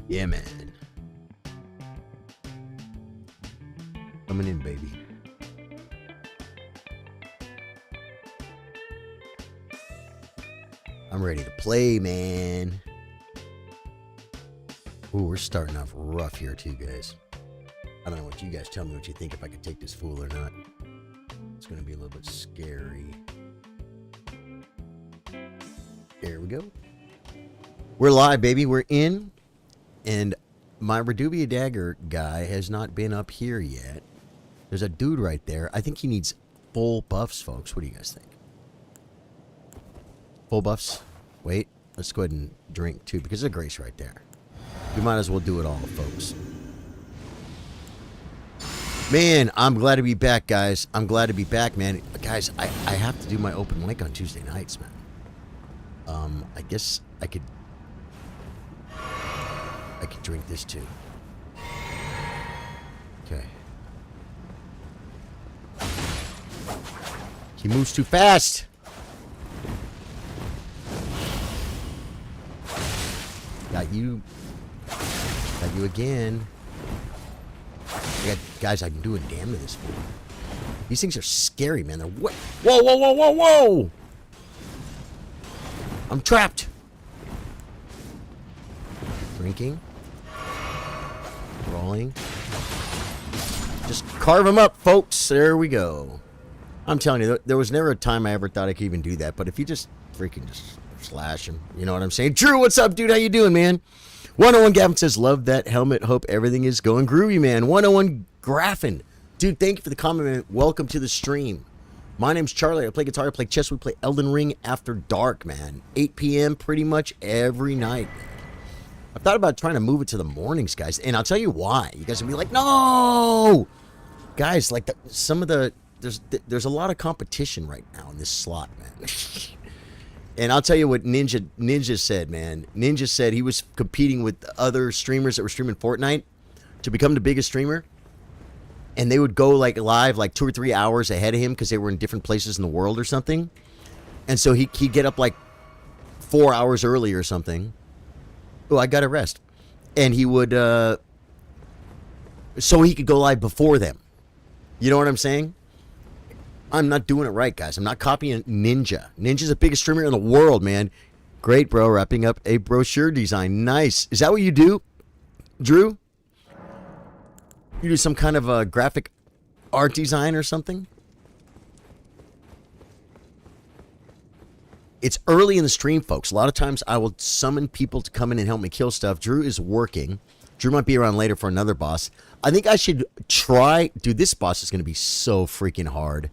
Yeah, man. Coming in, baby. I'm ready to play, man. Ooh, we're starting off rough here, too, guys. I don't know what you guys tell me what you think if I could take this fool or not. It's going to be a little bit scary. There we go. We're live, baby. We're in. And my Reduvia dagger guy has not been up here yet. There's a dude right there. I think he needs full buffs, folks. What do you guys think? Full buffs? Wait. Let's go ahead and drink, too, because there's a grace right there. We might as well do it all, folks. Man, I'm glad to be back, guys. I'm glad to be back, man. Guys, I have to do my open mic on Tuesday nights, man. I guess I could drink this too. Okay. He moves too fast. Got you. Got you again. Guys, I'm doing damn to this fool. These things are scary, man. They're what? Whoa, whoa, whoa, whoa, whoa! I'm trapped. Drinking. Rolling. Just carve them up, folks. There we go. I'm telling you, there was never a time I ever thought I could even do that. But if you just freaking just slash him, you know what I'm saying? Drew, what's up, dude? How you doing, man? 101 Gavin says, love that helmet. Hope everything is going groovy, man. 101 Graffin. Dude, thank you for the comment, man. Welcome to the stream. My name's Charlie. I play guitar, I play chess. We play Elden Ring after dark, man. 8 p.m. pretty much every night, man. I've thought about trying to move it to the mornings, guys. And I'll tell you why. You guys will be like, no! Guys, like, there's a lot of competition right now in this slot, man. And I'll tell you what Ninja said, man. Ninja said he was competing with other streamers that were streaming Fortnite to become the biggest streamer. And they would go like live like 2 or 3 hours ahead of him because they were in different places in the world or something. And so he'd get up like 4 hours early or something. Oh, I got to rest. And he would, so he could go live before them. You know what I'm saying? I'm not doing it right, guys. I'm not copying Ninja. Ninja's the biggest streamer in the world, man. Great, bro. Wrapping up a brochure design. Nice. Is that what you do, Drew? You do some kind of a graphic art design or something? It's early in the stream, folks. A lot of times I will summon people to come in and help me kill stuff. Drew is working. Drew might be around later for another boss. I think I should try. Dude, this boss is going to be so freaking hard.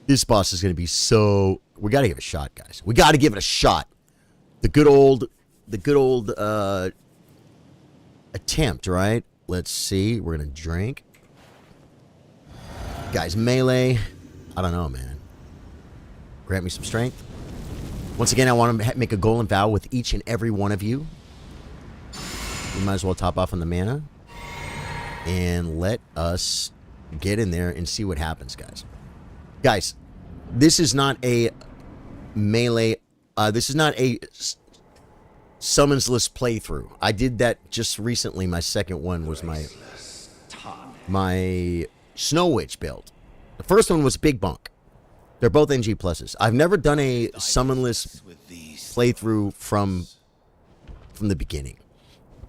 This boss is going to be so... We got to give it a shot, guys. We got to give it a shot. The good old attempt, right? Let's see. We're going to drink. Guys, melee. I don't know, man. Grant me some strength. Once again, I want to make a goal and vow with each and every one of you. We might as well top off on the mana. And let us get in there and see what happens, guys. Guys, this is not a melee. This is not a summons list playthrough. I did that just recently. My second one was my Snow Witch build. The first one was Big Bunk. They're both NG pluses. I've never done a summon list playthrough from the beginning.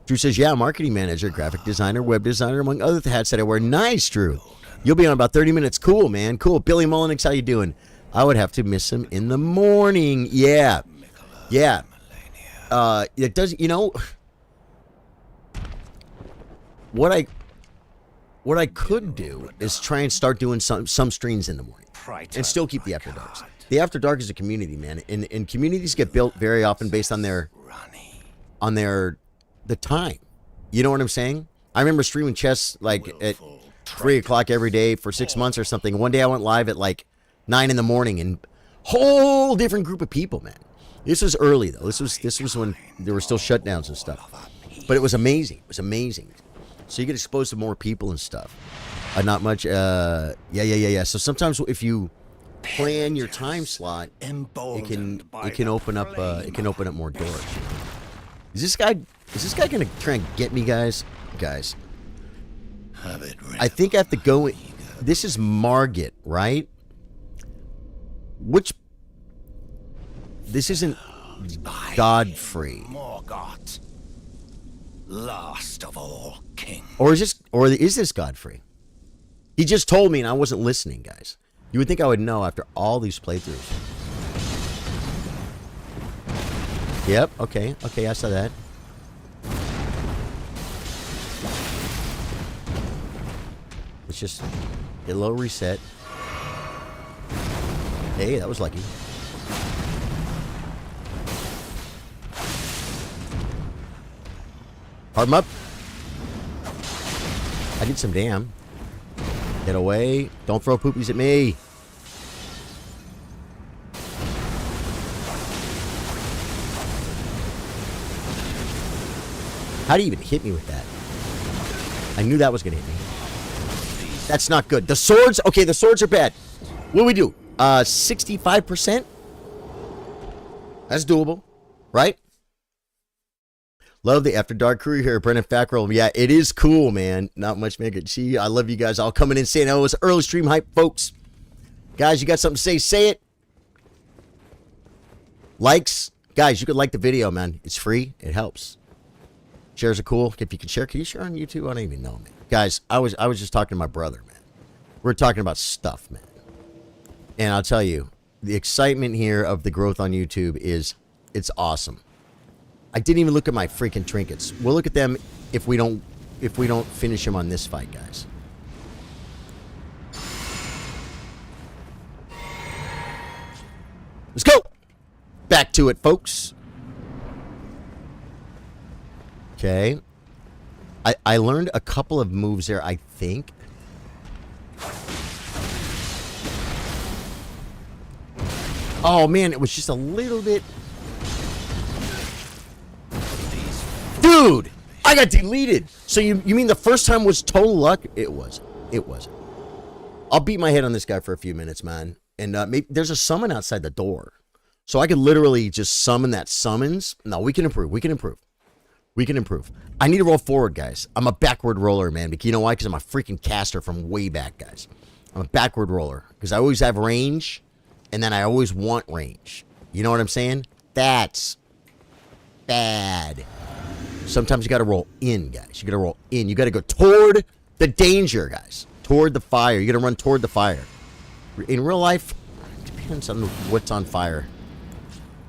Drew says, yeah, marketing manager, graphic designer, web designer, among other hats that I wear. Nice, Drew. You'll be on about 30 minutes. Cool, man. Cool. Billy Mullenix, how you doing? I would have to miss him in the morning. Yeah. Yeah. It does, you know, what I could do is try and start doing some streams in the morning and still keep the After Darks. The After Dark is a community, man. And communities get built very often based on the time. You know what I'm saying? I remember streaming chess like at 3 o'clock every day for 6 months or something. One day I went live at like 9 in the morning and whole different group of people, man. This was early though. This was when there were still shutdowns and stuff. But it was amazing. It was amazing. So you get exposed to more people and stuff. Not much. Yeah. So sometimes if you plan your time slot, it can open up more doors. Is this guy Is this guy gonna try and get me, guys? Guys. Have it ready. I think I have to go... This is Margit, right? Which... This isn't Godfrey. Morgoth, last of all kings. Or is this Godfrey? He just told me and I wasn't listening, guys. You would think I would know after all these playthroughs. Yep, okay, I saw that. Let's just get a little reset. Hey, that was lucky. Harden up. I did some damn. Get away. Don't throw poopies at me. How do you even hit me with that? I knew that was going to hit me. That's not good. The swords? Okay, the swords are bad. What do we do? 65%? That's doable, right? Love the After Dark crew here, Brennan Fackrell. Yeah, it is cool, man. Not much make it. See, I love you guys all coming in saying, oh, it's early stream hype, folks. Guys, you got something to say it. Likes. Guys, you could like the video, man. It's free. It helps. Shares are cool. If you can you share on YouTube? I don't even know, man. Guys, I was just talking to my brother, man. We're talking about stuff, man. And I'll tell you, the excitement here of the growth on YouTube it's awesome. I didn't even look at my freaking trinkets. We'll look at them if we don't finish them on this fight, guys. Let's go. Back to it, folks. Okay. I learned a couple of moves there, I think. Oh, man, it was just a little bit... Dude! I got deleted! So you mean the first time was total luck? It wasn't. It wasn't. I'll beat my head on this guy for a few minutes, man. And maybe there's a summon outside the door. So I could literally just summon that summons. No, we can improve. We can improve. We can improve. I need to roll forward, guys. I'm a backward roller, man. But you know why? Because I'm a freaking caster from way back, guys. I'm a backward roller. Because I always have range. And then I always want range. You know what I'm saying? That's bad. Sometimes you got to roll in, guys. You got to roll in. You got to go toward the danger, guys. Toward the fire. You got to run toward the fire. In real life, it depends on what's on fire.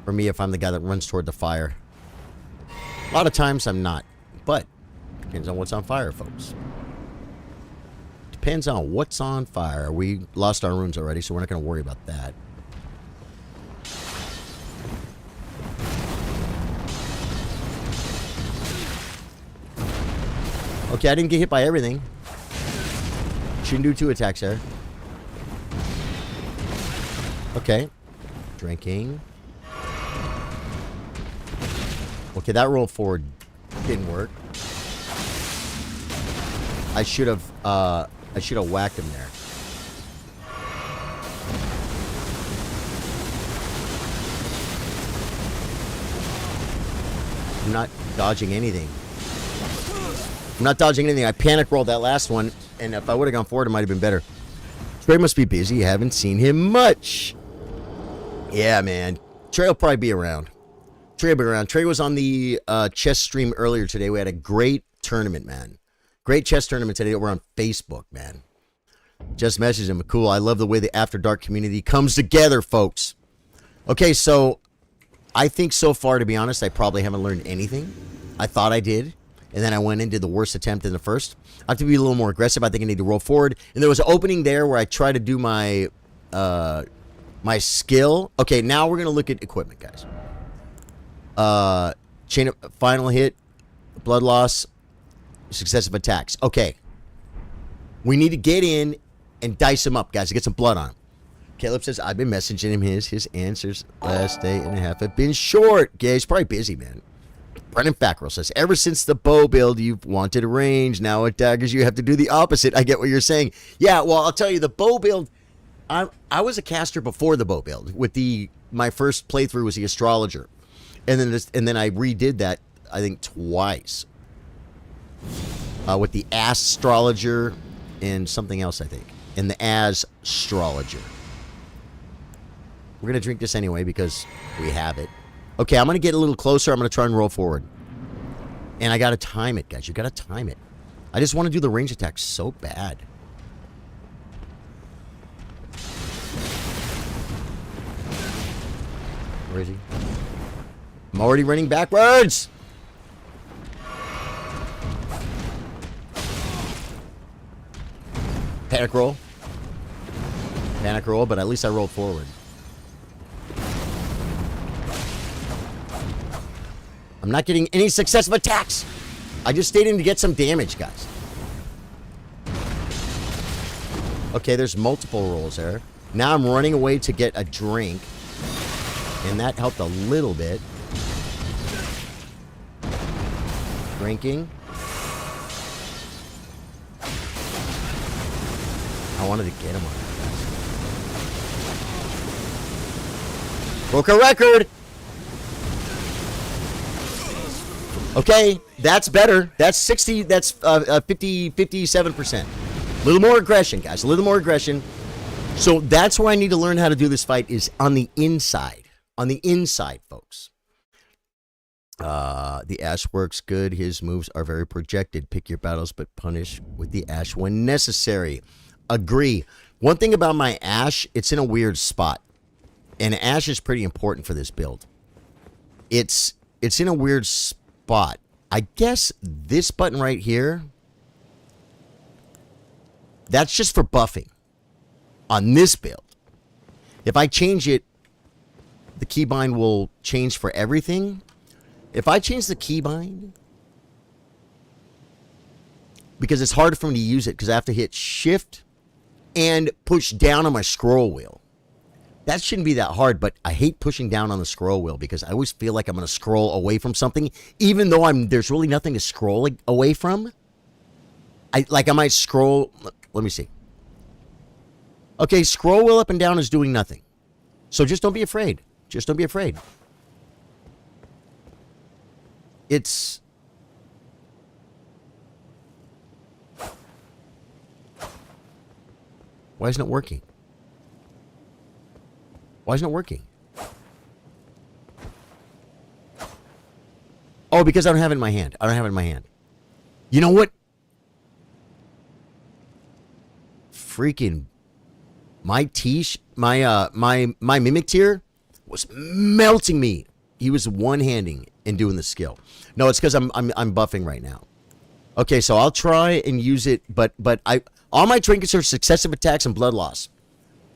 For me, if I'm the guy that runs toward the fire. A lot of times I'm not, but depends on what's on fire, folks. Depends on what's on fire. We lost our runes already, so we're not going to worry about that. Okay, I didn't get hit by everything. Shouldn't do 2 attacks there. Okay. Drinking. Okay, that roll forward didn't work. I should have whacked him there. I'm not dodging anything. I'm not dodging anything. I panic rolled that last one, and if I would have gone forward, it might have been better. Trey must be busy. Haven't seen him much. Yeah, man. Trey will probably be around. Trey will be around. Trey was on the chess stream earlier today. We had a great tournament, man. Great chess tournament today. We're on Facebook, man. Just messaged him. Cool. I love the way the After Dark community comes together, folks. Okay, so I think so far, to be honest, I probably haven't learned anything. I thought I did. And then I went and did the worst attempt in the first. I have to be a little more aggressive. I think I need to roll forward. And there was an opening there where I tried to do my my skill. Okay, now we're going to look at equipment, guys. Chain of final hit, blood loss, successive attacks. Okay. We need to get in and dice him up, guys, to get some blood on him. Caleb says, I've been messaging him his answers last day and a half have been short. Yeah, he's probably busy, man. Brennan Fackrell says, ever since the bow build, you've wanted range. Now at Daggers, you have to do the opposite. I get what you're saying. Yeah, well, I'll tell you, the bow build, I was a caster before the bow build. My first playthrough was the astrologer. And then I redid that I think, twice. With the astrologer and something else, I think. And the astrologer. We're going to drink this anyway because we have it. Okay, I'm going to get a little closer. I'm going to try and roll forward. And I got to time it, guys. You got to time it. I just want to do the range attack so bad. Where is he? I'm already running backwards. Panic roll. Panic roll, but at least I rolled forward. I'm not getting any successive attacks. I just stayed in to get some damage, guys. Okay, there's multiple rolls there. Now I'm running away to get a drink. And that helped a little bit. Drinking. I wanted to get him on that. Broke a record! Okay, that's better. That's 60, that's 57%. A little more aggression, guys. A little more aggression. So that's where I need to learn how to do this fight is on the inside. On the inside, folks. The Ash works good. His moves are very projected. Pick your battles, but punish with the Ash when necessary. Agree. One thing about my Ash, it's in a weird spot. And Ash is pretty important for this build. It's in a weird spot. I guess this button right here, that's just for buffing on this build. If I change it, the keybind will change for everything. If I change the keybind, because it's hard for me to use it because I have to hit shift and push down on my scroll wheel. That shouldn't be that hard, but I hate pushing down on the scroll wheel because I always feel like I'm going to scroll away from something, even though there's really nothing to scroll away from. I might scroll. Let me see. Okay, scroll wheel up and down is doing nothing. So just don't be afraid. Just don't be afraid. It's... Why isn't it working? Why isn't it working? Oh, because I don't have it in my hand. I don't have it in my hand. You know what? Freaking... My Mimic tier was melting me. He was one-handing and doing the skill. No, it's because I'm buffing right now. Okay, so I'll try and use it, but all my trinkets are successive attacks and blood loss,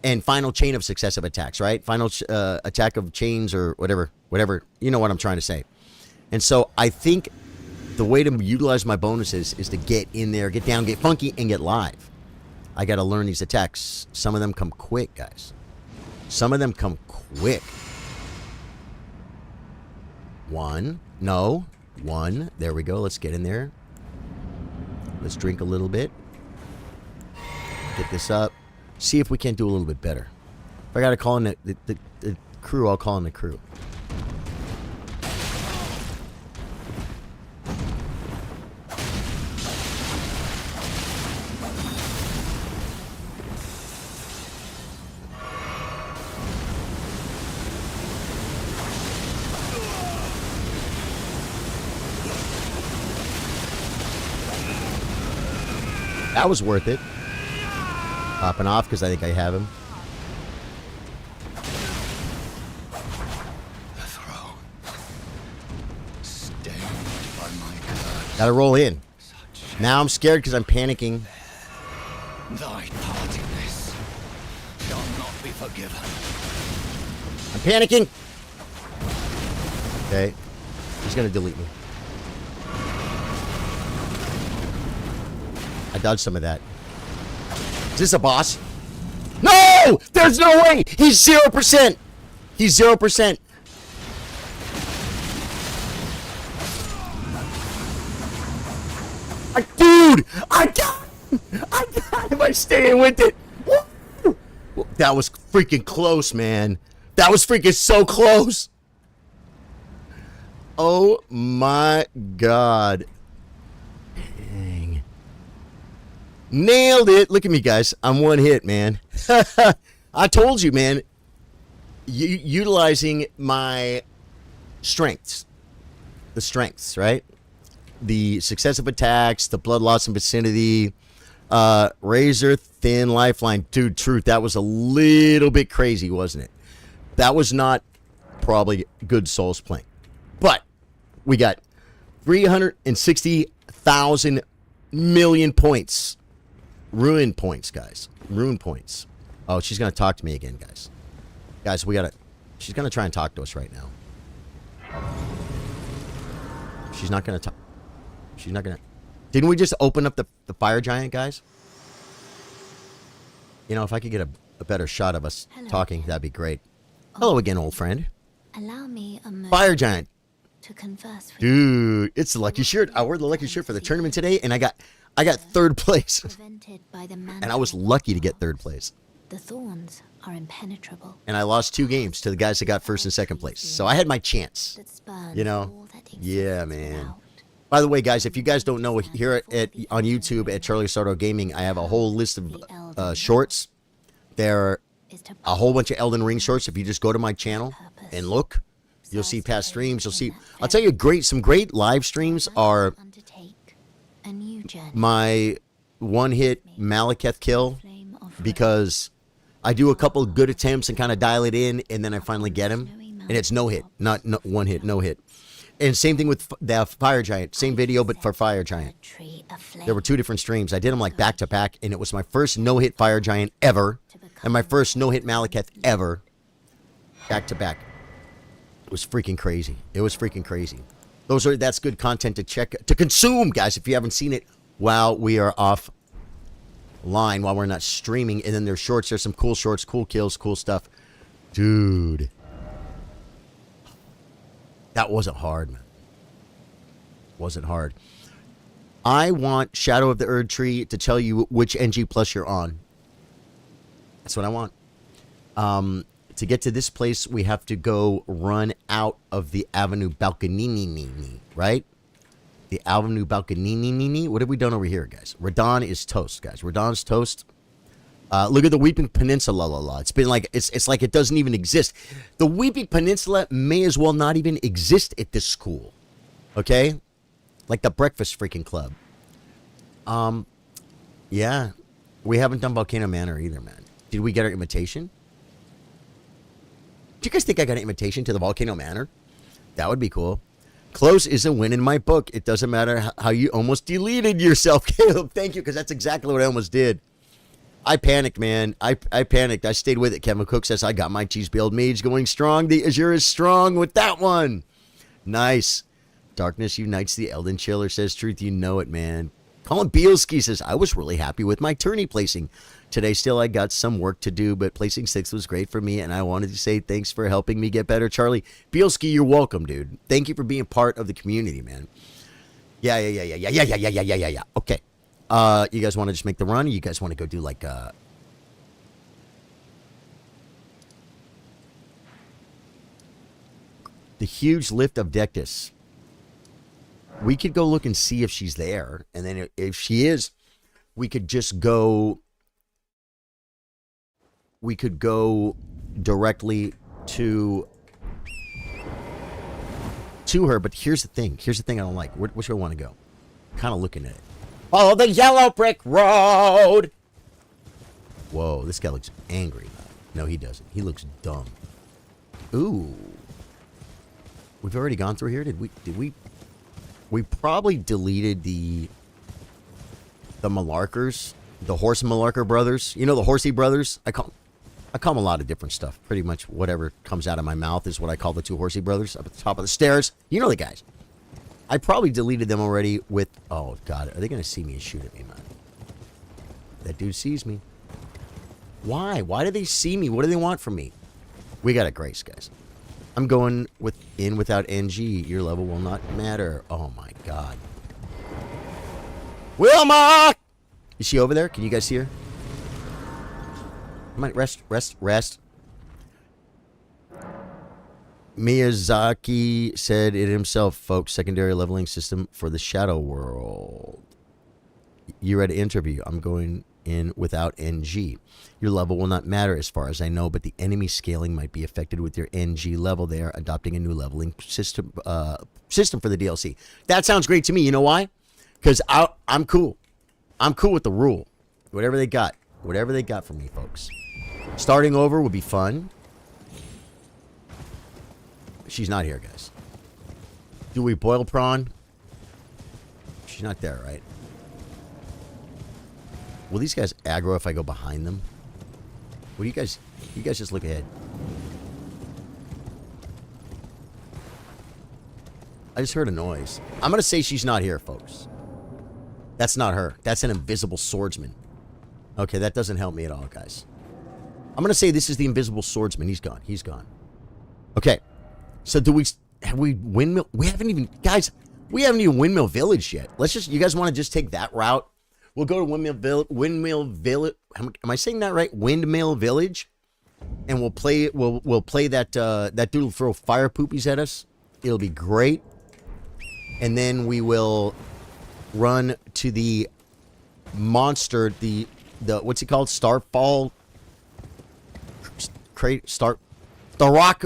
and final chain of successive attacks, right? Final attack of chains or whatever. You know what I'm trying to say. And so I think the way to utilize my bonuses is to get in there, get down, get funky, and get live. I got to learn these attacks. Some of them come quick, guys. Some of them come quick. One. No. One. There we go. Let's get in there. Let's drink a little bit. Get this up. See if we can't do a little bit better. If I got to call in the crew, I'll call in the crew. That was worth it. Popping off because I think I have him. The throne. Stained by my curse. Gotta roll in. Now I'm scared because I'm panicking. Thy part in this shall not be forgiven. I'm panicking. Okay. He's gonna delete me. I dodged some of that. Is this a boss? No! There's no way! He's 0%! He's 0%. Dude! I got him! I'm staying with it! Woo! That was freaking close, man. That was freaking so close! Oh my God. Dang. Nailed it. Look at me, guys. I'm one hit, man. I told you, man. Utilizing my strengths. The strengths, right? The successive attacks, the blood loss and vicinity, razor thin lifeline. Dude, truth, that was a little bit crazy, wasn't it? That was not probably good Souls playing. But we got 360,000 million points. Ruin points, guys. Ruin points. Oh, she's going to talk to me again, guys. Guys, she's going to try and talk to us right now. She's not going to talk. She's not going to. Didn't we just open up the fire giant, guys? You know, if I could get a better shot of us talking, that'd be great. Hello again, old friend. Allow me a moment Fire giant. to converse with Dude, it's the lucky shirt. I wore the lucky shirt for the tournament today, and I got third place. prevented by the man. And I was lucky to get third place. The thorns are impenetrable. And I lost 2 games to the guys that got first and second place. So I had my chance. That spurns You know? all that exists Yeah, man. without. By the way, guys, if you guys don't know, here on YouTube at Charlie Sardo Gaming, I have a whole list of shorts. There Is to a whole bunch of Elden Ring shorts. If you just go to my channel and look, you'll see past streams. You'll see. I'll tell you, some great live streams are undertake a new journey. my one-hit Malekith kill, Flame of because I do a couple of good attempts and kind of dial it in, and then I finally get him, and it's no hit, not one hit, no hit. And same thing with the Fire Giant. Same video, but for Fire Giant. tree aflame There were 2 different streams. I did them like back to back, and it was my first no-hit Fire Giant ever, and my first no-hit Malekith ever, back to back. It was freaking crazy. It was freaking crazy. That's good content to to consume, guys. If you haven't seen it, while we are offline, while we're not streaming, and then there's shorts. There's some cool shorts, cool kills, cool stuff, dude. That wasn't hard, man. Wasn't hard. I want Shadow of the Erd Tree to tell you which NG plus you're on. That's what I want. To get to this place, we have to go run out of the Avenue Balcanini, right? The Avenue Balcanini. What have we done over here, guys? Radon is toast, guys. Radon's toast. Look at the Weeping Peninsula. It's been like it's like it doesn't even exist. The Weeping Peninsula may as well not even exist at this school. Okay? Like the Breakfast freaking Club. Yeah. We haven't done Volcano Manor either, man. Did we get our invitation? Do you guys think I got an invitation to the Volcano Manor? That would be cool. Close is a win in my book. It doesn't matter how you almost deleted yourself, Caleb. Thank you, because that's exactly what I almost did. I panicked, man. I panicked. I stayed with it. Kevin Cook says, I got my cheese build mage going strong. The Azure is strong with that one. Nice. Darkness unites the Elden Chiller says, truth, you know it, man. Colin Bielski says, I was really happy with my tourney placing. Today, still, I got some work to do, but placing 6th was great for me, and I wanted to say thanks for helping me get better. Charlie Bielski, you're welcome, dude. Thank you for being part of the community, man. Yeah. Okay. You guys want to just make the run, or you guys want to go do like the huge lift of Dectus? We could go look and see if she's there, and then if she is, we could just go. We could go directly to her. But here's the thing. Here's the thing I don't like. Which way I want to go? Kind of looking at it. Follow the yellow brick road. Whoa, this guy looks angry. No, he doesn't. He looks dumb. Ooh. We've already gone through here. Did we? We probably deleted the Malarkers, the Horse Malarker brothers. You know, the Horsey brothers? I call them a lot of different stuff. Pretty much whatever comes out of my mouth is what I call the 2 Horsey brothers up at the top of the stairs. You know the guys. I probably deleted them already with... Oh, God. Are they going to see me and shoot at me, man? That dude sees me. Why? Why do they see me? What do they want from me? We got a grace, guys. I'm going without NG. Your level will not matter. Oh, my God. Wilma! Is she over there? Can you guys see her? Come on, rest. Miyazaki said it himself, folks. Secondary leveling system for the Shadow World. You read an interview. I'm going in without NG. Your level will not matter as far as I know, but the enemy scaling might be affected with your NG level. They are adopting a new leveling system for the DLC. That sounds great to me. You know why? Because I'm cool. I'm cool with the rule. Whatever they got. Whatever they got for me, folks. Starting over would be fun. She's not here, guys. Do we boil prawn? She's not there, right? Will these guys aggro if I go behind them? What do you guys... You guys just look ahead. I just heard a noise. I'm going to say she's not here, folks. That's not her. That's an invisible swordsman. Okay, that doesn't help me at all, guys. I'm going to say this is the invisible swordsman. He's gone. He's gone. Okay. So do we... Have we windmill... We haven't even... Guys, we haven't even windmill village yet. Let's just... You guys want to just take that route? We'll go to Windmill Village. Am I saying that right? Windmill Village, and we'll play. We'll play that that dude will throw fire poopies at us. It'll be great. And then we will run to the monster. The what's it called? Starfall. The rock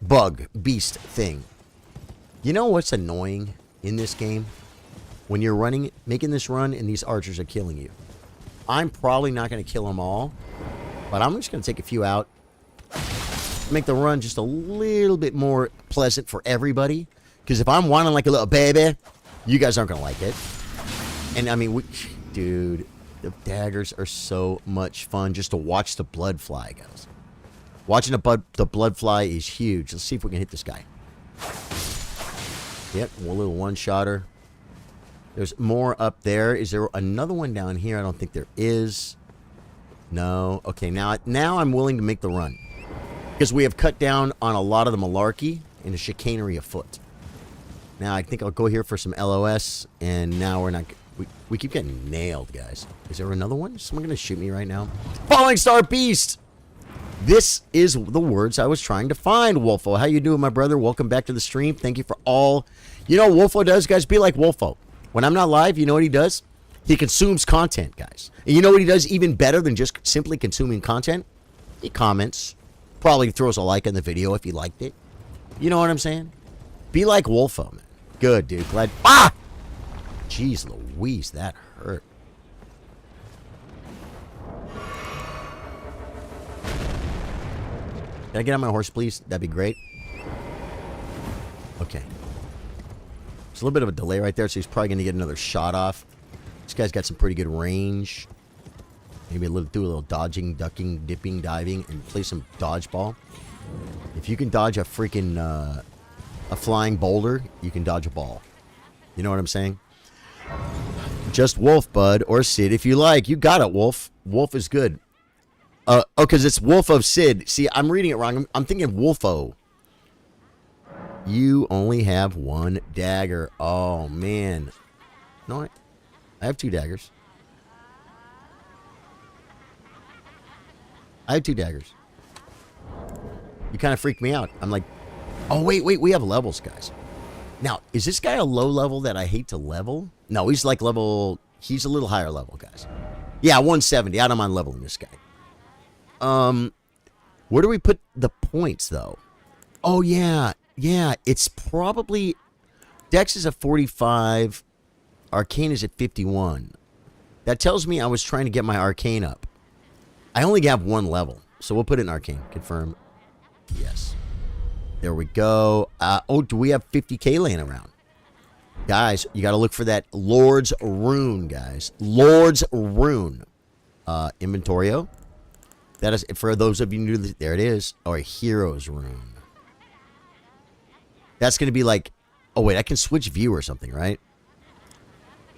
bug beast thing. You know what's annoying in this game? When you're making this run and these archers are killing you. I'm probably not going to kill them all, but I'm just going to take a few out. Make the run just a little bit more pleasant for everybody. Because if I'm whining like a little baby, you guys aren't going to like it. And I mean, dude, the daggers are so much fun just to watch the blood fly, guys. Watching the blood fly is huge. Let's see if we can hit this guy. Yep, a little one-shotter. There's more up there. Is there another one down here? I don't think there is. No. Okay, now I'm willing to make the run. Because we have cut down on a lot of the malarkey and the chicanery afoot. Now, I think I'll go here for some LOS. And now we're not... We keep getting nailed, guys. Is there another one? Is someone going to shoot me right now? Falling Star Beast! This is the words I was trying to find, Wolfo. How you doing, my brother? Welcome back to the stream. Thank you for all... You know what Wolfo does, guys? Be like Wolfo. When I'm not live, you know what he does? He consumes content, guys. And you know what he does even better than just simply consuming content? He comments. Probably throws a like on the video if he liked it. You know what I'm saying? Be like Wolfo, man. Good, dude. Glad... Ah! Jeez Louise, that hurt. Can I get on my horse, please? That'd be great. Okay. There's a little bit of a delay right there, so he's probably going to get another shot off. This guy's got some pretty good range. Maybe do a little dodging, ducking, dipping, diving, and play some dodgeball. If you can dodge a freaking a flying boulder, you can dodge a ball. You know what I'm saying? Just Wolf, bud, or Sid if you like. You got it, Wolf. Wolf is good. Oh, because it's Wolf of Sid. See, I'm reading it wrong. I'm thinking Wolfo. You only have one dagger. Oh, man. No, I have 2 daggers. I have 2 daggers. You kind of freaked me out. I'm like, oh, wait. We have levels, guys. Now, is this guy a low level that I hate to level? No, he's like level... He's a little higher level, guys. Yeah, 170. I don't mind leveling this guy. Where do we put the points, though? Oh, yeah. Yeah, it's probably... Dex is at 45. Arcane is at 51. That tells me I was trying to get my Arcane up. I only have 1 level, so we'll put it in Arcane. Confirm. Yes. There we go. Oh, do we have 50k laying around? Guys, you got to look for that Lord's Rune, guys. Lord's Rune. Inventorio. That is, for those of you new, there it is. Or Hero's Rune. That's going to be like, oh wait, I can switch view or something, right?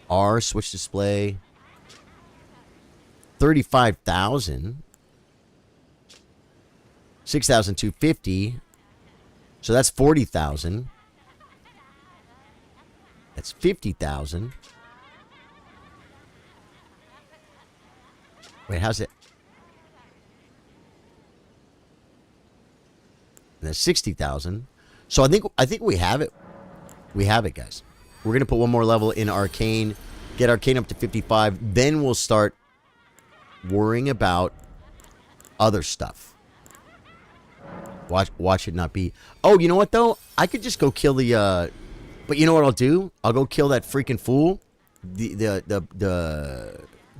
R, switch display. 35,000. 6,250. So that's 40,000. That's 50,000. Wait, how's it? And that's 60,000. So I think we have it. We have it, guys. We're going to put one more level in Arcane, get Arcane up to 55, then we'll start worrying about other stuff. Watch it not be. Oh, you know what, though? I could just go kill the, but you know what I'll do? I'll go kill that freaking fool. The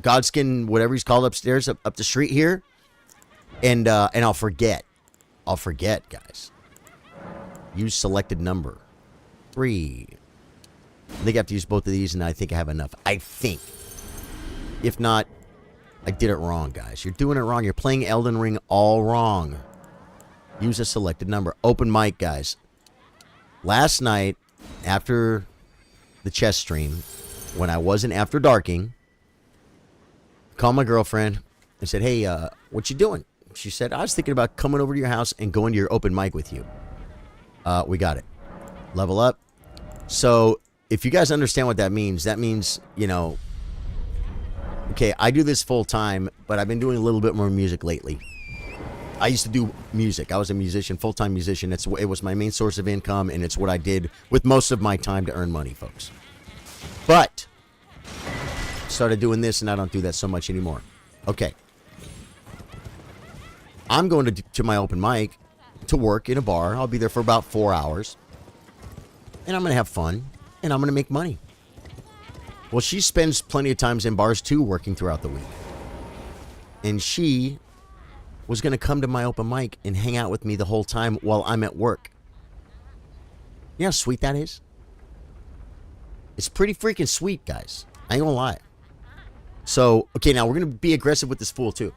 Godskin, whatever he's called upstairs, up the street here. And I'll forget. I'll forget, guys. Use selected number. 3. I think I have to use both of these, and I think I have enough. I think. If not, I did it wrong, guys. You're doing it wrong. You're playing Elden Ring all wrong. Use a selected number. Open mic, guys. Last night, after the chess stream, when I wasn't after darking, called my girlfriend and said, hey, what you doing? She said, I was thinking about coming over to your house and going to your open mic with you. We got it. Level up. So, if you guys understand what that means, you know, okay, I do this full time, but I've been doing a little bit more music lately. I used to do music. I was a musician, full-time musician. It was my main source of income, and it's what I did with most of my time to earn money, folks. But started doing this, and I don't do that so much anymore. Okay. I'm going to my open mic to work in a bar. I'll be there for about 4 hours. And I'm going to have fun. And I'm going to make money. Well, she spends plenty of times in bars, too, working throughout the week. And she was going to come to my open mic and hang out with me the whole time while I'm at work. You know how sweet that is? It's pretty freaking sweet, guys. I ain't going to lie. So, okay, now we're going to be aggressive with this fool, too.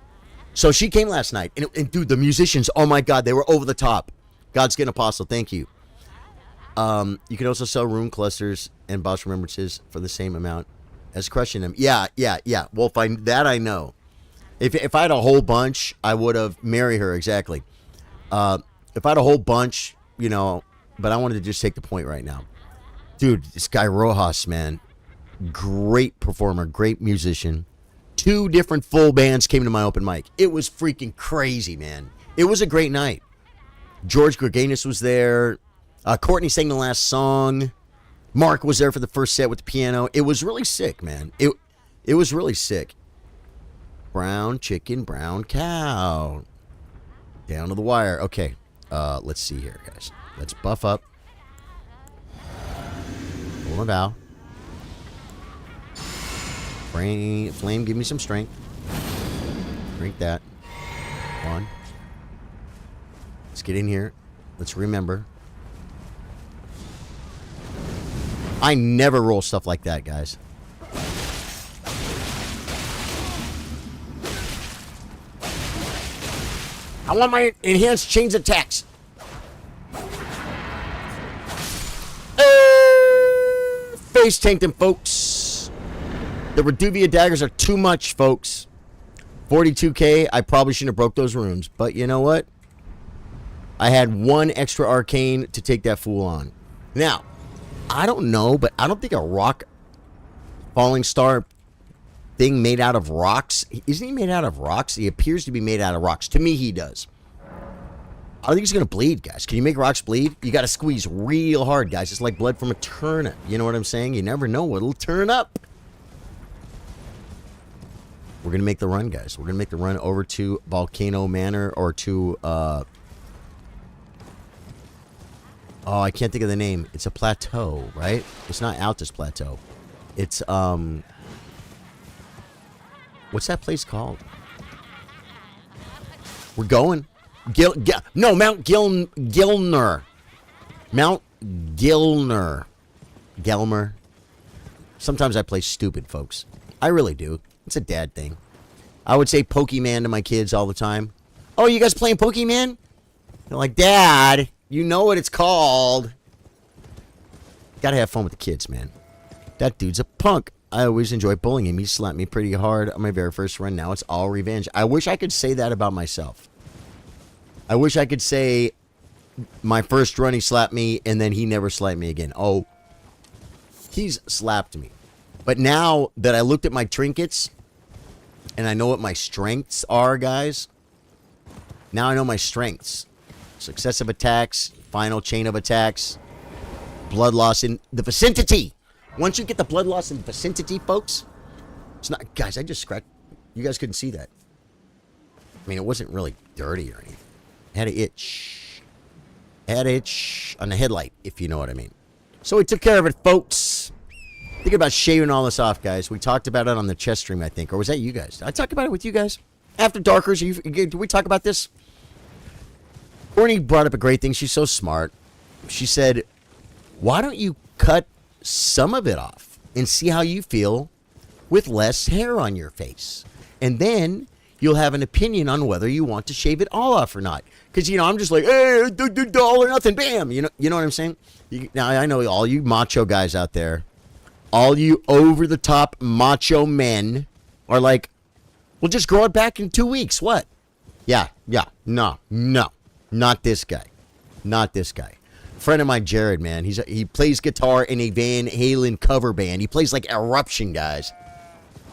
So she came last night. And dude, the musicians, oh my God, they were over the top. Godskin Apostle, thank you. You can also sell rune clusters and boss remembrances for the same amount as crushing them. Yeah. Well, I know. If I had a whole bunch, I would have married her, exactly. If I had a whole bunch, you know, but I wanted to just take the point right now. Dude, this guy Rojas, man, great performer, great musician. 2 different full bands came to my open mic. It was freaking crazy, man. It was a great night. George Greganis was there. Courtney sang the last song. Mark was there for the first set with the piano. It was really sick, man. It was really sick. Brown chicken, brown cow. Down to the wire. Okay. Let's see here, guys. Let's buff up. Pull my vow. Flame, give me some strength. Drink that. 1. Let's get in here. Let's remember. I never roll stuff like that, guys. I want my enhanced chains attacks. Face tanked him, folks. The Reduvia daggers are too much, folks. 42k, I probably shouldn't have broke those runes. But you know what? I had 1 extra arcane to take that fool on. Now, I don't know, but I don't think a rock falling star thing made out of rocks. Isn't he made out of rocks? He appears to be made out of rocks. To me, he does. I don't think he's going to bleed, guys. Can you make rocks bleed? You got to squeeze real hard, guys. It's like blood from a turnip. You know what I'm saying? You never know what'll turn up. We're going to make the run, guys. We're going to make the run over to Volcano Manor or to, oh, I can't think of the name. It's a plateau, right? It's not Altus Plateau. It's, what's that place called? We're going. Mount Gilner. Mount Gilner. Gelmer. Sometimes I play stupid, folks. I really do. It's a dad thing. I would say Pokemon to my kids all the time. Oh, you guys playing Pokemon? They're like, Dad, you know what it's called. Gotta have fun with the kids, man. That dude's a punk. I always enjoy bullying him. He slapped me pretty hard on my very first run. Now it's all revenge. I wish I could say that about myself. I wish I could say my first run he slapped me and then he never slapped me again. Oh, he's slapped me. But now that I looked at my trinkets and I know what my strengths are, guys. Now I know my strengths. Successive attacks, final chain of attacks. Blood loss in the vicinity. Once you get the blood loss in the vicinity, folks, it's not... Guys, I just scratched... You guys couldn't see that. I mean, it wasn't really dirty or anything. It had an itch. Had an itch on the headlight, if you know what I mean. So we took care of it, folks. Think about shaving all this off, guys. We talked about it on the chess stream, I think. Or was that you guys? Did I talk about it with you guys? After Darkers, did we talk about this? Courtney brought up a great thing. She's so smart. She said, why don't you cut some of it off and see how you feel with less hair on your face? And then you'll have an opinion on whether you want to shave it all off or not. Because, you know, I'm just like, hey, all or nothing, bam. You know what I'm saying? Now, I know all you macho guys out there, all you over-the-top macho men are like, well, just grow it back in 2 weeks. What? Yeah, no, not this guy. Not this guy. Friend of mine, Jared, man, he plays guitar in a Van Halen cover band. He plays like Eruption, guys.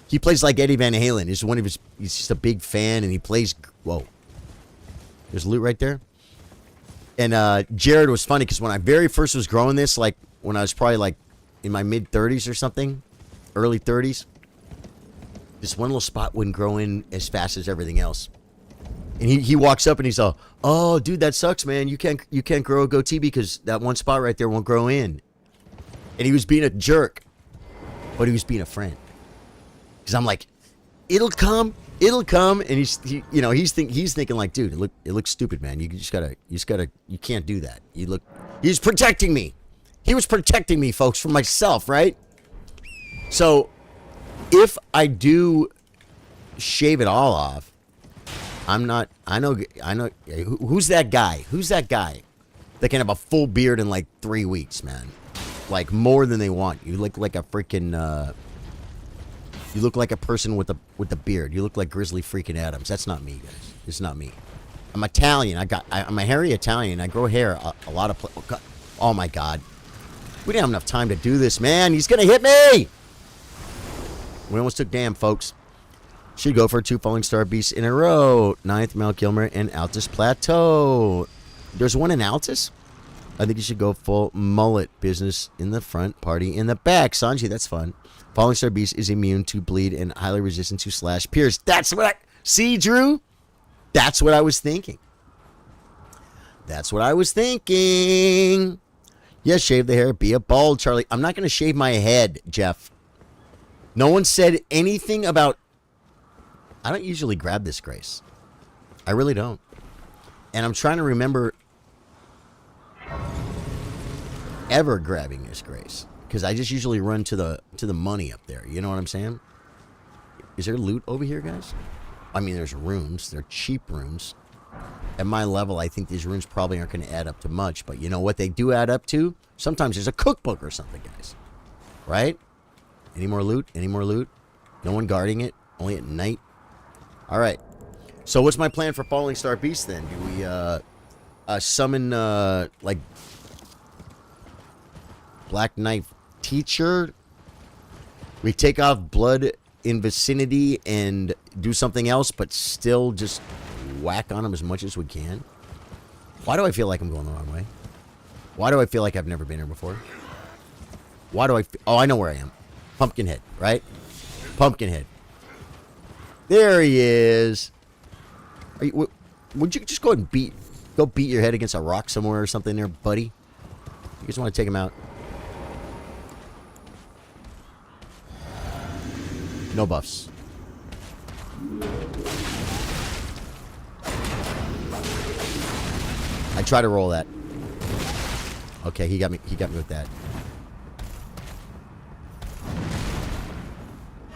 He plays like Eddie Van Halen. He's just a big fan, and he plays... Whoa. There's loot right there. And Jared was funny, because when I very first was growing this, like, when I was probably, like, in my mid-30s or something, early 30s, this one little spot wouldn't grow in as fast as everything else. And he walks up, and he's all, oh, dude, that sucks, man. You can't grow a goatee because that one spot right there won't grow in. And he was being a jerk, but he was being a friend. Because I'm like, it'll come, and he's thinking like, dude, it looks stupid, man. You can't do that. He's protecting me. He was protecting me, folks, from myself, right? So, if I do shave it all off, I know, who's that guy? Who's that guy that can have a full beard in like 3 weeks, man? Like, more than they want. You look like a freaking, you look like a person with a beard. You look like Grizzly freaking Adams. That's not me, guys. It's not me. I'm Italian. I'm a hairy Italian. I grow hair a lot of... Oh, my God. We didn't have enough time to do this, man. He's going to hit me! We almost took damn, folks. Should go for 2 Falling Star Beasts in a row. 9th, Mount Gilmer, and Altus Plateau. There's one in Altus? I think you should go full mullet business in the front, party in the back. Sanji, that's fun. Falling Star Beast is immune to bleed and highly resistant to slash pierce. That's what see, Drew? That's what I was thinking. That's what I was thinking. Yes, shave the hair. Be a bald, Charlie. I'm not going to shave my head, Jeff. No one said anything about... I don't usually grab this, Grace. I really don't. And I'm trying to remember ever grabbing this, Grace. Because I just usually run to the money up there. You know what I'm saying? Is there loot over here, guys? I mean, there's rooms. They're cheap rooms. At my level, I think these rooms probably aren't going to add up to much. But you know what they do add up to? Sometimes there's a cookbook or something, guys. Right? Any more loot? Any more loot? No one guarding it? Only at night? All right. So what's my plan for Falling Star Beast then? Do we summon, like, Black Knife Teacher? We take off blood in vicinity and do something else, but still just whack on them as much as we can? Why do I feel like I'm going the wrong way? Why do I feel like I've never been here before? Why do I... Oh, I know where I am. Pumpkinhead, right? Pumpkinhead. There he is. Would you just go ahead and beat your head against a rock somewhere or something there, buddy? You just want to take him out. No buffs. I try to roll that. Okay, he got me with that.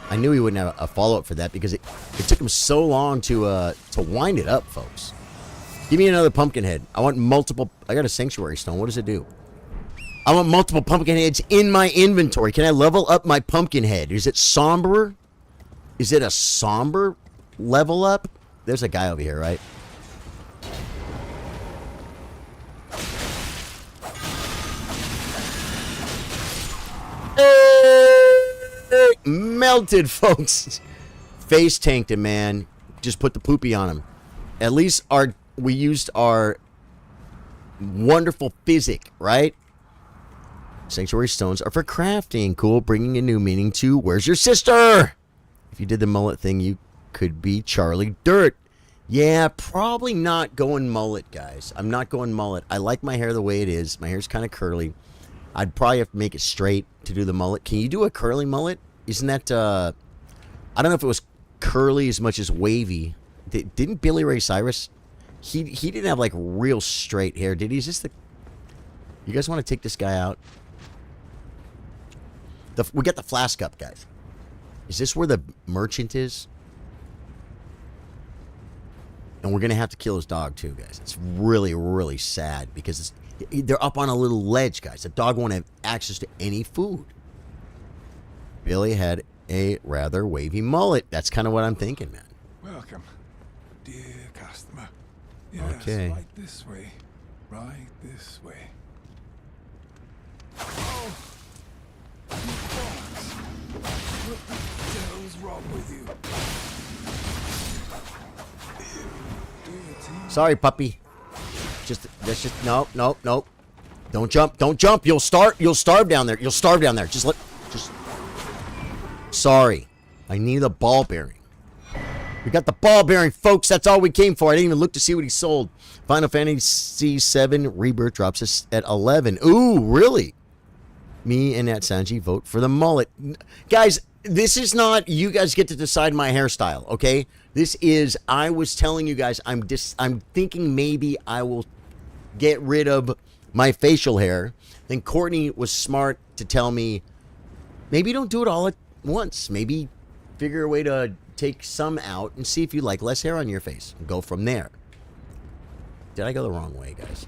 I knew he wouldn't have a follow-up for that because it took him so long to wind it up, folks. Give me another pumpkin head. I want multiple... I got a sanctuary stone. What does it do? I want multiple pumpkin heads in my inventory. Can I level up my pumpkin head? Is it somber? Is it a somber level up? There's a guy over here, right? Melted, folks. Face tanked him, man. Just put the poopy on him. At least we used our wonderful physic, right? Sanctuary stones are for crafting. Cool, bringing a new meaning to where's your sister? If you did the mullet thing, you could be Charlie Dirt. Yeah, probably not going mullet, guys. I'm not going mullet. I like my hair the way it is. My hair's kind of curly. I'd probably have to make it straight to do the mullet. Can you do a curly mullet? Isn't that, I don't know if it was curly as much as wavy. Didn't Billy Ray Cyrus? He didn't have, like, real straight hair, did he? Is this the... You guys want to take this guy out? We got the flask up, guys. Is this where the merchant is? And we're going to have to kill his dog, too, guys. It's really, really sad because they're up on a little ledge, guys. The dog won't have access to any food. Billy had a rather wavy mullet. That's kind of what I'm thinking, man. Welcome, dear customer. Yes, Okay. right this way. Right this way. Oh! You boss! What the hell's wrong with you? Do your team. Sorry, puppy. That's just nope. Don't jump. You'll starve down there. Just sorry. I need a ball bearing. We got the ball bearing, folks. That's all we came for. I didn't even look to see what he sold. Final Fantasy VII Rebirth drops us at 11. Ooh, really? Me and Nat Sanji vote for the mullet. Guys, this is not you guys get to decide my hairstyle, okay? This is, I was telling you guys, I'm thinking maybe I will get rid of my facial hair. Then Courtney was smart to tell me, maybe don't do it all at once. Maybe figure a way to take some out and see if you like less hair on your face. And go from there. Did I go the wrong way, guys?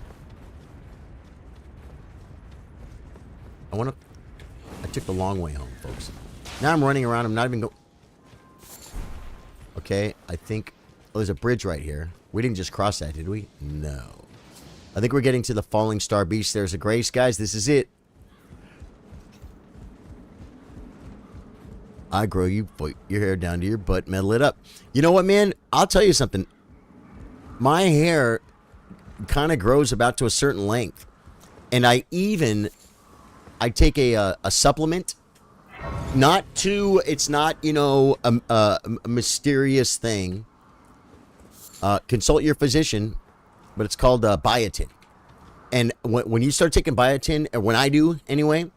I took the long way home, folks. Now I'm running around. I'm not even going... Okay, I think... Oh, there's a bridge right here. We didn't just cross that, did we? No. I think we're getting to the Falling Star Beach. There's a grace, guys. This is it. I grow your hair down to your butt, metal it up. You know what, man? I'll tell you something. My hair kind of grows about to a certain length. And I take a supplement. It's not, you know, a mysterious thing. Consult your physician, but it's called biotin. And when you start taking biotin, or when I do anyway,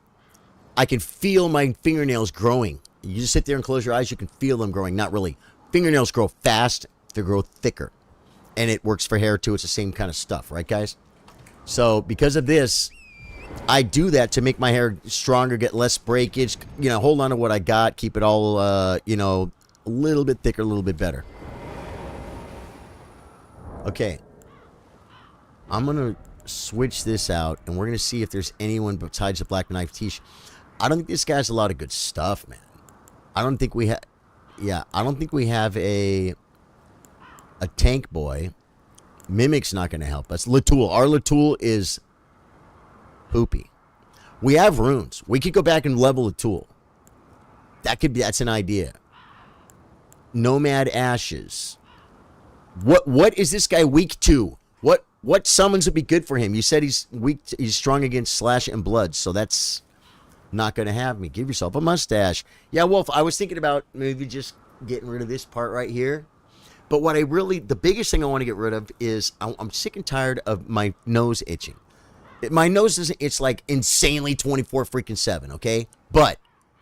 I can feel my fingernails growing. You just sit there and close your eyes, you can feel them growing. Not really. Fingernails grow fast, they grow thicker. And it works for hair too. It's the same kind of stuff, right, guys? So because of this, I do that to make my hair stronger, get less breakage, you know, hold on to what I got, keep it all, you know, a little bit thicker, a little bit better. Okay. I'm going to switch this out, and we're going to see if there's anyone besides the Black Knife Tish. I don't think this guy has a lot of good stuff, man. I don't think we have... Yeah, I don't think we have a tank boy. Mimic's not going to help us. Latoul. Our Latoul is poopy. We have runes. We could go back and level Latoul. That's an idea. Nomad Ashes. What is this guy weak to? What summons would be good for him? You said he's weak. He's strong against slash and blood, so that's not going to have me. Give yourself a mustache. Yeah, Wolf, I was thinking about maybe just getting rid of this part right here. But the biggest thing I want to get rid of is I'm sick and tired of my nose itching. My nose doesn't itch like insanely 24/7, okay? But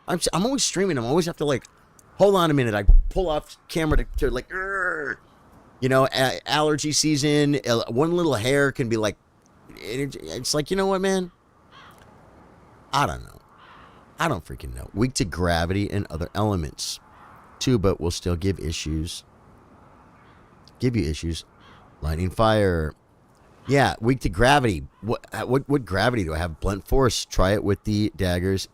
I'm always streaming. I always have to like, hold on a minute. I pull off camera to like, you know, allergy season. One little hair can be like, it's like, you know what, man? I don't know. I don't freaking know. Weak to gravity and other elements. Too, but will still give you issues. Lightning, fire. Yeah, weak to gravity. What gravity do I have? Blunt force. Try it with the daggers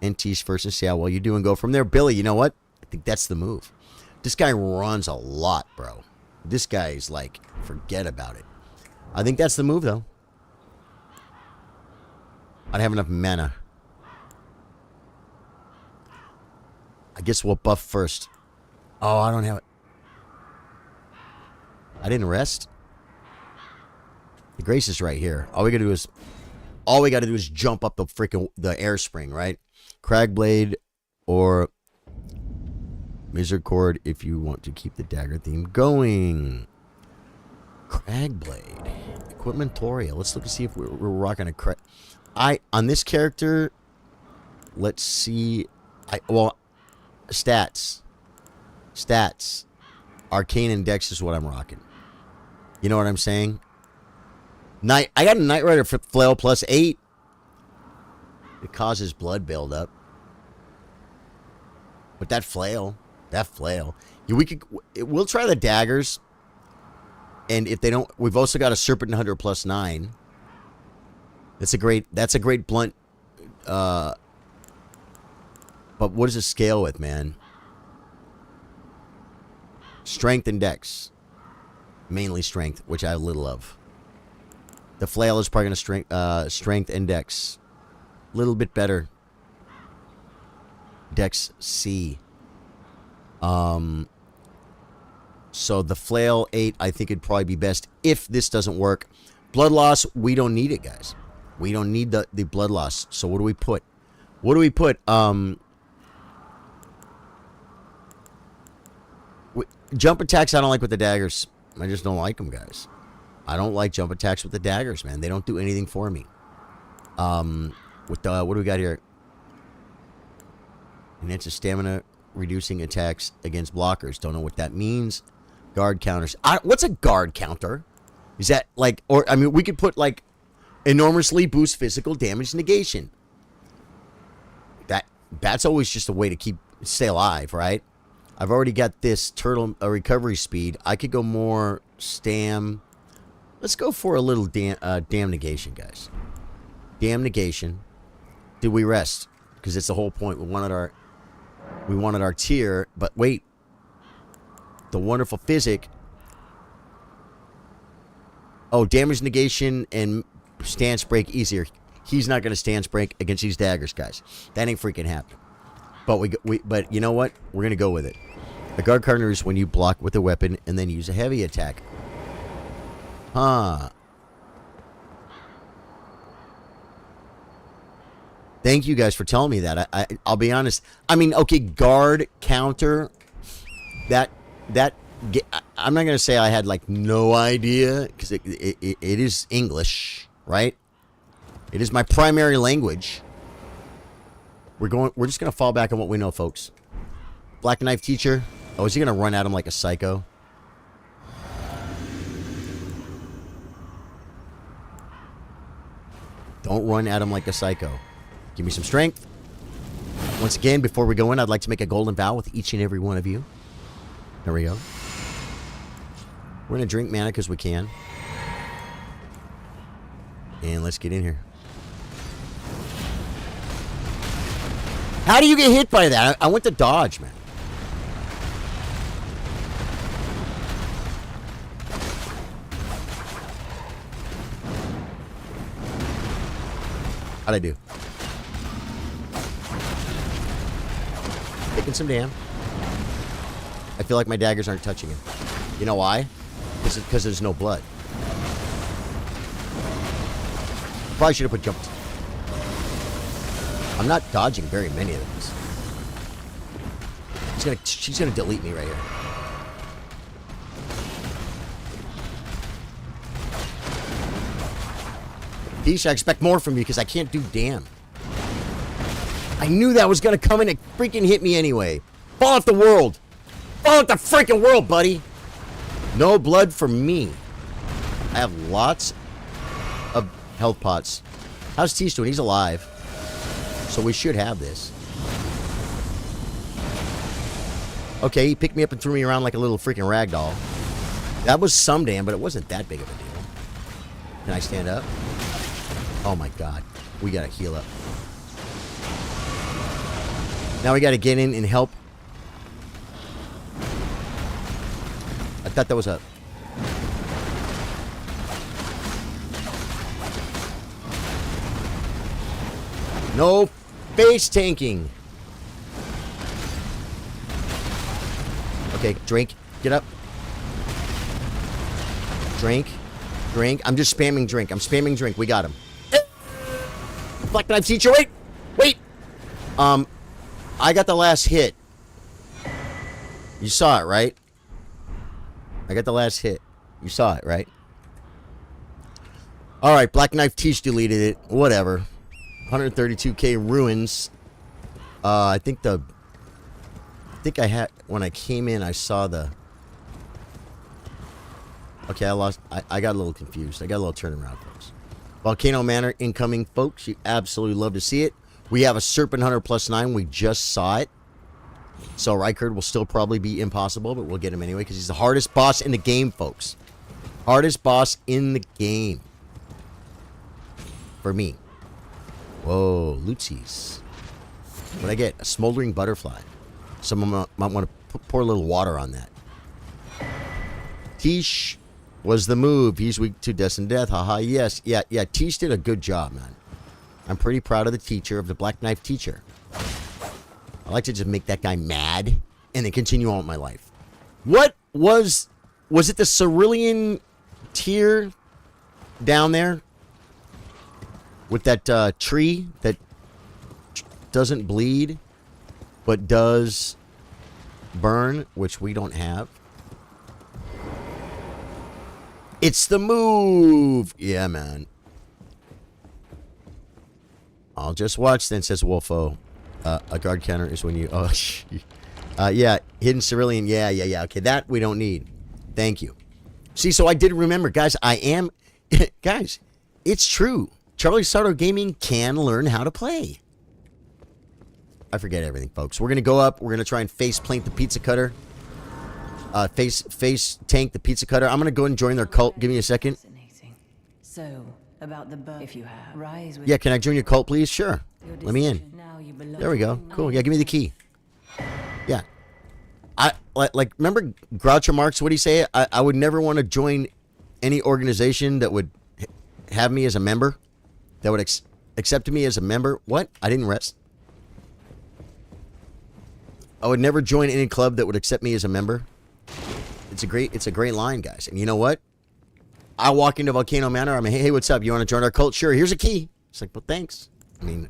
and Tish first and see how well you do and go from there. Billy, you know what? I think that's the move. This guy runs a lot, bro. This guy is like, forget about it. I think that's the move, though. I don't have enough mana. I guess we'll buff first. Oh, I don't have it. I didn't rest. The grace is right here. All we gotta do is jump up the air spring, right? Cragblade or Misericord if you want to keep the dagger theme going. Cragblade. Equipmentoria. Let's look and see if we're rocking a crag. On this character, let's see. Stats. Arcane and Dex is what I'm rocking. You know what I'm saying? I got a Knight Rider flail plus 8. It causes blood buildup. But that flail. We'll try the daggers. And if they don't, we've also got a Serpent Hunter plus 9. That's a great blunt. But what does it scale with, man? Strength and Dex. Mainly strength, which I have little of. The flail is probably going to strength and Dex. A little bit better. Dex C. So the flail 8, I think it'd probably be best if this doesn't work. Blood loss, we don't need it, guys. We don't need the blood loss. So what do we put? Jump attacks I don't like with the daggers. I just don't like them, guys. I don't like jump attacks with the daggers, man. They don't do anything for me. What do we got here? Enhances stamina, reducing attacks against blockers. Don't know what that means. Guard counters. What's a guard counter? Is that like, we could put like enormously boost physical damage negation. That's always just a way to stay alive, right? I've already got this turtle recovery speed. I could go more stam. Let's go for a little damn negation, guys. Damn negation. Did we rest? Because it's the whole point. We wanted our tier, but wait. The wonderful physic. Oh, damage negation and stance break easier. He's not going to stance break against these daggers, guys. That ain't freaking happening. But you know what? We're going to go with it. A guard counter is when you block with a weapon and then use a heavy attack. Huh. Thank you guys for telling me that. I'll be honest. I mean, okay, guard counter. I'm not gonna say I had like no idea because it is English, right? It is my primary language. We're just gonna fall back on what we know, folks. Black Knife Teacher. Oh, is he gonna run at him like a psycho? Don't run at him like a psycho. Give me some strength. Once again, before we go in, I'd like to make a golden vow with each and every one of you. There we go. We're going to drink mana because we can. And let's get in here. How do you get hit by that? I went to dodge, man. How'd I do? Taking some damn. I feel like my daggers aren't touching him. You know why? Because there's no blood. Probably should have put jumps. I'm not dodging very many of these. She's gonna delete me right here. Peace, I expect more from you because I can't do damn. I knew that was gonna come in and freaking hit me anyway. Fall off the world. Fall off the freaking world, buddy. No blood for me. I have lots of health pots. How's Teach doing? He's alive. So we should have this. Okay, he picked me up and threw me around like a little freaking rag doll. That was some damn, but it wasn't that big of a deal. Can I stand up? Oh my god. We gotta heal up. Now we gotta get in and help. I thought that was a... No face tanking. Okay, drink. Get up. Drink. Drink. I'm just spamming drink. I'm spamming drink. We got him. Black Knife Teacher, wait! Wait! I got the last hit. You saw it, right? I got the last hit. You saw it, right? Alright, Black Knife Teach deleted it. Whatever. 132k ruins. I think I had, when I came in, I saw the... Okay, I got a little confused. I got a little turnaround, folks. Volcano Manor incoming, folks. You absolutely love to see it. We have a Serpent Hunter +9. We just saw it. So Rykard will still probably be impossible, but we'll get him anyway because he's the hardest boss in the game, folks. Hardest boss in the game. For me. Whoa, Lootsies. What'd I get? A Smoldering Butterfly. Someone might want to pour a little water on that. Tish was the move. He's weak to Destined Death. Haha, yes. Yeah, Tish did a good job, man. I'm pretty proud of the teacher, of the Black Knife Teacher. I like to just make that guy mad and then continue on with my life. What was it the Cerulean Tear down there? With that tree that doesn't bleed, but does burn, which we don't have. It's the move! Yeah, man. I'll just watch then, says Wolfo. A guard counter is when you... Oh, yeah, Hidden Cerulean. Yeah. Okay, that we don't need. Thank you. See, so I did remember. Guys, I am... Guys, it's true. Charlie Sardo Gaming can learn how to play. I forget everything, folks. We're going to go up. We're going to try and face plant the pizza cutter. Face tank the pizza cutter. I'm going to go and join their cult. Give me a second. So, about the birth, if you have, rise with Yeah, can I join your cult, please? Sure. Let me in. There we go. Cool. Yeah, give me the key. Yeah. I like remember Groucho Marx, what did he say? I would never want to join any organization that would have me as a member. That would accept me as a member. What? I didn't rest. I would never join any club that would accept me as a member. It's a great line, guys. And you know what? I walk into Volcano Manor. I'm like, hey, what's up? You want to join our cult? Sure. Here's a key. It's like, well, thanks. I mean,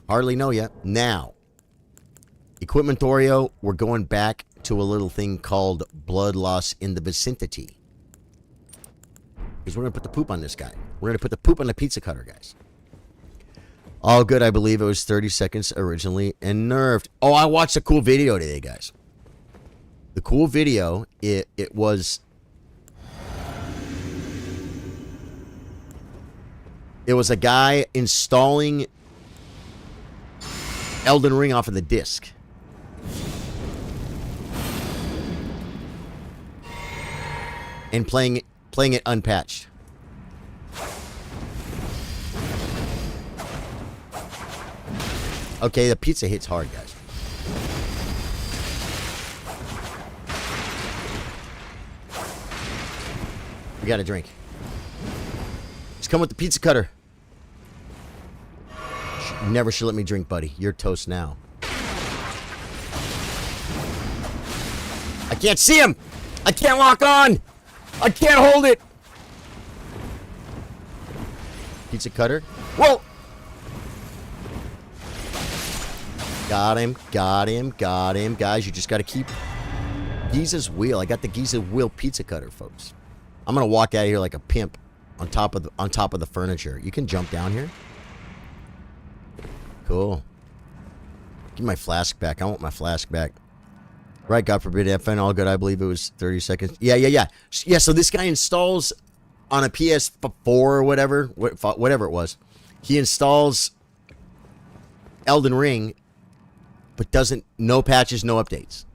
hardly know yet. Now, Equipmentorio, we're going back to a little thing called blood loss in the vicinity. Because we're going to put the poop on this guy. We're going to put the poop on the pizza cutter, guys. All good, I believe it was 30 seconds originally and nerfed. Oh, I watched a cool video today, guys. The cool video, it was a guy installing Elden Ring off of the disc. And playing it unpatched. Okay, the pizza hits hard, guys. We got a drink. Just come with the pizza cutter. You never should let me drink, buddy. You're toast now. I can't see him! I can't lock on! I can't hold it! Pizza cutter. Whoa! Got him. Guys, you just got to keep... Giza's wheel. I got the Giza wheel pizza cutter, folks. I'm going to walk out of here like a pimp on top of the furniture. You can jump down here. Cool. Give me my flask back. I want my flask back. Right, God forbid, FN, all good. I believe it was 30 seconds. Yeah. Yeah, so this guy installs on a PS4 or whatever it was. He installs Elden Ring, but no patches, no updates.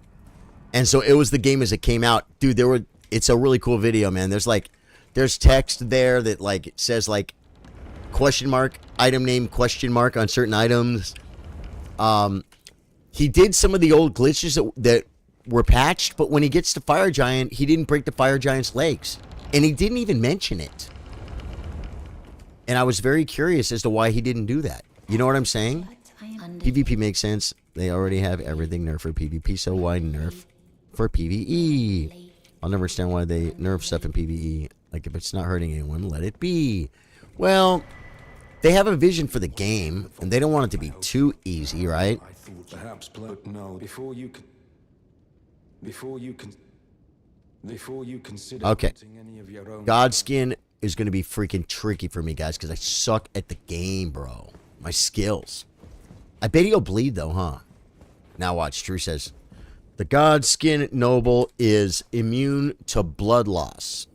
And so it was the game as it came out. Dude, it's a really cool video, man. There's text there that like it says like question mark, item name, question mark on certain items. He did some of the old glitches that were patched, but when he gets to Fire Giant, he didn't break the Fire Giant's legs. And he didn't even mention it. And I was very curious as to why he didn't do that. You know what I'm saying? PvP makes sense. They already have everything nerfed for PvP, so why nerf for PvE? I'll never understand why they nerf stuff in PvE. Like, if it's not hurting anyone, let it be. Well, they have a vision for the game, and they don't want it to be too easy, right? I thought perhaps no. Before you consider Okay. putting any of your own Godskin is going to be freaking tricky for me, guys, because I suck at the game, bro. My skills. I bet he'll bleed, though, huh? Now watch. Drew says, the Godskin Noble is immune to blood loss.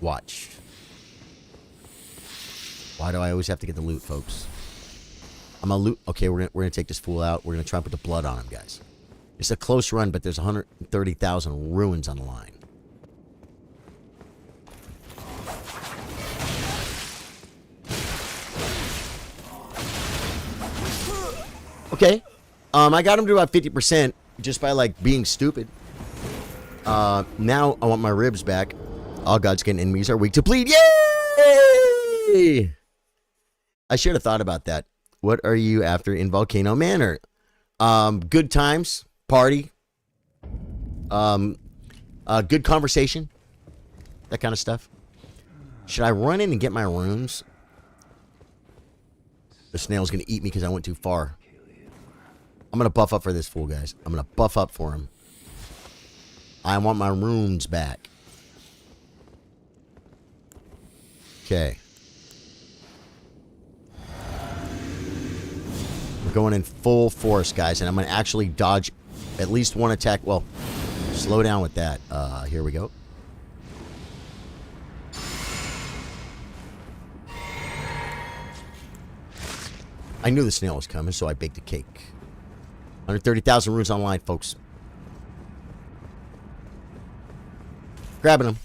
Watch. Why do I always have to get the loot, folks? I'm gonna loot. Okay, we're gonna take this fool out. We're gonna try and put the blood on him, guys. It's a close run, but there's 130,000 ruins on the line. Okay. I got him to about 50% just by, like, being stupid. Now I want my ribs back. All Godskin enemies are weak to bleed. Yay! I should have thought about that. What are you after in Volcano Manor? Good times, party, good conversation, that kind of stuff. Should I run in and get my runes? The snail's going to eat me because I went too far. I'm going to buff up for this fool, guys. I'm going to buff up for him. I want my runes back. Okay. We're going in full force, guys, and I'm going to actually dodge at least one attack. Well, slow down with that. Here we go. I knew the snail was coming, so I baked a cake. 130,000 runes online, folks. Grabbing him.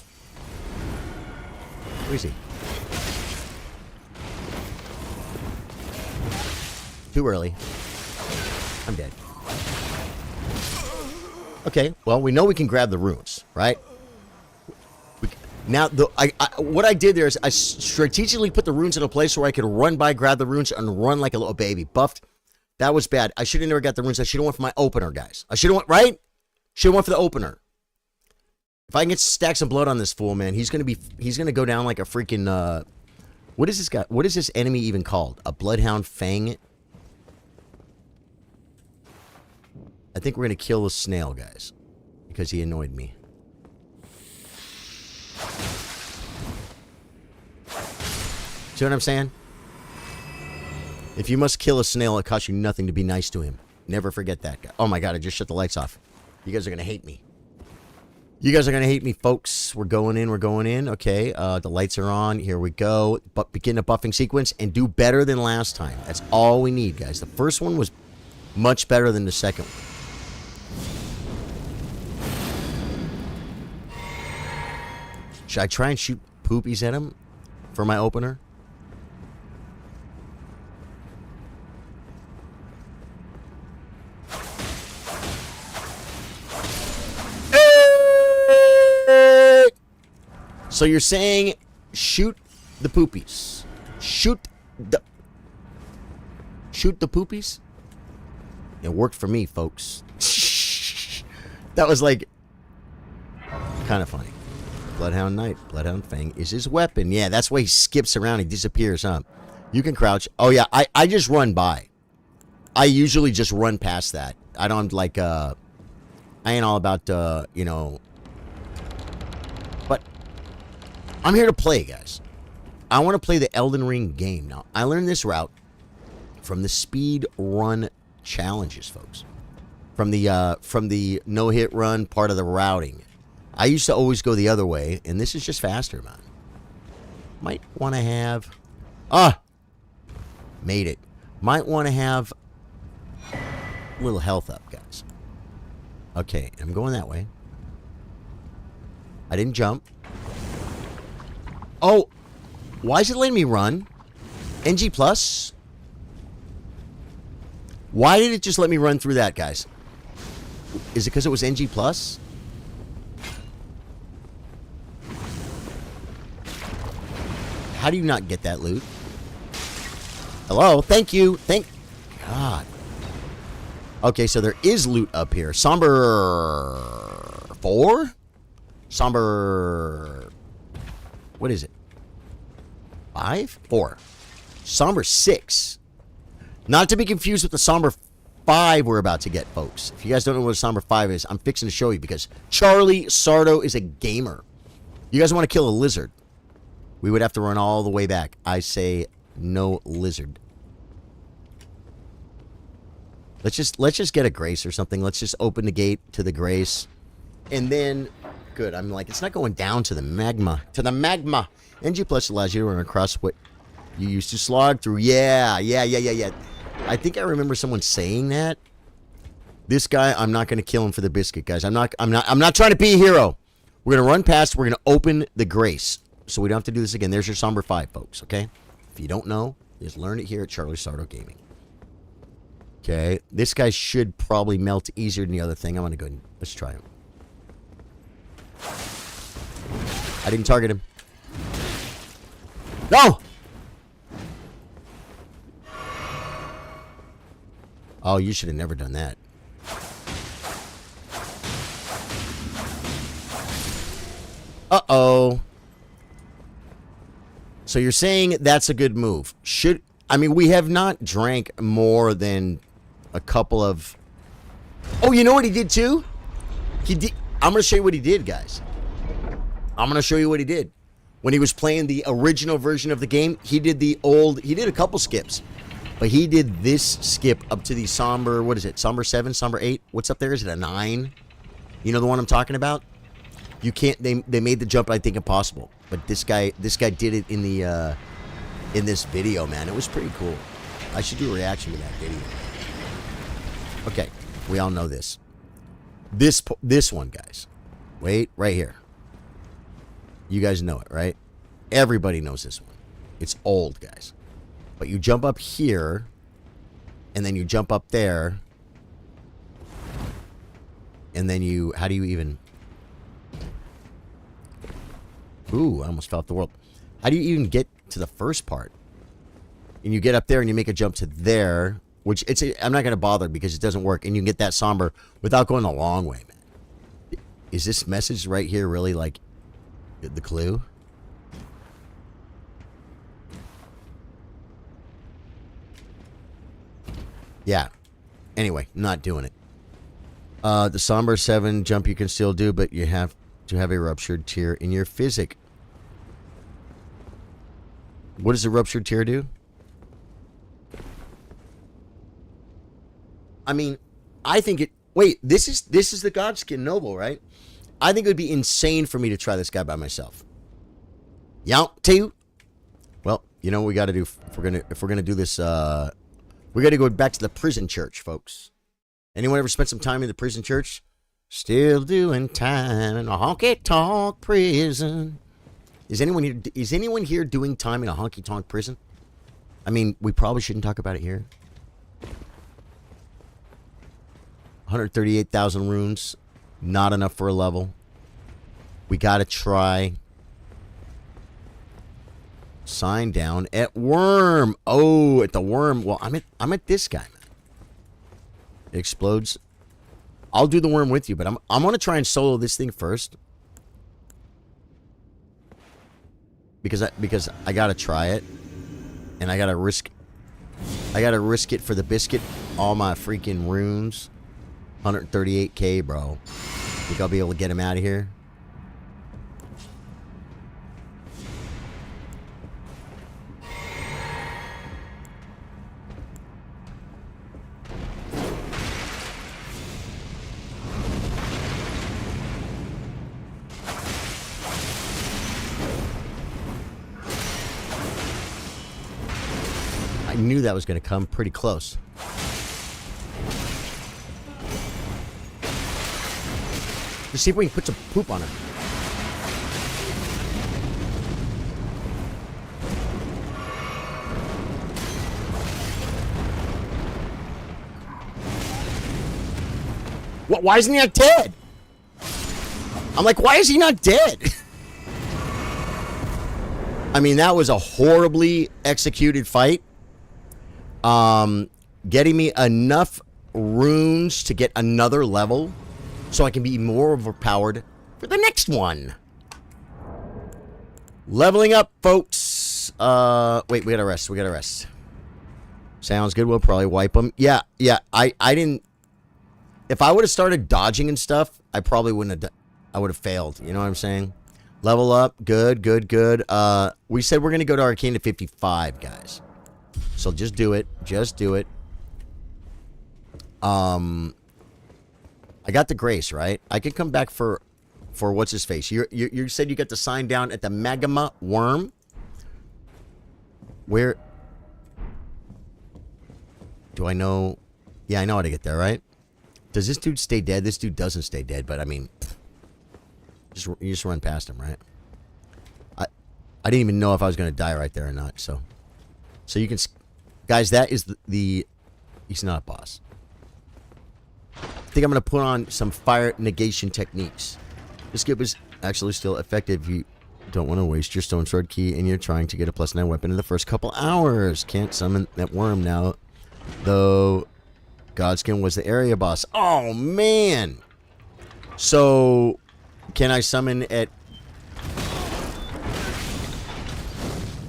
Where is he? Too early. I'm dead. Okay, well, we know we can grab the runes, right? Now, what I did there is I strategically put the runes in a place where I could run by, grab the runes, and run like a little baby. Buffed. That was bad. I should have never got the runes. I should have went for my opener, guys. I should have went, right? Should have went for the opener. If I can get stacks of blood on this fool, man, he's gonna go down like a freaking, what is this guy? What is this enemy even called? A bloodhound fang? I think we're gonna kill the snail, guys, because he annoyed me. See what I'm saying? If you must kill a snail, it costs you nothing to be nice to him. Never forget that guy. Oh my god, I just shut the lights off. You guys are gonna hate me. You guys are gonna hate me, folks. We're going in. We're going in. Okay, the lights are on. Here we go. But begin a buffing sequence and do better than last time. That's all we need, guys. The first one was much better than the second one. Should I try and shoot poopies at him for my opener? So you're saying shoot the poopies. Shoot the poopies? It worked for me, folks. That was like kind of funny. Bloodhound Knight. Bloodhound Fang is his weapon. Yeah, that's why he skips around. He disappears, huh? You can crouch. Oh, yeah. I just run by. I usually just run past that. I don't like, I ain't all about, you know. But I'm here to play, guys. I want to play the Elden Ring game. Now, I learned this route from the speed run challenges, folks. From the no-hit run part of the routing. I used to always go the other way, and this is just faster, man. Might want to have... Made it. Might want to have a little health up, guys. Okay, I'm going that way. I didn't jump. Oh! Why is it letting me run? NG+? Why did it just let me run through that, guys? Is it because it was NG+? How do you not get that loot? Hello? Thank you. Thank God. Okay, so there is loot up here. Somber 4? Somber... What is it? 5? 4. Somber 6. Not to be confused with the Somber 5 we're about to get, folks. If you guys don't know what a Somber 5 is, I'm fixing to show you because Charlie Sardo is a gamer. You guys want to kill a lizard? We would have to run all the way back. I say no lizard. Let's just get a grace or something. Let's just open the gate to the grace. And then, good, I'm like, it's not going down to the magma. To the magma. NG Plus allows you to run across what you used to slog through. Yeah. I think I remember someone saying that. This guy, I'm not going to kill him for the biscuit, guys. I'm not trying to be a hero. We're going to run past. We're going to open the grace. So we don't have to do this again. There's your Somber 5, folks, okay? If you don't know, just learn it here at Charlie Sardo Gaming. Okay, this guy should probably melt easier than the other thing. I'm going to go ahead and let's try him. I didn't target him. No! Oh, you should have never done that. Uh-oh. So you're saying that's a good move. I mean, we have not drank more than a couple of... Oh, you know what he did too? I'm going to show you what he did, guys. I'm going to show you what he did. When he was playing the original version of the game, he did a couple skips. But he did this skip up to the Somber, what is it? Somber 7, Somber 8? What's up there? Is it a 9? You know the one I'm talking about? You can't, they made the jump, I think, impossible. But this guy did it in the, in this video, man. It was pretty cool. I should do a reaction to that video. Okay, we all know this. This one, guys. Wait, right here. You guys know it, right? Everybody knows this one. It's old, guys. But you jump up here, and then you jump up there, and then you... How do you even... Ooh, I almost fell off the world. How do you even get to the first part? And you get up there, and you make a jump to there, which I'm not going to bother because it doesn't work, and you can get that Somber without going a long way, man. Is this message right here really, like, the clue? Yeah. Anyway, not doing it. The Somber 7 jump you can still do, but you have to have a ruptured tear in your physic. What does a ruptured tear do? I mean, I think it... Wait, this is the Godskin Noble, right? I think it would be insane for me to try this guy by myself. Two. Well, you know what we got to do if we're gonna do this. We got to go back to the prison church, folks. Anyone ever spent some time in the prison church? Still doing time in a honky-tonk prison. Is anyone here doing time in a honky-tonk prison? I mean, we probably shouldn't talk about it here. 138,000 runes. Not enough for a level. We got to try. Sign down at Worm. Oh, at the Worm. Well, I'm at this guy, man. It explodes. I'll do the Worm with you, but I'm gonna try and solo this thing first. Because I gotta try it. And I gotta risk it for the biscuit. All my freaking runes. 138k, bro. Think I'll be able to get him out of here? I knew that was going to come pretty close. Let's see if we can put some poop on it. What? Why isn't he not dead? I'm like, why is he not dead? I mean, that was a horribly executed fight. Getting me enough runes to get another level so I can be more overpowered for the next one. Leveling up, folks. Wait, we gotta rest. Sounds good. We'll probably wipe them. Yeah. I didn't. If I would have started dodging and stuff, I probably wouldn't have. I would have failed. You know what I'm saying? Level up. Good. We said we're gonna go to Arcane to 55, guys. So just do it. I got the grace, right? I could come back for what's his face. You said you got the sign down at the Magma Worm. Where do I know? Yeah, I know how to get there, right? Does this dude stay dead? This dude doesn't stay dead, but I mean, you just run past him, right? I didn't even know if I was going to die right there or not. So you can, guys. That is the he's not a boss. I think I'm going to put on some fire negation techniques. This skip is actually still effective if you don't want to waste your stone sword key and you're trying to get a +9 weapon in the first couple hours. Can't summon that worm now, though. Godskin was the area boss. Oh, man. So, can I summon at...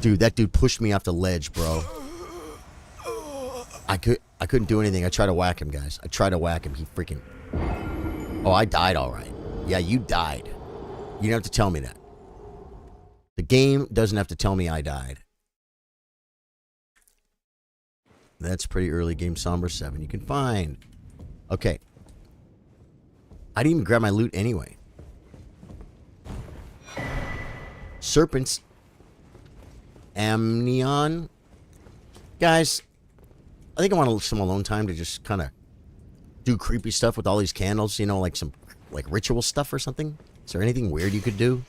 Dude, that dude pushed me off the ledge, bro. I couldn't do anything. I tried to whack him, guys. I tried to whack him. He freaking... Oh, I died all right. Yeah, you died. You don't have to tell me that. The game doesn't have to tell me I died. That's pretty early game. Somber 7 you can find. Okay. I didn't even grab my loot anyway. Serpents. Amnion. Guys, I think I want some alone time to just kind of do creepy stuff with all these candles. You know, like some ritual stuff or something. Is there anything weird you could do?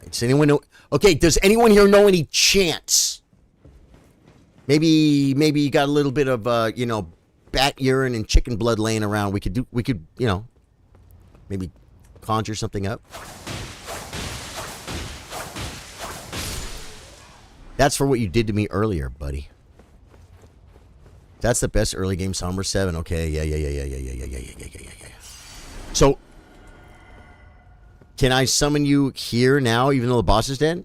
Does anyone know? Okay, does anyone here know any chants? Maybe you got a little bit of bat urine and chicken blood laying around. We could maybe conjure something up. That's for what you did to me earlier, buddy. That's the best early game Somber 7. Okay, yeah. So, can I summon you here now, even though the boss is dead?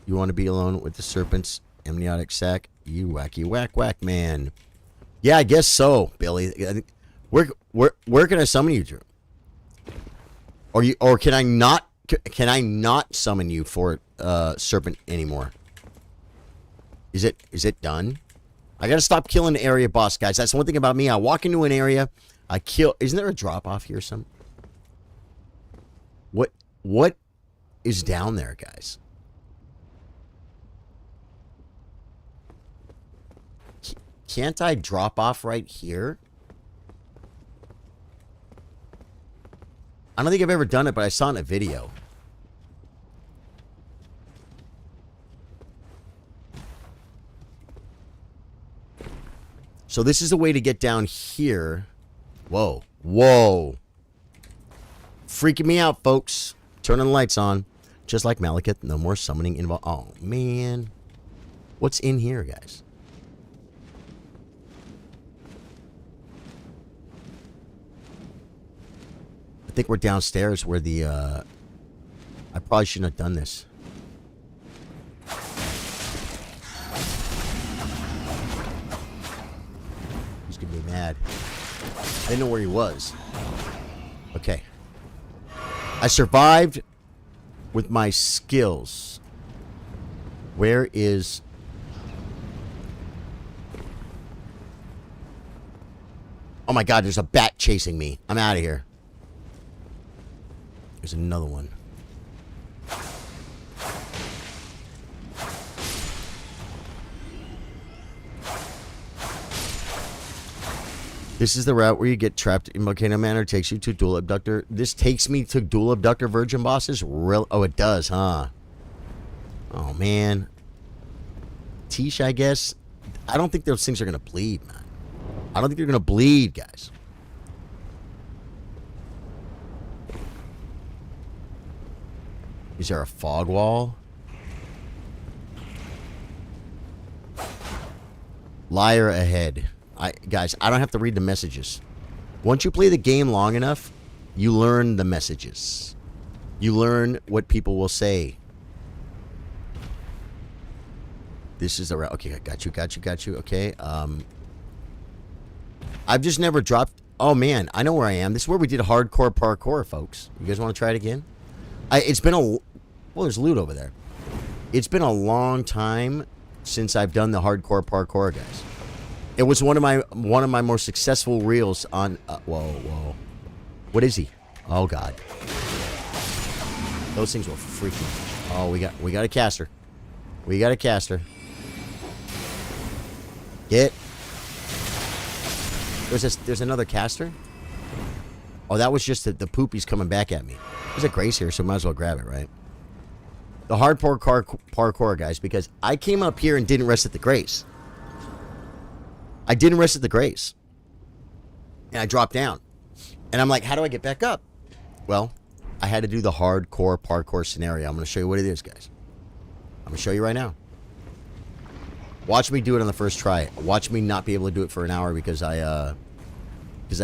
You want to be alone with the serpents, amniotic sac? You wacky whack man. Yeah, I guess so, Billy. Where can I summon you to? Or can I not? Can I not summon you for serpent anymore? Is it done? I gotta stop killing the area boss, guys. That's one thing about me. I walk into an area, I kill. Isn't there a drop off here? What is down there, guys? Can't I drop off right here? I don't think I've ever done it, but I saw it in a video. So this is a way to get down here. Whoa. Freaking me out, folks. Turning the lights on. Just like Malekith, no more summoning involved. Oh, man. What's in here, guys? I think we're downstairs where the, I probably shouldn't have done this. He's gonna be mad. I didn't know where he was. Okay. I survived with my skills. Where is... Oh my god, there's a bat chasing me. I'm out of here. There's another one. This is the route where you get trapped in Volcano Manor. Takes you to Dual Abductor. This takes me to Dual Abductor Virgin bosses? Oh, it does, huh? Oh, man. Tish, I guess. I don't think those things are going to bleed, man. I don't think they're going to bleed, guys. Is there a fog wall? Liar ahead. Guys, I don't have to read the messages. Once you play the game long enough, you learn the messages. You learn what people will say. This is the route. Okay, got you. Okay, I've just never dropped. Oh man, I know where I am. This is where we did hardcore parkour, folks. You guys want to try it again? It's been a... Well, there's loot over there. It's been a long time since I've done the hardcore parkour, guys. It was one of my more successful reels on... whoa. What is he? Oh, God. Those things were freaking... Oh, we got a caster. We got a caster. Get... There's another caster? Oh, that was just the poopies coming back at me. There's a grace here, so might as well grab it, right? The hardcore parkour, guys, because I came up here and didn't rest at the grace. I didn't rest at the grace. And I dropped down. And I'm like, how do I get back up? Well, I had to do the hardcore parkour scenario. I'm going to show you what it is, guys. I'm going to show you right now. Watch me do it on the first try. Watch me not be able to do it for an hour because I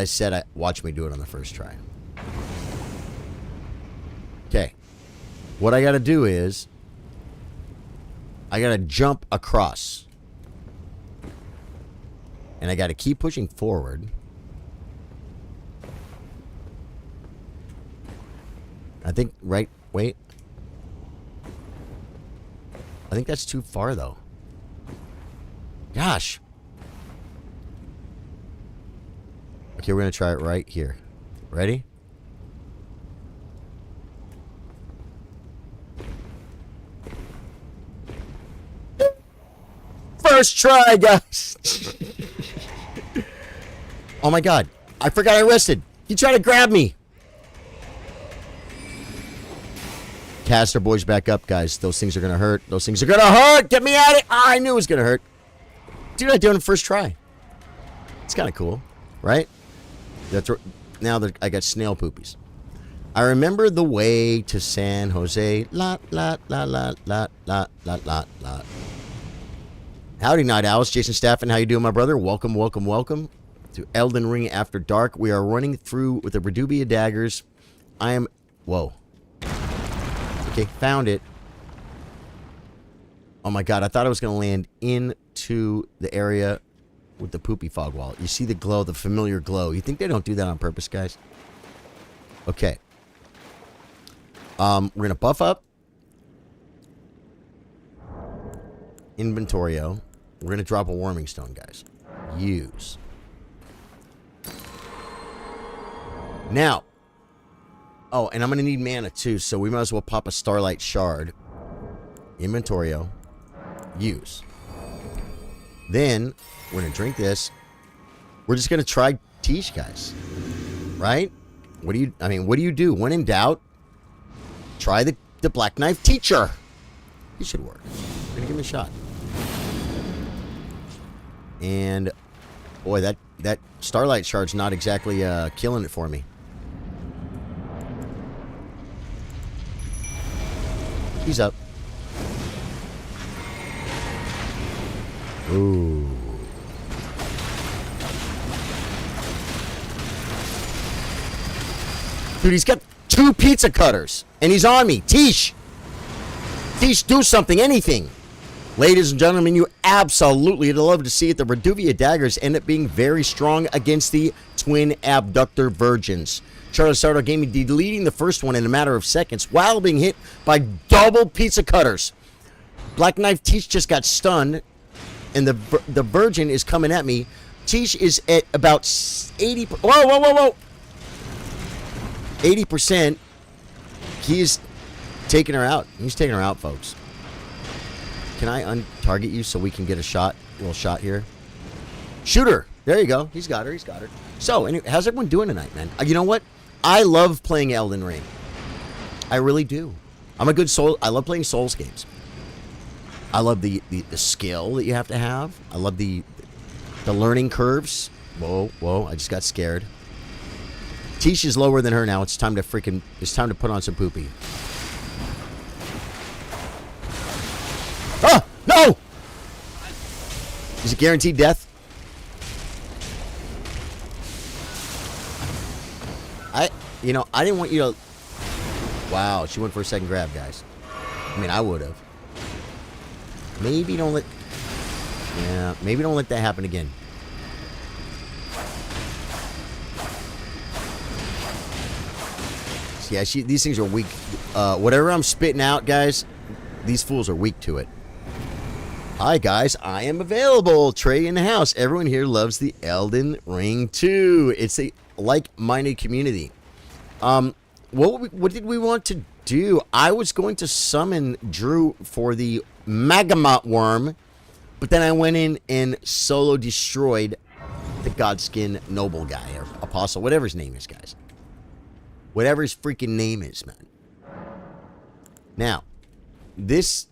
said watch me do it on the first try. Okay. What I got to do is I got to jump across. And I got to keep pushing forward. I think, right, wait. I think that's too far, though. Gosh. Okay, we're going to try it right here. Ready? First try, guys. Oh my God. I forgot I rested. He tried to grab me. Caster boys back up, guys. Those things are going to hurt. Those things are going to hurt. Get me at it. Oh, I knew it was going to hurt. Dude, I did it on the first try. It's kind of cool, right? Now that I got snail poopies. I remember the way to San Jose. La, la, la, la, la, la, la, la, la. Howdy, Night Owls. Jason Staffen, how you doing, my brother? Welcome to Elden Ring After Dark. We are running through with the Reduvia Daggers. Whoa. Okay, found it. Oh my God, I thought I was going to land into the area with the poopy fog wall. You see the glow, the familiar glow. You think they don't do that on purpose, guys? Okay. We're going to buff up. Inventorio. We're going to drop a warming stone, guys. Use. Now. Oh, and I'm going to need mana too, so we might as well pop a Starlight Shard. Inventorio. Use. Then, we're going to drink this. We're just going to try Tish, guys. Right? What do you do? When in doubt, try the Black Knife Teacher. He should work. We're going to give him a shot. And, boy, that Starlight Shard's not exactly killing it for me. He's up. Ooh. Dude, he's got 2 pizza cutters. And he's on me. Tish! Tish, do something. Anything. Ladies and gentlemen, you absolutely would love to see it. The Reduvia Daggers end up being very strong against the Twin Abductor Virgins. Charles Sardo Gaming deleting the first one in a matter of seconds while being hit by double pizza cutters. Black Knife Tish just got stunned. And the Virgin is coming at me. Tish is at about 80... Whoa! 80%. He's taking her out. He's taking her out, folks. Can I untarget you so we can get a little shot here? Shoot her. There you go. He's got her. So, anyway, how's everyone doing tonight, man? You know what? I love playing Elden Ring. I really do. I'm a good soul. I love playing Souls games. I love the skill that you have to have. I love the learning curves. Whoa, I just got scared. Tish is lower than her now. It's time to put on some poopy. Ah! No! Is it guaranteed death? I didn't want you to... Wow, she went for a second grab, guys. I mean, I would have. Maybe don't let... Yeah, maybe don't let that happen again. Yeah, these things are weak. Whatever I'm spitting out, guys, these fools are weak to it. Hi, guys. I am available. Trey in the house. Everyone here loves the Elden Ring 2. It's a like-minded community. What did we want to do? I was going to summon Drew for the Magma Worm, but then I went in and solo destroyed the Godskin Noble guy, or Apostle, whatever his name is, guys. Whatever his freaking name is, man. Now, this...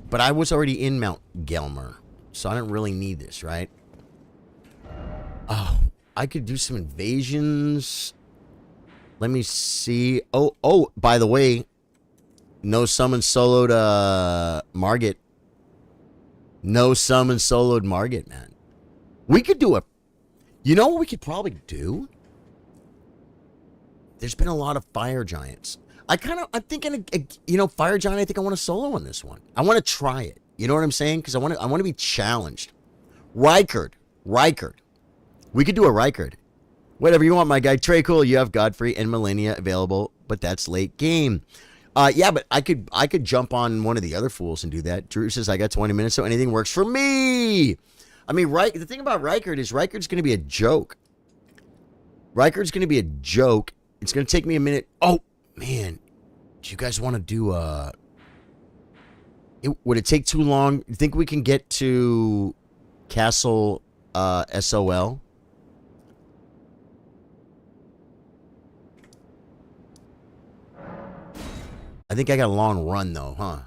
But I was already in Mount Gelmer, so I don't really need this, right? Oh, I could do some invasions. Let me see. Oh, by the way, no summon soloed Margit. No summon soloed Margit, man. We could do a... You know what we could probably do? There's been a lot of fire giants. I'm thinking, fire giant. I think I want to solo on this one. I want to try it. You know what I'm saying? Because I want to be challenged. Rykard. We could do a Rykard. Whatever you want, my guy. Trey, cool. You have Godfrey and Millennia available, but that's late game. Yeah, but I could jump on one of the other fools and do that. Drew says I got 20 minutes, so anything works for me. I mean, the thing about Rykard is Rykard's going to be a joke. Rykard's going to be a joke. It's going to take me a minute. Oh, man. Do you guys want to do would it take too long? You think we can get to Castle SOL? I think I got a long run, though, huh?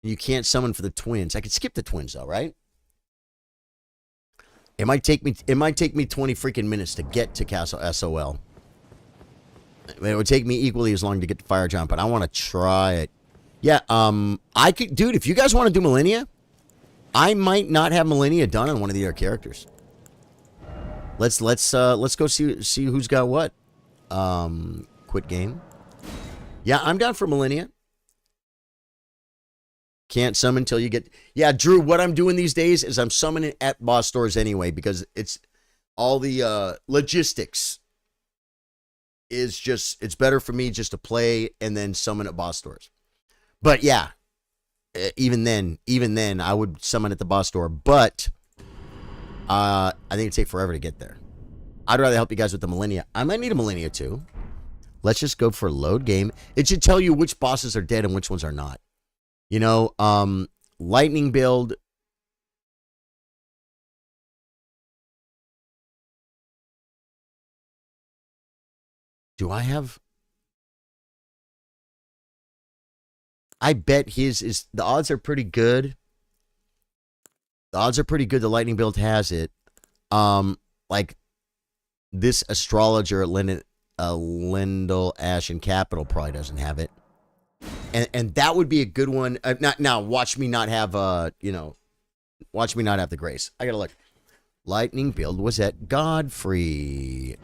You can't summon for the twins. I could skip the twins, though, right? It might take me 20 freaking minutes to get to Castle SOL. It would take me equally as long to get to Fire Giant, but I want to try it. Yeah, I could, dude, if you guys want to do Millennia, I might not have Millennia done on one of the other characters. Let's go see who's got what. Quit game. Yeah, I'm down for Millennia. Can't summon until you get... Yeah, Drew, what I'm doing these days is I'm summoning at boss stores anyway, because it's all the logistics is just... It's better for me just to play and then summon at boss stores. But yeah, even then, I would summon at the boss store. But I think it'd take forever to get there. I'd rather help you guys with the Millennia. I might need a Millennia too. Let's just go for load game. It should tell you which bosses are dead and which ones are not. You know, lightning build. Do I have? I bet his is, the odds are pretty good. The odds are pretty good the lightning build has it. Like this astrologer, Lindell Ashen Capital probably doesn't have it. And that would be a good one. Now, watch me not have, watch me not have the grace. I gotta look. Lightning build was at Godfrey.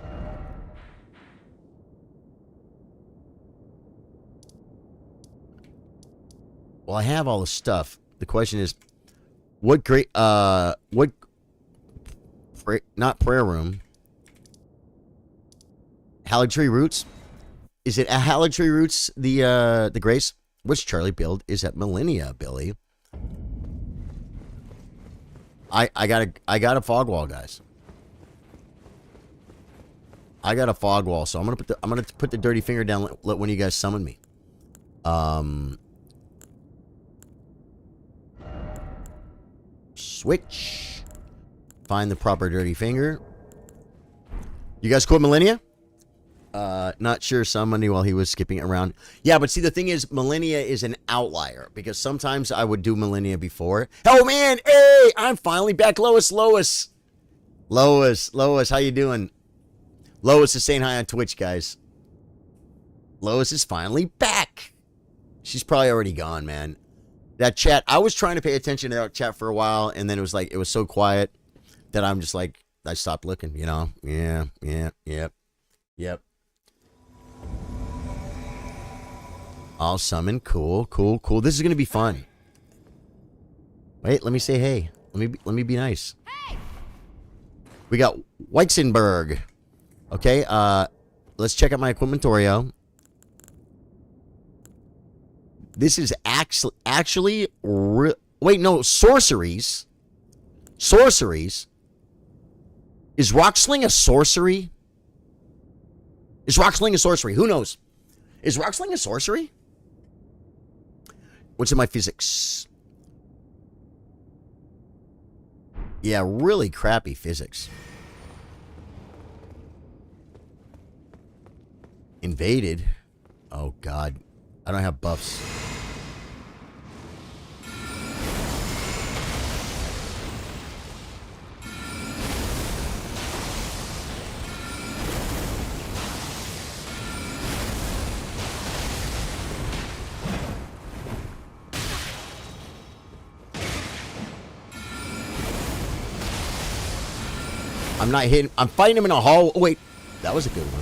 Well, I have all the stuff. The question is, not prayer room. Haligtree Roots. Is it a Haligtree Roots, the grace? Which Charlie build is at Millennia, Billy? I got a fog wall, guys. I got a fog wall, so I'm gonna put the dirty finger down. Let one of you guys summon me. Switch. Find the proper dirty finger. You guys quote Millennia? Not sure somebody while he was skipping around. Yeah, but see, the thing is, Millennia is an outlier because sometimes I would do Millennia before. Oh, man. Hey, I'm finally back. Lois, how you doing? Lois is saying hi on Twitch, guys. Lois is finally back. She's probably already gone, man. That chat, I was trying to pay attention to that chat for a while, and then it was like, it was so quiet that I'm just like, I stopped looking, you know? Yeah, yep. I'll summon. Cool. This is going to be fun. Wait, let me say hey. Let me be nice. Hey! We got Weizenberg. Okay, let's check out my equipmentorio. This is actually wait, no, sorceries. Sorceries. Is Rocksling a sorcery? Is Rocksling a sorcery? Who knows? Is Rocksling a sorcery? What's in my physics? Yeah, really crappy physics. Invaded. Oh, God. I don't have buffs. I'm not hitting. I'm fighting him in a hall. Oh, wait. That was a good one.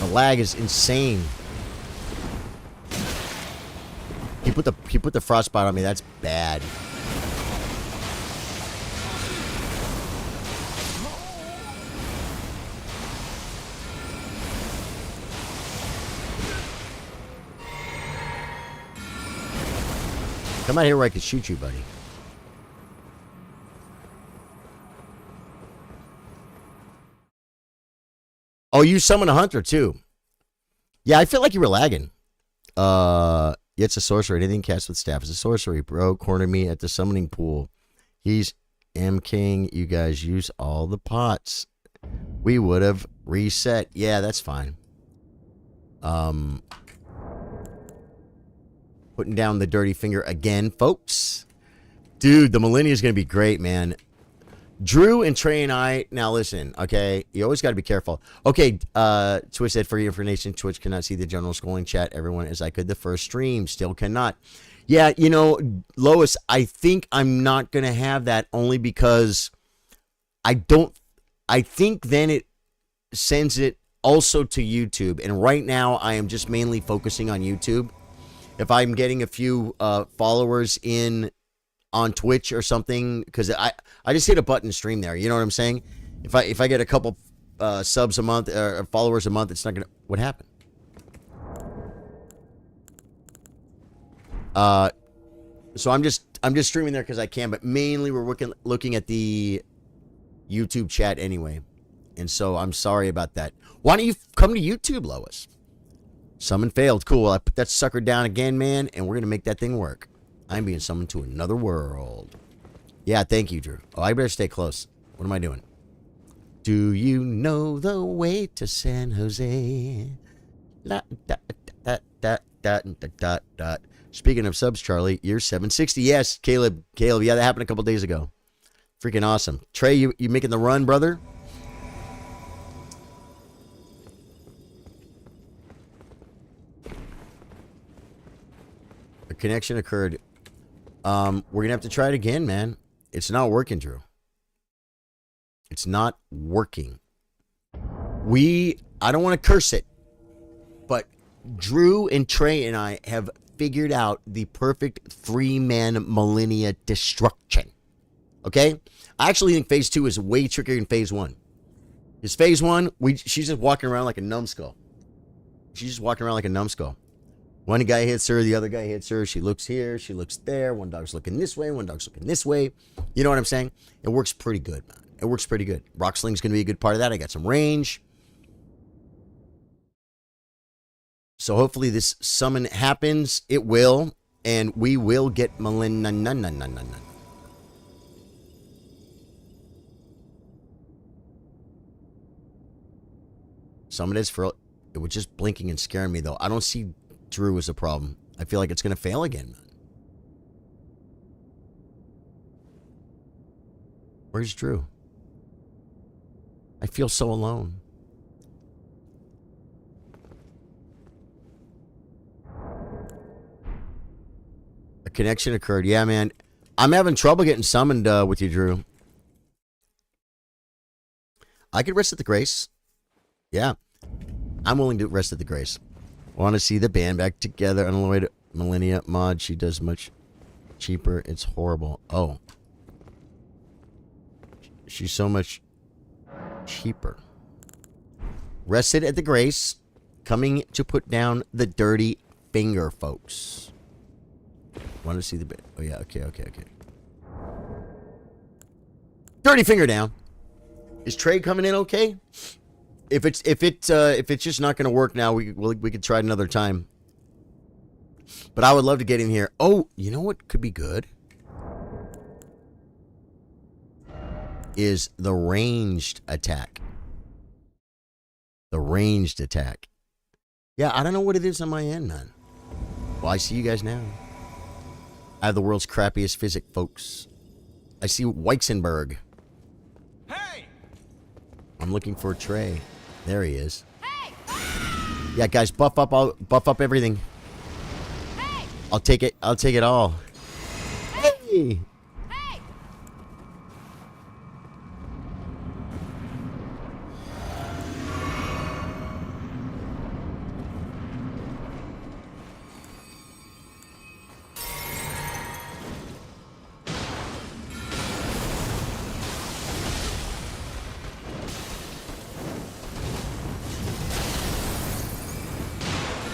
The lag is insane. He put the frostbite on me. That's bad. Come out here where I can shoot you, buddy. Oh, you summon a hunter, too. Yeah, I feel like you were lagging. Yeah, it's a sorcerer. Anything cast with staff is a sorcery. Bro, corner me at the summoning pool. He's M King. You guys use all the pots. We would have reset. Yeah, that's fine. Putting down the dirty finger again, folks. Dude, the Millennia is going to be great, man. Drew and Trey and I, now listen, okay? You always got to be careful. Okay, Twitch said, for your information, Twitch cannot see the general scrolling chat. Everyone, as I could the first stream, still cannot. Yeah, you know, Lois, I think I'm not going to have that only because I think then it sends it also to YouTube. And right now, I am just mainly focusing on YouTube. If I'm getting a few followers in on Twitch or something, because I just hit a button stream there. You know what I'm saying? If I get a couple subs a month or followers a month, it's not gonna. What happened? So I'm just streaming there because I can, but mainly we're looking at the YouTube chat anyway, and so I'm sorry about that. Why don't you come to YouTube, Lois? Summon failed. Cool. I put that sucker down again, man, and we're going to make that thing work. I'm being summoned to another world. Yeah, thank you, Drew. Oh, I better stay close. What am I doing? Do you know the way to San Jose? La, da, da, da, da, da, da, da. Speaking of subs, Charlie, you're 760. Yes, Caleb. Yeah, that happened a couple days ago. Freaking awesome. Trey, you making the run, brother? Connection occurred. We're gonna have to try it again, man. It's not working, Drew. It's not working. I don't want to curse it, but Drew and Trey and I have figured out the perfect 3-man Millennia destruction. Okay? I actually think phase 2 is way trickier than phase 1. Because phase 1, she's just walking around like a numbskull. One guy hits her, the other guy hits her. She looks here, she looks there. One dog's looking this way, one dog's looking this way. You know what I'm saying? It works pretty good, man. It works pretty good. Rocksling's going to be a good part of that. I got some range. So hopefully this summon happens. It will. And we will get Malin. Summon is for... It was just blinking and scaring me, though. I don't see Drew is a problem. I feel like it's going to fail again, man. Where's Drew? I feel so alone. A connection occurred. Yeah, man. I'm having trouble getting summoned with you, Drew. I could rest at the Grace. Yeah. I'm willing to rest at the Grace. Want to see the band back together. Unalloyed Millennia mod. She does much cheaper. It's horrible. Oh. She's so much cheaper. Rested at the Grace. Coming to put down the dirty finger, folks. Want to see the band. Oh, yeah. Okay. Dirty finger down. Is Trey coming in okay? If it's just not going to work now, we could try it another time. But I would love to get in here. Oh, you know what could be good? Is the ranged attack. The ranged attack. Yeah, I don't know what it is on my end, man. Well, I see you guys now. I have the world's crappiest physic, folks. I see Weizenberg. Hey! I'm looking for Trey. There he is. Hey! Yeah, guys, buff up everything. Hey! I'll take it all. Hey! Hey!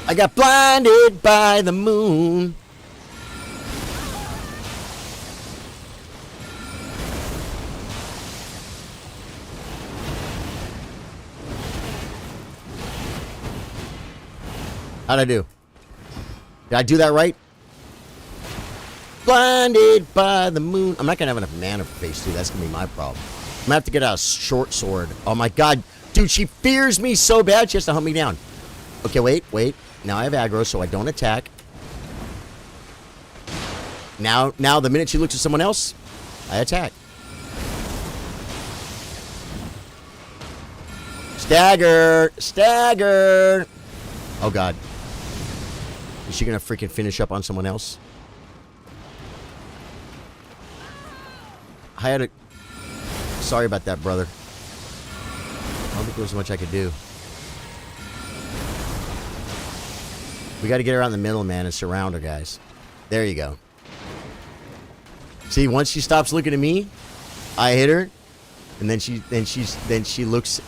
I got blinded by the moon. How'd I do? Did I do that right? Blinded by the moon. I'm not going to have enough mana for phase 2. That's going to be my problem. I'm going to have to get out a short sword. Oh my god. Dude, she fears me so bad she has to hunt me down. Okay, wait. Now I have aggro, so I don't attack. Now, the minute she looks at someone else, I attack. Stagger! Oh, God. Is she going to freaking finish up on someone else? I had a... Sorry about that, brother. I don't think there was much I could do. We got to get her out in the middle, man, and surround her, guys. There you go. See, once she stops looking at me, I hit her, and then she looks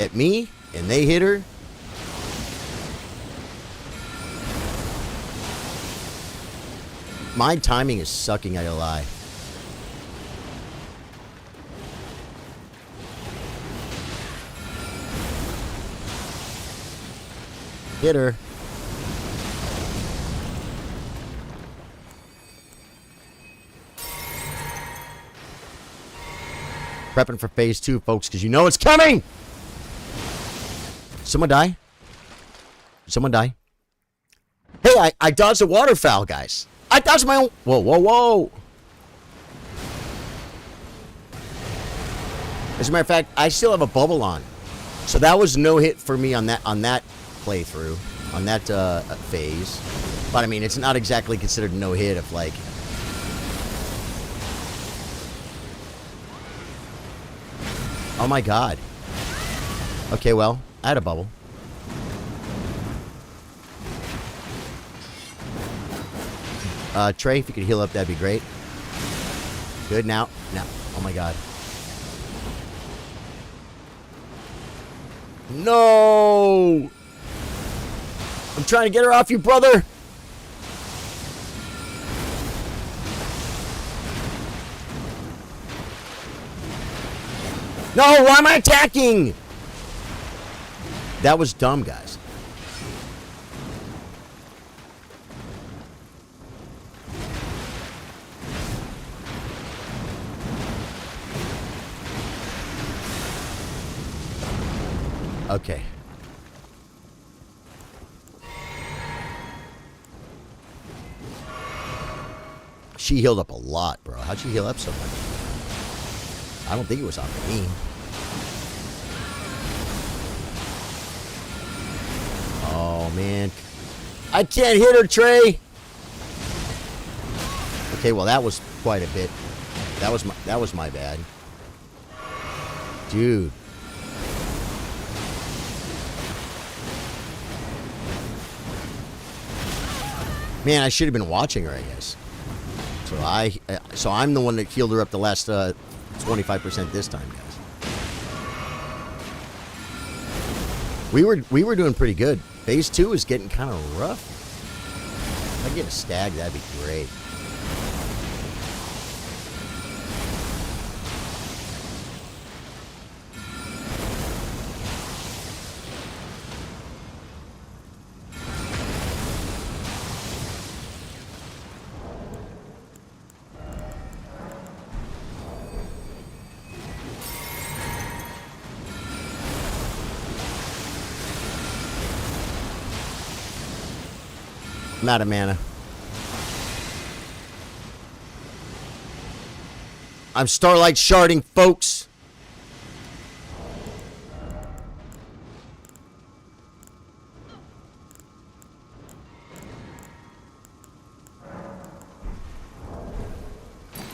at me, and they hit her. My timing is sucking, I gotta lie. Hit her. Prepping for phase 2, folks, because you know it's coming! Someone die? Someone die? Hey, I dodged a waterfowl, guys. I dodged my own... Whoa. As a matter of fact, I still have a bubble on. So that was no hit for me on that playthrough, on that phase. But I mean, it's not exactly considered no hit if like... Oh my god. Okay, well, I had a bubble. Trey, if you could heal up, that'd be great. Good, now. Oh my god. No! I'm trying to get her off you, brother! No, why am I attacking? That was dumb, guys. she healed up a lot, bro. How'd she heal up so much? I don't think it was off of me. Oh, man. I can't hit her, Trey. Okay, well, that was quite a bit. That was my bad. Dude. Man, I should have been watching her, I guess. So I'm the one that healed her up the last 25% this time, guys. We were doing pretty good. Phase 2 is getting kind of rough. If I get a stag, that'd be great. I'm out of mana. I'm Starlight Sharding, folks.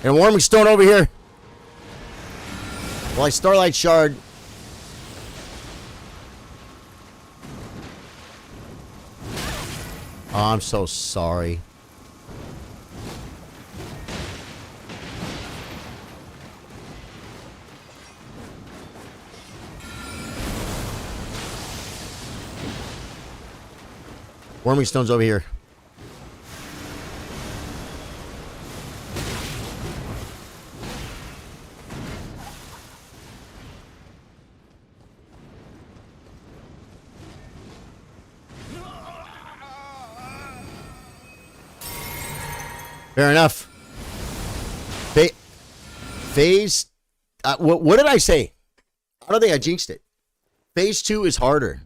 And Warming Stone over here. Well, I Starlight Shard. Oh, I'm so sorry. Warming Stone's over here. Fair enough. Phase... what did I say? I don't think I jinxed it. Phase 2 is harder.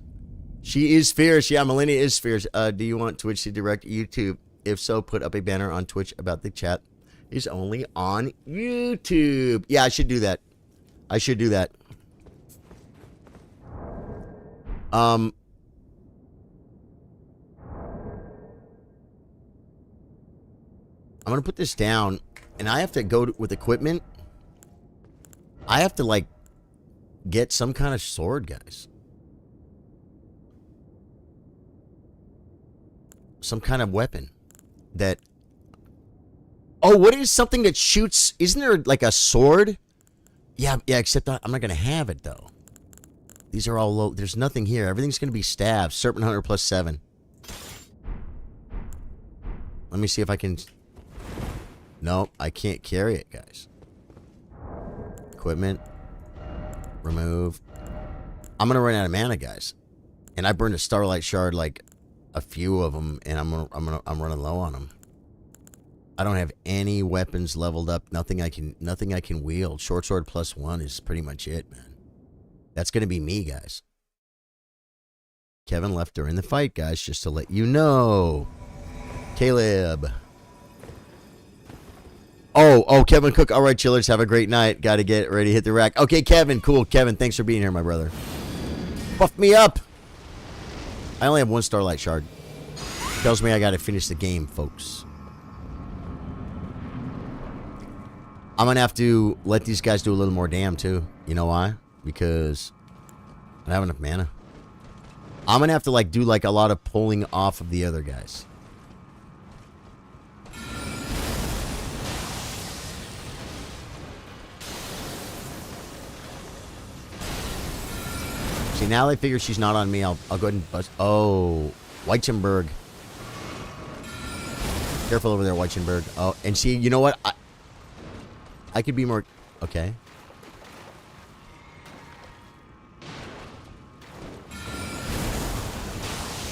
She is fierce. Yeah, Millennia is fierce. Do you want Twitch to direct YouTube? If so, put up a banner on Twitch about the chat is only on YouTube. Yeah, I should do that. I should do that. I'm going to put this down, and I have to go with equipment. I have to, like, get some kind of sword, guys. Some kind of weapon that... Oh, what is something that shoots... Isn't there, like, a sword? Yeah, except I'm not going to have it, though. These are all low. There's nothing here. Everything's going to be stabs. Serpent Hunter plus 7. Let me see if I can... Nope, I can't carry it, guys. Equipment. Remove. I'm gonna run out of mana, guys. And I burned a Starlight Shard, like a few of them, and I'm running low on them. I don't have any weapons leveled up. Nothing I can wield. Short sword plus 1 is pretty much it, man. That's gonna be me, guys. Kevin left during the fight, guys, just to let you know. Caleb. Oh, Kevin Cook. All right, chillers. Have a great night. Got to get ready to hit the rack. Okay, Kevin. Cool. Kevin, thanks for being here, my brother. Buff me up. I only have 1 Starlight Shard. Tells me I got to finish the game, folks. I'm going to have to let these guys do a little more damn, too. You know why? Because I don't have enough mana. I'm going to have to, like, do, like, a lot of pulling off of the other guys. See, now they figure she's not on me. I'll go ahead and bust. Oh, Weichenberg. Careful over there, Weichenberg. Oh, and see, you know what? I could be more... Okay.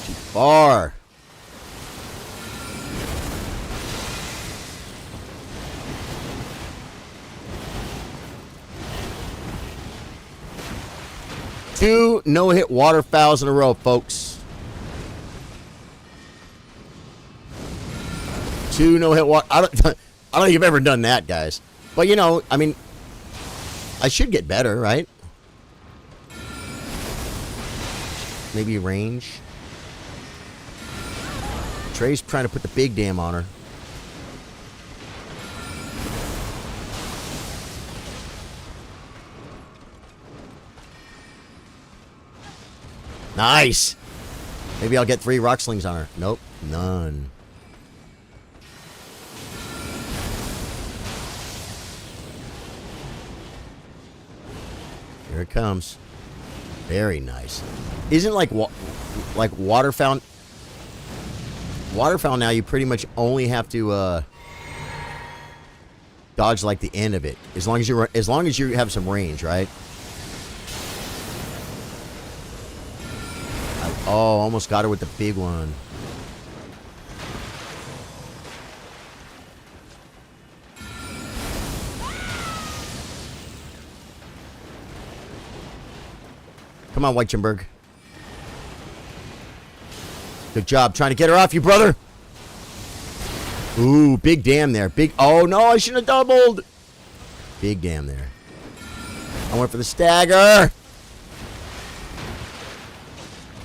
Too far. Two no-hit waterfowls in a row, folks. 2 no-hit water. I don't think I've ever done that, guys. But, you know, I mean, I should get better, right? Maybe range. Trey's trying to put the big damn on her. Nice. Maybe I'll get 3 rock slings on her. Nope, none. Here it comes. Very nice. Isn't like water fountain? Water fountain now, you pretty much only have to dodge like the end of it, as long as you have some range, right? Oh, almost got her with the big one. Come on, Weichenberg. Good job trying to get her off you, brother. Ooh, big damn there. Big. Oh, no, I shouldn't have doubled. Big damn there. I went for the stagger.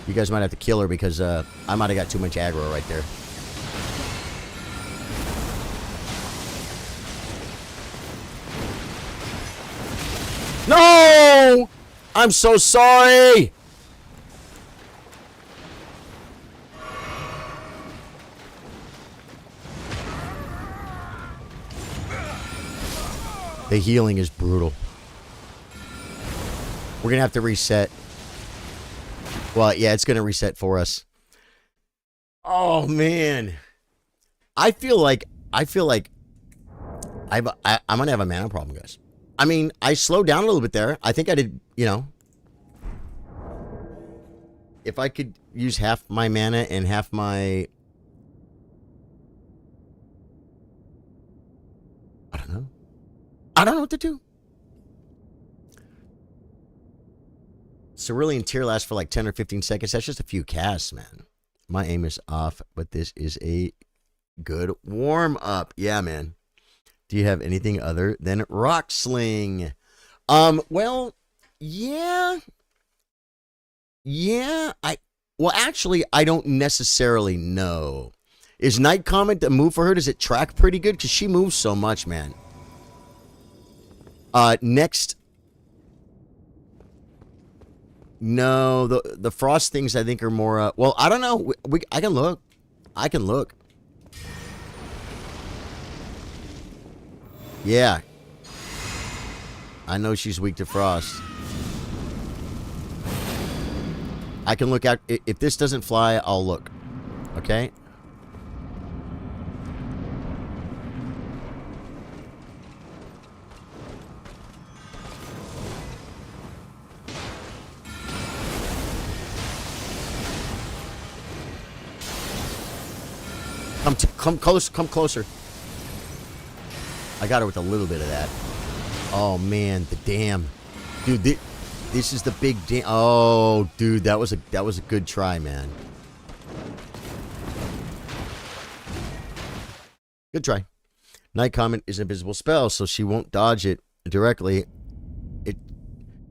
You guys might have to kill her because I might have got too much aggro right there. No! I'm so sorry! The healing is brutal. We're gonna have to reset. Well, yeah, it's gonna reset for us. Oh man, I feel like I'm gonna have a mana problem, guys. I mean, I slowed down a little bit there. I think I did, you know. If I could use half my mana and half my... I don't know. I don't know what to do. Cerulean Tear lasts for like 10 or 15 seconds. That's just a few casts, man. My aim is off, but this is a good warm-up. Yeah, man. Do you have anything other than Rock Sling? Well, yeah. Yeah, well, actually, I don't necessarily know. Is Night Comet the move for her? Does it track pretty good? Because she moves so much, man. Next. No, the Frost things I think are more, well, I don't know. I can look. I can look. Yeah. I know she's weak to Frost. I can look out. If this doesn't fly, I'll look. Okay? Come closer. I got her with a little bit of that. Oh, man, the dam. Dude, this is the big dam. Oh, dude, that was a good try, man. Good try. Night Comet is an invisible spell, so she won't dodge it directly.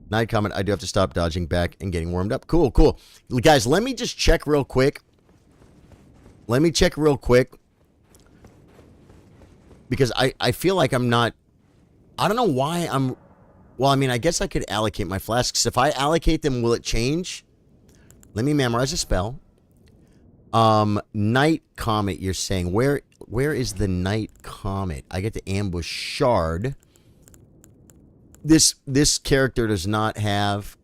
Night Comet, I do have to stop dodging back and getting warmed up. Cool. Guys, let me just check real quick. Because I feel like I'm not... I don't know why I'm... Well, I mean, I guess I could allocate my flasks. If I allocate them, will it change? Let me memorize a spell. Night Comet, you're saying. Where is the Night Comet? I get to ambush Shard. This character does not have...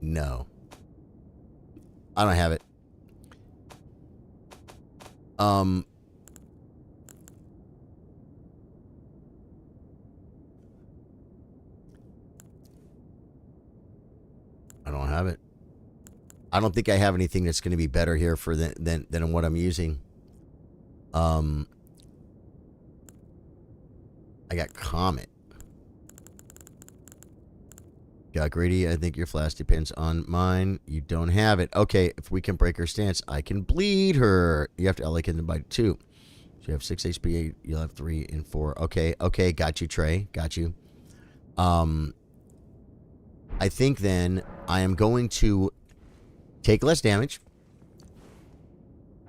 No. I don't have it. I don't have it. I don't think I have anything that's going to be better here for than what I'm using. I got Comet. Got Greedy. I think your flash depends on mine. You don't have it. Okay, if we can break her stance, I can bleed her. You have to allocate them by 2. So you have 6 HP, you'll have 3 and 4. Okay, okay, got you, Trey. Got you. I think then I am going to take less damage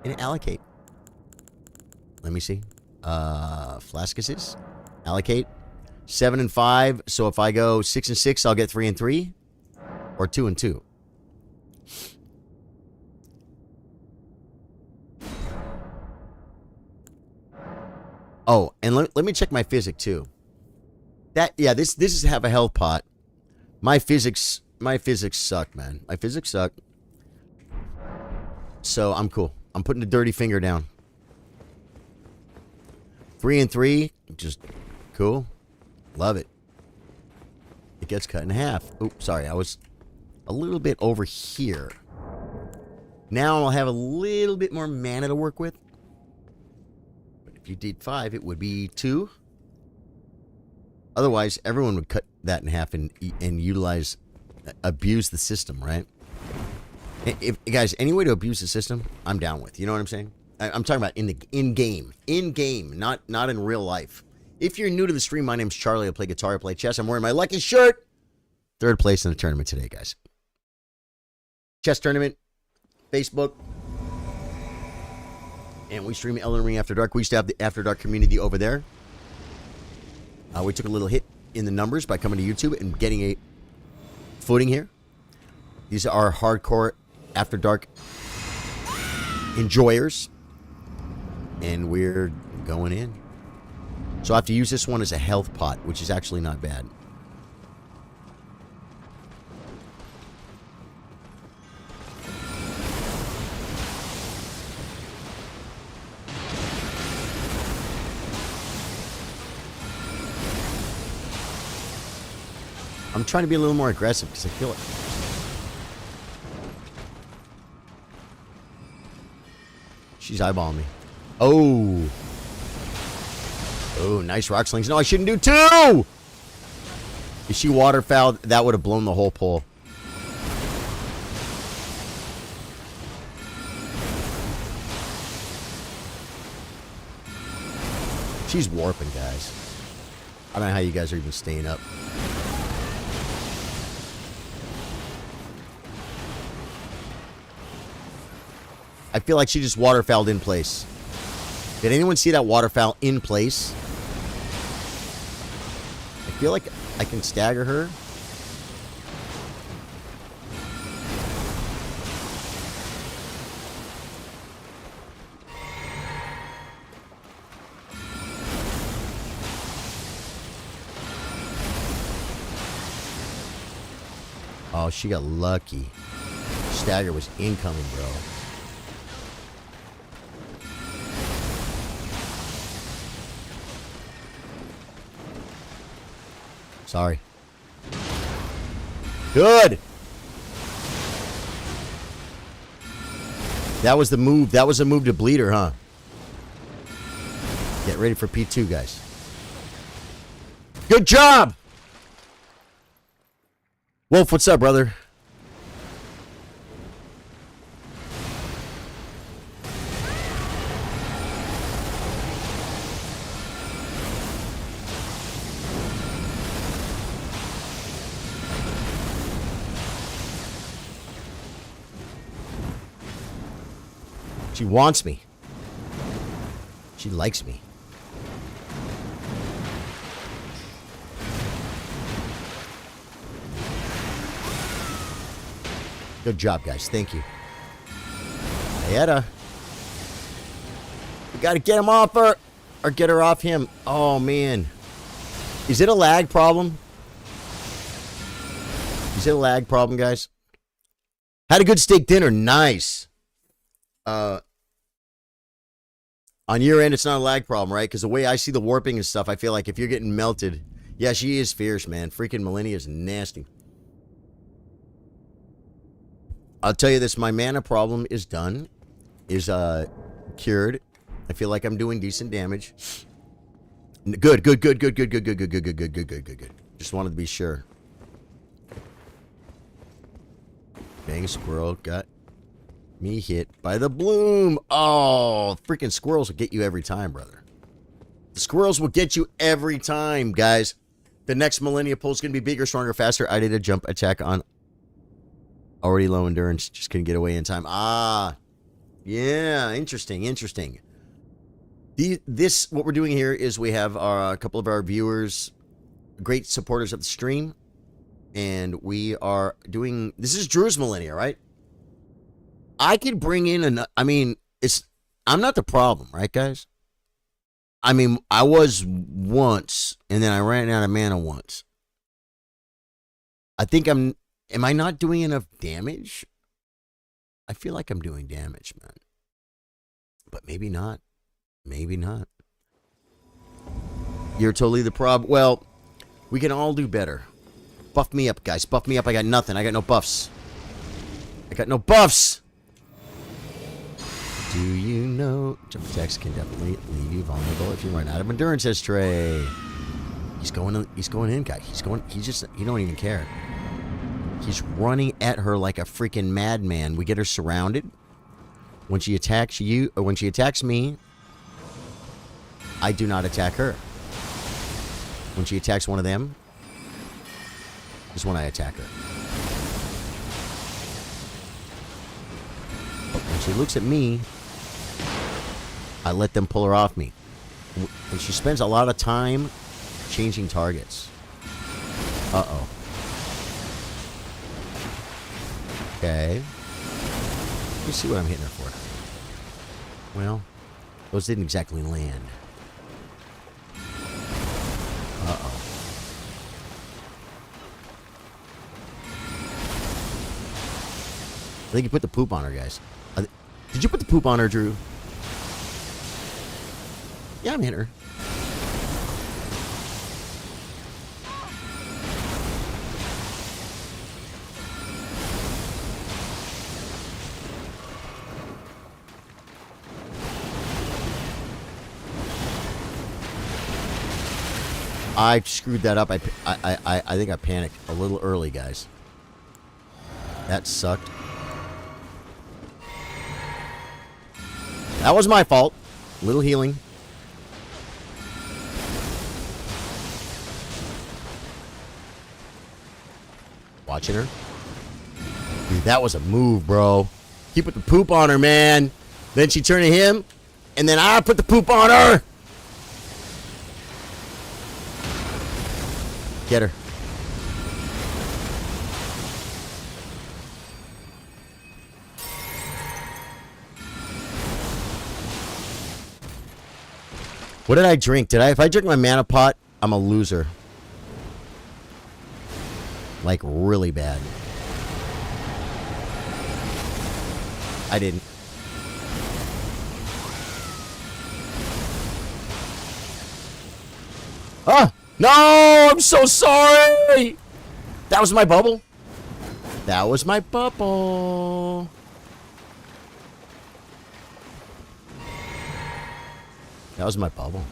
and allocate. Let me see. Flaskuses. Allocate. 7 and 5. So if I go 6 and 6, I'll get 3 and 3. Or 2 and 2. Oh, and let me check my physics too. This is have a health pot. My physics suck, man. My physics suck. So I'm cool. I'm putting the dirty finger down. 3 and 3, just cool. Love it. It gets cut in half. Oops, sorry, I was a little bit over here. Now I'll have a little bit more mana to work with. But if you did 5, it would be 2. Otherwise, everyone would cut that in half and abuse the system, right? If guys, any way to abuse the system, I'm down with. You know what I'm saying? I'm talking about in game, not in real life. If you're new to the stream, my name's Charlie. I play guitar, I play chess. I'm wearing my lucky shirt. 3rd place in the tournament today, guys. Chess tournament, Facebook, and we stream Elden Ring After Dark. We used to have the After Dark community over there. We took a little hit in the numbers by coming to YouTube and getting a footing here. These are hardcore After Dark enjoyers, and we're going in. So I have to use this one as a health pot, which is actually not bad. I'm trying to be a little more aggressive because I feel it. She's eyeballing me. Oh. Oh, nice rock slings. No, I shouldn't do 2! If she waterfouled, that would have blown the whole pole. She's warping, guys. I don't know how you guys are even staying up. I feel like she just waterfouled in place. Did anyone see that waterfowl in place? I feel like I can stagger her. Oh, she got lucky. Stagger was incoming, bro. Sorry. Good. That was the move. That was a move to bleed her, huh? Get ready for P2, guys. Good job! Wolf, what's up, brother? She wants me. She likes me. Good job, guys. Thank you. Ayetta. We gotta get him off her. Or get her off him. Oh, man. Is it a lag problem? Is it a lag problem, guys? Had a good steak dinner. Nice. On your end, it's not a lag problem, right? Because the way I see the warping and stuff, I feel like if you're getting melted... Yeah, she is fierce, man. Freaking Millennia is nasty. I'll tell you this. My mana problem is done. Is, cured. I feel like I'm doing decent damage. Good. Just wanted to be sure. Dang, squirrel got... Me hit by the bloom. Oh, freaking squirrels will get you every time, brother. The squirrels will get you every time, guys. The next Millennia Pole is going to be bigger, stronger, faster. I did a jump attack on already low endurance. Just couldn't get away in time. Ah, yeah, interesting, interesting. What we're doing here is we have a couple of our viewers, great supporters of the stream, and we are doing, this is Drew's Millennia, right? I could bring in I'm not the problem, right, guys? I mean, I was once, and then I ran out of mana once. I think am I not doing enough damage? I feel like I'm doing damage, man. But maybe not. Maybe not. You're totally the problem. Well, we can all do better. Buff me up, guys. Buff me up. I got nothing. I got no buffs. I got no buffs. Do you know jump attacks can definitely leave you vulnerable if you run out of endurance, says Trey. He's going in, guy. He don't even care. He's running at her like a freaking madman. We get her surrounded. When she attacks you, or when she attacks me, I do not attack her. When she attacks one of them, is when I attack her. But when she looks at me, I let them pull her off me. And she spends a lot of time changing targets. Uh-oh. Okay. Let me see what I'm hitting her for. Well, those didn't exactly land. Uh-oh. I think you put the poop on her, guys. Did you put the poop on her, Drew? Yeah, I'm hitting her. I screwed that up. I think I panicked a little early, guys. That sucked. That was my fault. Little healing. Watching her. Dude, that was a move, bro. He put the poop on her, man. Then she turned to him, and then I put the poop on her. Get her. What did I drink? If I drink my mana pot, I'm a loser. Like, really bad. I didn't. Ah! No! I'm so sorry! That was my bubble. That was my bubble. That was my bubble.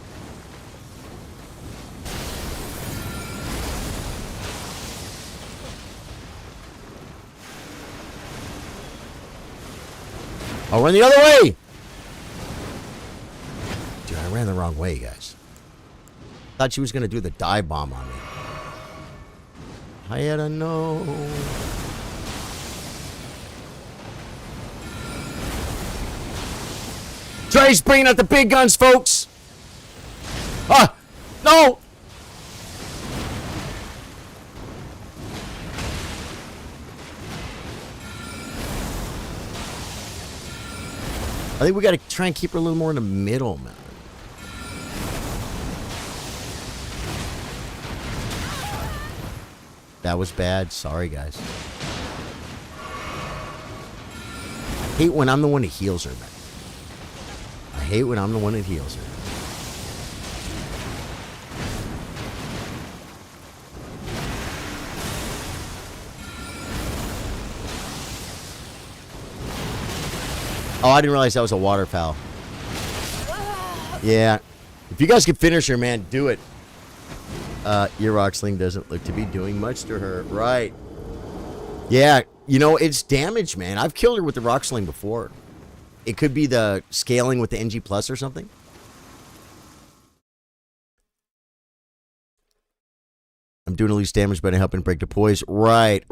I'll run the other way! Dude, I ran the wrong way, guys. Thought she was going to do the dive bomb on me. I had to know. Trey's bringing out the big guns, folks! Ah! No! I think we gotta try and keep her a little more in the middle, man. That was bad. Sorry, guys. I hate when I'm the one that heals her, man. I hate when I'm the one that heals her. Oh, I didn't realize that was a waterfowl. Yeah. If you guys can finish her, man, do it. Your Rocksling doesn't look to be doing much to her. Right. Yeah, You know, it's damage, man. I've killed her with the rock sling before. It could be the scaling with the NG plus or something. I'm doing the least damage by helping break the poise. Right,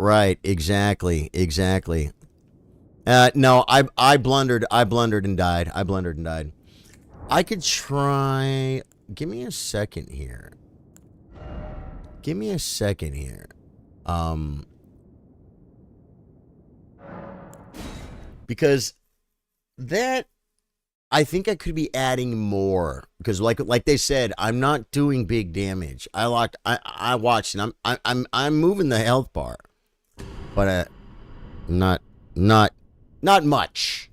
exactly. No, I blundered and died. I could try. Give me a second here. Because that, I think I could be adding more, because like they said, I'm not doing big damage. I watched and I'm moving the health bar, but not much.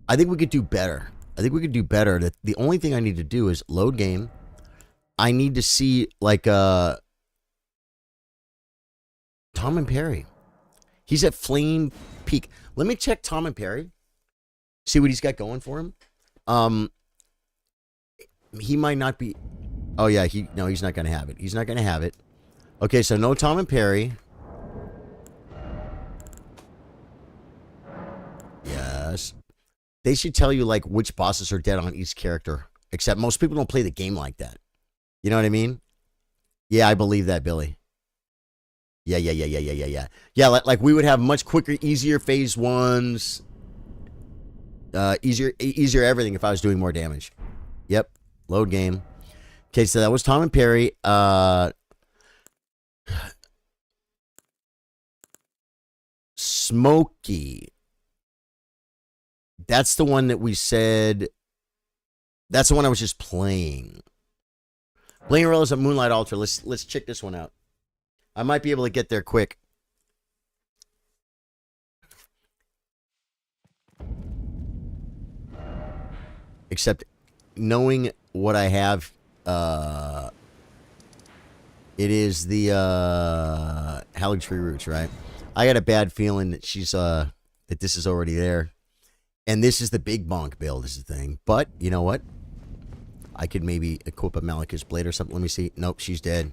I think we could do better. The only thing I need to do is load game. I need to see like Tom and Perry. He's at Flame Peak. Let me check Tom and Perry. See what he's got going for him. He might not be. Oh yeah, he's not gonna have it. Okay, so no Tom and Perry. Yes. They should tell you like which bosses are dead on each character. Except most people don't play the game like that. You know what I mean? Yeah, I believe that, Billy. Yeah. Yeah, like we would have much quicker, easier phase ones. Easier everything if I was doing more damage. Yep. Load game. Okay, so that was Tom and Perry. Smokey. That's the one that we said. That's the one I was just playing. Bling Arella's at Moonlight Ultra. Let's check this one out. I might be able to get there quick. Except knowing what I have, it is the Hallowed Tree Roots, right? I got a bad feeling that she's that this is already there. And this is the big bonk build is the thing. But you know what? I could maybe equip a Malekith's Blade or something. Let me see. Nope, she's dead.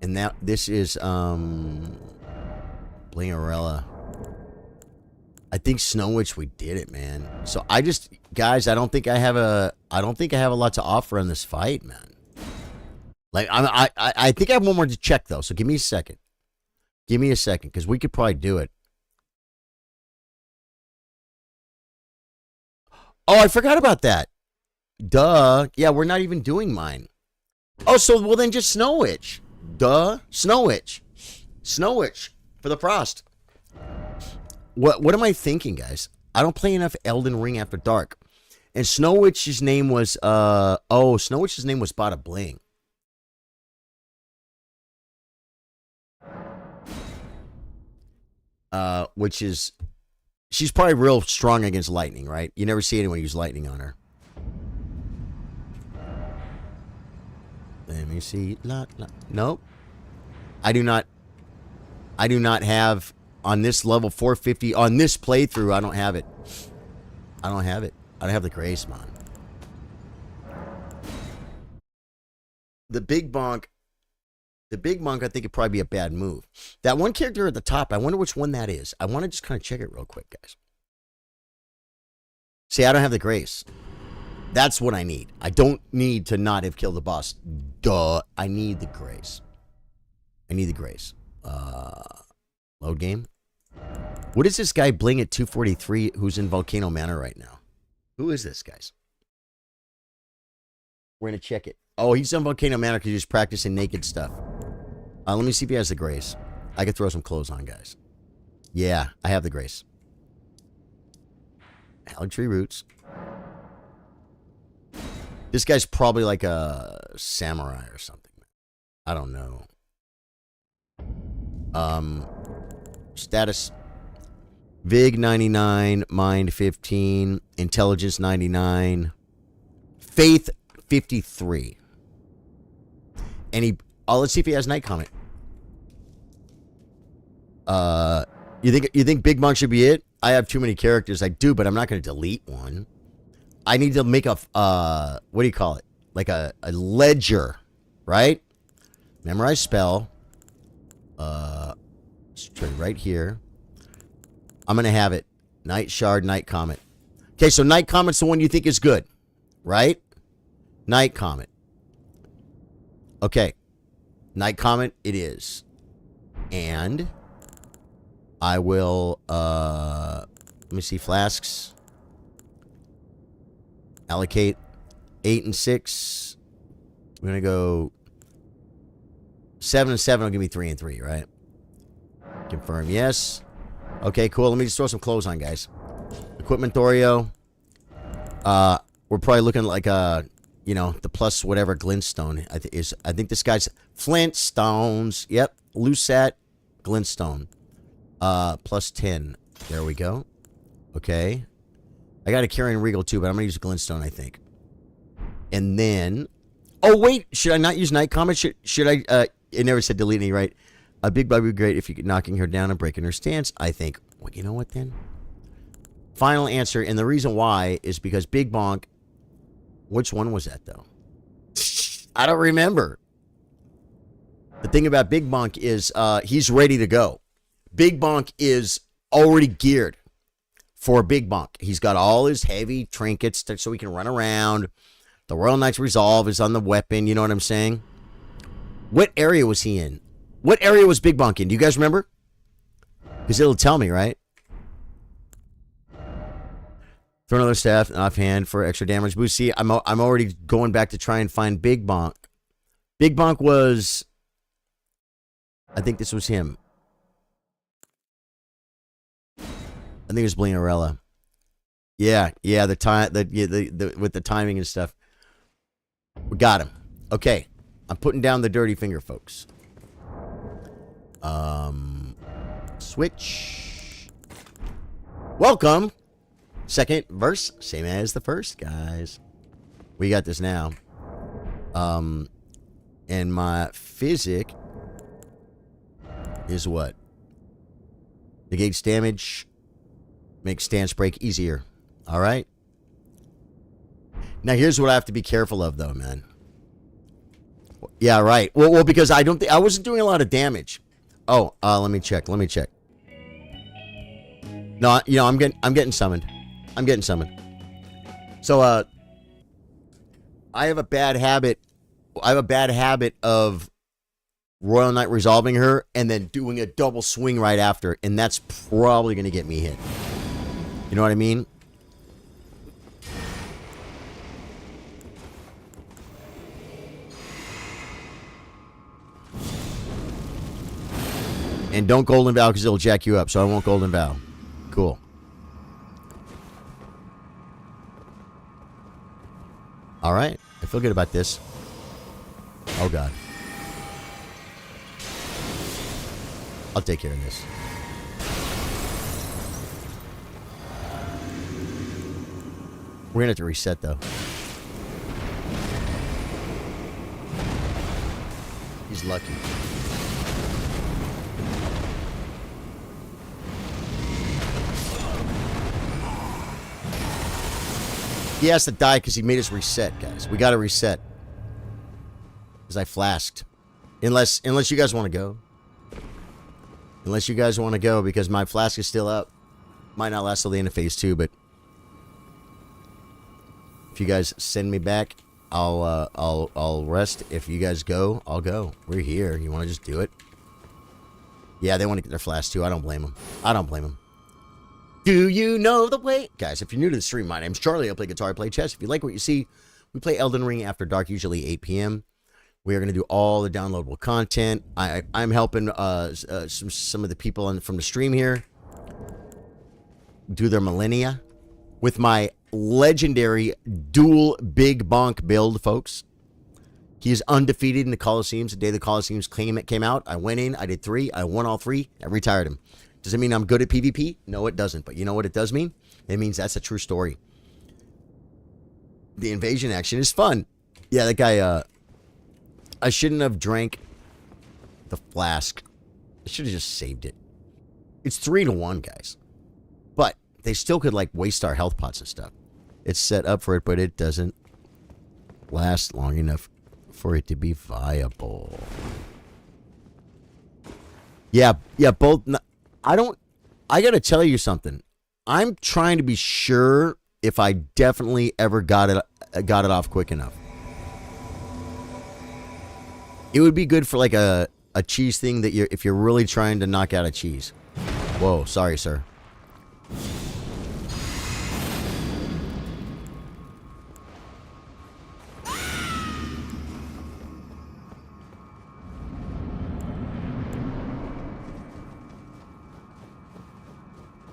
And now this is Bling Arella. I think Snow Witch, we did it, man. So I just, guys, I don't think I have a lot to offer on this fight, man. Like I think I have one more to check though. So give me a second. Because we could probably do it. Oh, I forgot about that. Duh. Yeah, we're not even doing mine. Oh, so well then just Snow Witch. Duh. Snow Witch for the Frost. What am I thinking, guys? I don't play enough Elden Ring After Dark. And Snow Witch's name was Snow Witch's name was Bada Bling. Which is, she's probably real strong against lightning, right? You never see anyone use lightning on her. Let me see. Nope. I do not have on this level 450 on this playthrough. I don't have it. I don't have the grace, man. The big bonk, I think it'd probably be a bad move. That one character at the top, I wonder which one that is. I want to just kind of check it real quick, guys. See, I don't have the grace. That's what I need. I don't need to not have killed the boss. Duh. I need the grace. Load game. What is this guy Bling at 243 who's in Volcano Manor right now? Who is this, guys? We're going to check it. Oh, he's on Volcano Manor because he's practicing naked stuff. Let me see if he has the grace. I could throw some clothes on, guys. Yeah, I have the grace. Hallowed Tree Roots. This guy's probably like a samurai or something. I don't know. Status. Vig 99, Mind 15, Intelligence 99, Faith 53. And he, let's see if he has Night Comet. You think Big Monk should be it? I have too many characters. I do, but I'm not going to delete one. I need to make a, what do you call it? Like a ledger, right? Memorize spell. Let's try right here. I'm going to have it. Night Shard, Night Comet. Okay, so Night Comet's the one you think is good, right? Night Comet. Okay. Night Comet it is. And I will, let me see, flasks. Allocate 8 and 6. We're going to go 7 and 7 will give me 3 and 3, right? Confirm, yes. Okay, cool. Let me just throw some clothes on, guys. Equipment Thorio. We're probably looking like you know, the plus whatever glintstone. I think this guy's Flintstones. Yep, Lucette glintstone. Plus 10. There we go. Okay. I got a Carrion Regal too, but I'm gonna use a glintstone, I think. And then, oh wait, should I not use Night Comet? Should I? It never said delete any, right? A big bug would be great if you could knocking her down and breaking her stance. I think. Well, you know what then? Final answer, and the reason why is because Big Bonk. Which one was that though? I don't remember. The thing about Big Bonk is he's ready to go. Big Bonk is already geared for Big Bonk. He's got all his heavy trinkets so he can run around. The Royal Knight's Resolve is on the weapon. You know what I'm saying? What area was he in? What area was Big Bonk in? Do you guys remember? Because it'll tell me, right? Throw another staff offhand for extra damage boost. See, I'm already going back to try and find Big Bonk. Big Bonk was, I think this was him. I think it was Blinorella. Yeah, the time, the with the timing and stuff. We got him. Okay, I'm putting down the dirty finger, folks. Switch. Welcome. Second verse, same as the first, guys. We got this now. And my physic is what? Negates damage. Makes stance break easier. All right. Now here's what I have to be careful of, though, man. Yeah, right. Well, because I wasn't doing a lot of damage. Oh, let me check. No, you know, I'm getting summoned. So, I have a bad habit. Of Royal Knight resolving her and then doing a double swing right after, and that's probably going to get me hit. You know what I mean? And don't Golden Vow because it'll jack you up, so I won't Golden Vow. Cool. All right. I feel good about this. Oh, God. I'll take care of this. We're going to have to reset, though. He's lucky. He has to die because he made us reset, guys. We got to reset. Because I flasked. Unless you guys want to go. Unless you guys want to go, because my flask is still up. Might not last till the end of phase 2, but if you guys send me back, I'll rest. If you guys go, I'll go. We're here. You want to just do it? Yeah, they want to get their flask too. I don't blame them. Do you know the way? Guys, if you're new to the stream, my name's Charlie. I play guitar, I play chess. If you like what you see, we play Elden Ring after dark, usually 8 p.m. We are going to do all the downloadable content. I'm helping some of the people from the stream here do their millennia with my legendary dual Big Bonk build, folks. He is undefeated in the Colosseums. The day the Colosseums came out, I went in, I did 3, I won all 3, I retired him. Does it mean I'm good at PvP? No, it doesn't. But you know what it does mean? It means that's a true story. The invasion action is fun. Yeah, that guy, I shouldn't have drank the flask. I should have just saved it. It's 3-1, guys. But they still could, like, waste our health pots and stuff. It's set up for it, but it doesn't last long enough for it to be viable. Yeah, yeah, both. I don't. I gotta tell you something. I'm trying to be sure if I definitely ever got it off quick enough. It would be good for like a cheese thing that if you're really trying to knock out a cheese. Whoa, sorry, sir.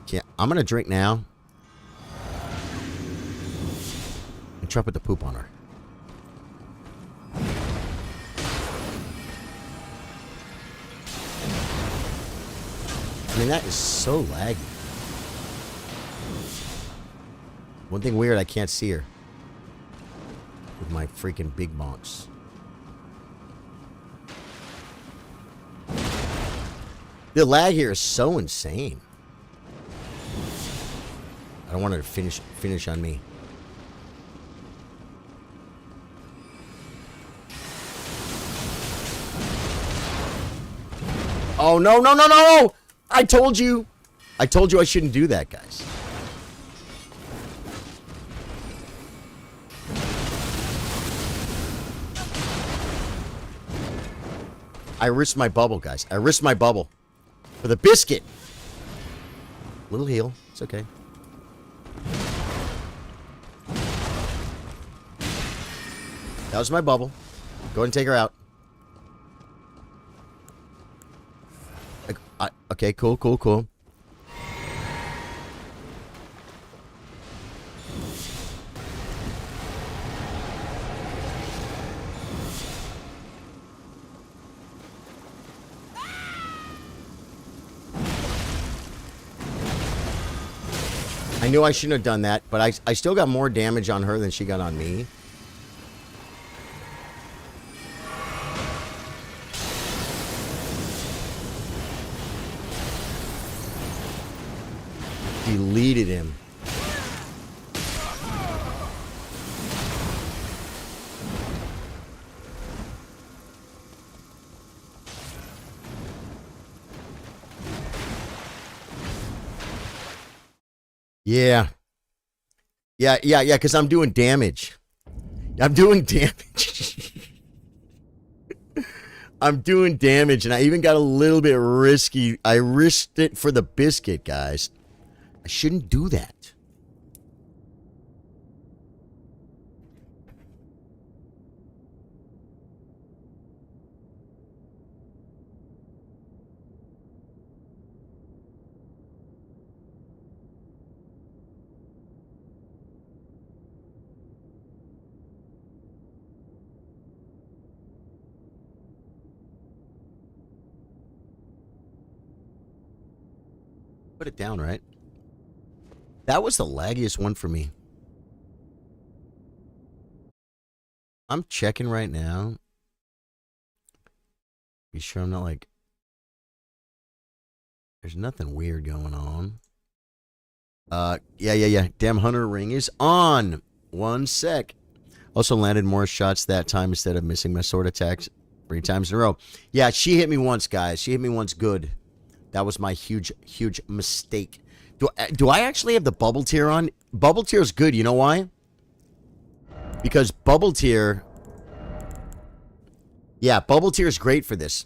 Yeah, I'm gonna drink now. And try to put the poop on her. I mean, that is so laggy. One thing weird, I can't see her. With my freaking big bonks. The lag here is so insane. I don't want her to finish on me. Oh, no, no, no, no! I told you I shouldn't do that, guys. I risked my bubble, guys. I risked my bubble. For the biscuit. Little heal. It's okay. That was my bubble. Go ahead and take her out. Okay, cool, cool, cool. I knew I shouldn't have done that, but I still got more damage on her than she got on me. Deleted him. Yeah. Yeah, because I'm doing damage. I'm doing damage. I'm doing damage, and I even got a little bit risky. I risked it for the biscuit, guys. I shouldn't do that. Put it down, right? That was the laggiest one for me. I'm checking right now. Be sure I'm not like... There's nothing weird going on. Yeah. Damn Hunter ring is on. 1 sec. Also landed more shots that time instead of missing my sword attacks 3 times in a row. Yeah, she hit me once, guys. She hit me once good. That was my huge mistake. Do I actually have the bubble tier on? Bubble tier is good. You know why? Because bubble tier... Yeah, bubble tier is great for this.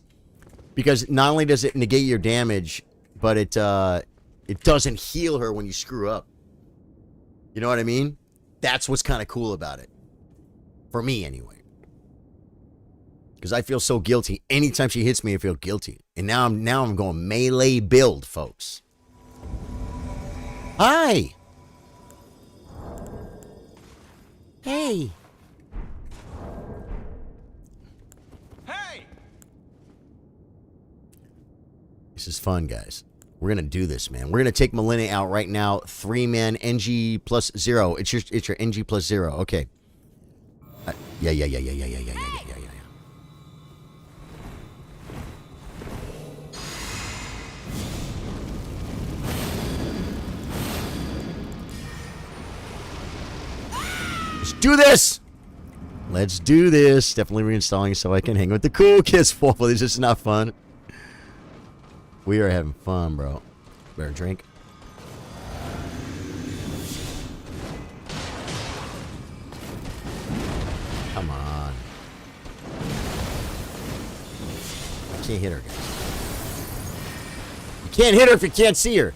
Because not only does it negate your damage, but it doesn't heal her when you screw up. You know what I mean? That's what's kind of cool about it. For me, anyway. Because I feel so guilty. Anytime she hits me, I feel guilty. And now I'm going melee build, folks. Hi. Hey. Hey! This is fun, guys. We're gonna do this, man. We're gonna take Melina out right now. 3-man NG plus 0. It's your NG plus 0. Okay. Yeah. Let's do this! Let's do this. Definitely reinstalling so I can hang with the cool kids. This is not fun. We are having fun, bro. Better drink. Come on. I can't hit her, guys. You can't hit her if you can't see her.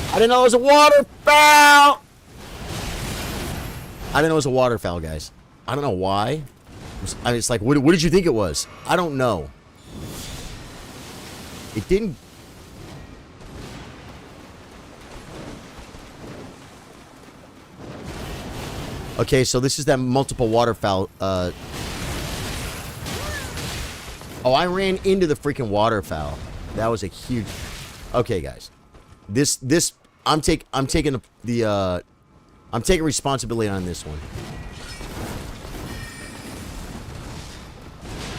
I didn't know it was a waterfowl. I didn't know it was a waterfowl, guys. I don't know why. It's like, what did you think it was? I don't know. It didn't. Okay, so this is that multiple waterfowl. Oh, I ran into the freaking waterfowl. That was a huge. Okay, guys. I'm taking responsibility on this one.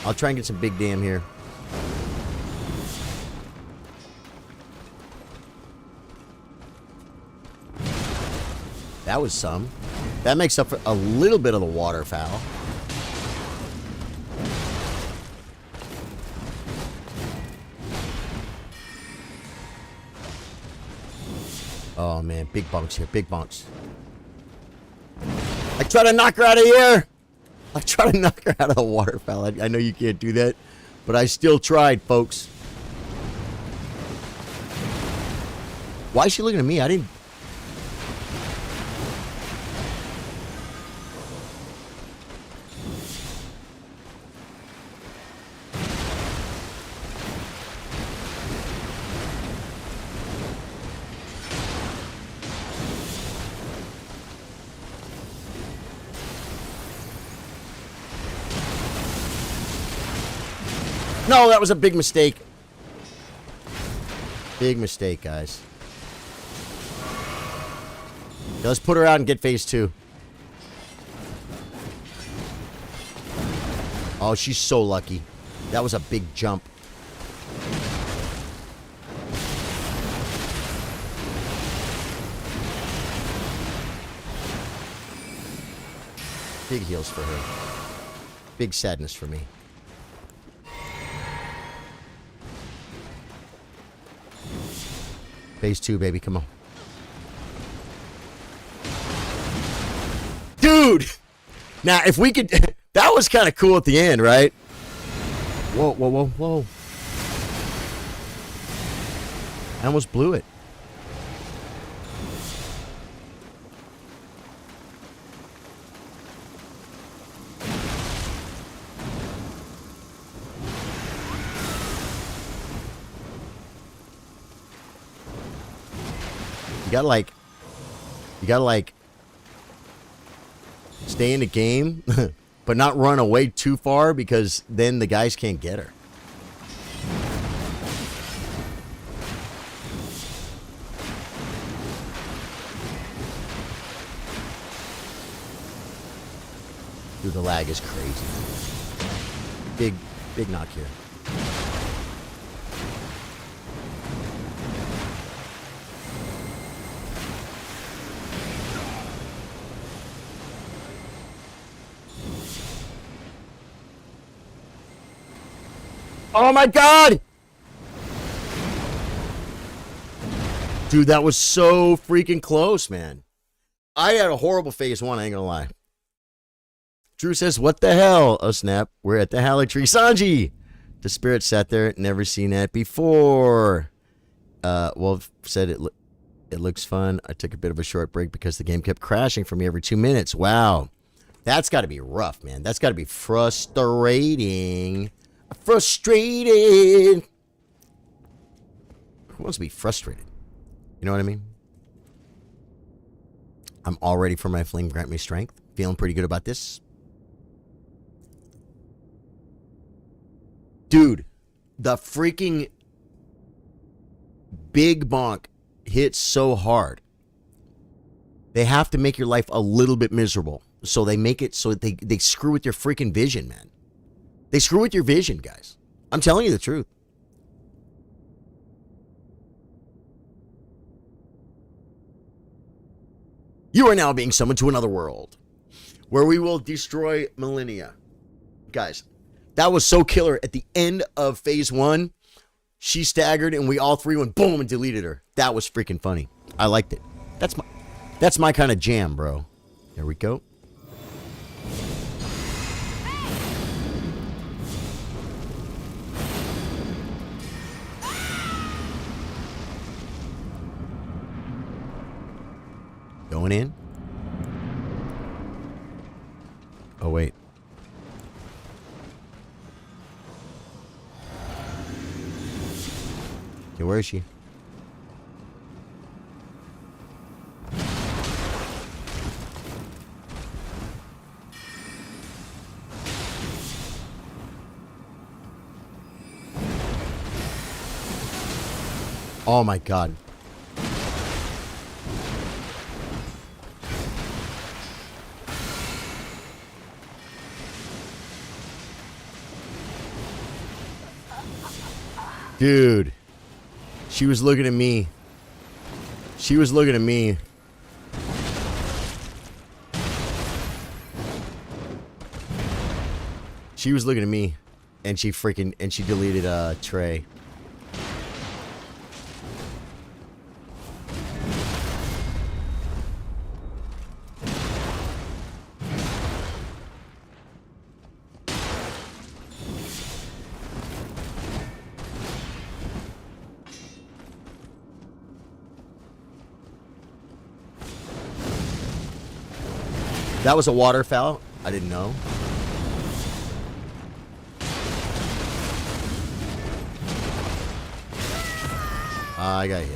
I'll try and get some big dam here. That was some. That makes up for a little bit of the waterfowl. Oh man, big bunks here, big bunks. I try to knock her out of here. I try to knock her out of the waterfowl. I know you can't do that, but I still tried, folks. Why is she looking at me? I didn't. No, that was a big mistake. Big mistake, guys. Okay, let's put her out and get phase 2. Oh, she's so lucky. That was a big jump. Big heals for her. Big sadness for me. Phase 2, baby, come on. Dude! Now, if we could... That was kind of cool at the end, right? Whoa, whoa, whoa, whoa. I almost blew it. You gotta stay in the game, but not run away too far because then the guys can't get her. Dude, the lag is crazy. Big knock here. Oh my god! Dude, that was so freaking close, man. I had a horrible phase 1, I ain't gonna lie. Drew says, what the hell? Oh snap, we're at the Halley Tree. Sanji! The spirit sat there, never seen that before. Wolf said it looks fun. I took a bit of a short break because the game kept crashing for me every 2 minutes. Wow. That's gotta be rough, man. That's gotta be frustrating. Frustrated. Who wants to be frustrated? You know what I mean? I'm all ready for my fling. Grant me strength. Feeling pretty good about this. Dude, the freaking big bonk hits so hard. They have to make your life a little bit miserable. So they make it so they screw with your freaking vision, man. They screw with your vision, guys. I'm telling you the truth. You are now being summoned to another world, where we will destroy millennia. Guys, that was so killer. At the end of phase 1, she staggered and we all three went boom and deleted her. That was freaking funny. I liked it. That's my kind of jam, bro. There we go. Going in. Oh, wait. Okay, where is she? Oh my god. Dude. She was looking at me. She was looking at me. She was looking at me. And she deleted Trey. That was a waterfowl. I didn't know. I got hit.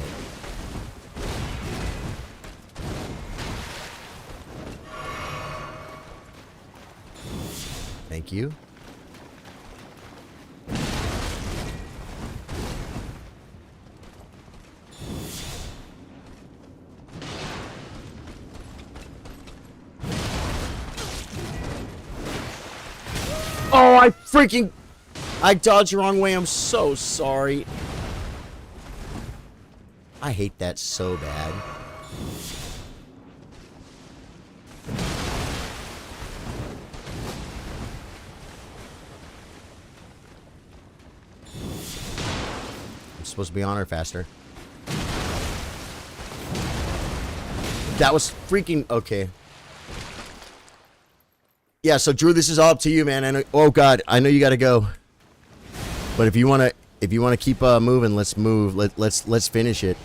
Thank you. Oh, I dodged the wrong way. I'm so sorry. I hate that so bad. I'm supposed to be on her faster. That was freaking okay. Yeah, so Drew, this is all up to you, man. I know, oh god, I know you got to go. But if you want to keep moving, let's move. Let's finish it.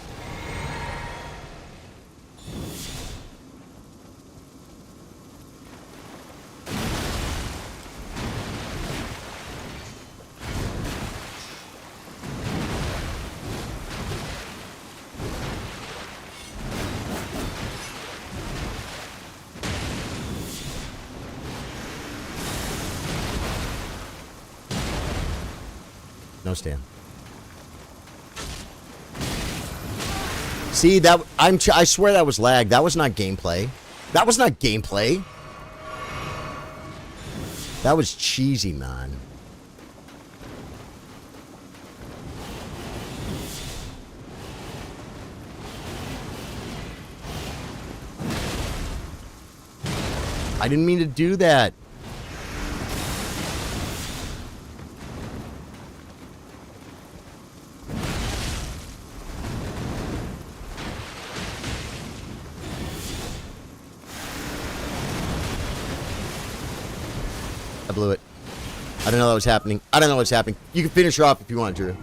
No stand. See that I swear that was lag. That was not gameplay. That was not gameplay. That was cheesy, man. I didn't mean to do that. I blew it. I don't know that was happening. I don't know what's happening. You can finish her off if you want, Drew.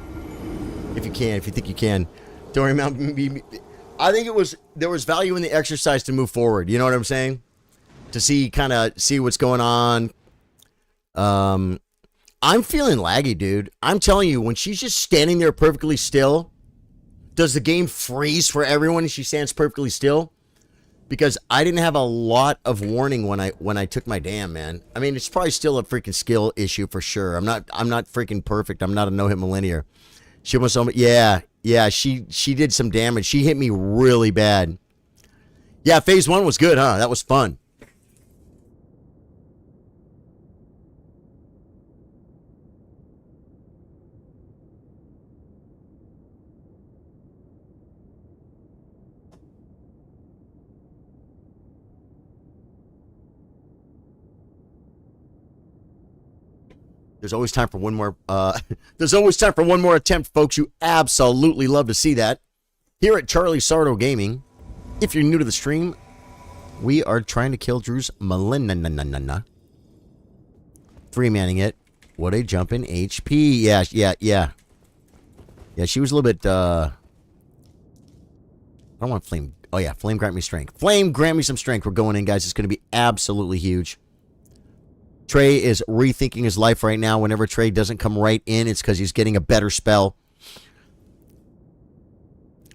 If you can, if you think you can. Don't worry about me. I think there was value in the exercise to move forward. You know what I'm saying? To see what's going on. I'm feeling laggy, dude. I'm telling you, when she's just standing there perfectly still, does the game freeze for everyone and she stands perfectly still? Because I didn't have a lot of warning when I took my damn, man. I mean, it's probably still a freaking skill issue for sure. I'm not freaking perfect. I'm not a no-hit millennial. She almost yeah, she did some damage. She hit me really bad. Yeah, phase 1 was good, huh? That was fun. There's always time for one more. There's always time for one more attempt, folks. You absolutely love to see that. Here at Charlie Sardo Gaming, if you're new to the stream, we are trying to kill Drew's Melina. 3-manning it. What a jump in HP. Yeah. Yeah, she was a little bit, I don't want flame. Oh, yeah, flame grant me strength. Flame grant me some strength. We're going in, guys. It's going to be absolutely huge. Trey is rethinking his life right now. Whenever Trey doesn't come right in, it's because he's getting a better spell.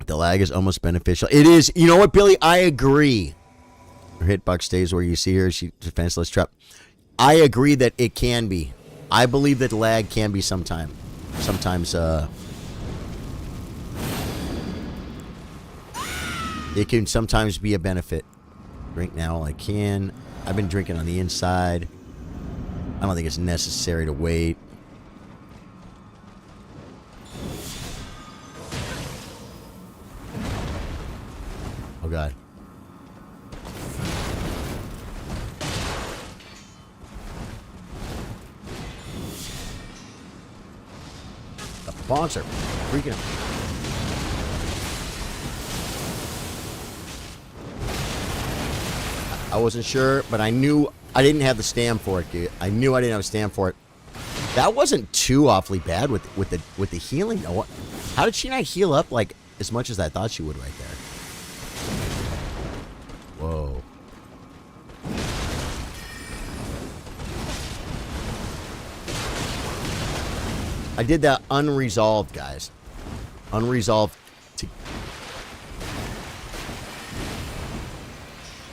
The lag is almost beneficial. It is. You know what, Billy? I agree. Her hitbox stays where you see her. She's defenseless trap. I agree that it can be. I believe that lag can be sometimes, it can sometimes be a benefit. Drink now while I can. I've been drinking on the inside. I don't think it's necessary to wait. Oh, God. The bonks are freaking out. I wasn't sure, but I knew I didn't have the stam for it, dude. I knew I didn't have a stam for it. That wasn't too awfully bad with the healing, though. How did she not heal up like as much as I thought she would right there? Whoa. I did that unresolved, guys. Unresolved.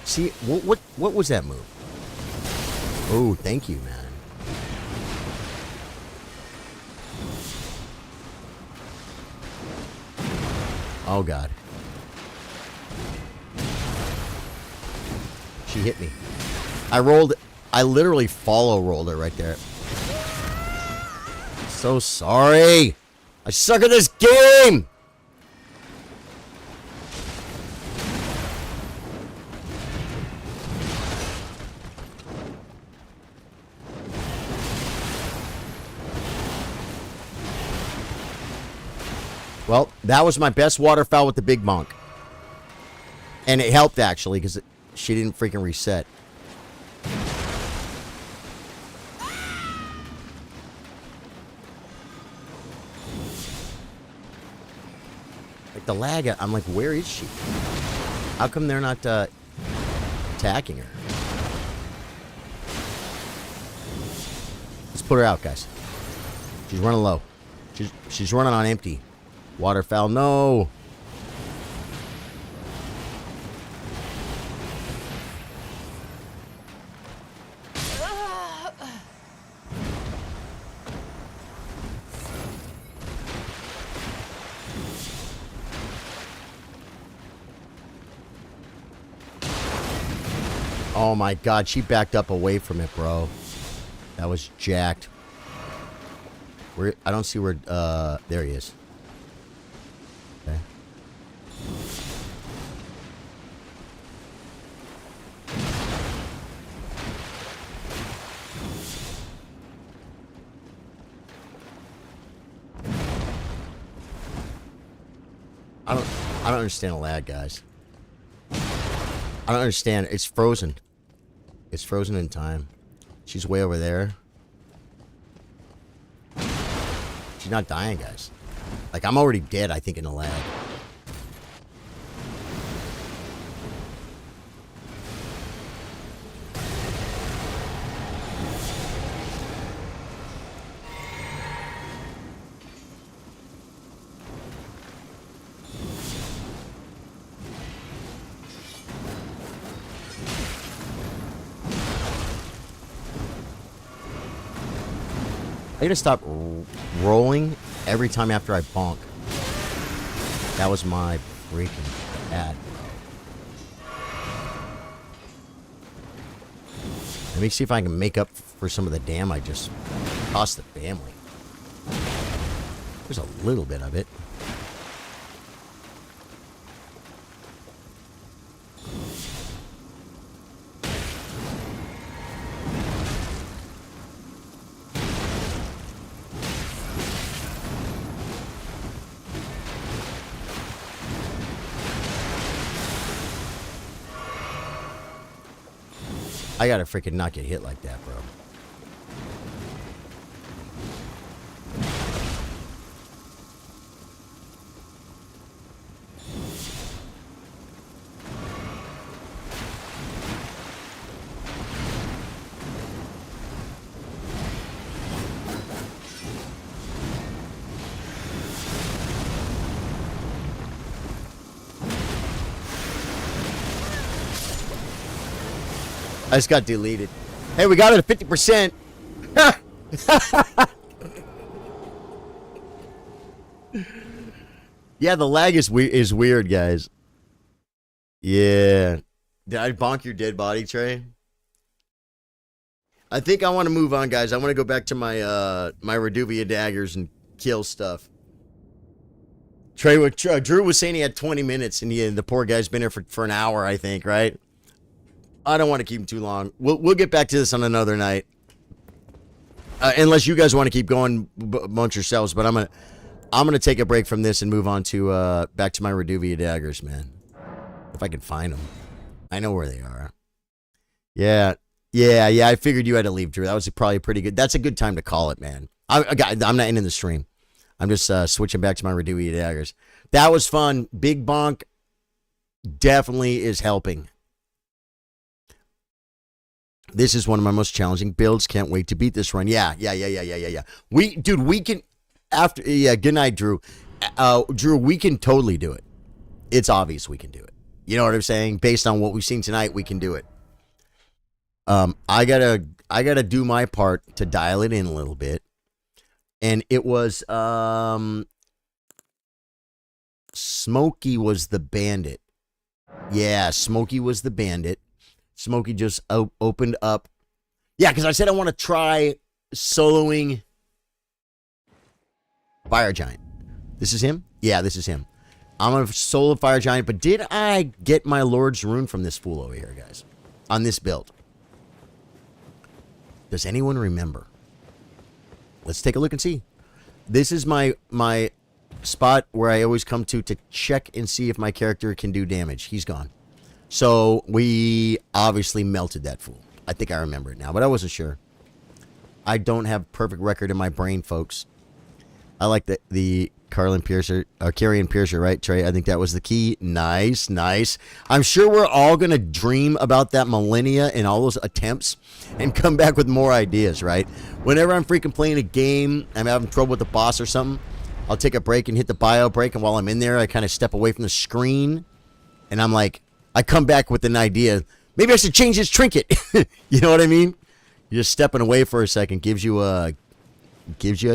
See, what was that move? Oh, thank you, man. Oh, God. She hit me. I literally follow rolled her right there. So sorry. I suck at this game. Well, that was my best waterfowl with the big monk. And it helped, actually, because she didn't freaking reset. Like, the lag, I'm like, where is she? How come they're not attacking her? Let's put her out, guys. She's running low. She's running on empty. Waterfowl, no. Oh my God, she backed up away from it, bro. That was jacked. I don't see where, there he is. Okay. I don't understand the lag, guys. I don't understand. It's frozen. It's frozen in time. She's way over there. She's not dying, guys. Like, I'm already dead, I think, in the lag. I gotta stop rolling every time after I bonk. That was my freaking bad. Let me see if I can make up for some of the damn I just cost the family. There's a little bit of it. I gotta freaking not get hit like that, bro. I just got deleted. Hey, we got it at 50%. Yeah, the lag is weird, guys. Yeah. Did I bonk your dead body, Trey? I think I want to move on, guys. I want to go back to my my Reduvia daggers and kill stuff. Drew was saying he had 20 minutes, and the poor guy's been here for an hour, I think, right? I don't want to keep him too long. We'll get back to this on another night, unless you guys want to keep going amongst yourselves. But I'm gonna take a break from this and move on to back to my Reduvia daggers, man. If I can find them, I know where they are. Yeah. I figured you had to leave, Drew. That was probably pretty good. That's a good time to call it, man. I'm not ending the stream. I'm just switching back to my Reduvia daggers. That was fun. Big bonk definitely is helping. This is one of my most challenging builds. Can't wait to beat this run. Yeah. We can, after, good night, Drew. Drew, we can totally do it. It's obvious we can do it. You know what I'm saying? Based on what we've seen tonight, we can do it. I gotta do my part to dial it in a little bit. And it was, Smokey was the bandit. Yeah, Smokey was the bandit. Smokey just opened up. Yeah, because I said I want to try soloing Fire Giant. This is him? Yeah, this is him. I'm going to solo Fire Giant, but did I get my Lord's Rune from this fool over here, guys? On this build. Does anyone remember? Let's take a look and see. This is my spot where I always come to check and see if my character can do damage. He's gone. So we obviously melted that fool. I think I remember it now, but I wasn't sure. I don't have perfect record in my brain, folks. I like the Carrion Piercer, right, Trey? I think that was the key. Nice. I'm sure we're all going to dream about that millennia and all those attempts and come back with more ideas, right? Whenever I'm freaking playing a game, I'm having trouble with the boss or something, I'll take a break and hit the bio break, and while I'm in there, I kind of step away from the screen, and I'm like, I come back with an idea. Maybe I should change this trinket. You know what I mean? You're just stepping away for a second. Gives you a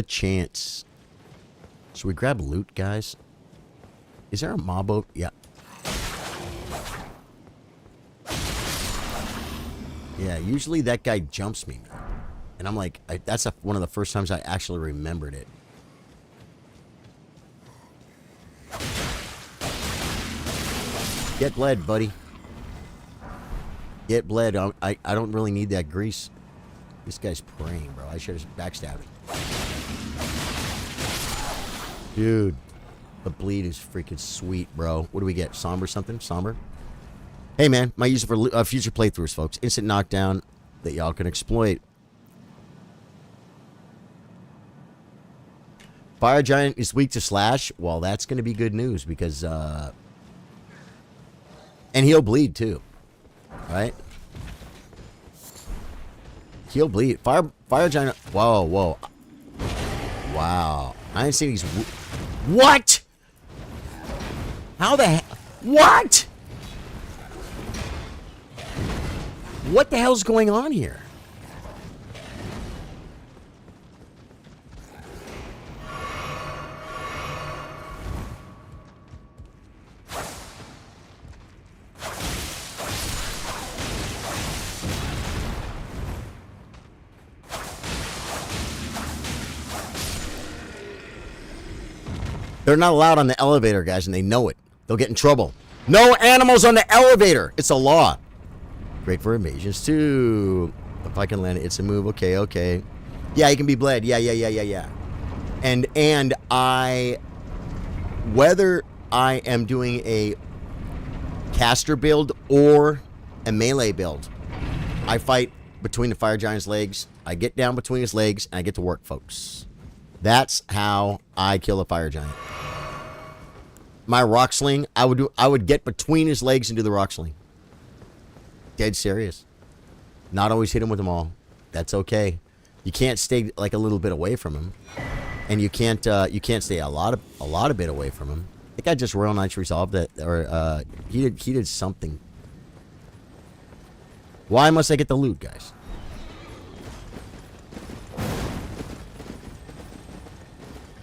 chance. Should we grab loot, guys? Is there a mob boat? Yeah. Yeah, usually that guy jumps me. And I'm like, that's one of the first times I actually remembered it. Get bled, buddy. Get bled. I don't really need that grease. This guy's praying, bro. I should have backstabbed him. Dude, the bleed is freaking sweet, bro. What do we get? Somber something? Somber? Hey, man. Might use it for future playthroughs, folks. Instant knockdown that y'all can exploit. Fire Giant is weak to slash. Well, that's going to be good news because... And he'll bleed, too. Right? He'll bleed. Fire Giant... Whoa. Wow. I didn't see these... What? How the hell... What? What the hell's going on here? They're not allowed on the elevator, guys, and they know it. They'll get in trouble. No animals on the elevator. It's a law. Great for evasions, too. If I can land it, it's a move. Okay. Yeah, he can be bled. Yeah. And whether I am doing a caster build or a melee build, I fight between the fire giant's legs. I get down between his legs, and I get to work, folks. That's how I kill a fire giant. My rock sling, I would get between his legs and do the rock sling. Dead serious. Not always hit him with them all. That's okay. You can't stay like a little bit away from him, and you can't stay a lot of bit away from him. I think I just Royal Knights resolved that, or he did something. Why must I get the loot, guys?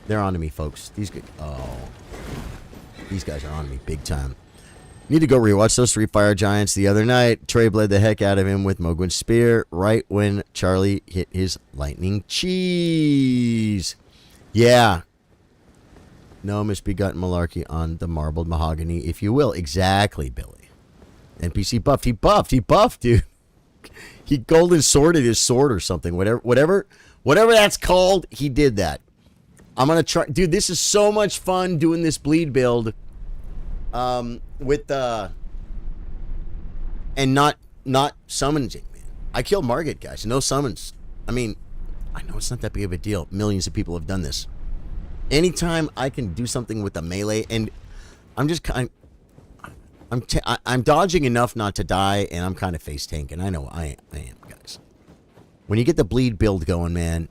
They're on to me, folks. These guys are on me big time. Need to go rewatch those 3 fire giants the other night. Trey bled the heck out of him with Mogwin's spear right when Charlie hit his lightning cheese. Yeah. No misbegotten malarkey on the marbled mahogany, if you will. Exactly, Billy. NPC buffed. He buffed, dude. He golden sworded his sword or something. Whatever that's called, he did that. I'm going to try. Dude, this is so much fun doing this bleed build. With the... And not summons, man. I killed Margit, guys. No summons. I mean, I know it's not that big of a deal. Millions of people have done this. Anytime I can do something with the melee, and I'm just kind... I'm dodging enough not to die, and I'm kind of face tanking. I know I am, guys. When you get the bleed build going, man,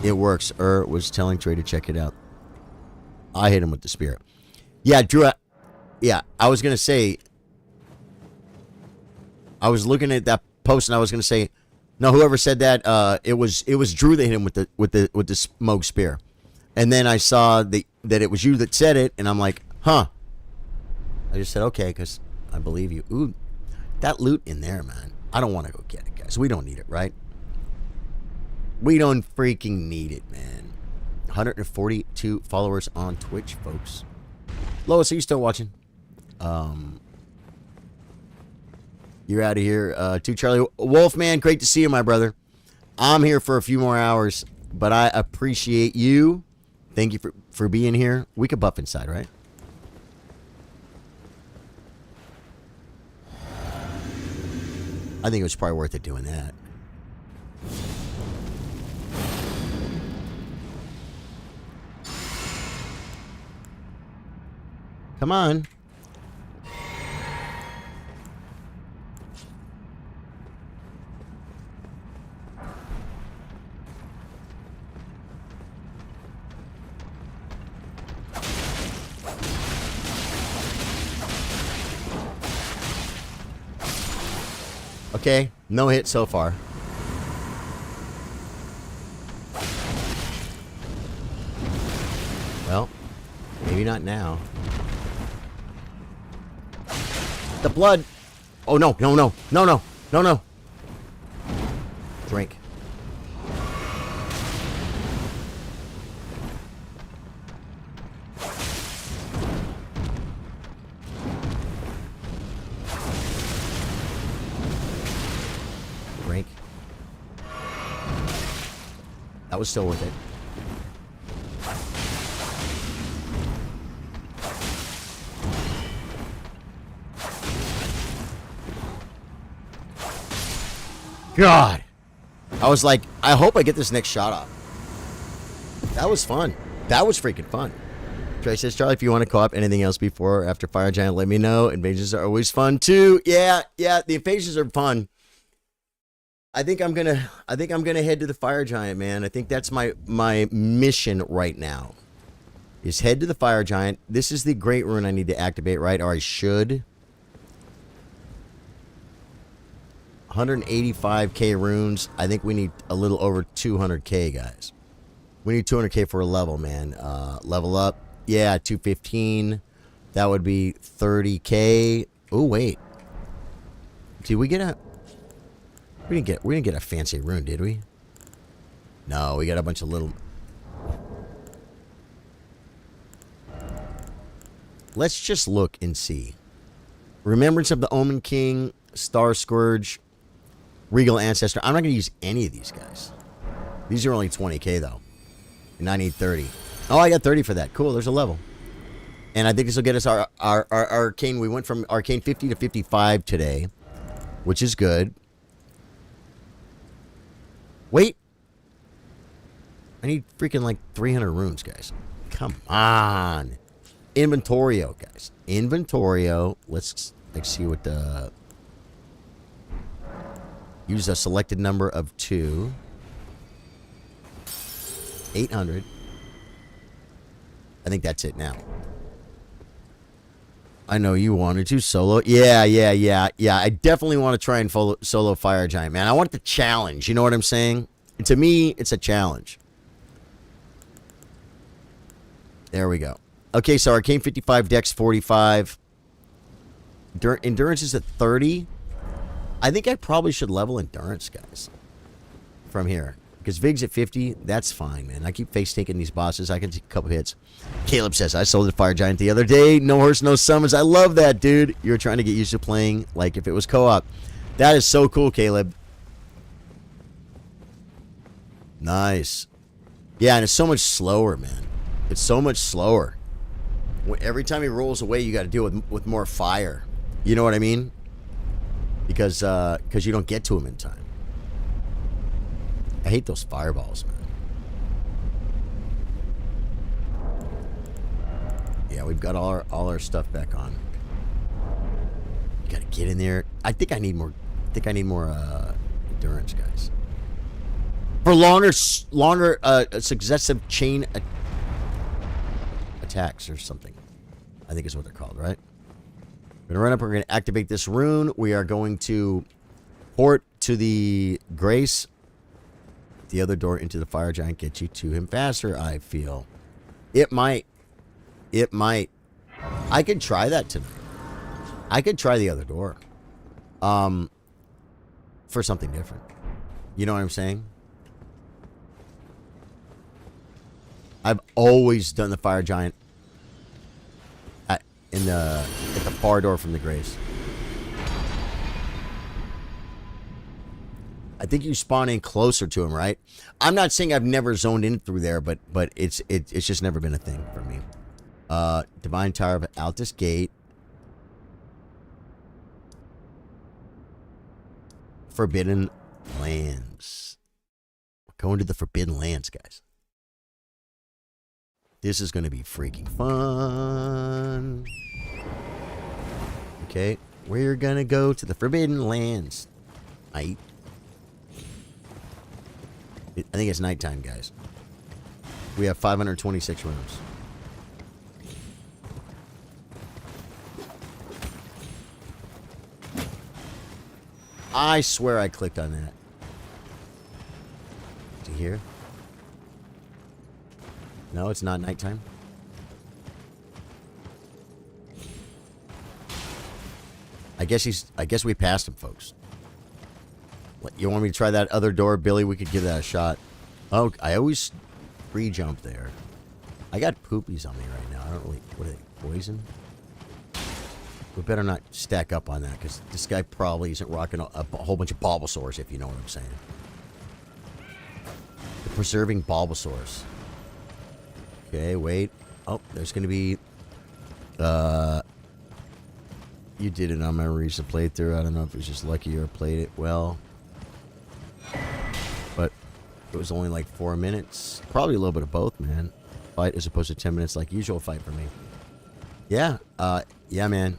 it works. Was telling Trey to check it out. I hit him with the spear. Yeah, Drew. I was gonna say. I was looking at that post, and I was gonna say, no. Whoever said that, it was Drew that hit him with the smoke spear, and then I saw that it was you that said it, and I'm like, huh. I just said okay because I believe you. Ooh, that loot in there, man. I don't want to go get it, guys. We don't need it, right? We don't freaking need it, man. 142 followers on Twitch, folks. Lois, are you still watching? You're out of here. To Charlie Wolfman, great to see you, my brother. I'm here for a few more hours, but I appreciate you. Thank you for being here. We could buff inside, right? I think it was probably worth it doing that. Come on. Okay, no hit so far. Well, maybe not now. The blood. Oh, no. Drink. Drink. That was still worth it. God. I was like, I hope I get this next shot off. That was fun. That was freaking fun. Trey says, Charlie, if you want to co-op anything else before or after Fire Giant, let me know. Invasions are always fun too. Yeah, the invasions are fun. I think I'm gonna head to the Fire Giant, man. I think that's my mission right now. Is head to the Fire Giant. This is the great rune I need to activate, right? Or I should. 185k runes. I think we need a little over 200k, guys. We need 200k for a level, man. Level up. Yeah, 215. That would be 30k. Oh, wait. Did we get a... We didn't get a fancy rune, did we? No, we got a bunch of little... Let's just look and see. Remembrance of the Omen King, Star Scourge, Regal Ancestor. I'm not going to use any of these guys. These are only 20k, though. And I need 30. Oh, I got 30 for that. Cool, there's a level. And I think this will get us our arcane. We went from arcane 50 to 55 today, which is good. Wait. I need freaking like 300 runes, guys. Come on. Inventorio, guys. Inventorio. Let's see what the... Use a selected number of 2. 800. I think that's it now. I know you wanted to solo. Yeah. I definitely want to try and solo Fire Giant, man. I want the challenge. You know what I'm saying? And to me, it's a challenge. There we go. Okay, so Arcane 55, Dex 45. Endurance is at 30. I think I probably should level Endurance, guys. From here. Because Vig's at 50, that's fine, man. I keep face taking these bosses. I can take a couple hits. Caleb says, I sold the Fire Giant the other day. No horse, no summons. I love that, dude. You're trying to get used to playing like if it was co-op. That is so cool, Caleb. Nice. Yeah, and it's so much slower, man. It's so much slower. Every time he rolls away, you got to deal with more fire. You know what I mean? Because you don't get to him in time. I hate those fireballs, man. Yeah, we've got all our stuff back on. You got to get in there. I think I need more. Endurance, guys. For longer successive chain attacks or something. I think is what they're called, right? We're going to run up. We're going to activate this rune. We are going to port to the Grace. The other door into the Fire Giant gets you to him faster, I feel. It might. I could try that tonight. I could try the other door. For something different. You know what I'm saying? I've always done the Fire Giant at the far door from the Grace. I think you spawn in closer to him, right? I'm not saying I've never zoned in through there, but it's just never been a thing for me. Divine Tower of Altus Gate. Forbidden Lands. We're going to the Forbidden Lands, guys. This is going to be freaking fun. Okay, we're going to go to the Forbidden Lands. I think it's nighttime, guys. We have 526 rooms. I swear I clicked on that. To here? No, it's not nighttime. I guess we passed him, folks. You want me to try that other door, Billy? We could give that a shot. Oh, I always pre-jump there. I got poopies on me right now. I don't really... What are they? Poison? We better not stack up on that, because this guy probably isn't rocking a whole bunch of Bulbasaurs, if you know what I'm saying. The preserving Bulbasaurs. Okay, wait. Oh, there's going to be... You did it on my recent playthrough. I don't know if it was just lucky or played it well. But it was only like 4 minutes. Probably a little bit of both, man. Fight as opposed to 10 minutes like usual fight for me. Yeah. Yeah, man.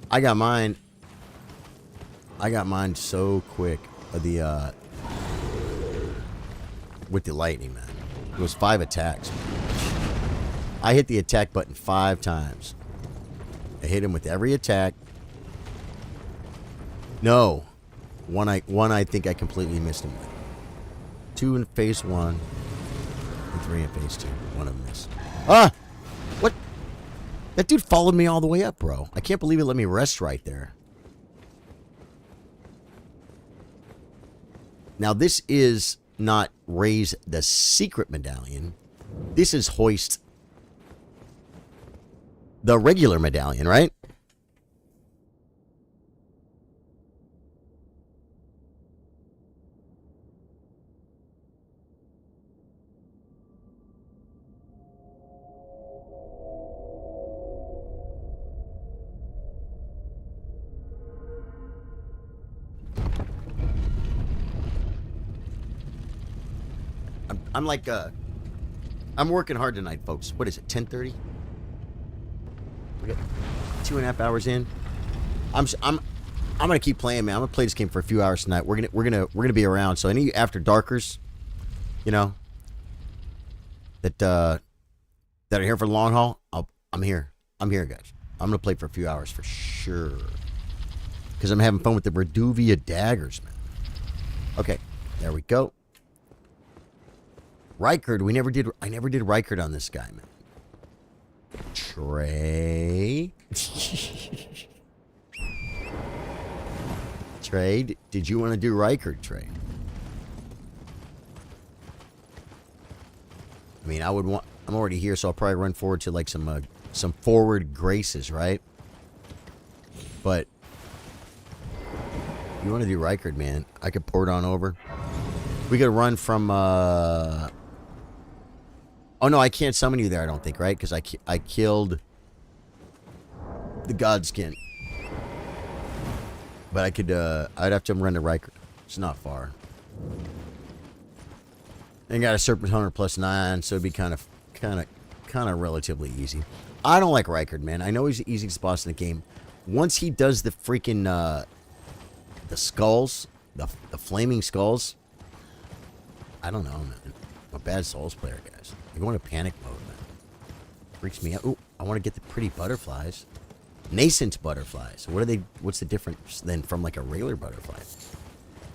I got mine so quick. With the lightning, man. It was 5 attacks. I hit the attack button 5 times. I hit him with every attack. No. One I think I completely missed him with. 2 in phase 1. And 3 in phase 2. One of them missed. Ah! What? That dude followed me all the way up, bro. I can't believe it let me rest right there. Now, this is not raise the secret medallion. This is hoist the regular medallion, right? I'm like, I'm working hard tonight, folks. What is it, 10:30? We got 2.5 hours in. I'm gonna keep playing, man. I'm gonna play this game for a few hours tonight. We're gonna be around. So any after darkers, you know, that are here for the long haul, I'm here. I'm here, guys. I'm gonna play for a few hours for sure. Because I'm having fun with the Reduvia Daggers, man. Okay, there we go. Rykard, I never did Rykard on this guy, man. Trey. Trey, did you want to do Rykard, Trey? I mean, I'm already here, so I'll probably run forward to like some forward graces, right? But you want to do Rykard, man? I could port on over. We could run from. Oh no, I can't summon you there. I don't think, right? Because I killed the Godskin. But I could. I'd have to run to Rykard. It's not far. And got a Serpent Hunter +9, so it'd be kind of relatively easy. I don't like Rykard, man. I know he's the easiest boss in the game. Once he does the freaking the skulls, the flaming skulls, I don't know, man. I'm a bad Souls player, guys. I go into panic mode, man. Freaks me out. Ooh, I want to get the pretty butterflies. Nascent butterflies. What's the difference then from like a regular butterfly?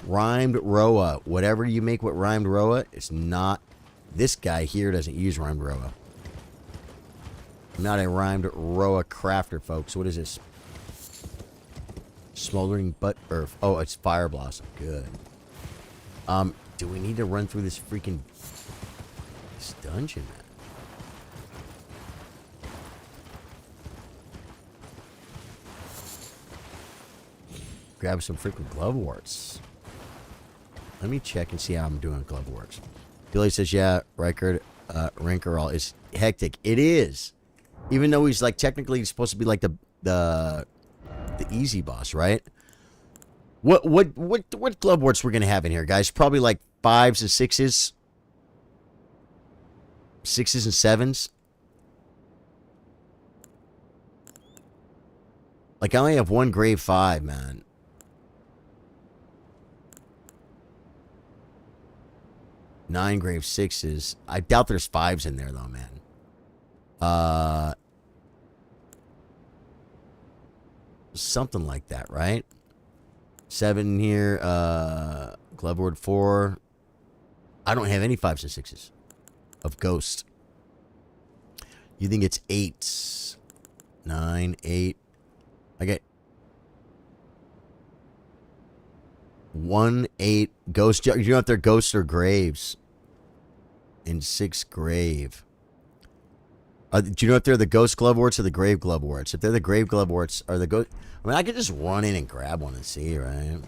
Rhymed Roa. Whatever you make with Rhymed Roa, it's not. This guy here doesn't use Rhymed Roa. I'm not a Rhymed Roa crafter, folks. What is this? Smoldering Earth. Oh, it's Fire Blossom. Good. Do we need to run through this freaking dungeon, man? Grab some freaking glove warts. Let me check and see how I'm doing glove warts. Billy says, yeah, Rykard, Rinkerall is hectic. It is. Even though he's like technically supposed to be like the easy boss, right? What glove warts we're gonna have in here, guys? Probably like 5s and 6s. 6s and 7s. Like I only have one grave 5, man. Nine grave 6s. I doubt there's 5s in there though, man. Something like that, right? 7 here. Glove ward 4. I don't have any 5s and 6s of Ghost. You think it's 8s? 9, 8. I get 1, 8 Ghost. You know if they're Ghosts or Graves? And 6 Grave. Do you know if they're the Ghost glove warts or the Grave glove warts? If they're the Grave glove warts, are the Ghost? I mean, I could just run in and grab one and see, right?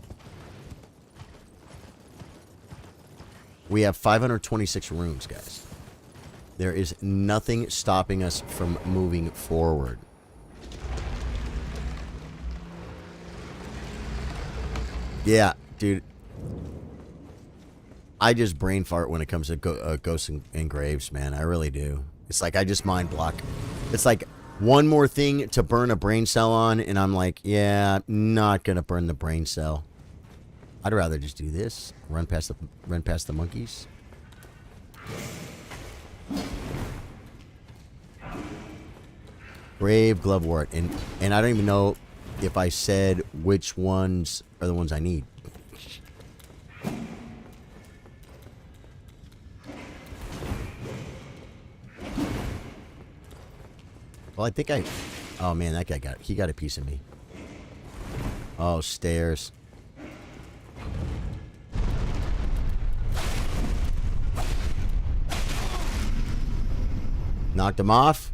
We have 526 rooms, guys. There is nothing stopping us from moving forward. Yeah, dude. I just brain fart when it comes to Ghosts and Graves, man. I really do. It's like I just mind block. It's like one more thing to burn a brain cell on, and I'm like, yeah, I'm not gonna burn the brain cell. I'd rather just do this. Run past the monkeys. Grave Glovewort, and I don't even know if I said which ones are the ones I need. Well, I think I... Oh, man, that guy got a piece of me. Oh, stairs. Knocked him off.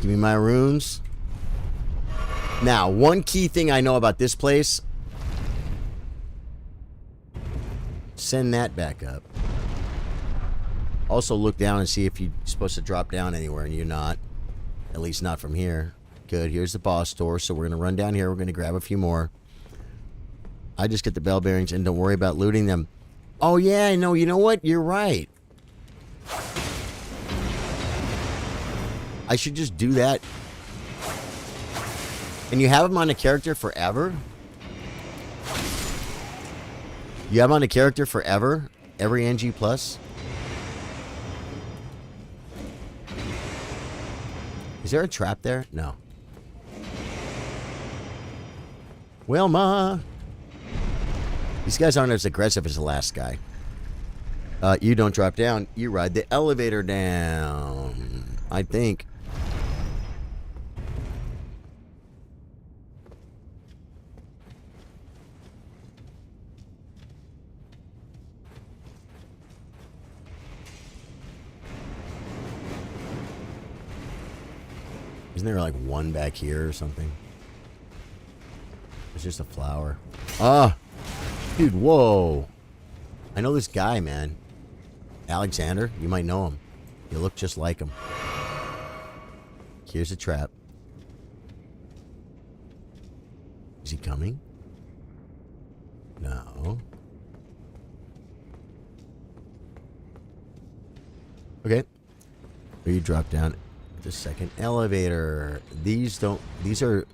Give me my runes. Now, one key thing I know about this place. Send that back up. Also look down and see if you're supposed to drop down anywhere, and you're not. At least not from here. Good. Here's the boss door, so we're going to run down here. We're going to grab a few more. I just get the bell bearings, and don't worry about looting them. Oh, yeah, no, you know what? You're right. I should just do that. And you have him on a character forever? You have him on a character forever? Every NG plus? Is there a trap there? No. Wilma! These guys aren't as aggressive as the last guy. You don't drop down. You ride the elevator down. I think. Isn't there like one back here or something? It's just a flower. Ah! Dude, whoa. I know this guy, man. Alexander, you might know him. You look just like him. Here's a trap. Is he coming? No. Okay. Or you drop down the second elevator. These are...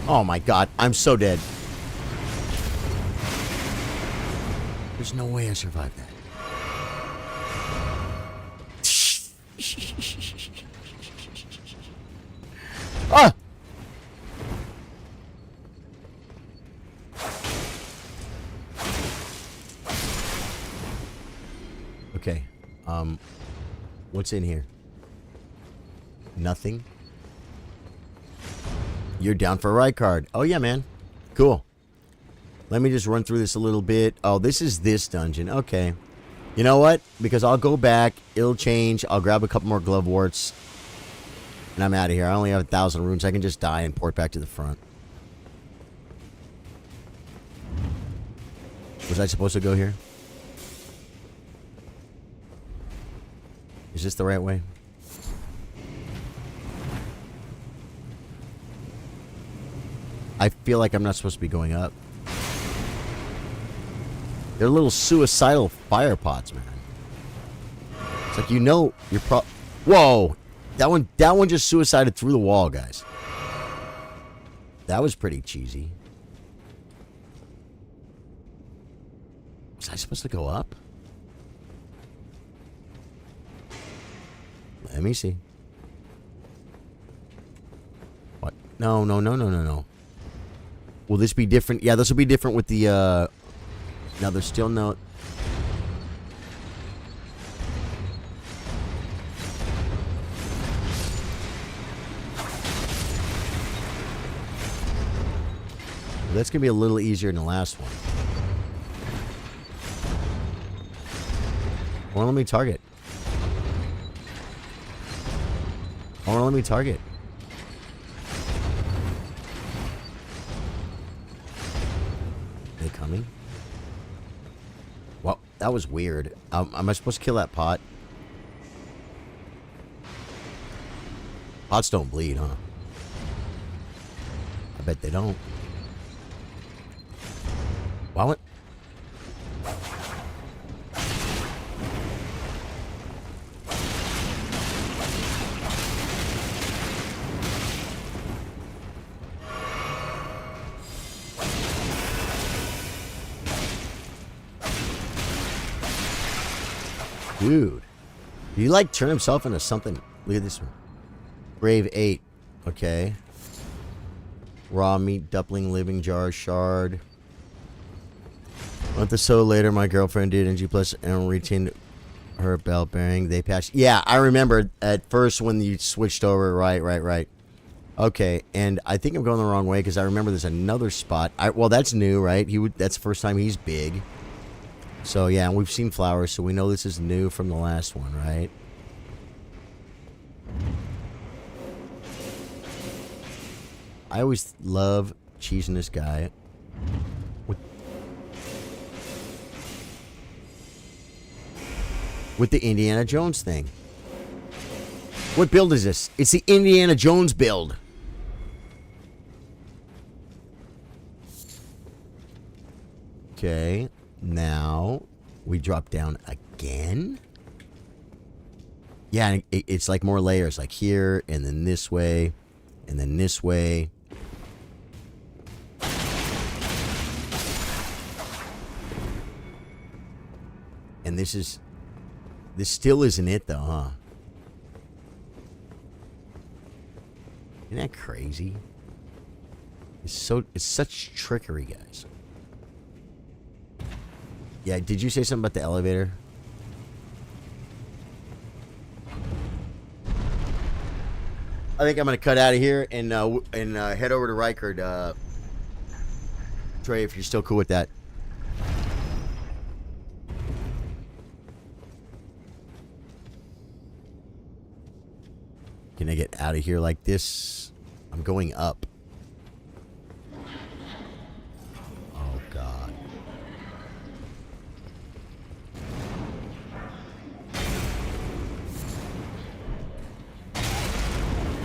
Oh my god, I'm so dead. There's no way I survived that. Ah! Okay. What's in here? Nothing. You're down for a ride card. Oh, yeah, man. Cool. Let me just run through this a little bit. Oh, this is this dungeon. Okay. You know what? Because I'll go back. It'll change. I'll grab a couple more glove warts. And I'm out of here. I only have 1,000 runes. I can just die and port back to the front. Was I supposed to go here? Is this the right way? I feel like I'm not supposed to be going up. They're little suicidal fire pots, man. It's like, you know, you're Whoa! That one just suicided through the wall, guys. That was pretty cheesy. Was I supposed to go up? Let me see. What? No. Will this be different? Yeah, this will be different with the, Now, there's still no... Well, that's going to be a little easier than the last one. Well, let me target. Oh, let me target. Are they coming? Well, that was weird. Am I supposed to kill that pot? Pots don't bleed, huh? I bet they don't. Wow, what? Dude. Did he like turn himself into something? Look at this one. Brave 8. Okay. Raw meat, dumpling, living jar, shard. A month or so later, my girlfriend did NG Plus and retained her belt bearing. They patched. Yeah, I remember at first when you switched over. Right. Okay, and I think I'm going the wrong way because I remember there's another spot. Well, that's new, right? That's the first time he's big. So, yeah, and we've seen flowers, so we know this is new from the last one, right? I always love cheesing this guy. With the Indiana Jones thing. What build is this? It's the Indiana Jones build. Okay. Now we drop down again. Yeah, and it's like more layers, like here, and then this way, and then this way. And this still isn't it though, huh? Isn't that crazy? It's such trickery, guys. Yeah, did you say something about the elevator? I think I'm gonna cut out of here and head over to Reichard. Trey, if you're still cool with that. Can I get out of here like this? I'm going up. Oh, God.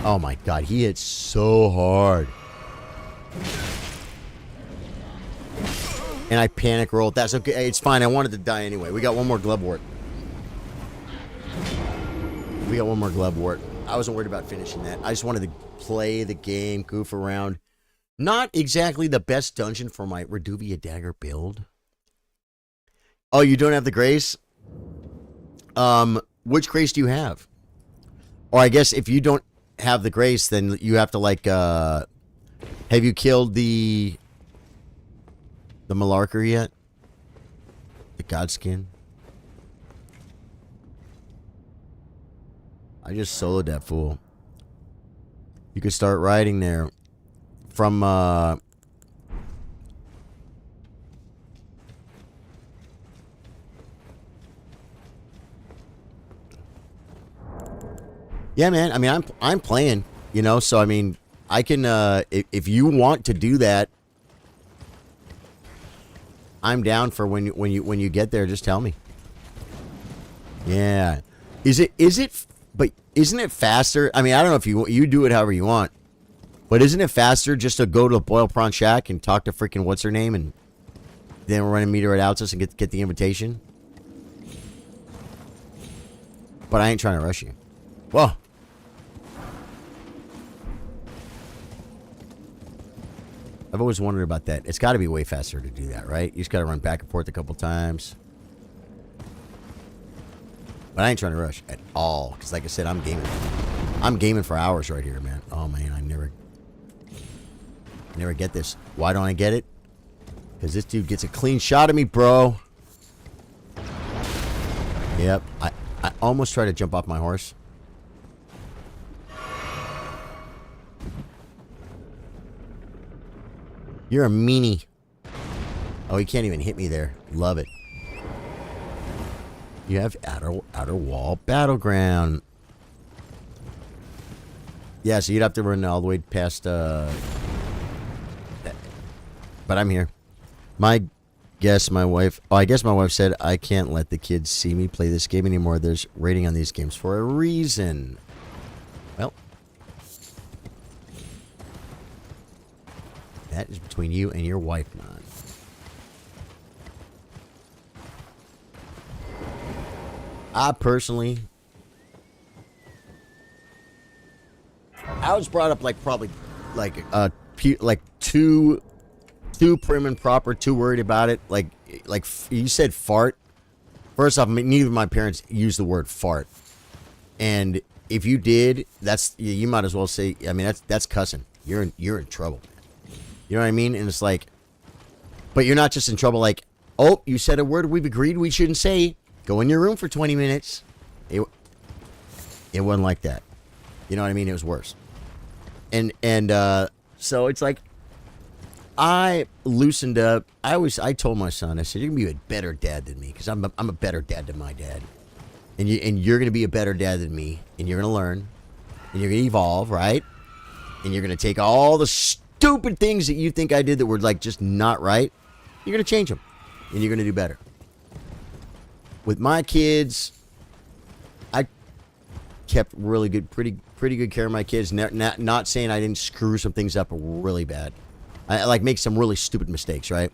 Oh, my God. He hit so hard. And I panic rolled. That's okay. It's fine. I wanted to die anyway. We got one more glove wart. I wasn't worried about finishing that. I just wanted to play the game, goof around. Not exactly the best dungeon for my Reduvia dagger build. Oh, you don't have the grace? Which grace do you have? Or I guess if you don't have the grace, then you have to like, have you killed the Malarker yet? The Godskin? I just soloed that fool. You could start riding there from yeah, man. I mean, I'm playing, you know, so I mean, I can if you want to do that, I'm down for when you get there, just tell me. Yeah. Is it but isn't it faster? I mean, I don't know if you do it however you want. But isn't it faster just to go to the Boiled Prawn Shack and talk to freaking what's her name and then we're running meter at Altus and get the invitation? But I ain't trying to rush you. Whoa. I've always wondered about that. It's got to be way faster to do that, right? You just got to run back and forth a couple times. But I ain't trying to rush at all. Because like I said, I'm gaming. I'm gaming for hours right here, man. Oh, man. I never get this. Why don't I get it? Because this dude gets a clean shot of me, bro. Yep. I almost tried to jump off my horse. You're a meanie. Oh, he can't even hit me there. Love it. You have outer wall battleground. Yeah, so you'd have to run all the way past, but I'm here. I guess my wife said I can't let the kids see me play this game anymore. There's rating on these games for a reason. Well, that is between you and your wife, man. I personally, I was brought up like probably like too prim and proper, too worried about it. Like you said, fart. First off, neither of my parents used the word fart, and if you did, you might as well say. I mean, that's cussing. You're in trouble. You know what I mean? And it's like, but you're not just in trouble. Like, oh, you said a word we've agreed we shouldn't say. Go in your room for 20 minutes. It wasn't like that. You know what I mean? It was worse. And so it's like I loosened up. I told my son, I said, you're gonna be a better dad than me because I'm a better dad than my dad. And you're gonna be a better dad than me, and you're gonna learn, and you're gonna evolve, right? And you're gonna take all the stupid things that you think I did that were like just not right. You're gonna change them, and you're gonna do better. With my kids, I kept really good, pretty good care of my kids. Not saying I didn't screw some things up really bad. I like make some really stupid mistakes, right?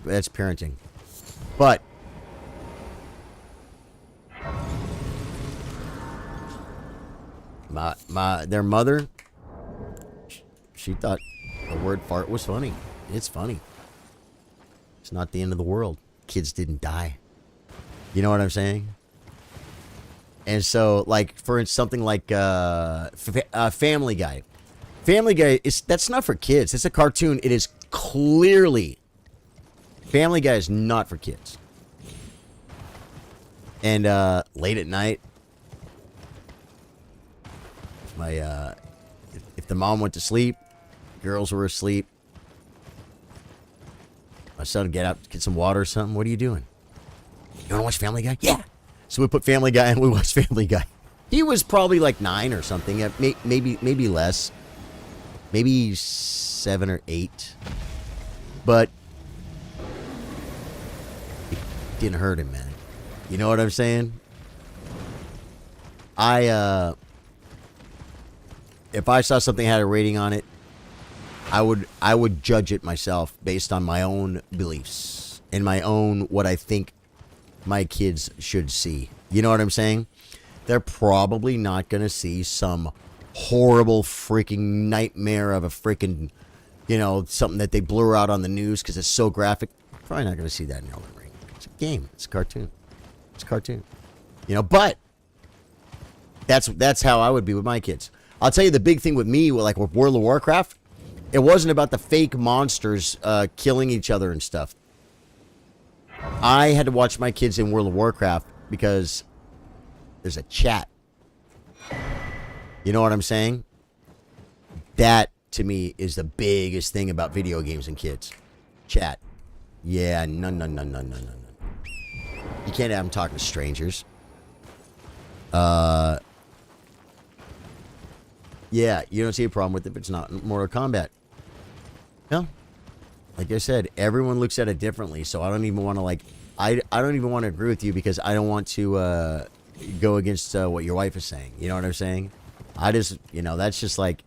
that's parenting. But their mother, she thought the word fart was funny. It's funny. It's not the end of the world. Kids didn't die. You know what I'm saying? And so, like, for something like Family Guy. Family Guy, that's not for kids. It's a cartoon. It is clearly... Family Guy is not for kids. And late at night, if the mom went to sleep, girls were asleep, my son would get up, get some water or something. What are you doing? You want to watch Family Guy? Yeah. So we put Family Guy and we watched Family Guy. He was probably like 9 or something. Maybe less. Maybe 7 or 8. But it didn't hurt him, man. You know what I'm saying? If I saw something had a rating on it, I would judge it myself based on my own beliefs and my own what I think my kids should see. You know what I'm saying? They're probably not going to see some horrible freaking nightmare of a freaking, something that they blur out on the news because it's so graphic. Probably not going to see that in Elden Ring. It's a game. It's a cartoon. It's a cartoon. But that's how I would be with my kids. I'll tell you the big thing with me, like with World of Warcraft, it wasn't about the fake monsters killing each other and stuff. I had to watch my kids in World of Warcraft because there's a chat. You know what I'm saying? That, to me, is the biggest thing about video games and kids. Chat. Yeah, no. You can't have them talking to strangers. Yeah, you don't see a problem with it if it's not Mortal Kombat. No. Like I said, everyone looks at it differently, so I don't even want to, I don't even want to agree with you because I don't want to go against what your wife is saying. You know what I'm saying? I just, that's just like,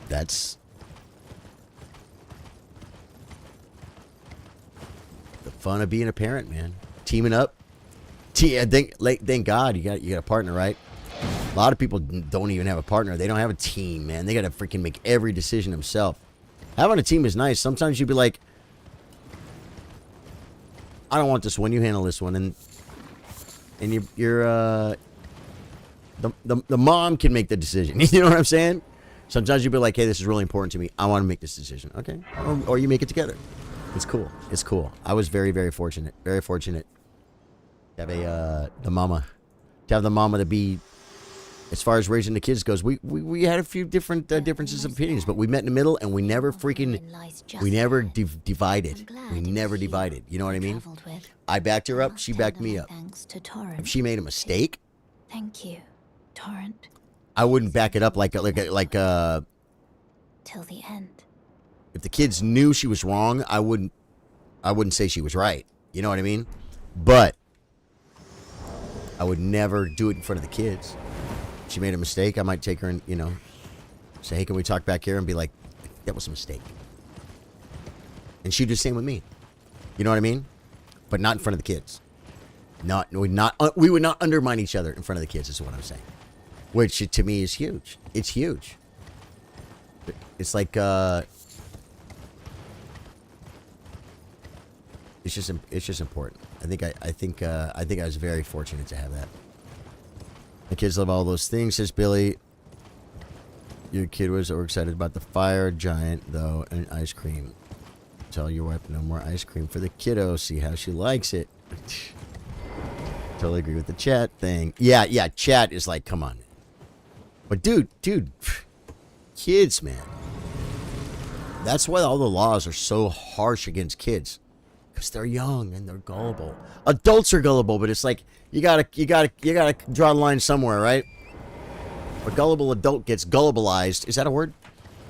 that's the fun of being a parent, man. Teaming up. Thank God you got a partner, right? A lot of people don't even have a partner. They don't have a team, man. They got to freaking make every decision themselves. Having a team is nice. Sometimes you'd be like, I don't want this one. You handle this one, and you're the mom can make the decision. You know what I'm saying? Sometimes you'd be like, hey, this is really important to me. I want to make this decision. Okay, or you make it together. It's cool. It's cool. I was very, very fortunate. Very fortunate to have the mama to be. As far as raising the kids goes, we had a few different differences of opinions, but we met in the middle, and we never divided. We never divided. You know what I mean? I backed her up. She backed me up. If she made a mistake, thank you, Torrent. I wouldn't back it up like till the end. If the kids knew she was wrong, I wouldn't say she was right. You know what I mean? But I would never do it in front of the kids. If she made a mistake, I might take her and, say, hey, can we talk back here? And be like, that was a mistake. And she'd do the same with me. You know what I mean? But not in front of the kids. We would not undermine each other in front of the kids, is what I'm saying. Which, to me, is huge. It's huge. It's like, it's just important. I think I was very fortunate to have that. The kids love all those things, says Billy. Your kid was overexcited about the fire giant, though, and ice cream. Tell your wife no more ice cream for the kiddo. See how she likes it. Totally agree with the chat thing. Yeah, chat is like, come on. But dude, kids, man. That's why all the laws are so harsh against kids. Because they're young and they're gullible. Adults are gullible, but it's like you gotta draw the line somewhere, right? A gullible adult gets gullibleized. Is that a word?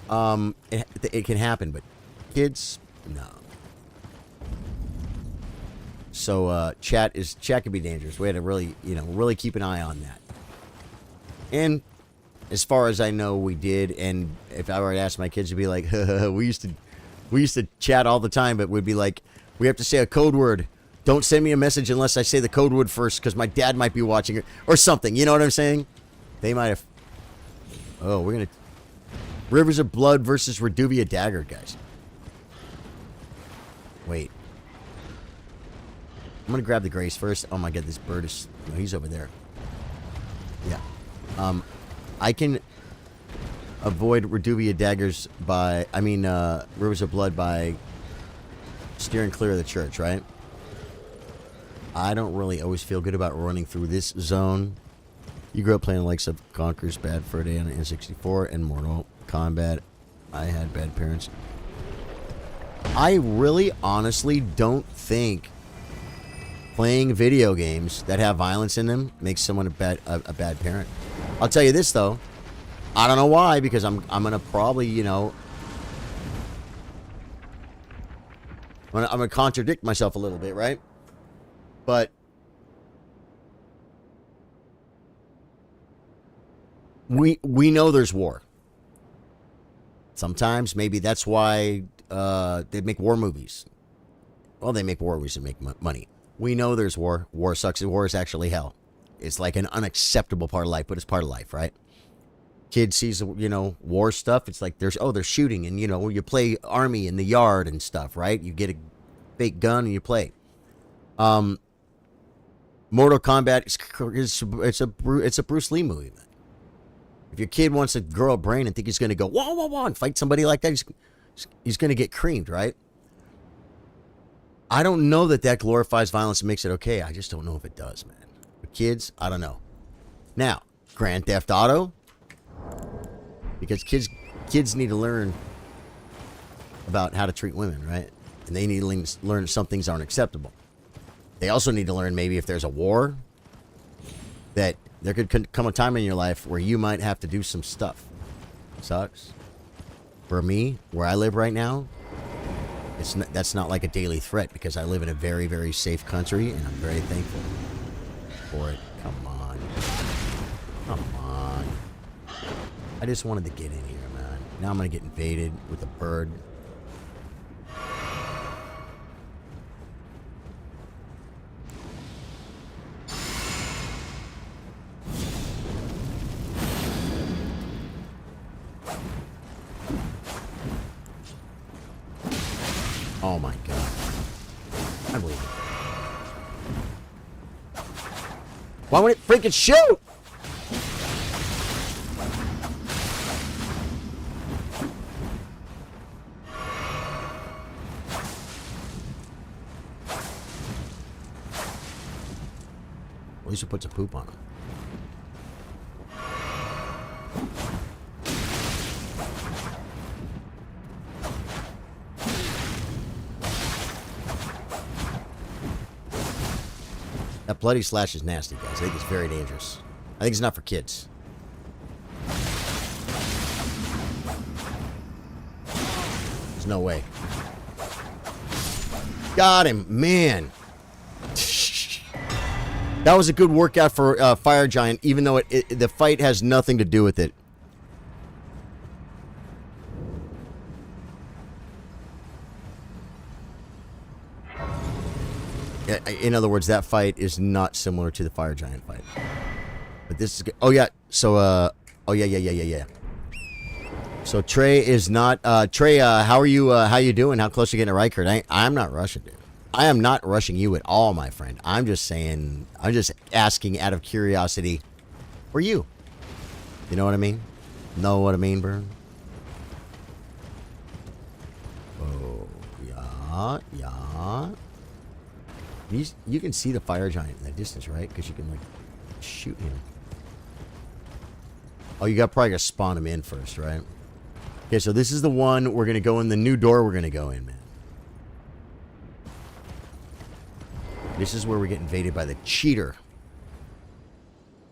It can happen, but kids, no. So chat can be dangerous. We had to really keep an eye on that. And as far as I know, we did. And if I were to ask my kids to be like, we used to We used to chat all the time, but we'd be like, we have to say a code word. Don't send me a message unless I say the code word first, because my dad might be watching it or something. You know what I'm saying? They might have. Oh, we're gonna. Rivers of Blood versus Reduvia Dagger, guys. Wait. I'm gonna grab the Grace first. Oh my god, this bird is. No, he's over there. Yeah. I can avoid Reduvia Daggers by. Rivers of Blood by steering clear of the church, right? I don't really always feel good about running through this zone. You grew up playing the likes of Conker's Bad Fur Day on N64 and Mortal Kombat. I had bad parents. I really honestly don't think playing video games that have violence in them makes someone a bad parent. I'll tell you this though. I don't know why, because I'm gonna probably, I'm gonna contradict myself a little bit, right? But we know there's war. Sometimes maybe that's why they make war movies. Well, they make war movies to make money. We know there's war. War sucks. War is actually hell. It's like an unacceptable part of life, but it's part of life, right? Kid sees, war stuff. It's like they're shooting, and you play army in the yard and stuff, right? You get a fake gun and you play. Mortal Kombat it's a Bruce Lee movie, man. If your kid wants to grow a brain and think he's going to go wah wah wah and fight somebody like that, he's going to get creamed, right? I don't know that glorifies violence and makes it okay. I just don't know if it does, man. For kids, I don't know. Now, Grand Theft Auto, because kids need to learn about how to treat women, right? And they need to learn some things aren't acceptable. They also need to learn maybe if there's a war, that there could come a time in your life where you might have to do some stuff. Sucks. For me, where I live right now, that's not like a daily threat, because I live in a very, very safe country, and I'm very thankful for it. Come on. Come on. I just wanted to get in here, man. Now I'm going to get invaded with a bird. Oh my god. I believe it. Why won't it freaking shoot? At least it puts a poop on him. That bloody slash is nasty, guys. I think it's very dangerous. I think it's not for kids. There's no way. Got him, man. That was a good workout for Fire Giant, even though the fight has nothing to do with it. In other words, that fight is not similar to the Fire Giant fight. But this is good. Oh, yeah. So, oh, yeah. So, Trey is not... Trey, how are you, how you doing? How close are you getting to Rykert? I'm not rushing, dude. I am not rushing you at all, my friend. I'm just saying... I'm just asking out of curiosity for you. You know what I mean? Know what I mean, bro? Oh, yeah. You can see the Fire Giant in the distance, right? Because you can, like, shoot him. Oh, you probably got to spawn him in first, right? Okay, so this is the one we're going to go in. The new door we're going to go in, man. This is where we get invaded by the cheater.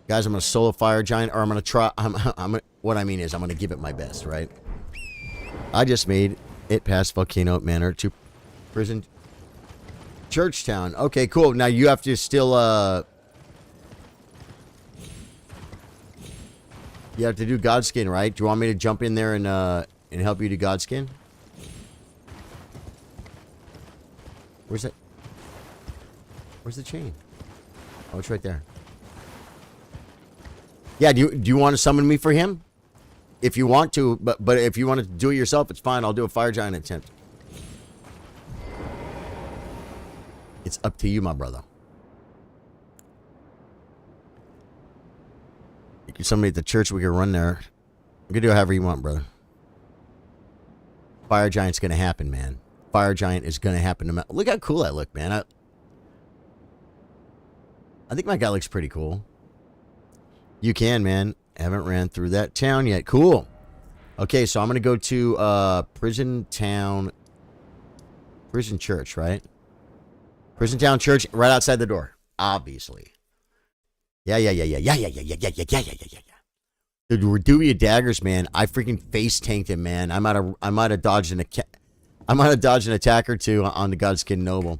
Guys, I'm going to solo Fire Giant, or I'm going to try... what I mean is, I'm going to give it my best, right? I just made it past Volcano Manor to prison... Churchtown. Okay, cool. Now you have to still, you have to do Godskin, right? Do you want me to jump in there and help you do Godskin? Where's it? Where's the chain? Oh, it's right there. Yeah, do you want to summon me for him? If you want to, but if you want to do it yourself, it's fine. I'll do a fire giant attempt. It's up to you, my brother. You can summon me at the church. We can run there. You can do however you want, brother. Fire giant's gonna happen, man. Fire giant is gonna happen. No matter. Look how cool I look, man. I think my guy looks pretty cool. You can, man. Haven't ran through that town yet. Cool. Okay, so I'm going to go to Prison Town. Prison Church, right? Prison Town Church, right outside the door. Obviously. Yeah. The Reduvia Daggers, man. I freaking face tanked him, man. I might have dodged an attack or two on the Godskin Noble.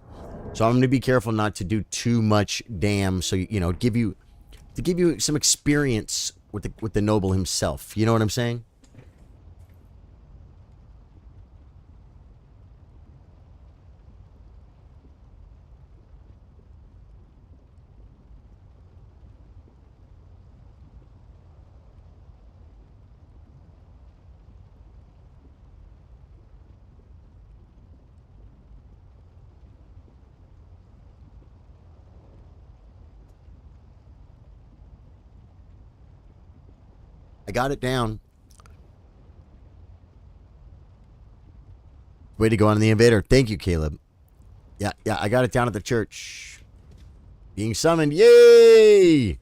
So I'm going to be careful not to do too much damn. So you know, give you some experience with the noble himself. You know what I'm saying? I got it down. Way to go on the invader. Thank you, Caleb. Yeah, I got it down at the church. Being summoned. Yay!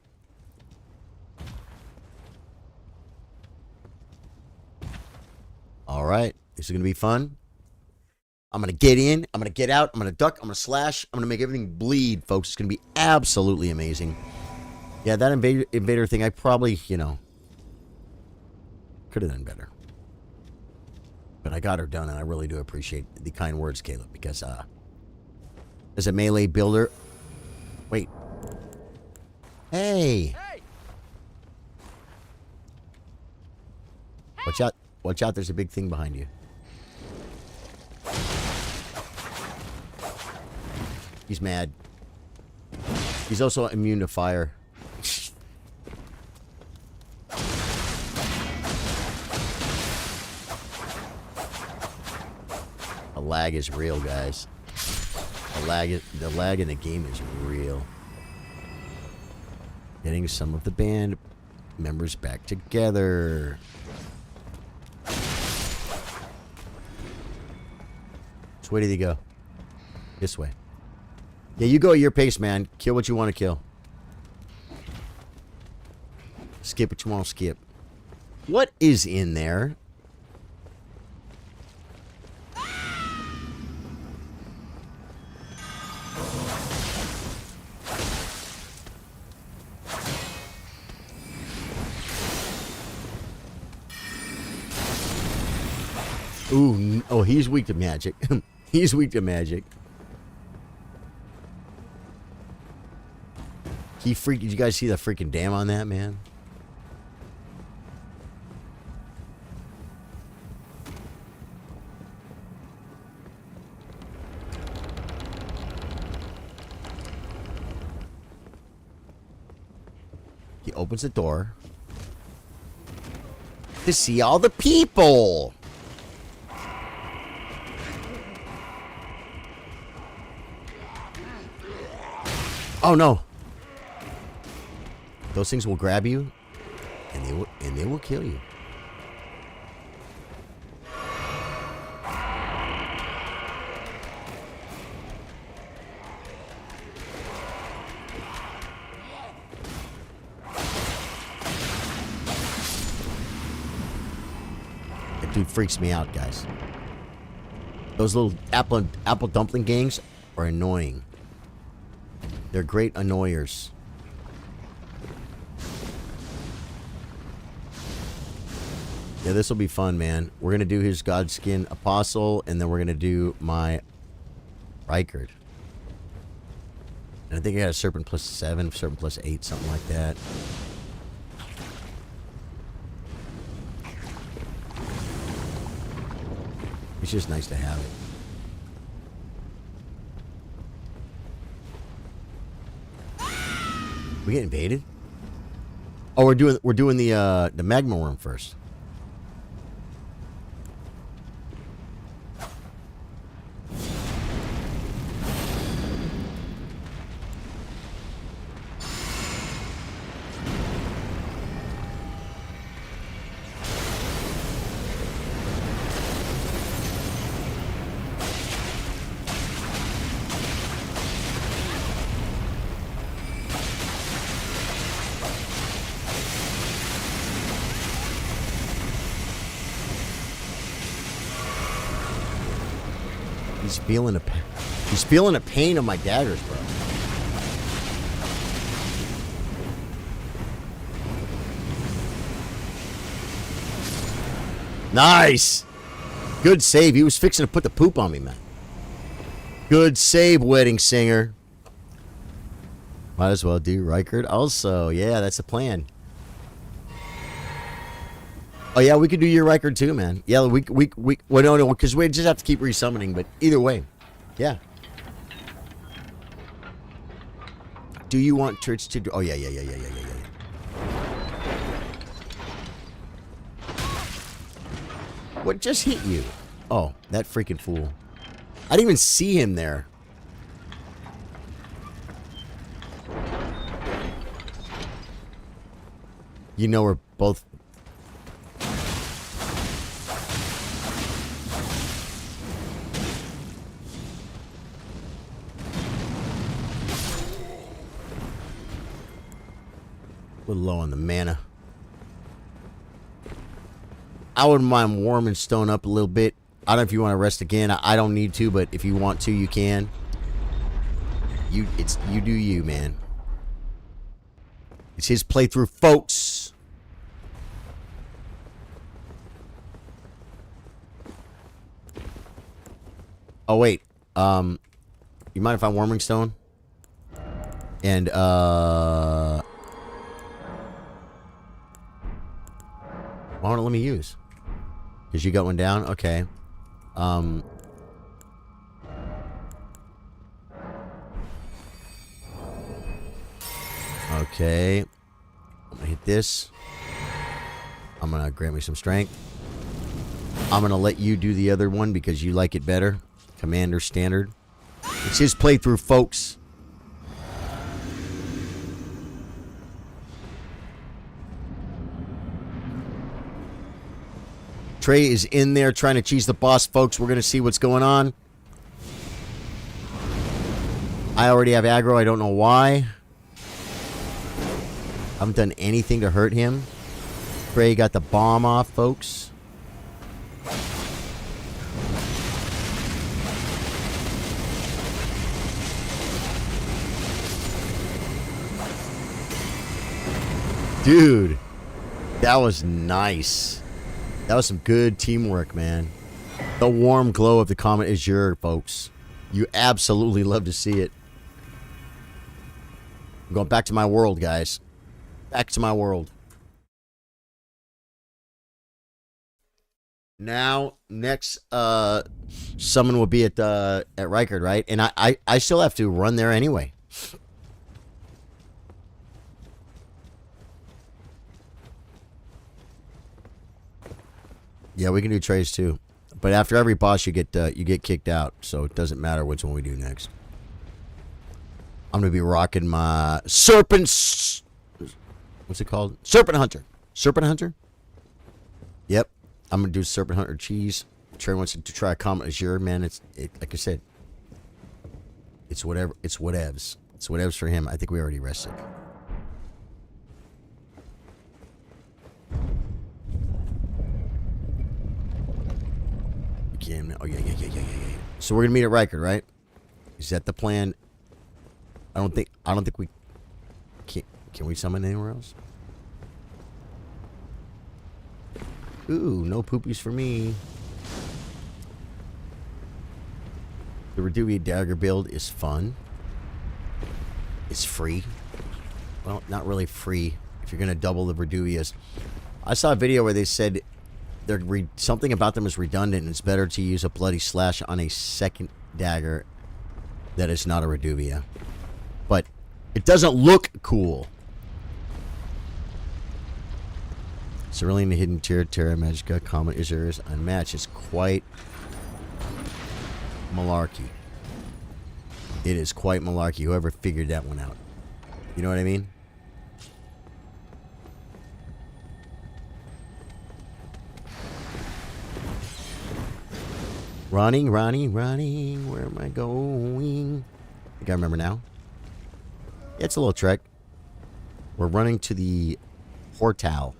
All right. This is going to be fun. I'm going to get in. I'm going to get out. I'm going to duck. I'm going to slash. I'm going to make everything bleed, folks. It's going to be absolutely amazing. Yeah, that invader thing, I probably, you know, could have done better. But I got her done, and I really do appreciate the kind words, Caleb, because as a melee builder... Wait. Hey! Watch out. Watch out, there's a big thing behind you. He's mad. He's also immune to fire. The lag is real, guys. The lag in the game is real. Getting some of the band members back together. Which way did he go? This way. Yeah, you go at your pace, man. Kill what you want to kill. Skip what you want to skip. What is in there? Ooh, oh, he's weak to magic. He's weak to magic. Did you guys see the freaking dam on that, man? He opens the door to see all the people. Oh no. Those things will grab you and they will kill you. That dude freaks me out, guys. Those little apple dumpling gangs are annoying. They're great annoyers. Yeah, this will be fun, man. We're going to do his Godskin Apostle, and then we're going to do my Rykard. And I think I got a Serpent plus 7, Serpent plus 8, something like that. It's just nice to have it. We get invaded? Oh, we're doing the magma worm first. He's feeling the pain of my daggers, bro. Nice. Good save. He was fixing to put the poop on me, man. Good save, wedding singer. Might as well do Rykard also. Yeah, that's the plan. Oh yeah, we could do your Rykard too, man. Yeah, we well no, because we just have to keep resummoning, but either way. Yeah. Do you want church to do? Oh yeah. What just hit you? Oh, that freaking fool. I didn't even see him there. You know we're both... a little low on the mana. I wouldn't mind warming Stone up a little bit. I don't know if you want to rest again. I don't need to, but if you want to, you can. You do you, man. It's his playthrough, folks. Oh wait. You mind if I'm warming Stone? And why won't it let me use? Because you got one down? Okay. Okay. I'm gonna hit this. I'm gonna grant me some strength. I'm gonna let you do the other one because you like it better. Commander Standard. It's his playthrough, folks. Trey is in there trying to cheese the boss, folks. We're going to see what's going on. I already have aggro. I don't know why. I haven't done anything to hurt him. Trey got the bomb off, folks. Dude, that was nice. That was some good teamwork, man. The warm glow of the Comet Azure, folks. You absolutely love to see it. I'm going back to my world, guys. Back to my world. Now, next summon will be at Rykard, right? And I still have to run there anyway. Yeah, we can do trays too, but after every boss, you get kicked out, so it doesn't matter which one we do next. I'm gonna be rocking my serpents. What's it called? Serpent Hunter. Serpent Hunter. Yep, I'm gonna do Serpent Hunter cheese. Trey wants to try a Comet Azure, man. It's like I said. It's whatever. It's whatevs. It's whatevs for him. I think we already rested. Oh yeah. So we're gonna meet at Rykard, right? Is that the plan? I don't think we can we summon anywhere else? Ooh, no poopies for me. The Reduvia dagger build is fun. It's free. Well, not really free if you're gonna double the Reduvias. I saw a video where they said something about them is redundant, and it's better to use a bloody slash on a second dagger that is not a Reduvia. But It doesn't look cool. Cerulean the Hidden Tier, Terra Magica, Comet Isers, Unmatched. It's quite malarkey. It is quite malarkey. Whoever figured that one out. You know what I mean? Running. Where am I going? I think I remember now. Yeah, it's a little trek. We're running to the portal.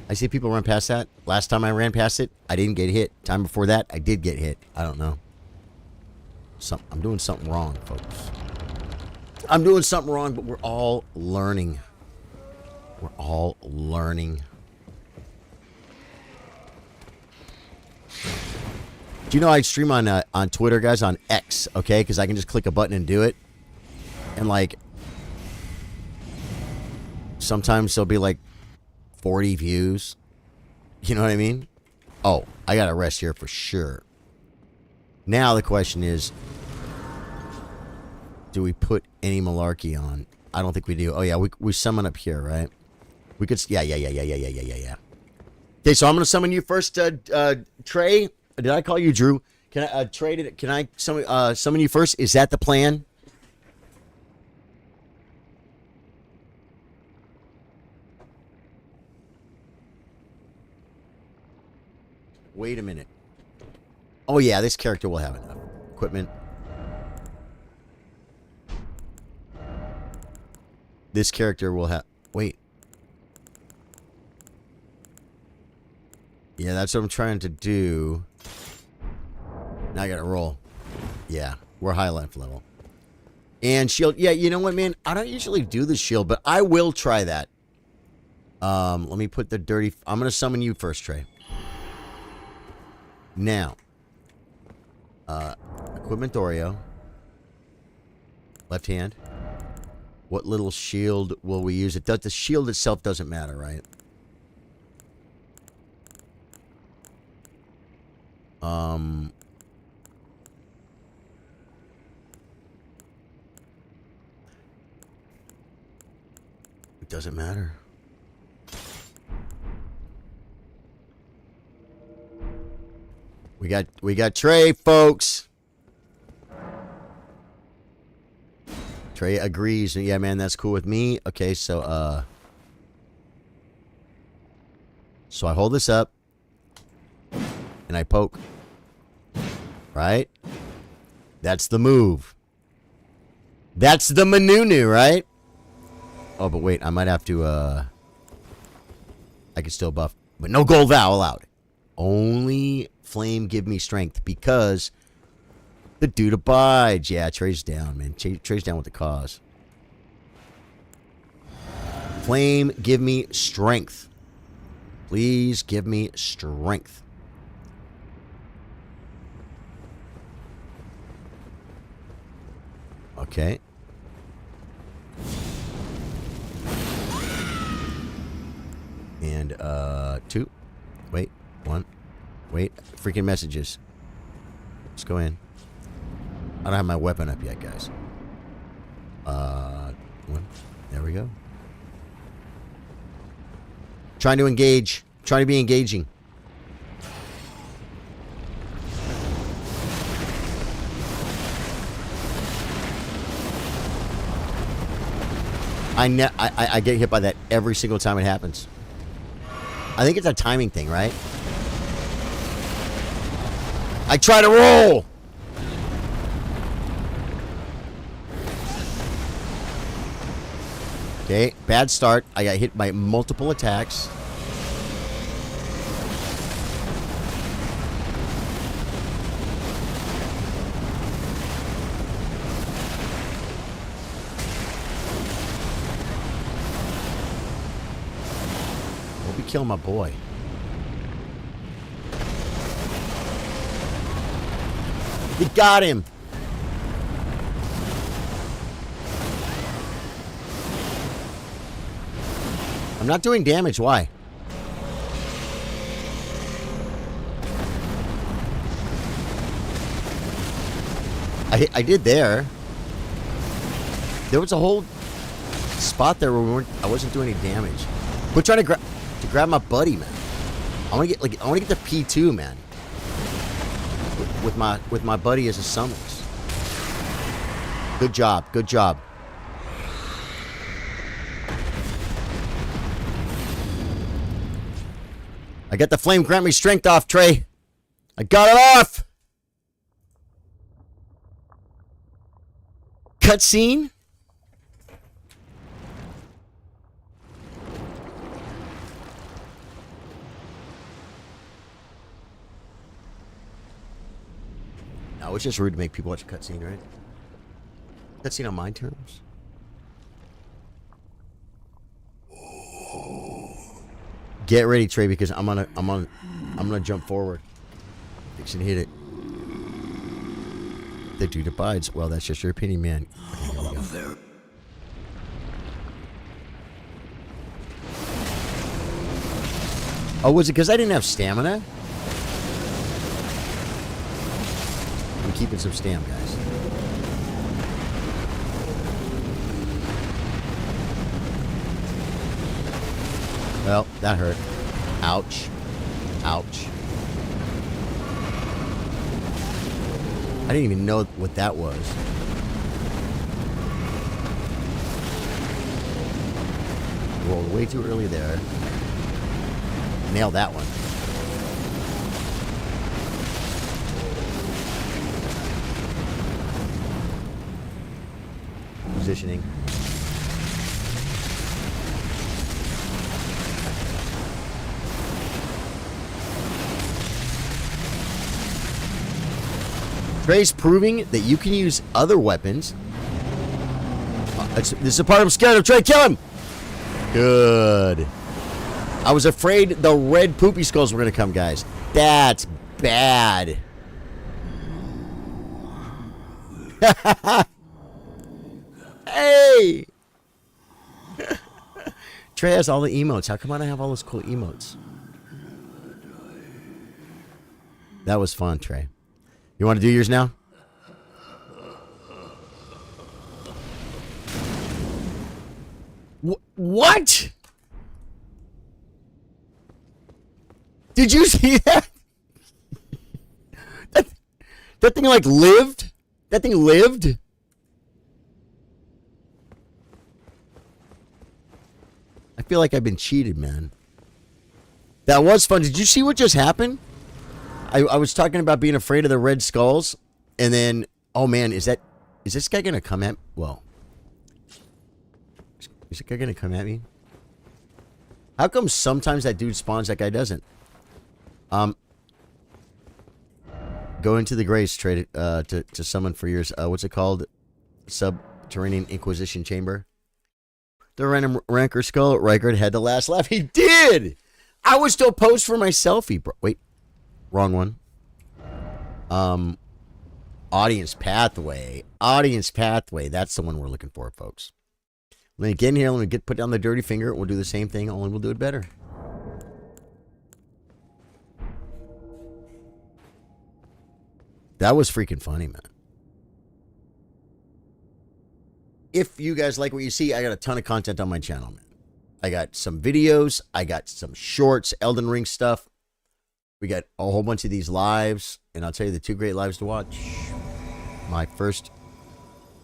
I see people run past that. Last time I ran past it, I didn't get hit. Time before that, I did get hit. I don't know. I'm doing something wrong, folks. I'm doing something wrong, but we're all learning. We're all learning. Do you know I stream on Twitter, guys, on X, okay? Because I can just click a button and do it. And, like, sometimes there'll be, like, 40 views. You know what I mean? Oh, I got to rest here for sure. Now the question is, do we put any malarkey on? I don't think we do. Oh, yeah, we summon up here, right? We could... Yeah. Okay, so I'm going to summon you first, Trey. Did I call you Drew? Can I, Trey, can I summon you first? Is that the plan? Wait a minute. Oh, yeah, this character will have enough. Equipment. This character will have... Wait. Yeah, that's what I'm trying to do. Now I gotta roll. Yeah, we're high life level. And shield. Yeah, you know what, man? I don't usually do the shield, but I will try that. Let me put the dirty... I'm gonna summon you first, Trey. Now. Equipment Oreo. Left hand. What little shield will we use? The shield itself doesn't matter, right? It doesn't matter. We got Trey, folks. Trey agrees. Yeah, man, that's cool with me. Okay, so I hold this up and I poke. Right? That's the move. That's the manunu, right? Oh, but wait, I might have to I can still buff, but no gold vow allowed. Only flame give me strength because the dude abides. Yeah, Trey's down, man. Trey's down with the cause. Flame, give me strength. Please give me strength. Okay. And, 2. Wait. 1. Wait. Freaking messages. Let's go in. I don't have my weapon up yet, guys. 1. There we go. Trying to engage. Trying to be engaging. I get hit by that every single time it happens. I think it's a timing thing, right? I try to roll. Okay, bad start. I got hit by multiple attacks. Kill my boy. You got him. I'm not doing damage. Why? I did there. There was a whole spot there where I wasn't doing any damage. We're trying to grab my buddy, man. I want to get the P2, man. With my buddy as a summons. Good job. Good job. I got the flame grant me strength off, Trey. I got it off. Cutscene. No, it's just rude to make people watch a cutscene, right? Cutscene on my terms. Get ready, Trey, because I'm gonna jump forward. Fix and hit it. The dude abides. Well, that's just your opinion, man. Okay, here we go. Oh, was it because I didn't have stamina? I'm keeping some stam, guys. Well, that hurt. Ouch. Ouch. I didn't even know what that was. Rolled way too early there. Nailed that one. Positioning. Trey's proving that you can use other weapons. This is the part I'm scared of. Trey, kill him! Good. I was afraid the red poopy skulls were going to come, guys. That's bad. Hey! Trey has all the emotes. How come I don't have all those cool emotes? That was fun, Trey. You want to do yours now? What? Did you see that? That thing like lived? That thing lived? I feel like I've been cheated, man. That was fun. Did you see what just happened? I was talking about being afraid of the red skulls, and then, oh man, is this guy gonna come at? Well, is this guy gonna come at me? How come sometimes that dude spawns, that guy doesn't? Go into the grace trade to summon for yours. What's it called? Subterranean Inquisition Chamber. The random ranker skull. Rykard had the last laugh. He did. I was still posed for my selfie, bro. Wait. Wrong one. Audience pathway. Audience pathway. That's the one we're looking for, folks. Let me get in here. Let me put down the dirty finger. We'll do the same thing, only we'll do it better. That was freaking funny, man. If you guys like what you see, I got a ton of content on my channel, man. I got some videos. I got some shorts, Elden Ring stuff. We got a whole bunch of these lives, and I'll tell you the two great lives to watch. My first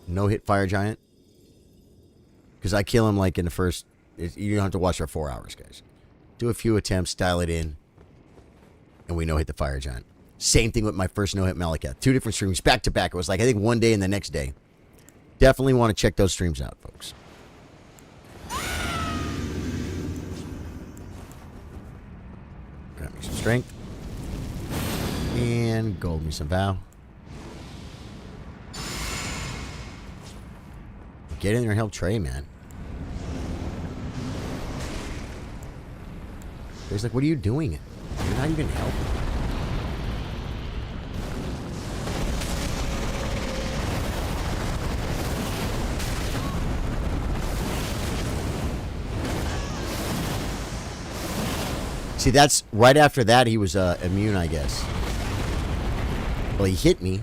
no-hit fire giant, because I kill him like in the first. You don't have to watch for 4 hours, guys. Do a few attempts, dial it in, and we no-hit the fire giant. Same thing with my first no-hit Malakath. 2 different streams back to back. It was like I think one day and the next day. Definitely want to check those streams out, folks. Grab me some strength. And gold me some vow. Get in there and help Trey, man. He's like, what are you doing? You're not even helping. See, that's right after that he was immune, I guess. Well, he hit me.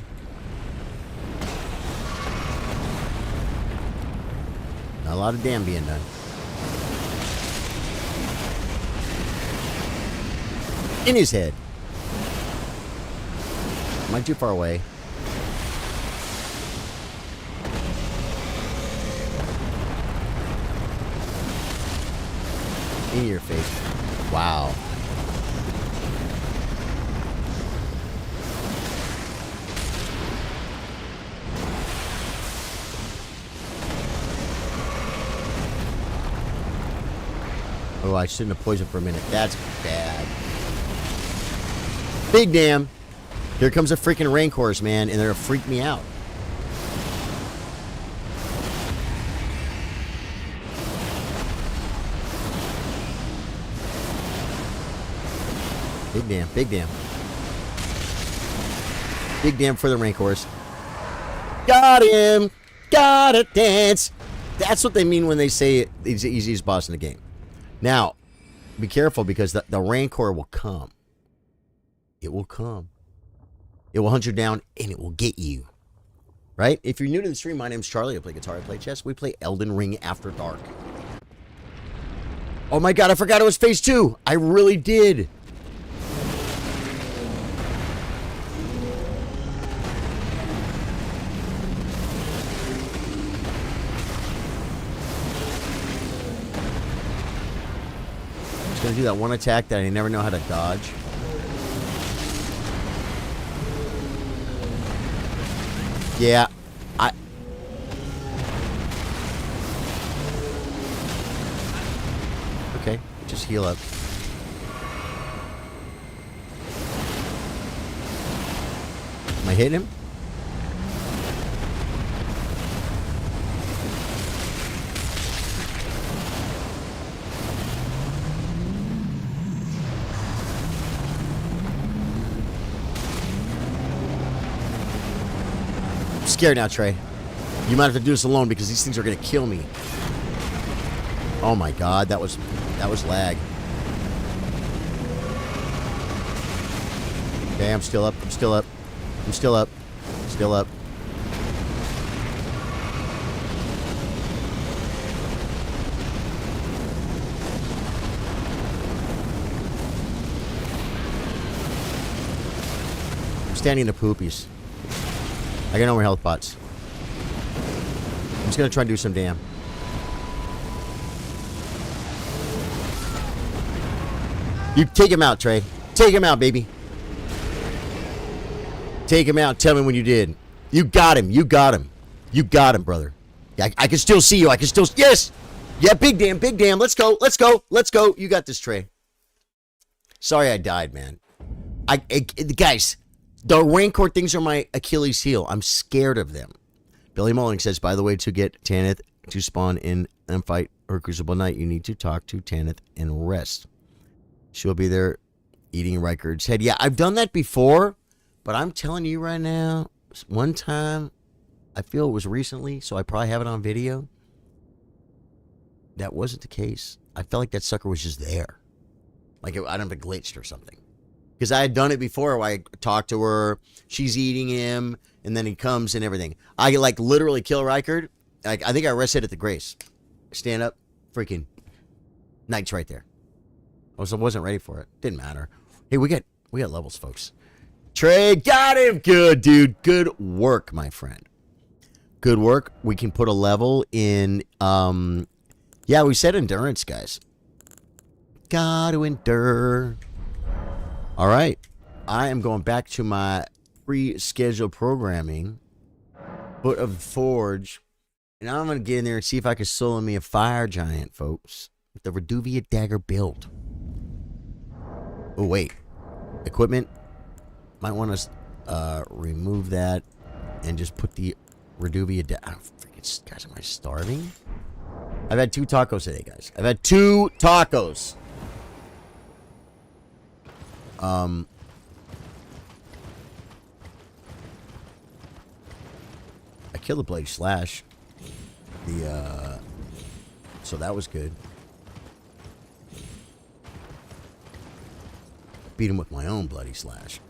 Not a lot of damn being done. In his head. Am I too far away? In your face. Wow. Oh, I shouldn't have poisoned for a minute. That's bad. Big damn. Here comes a freaking Rancors, man, and they're gonna freak me out. Big damn, big damn. Big damn for the Rancors. Got him! Got it, dance! That's what they mean when they say he's the easiest boss in the game. Now, be careful because the Rancor will come. It will come. It will hunt you down and it will get you. Right? If you're new to the stream, my name's Charlie. I play guitar, I play chess. We play Elden Ring After Dark. Oh my god, I forgot it was phase 2. I really did. Just gonna do that one attack that I never know how to dodge. Yeah, okay, just heal up. Am I hitting him? Scared now, Trey. You might have to do this alone because these things are going to kill me. Oh my god, that was lag. Okay, I'm still up. I'm still up. I'm still up. Still up. I'm standing in the poopies. I got no more health pots. I'm just gonna try and do some damn. You take him out, Trey. Take him out, baby. Take him out. Tell me when you did. You got him. You got him. You got him, brother. I can still see you. I can still... Yes! Yeah, big damn, big damn. Let's go. Let's go. Let's go. You got this, Trey. Sorry I died, man. Guys... The Rancor things are my Achilles heel. I'm scared of them. Billy Mulling says, by the way, to get Tanith to spawn in and fight her Crucible Knight, you need to talk to Tanith and rest. She'll be there eating Rykard's head. Yeah, I've done that before, but I'm telling you right now, one time, I feel it was recently, so I probably have it on video. That wasn't the case. I felt like that sucker was just there. Like I don't know, glitched or something. Because I had done it before where I talked to her, she's eating him, and then he comes and everything. I like literally kill Rykard. Like I think I rested at the Grace. Stand up, freaking Knight's right there. I wasn't ready for it. Didn't matter. Hey, we got levels, folks. Trey got him. Good, dude. Good work, my friend. Good work. We can put a level in yeah, we said endurance, guys. Gotta endure. All right, I am going back to my pre-scheduled programming, Foot of the Forge, and I'm going to get in there and see if I can solo me a fire giant, folks, with the Reduvia dagger build. Oh, wait. Equipment. Might want to remove that and just put the Reduvia dagger. Oh, freaking, guys, am I starving? I've had 2 tacos today, guys. I've had 2 tacos. I killed the Blade Slash. So that was good. beat him with my own bloody slash.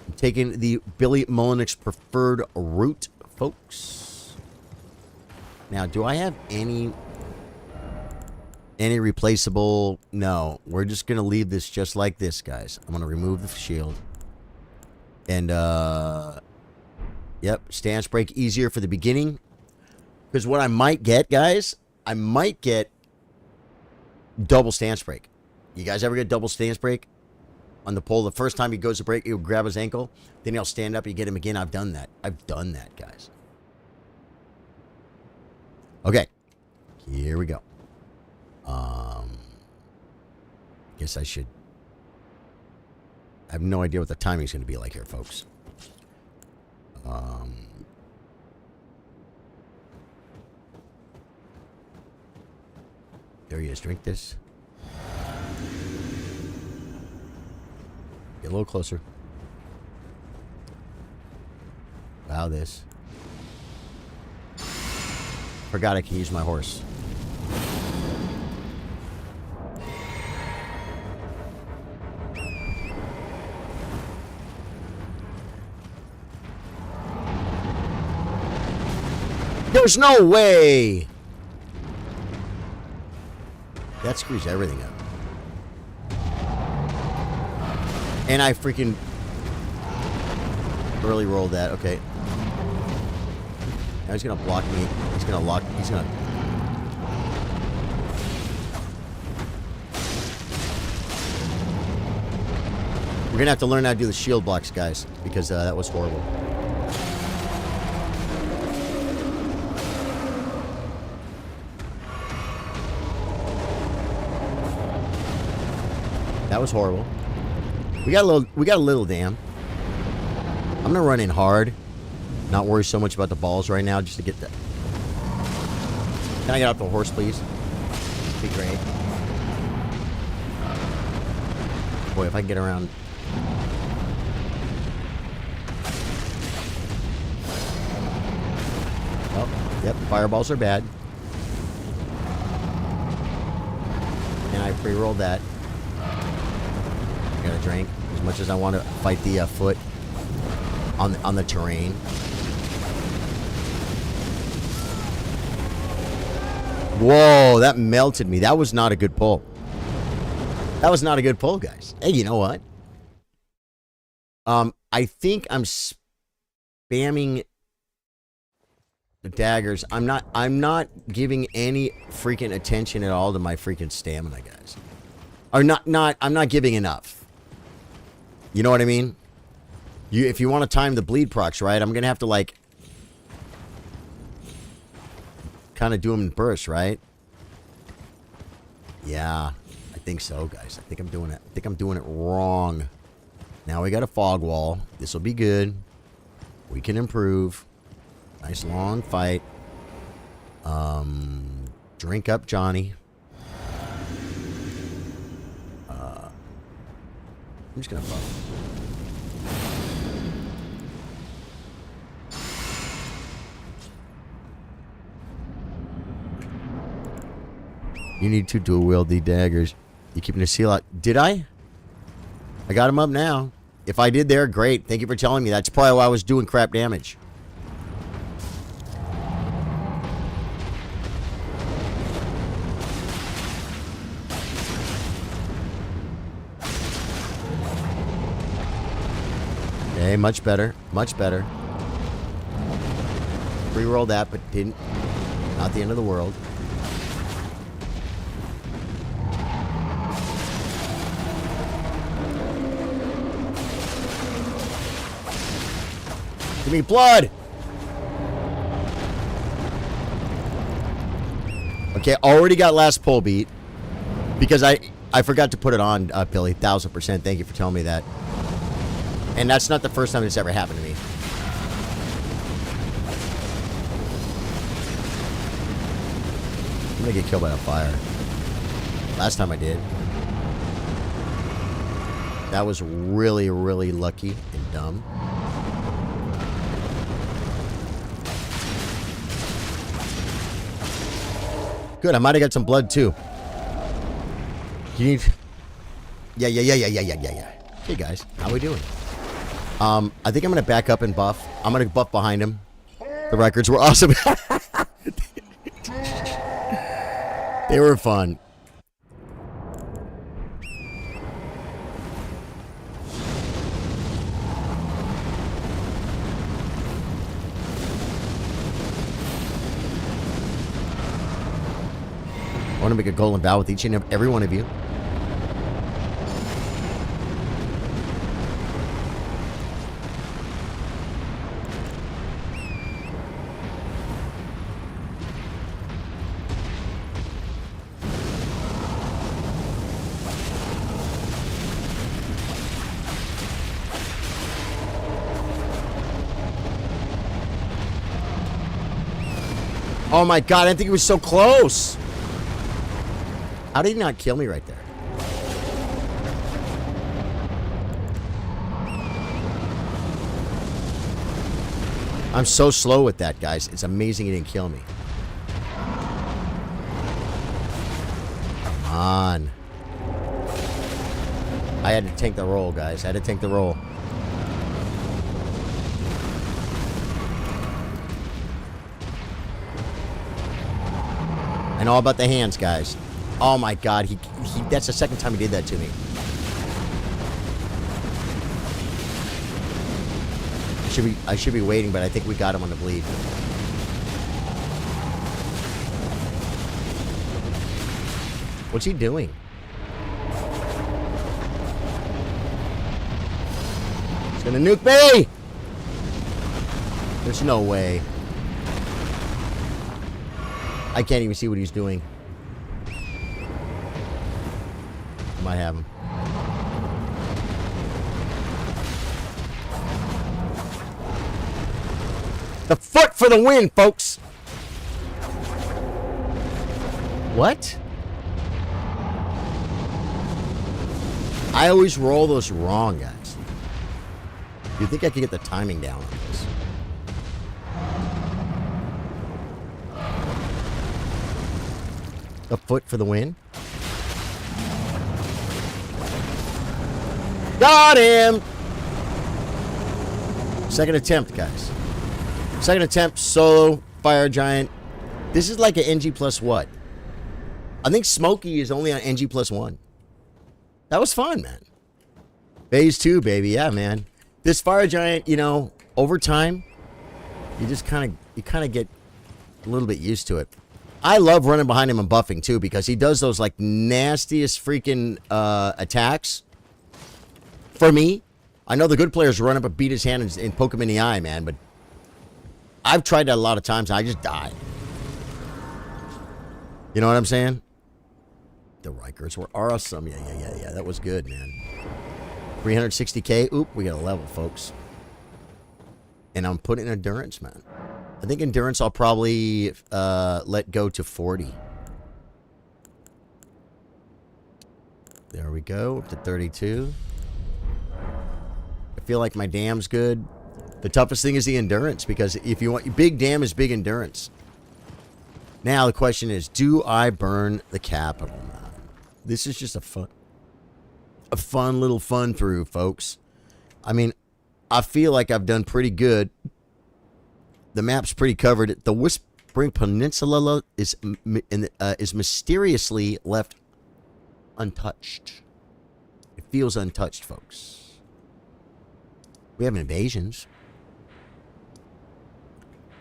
I'm taking the Billy Mullenix preferred route, folks. Now, do I have any replaceable? No. We're just going to leave this just like this, guys. I'm going to remove the shield. And, yep, stance break easier for the beginning. Because what I might get, guys, I might get double stance break. You guys ever get double stance break? On the pole, the first time he goes to break, he'll grab his ankle. Then he'll stand up, you get him again. I've done that. I've done that, guys. Okay. Here we go. Guess I should... I have no idea what the timing's going to be like here, folks. There he is. Drink this. Get a little closer. Wow, this. Forgot I can use my horse. There's no way! That screws everything up. And I freaking early rolled that. Okay. Now he's gonna block me. He's gonna lock. He's gonna. We're gonna have to learn how to do the shield blocks, guys, because that was horrible. That was horrible. We got a little damn. I'm gonna run in hard. Not worry so much about the balls right now, just to get that. Can I get off the horse, please? Be great. Boy, if I can get around. Oh, yep, fireballs are bad. And I pre-rolled that. I got a drink. As much as I want to fight the foot on the terrain. Whoa, that melted me. That was not a good pull. That was not a good pull, guys. Hey, you know what? I think I'm spamming the daggers. I'm not giving any freaking attention at all to my freaking stamina, guys. Or I'm not giving enough. You know what I mean? If you want to time the bleed procs, right, I'm going to have to, like, kind of do them in bursts, right? Yeah, I think so, guys. I think I'm doing it. I think I'm doing it wrong. Now we got a fog wall. This will be good. We can improve. Nice long fight. Drink up, Johnny. I'm just gonna buff. You need to dual wield the daggers. You keeping the seal out? Did I? I got him up now. If I did there, great. Thank you for telling me. That's probably why I was doing crap damage. Okay, much better. Much better. Re-roll that, but didn't. Not the end of the world. Give me blood! Okay, already got last pull beat. Because I forgot to put it on, Billy. 1000%. Thank you for telling me that. And that's not the first time it's ever happened to me. I'm gonna get killed by a fire. Last time I did. That was really, really lucky and dumb. Good, I might have got some blood too. You need... Yeah. Hey guys, how we doing? I think I'm gonna back up and buff. I'm gonna buff behind him. The records were awesome. They were fun. I want to make a golden vow with each and every one of you. Oh my god, I didn't think he was so close. How did he not kill me right there? I'm so slow with that, guys. It's amazing he didn't kill me. Come on. I had to tank the roll, guys. I had to tank the roll. I know all about the hands, guys. Oh my god, he that's the second time he did that to me. I should be waiting, but I think we got him on the bleed. What's he doing? He's gonna nuke me! There's no way. I can't even see what he's doing. Might have him. The foot for the win, folks! What? I always roll those wrong, guys. You think I could get the timing down on this? The foot for the win. Got him! Second attempt, guys. Second attempt, solo, fire giant. This is like an NG plus what? I think Smokey is only on NG plus 1. That was fun, man. Phase 2, baby. Yeah, man. This fire giant, you know, over time, you just kind of get a little bit used to it. I love running behind him and buffing, too, because he does those, like, nastiest freaking attacks. For me, I know the good players run up and beat his hand and poke him in the eye, man, but I've tried that a lot of times, and I just die. You know what I'm saying? The Rikers were awesome. Yeah. That was good, man. 360k. Oop, we got a level, folks. And I'm putting endurance, man. I think endurance I'll probably let go to 40. There we go, up to 32. I feel like my dam's good. The toughest thing is the endurance, because if you want big dam is big endurance. Now the question is, do I burn the capital? This is just a fun little fun through, folks. I mean, I feel like I've done pretty good. The map's pretty covered. The Whispering Peninsula is mysteriously left untouched. It feels untouched, folks. We have invasions.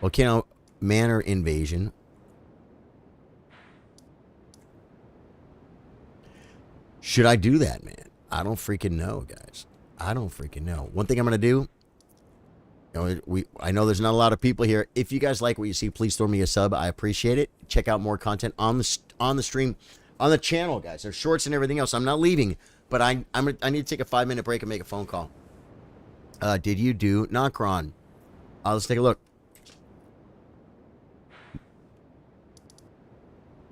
Volcano Manor invasion. Should I do that, man? I don't freaking know, guys. I don't freaking know. One thing I'm going to do, you know, I know there's not a lot of people here. If you guys like what you see, please throw me a sub. I appreciate it. Check out more content on the stream, on the channel, guys. There's shorts and everything else. I'm not leaving, but I need to take a 5-minute break and make a phone call. Did you do Nocron? Let's take a look.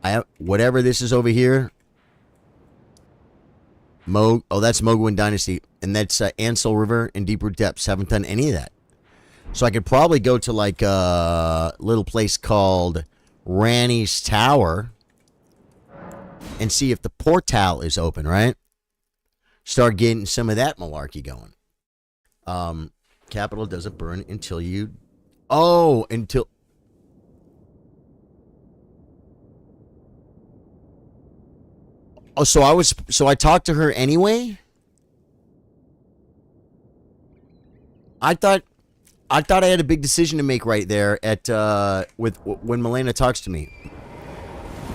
I have whatever this is over here. That's Mogwin Dynasty, and that's Ansel River and Deep Root Depths. Haven't done any of that. So I could probably go to like a little place called Ranny's Tower and see if the portal is open, right? start getting some of that malarkey going. Capital doesn't burn until you... Oh, until... Oh, so I talked to her anyway? I thought I had a big decision to make right there at when Milena talks to me.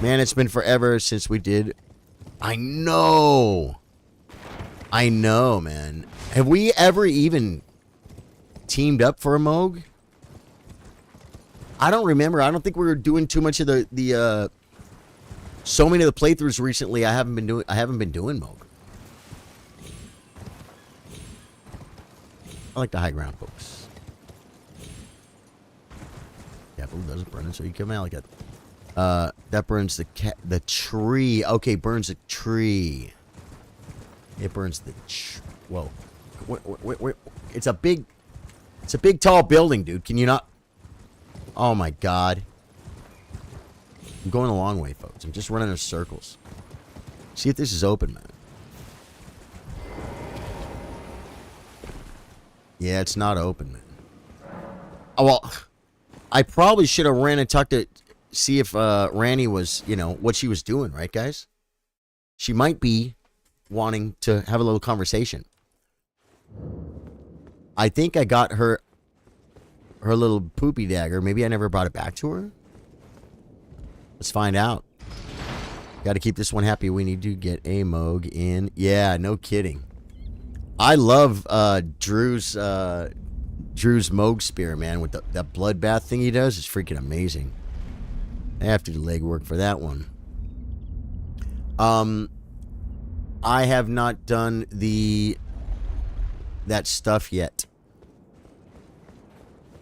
Man, it's been forever since we did. I know, man. Have we ever even teamed up for a Moog? I don't remember. I don't think we were doing too much of the so many of the playthroughs recently. I haven't been doing Moog. I like the high ground, folks. Capital doesn't burn it, so you come out like that. That burns the tree. Okay, burns the tree. It burns the whoa. Wait. It's a big tall building, dude. Can you not? Oh my god. I'm going a long way, folks. I'm just running in circles. See if this is open, man. Yeah, it's not open, man. Oh, well, I probably should have ran and talked to see if Randy was, what she was doing, right, guys? She might be wanting to have a little conversation. I think I got her little poopy dagger. Maybe I never brought it back to her. Let's find out. Got to keep this one happy. We need to get a Moog in. Yeah, no kidding. I love Drew's Moog spear, man, with that bloodbath thing he does. Is freaking amazing. I have to do legwork for that one. I have not done that stuff yet.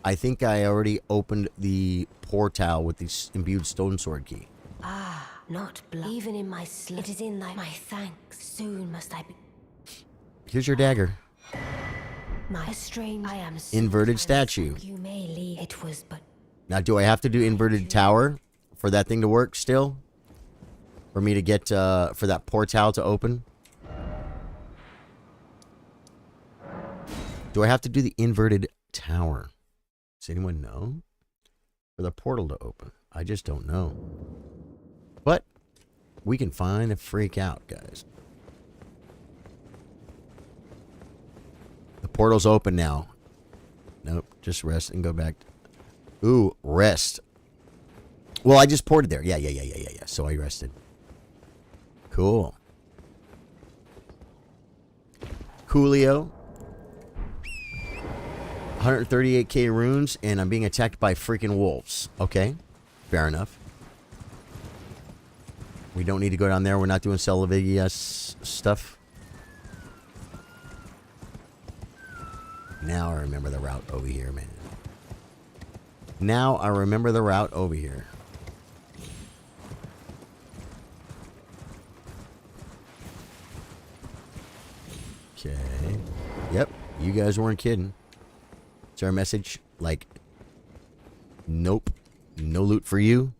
I think I already opened the portal with the imbued stone sword key. Ah, not blood. Even in my sleep. It is in my thanks. Soon must I be. Here's your dagger. My strange. I am so inverted statue. You may leave. It was but. Now, do I have to do inverted tower for that thing to work still? For me to get for that portal to open? Do I have to do the inverted tower? Does anyone know? For the portal to open. I just don't know. But we can find a freak out, guys. The portal's open now. Nope, just rest and go back. Ooh, rest. Well, I just ported there. Yeah. So I rested. Cool. Coolio. 138k runes, and I'm being attacked by freaking wolves. Okay, fair enough. We don't need to go down there. We're not doing Celavigius stuff. Now I remember the route over here, man. Now I remember the route over here. Okay. Yep, you guys weren't kidding. Is our message like, nope, no loot for you?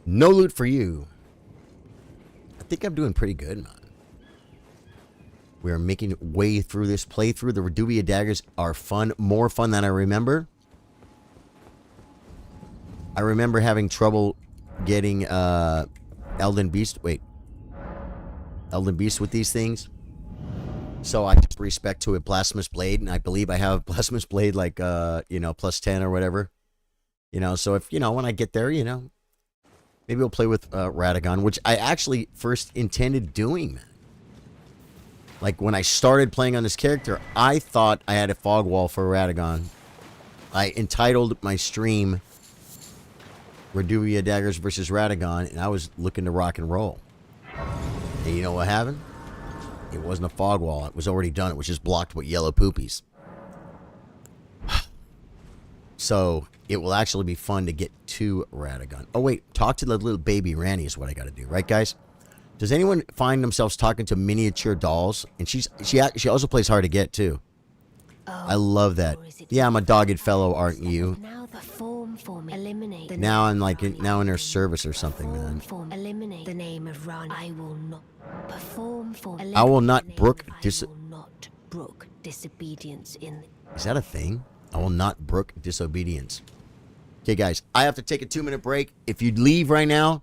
No loot for you. I think I'm doing pretty good, man. We are making way through this playthrough. The Reduvia daggers are fun, more fun than I remember. I remember having trouble getting Elden Beast with these things. So I just respect to a Blasphemous Blade, and I believe I have a Blasphemous Blade like, plus 10 or whatever. So if, when I get there, maybe we'll play with Radagon, which I actually first intended doing, man. Like, when I started playing on this character, I thought I had a fog wall for Radagon. I entitled my stream Reduvia Daggers versus Radagon, and I was looking to rock and roll. And you know what happened? It wasn't a fog wall. It was already done. It was just blocked with yellow poopies. So, it will actually be fun to get to Radagon. Oh, wait. Talk to the little baby Ranny is what I got to do. Right, guys? Does anyone find themselves talking to miniature dolls? And she also plays hard to get, too. I love that. Yeah, I'm a dogged fellow, aren't you? Now the form for me. Eliminate. The Now name I'm of like Rani. now in their service or something, Perform man. for me. Eliminate the name of Rani. I will not perform for. I will Eliminate not the name brook of- dis. I will not brook disobedience in. Is that a thing? I will not brook disobedience. Okay, guys, I have to take a 2-minute break. If you leave right now,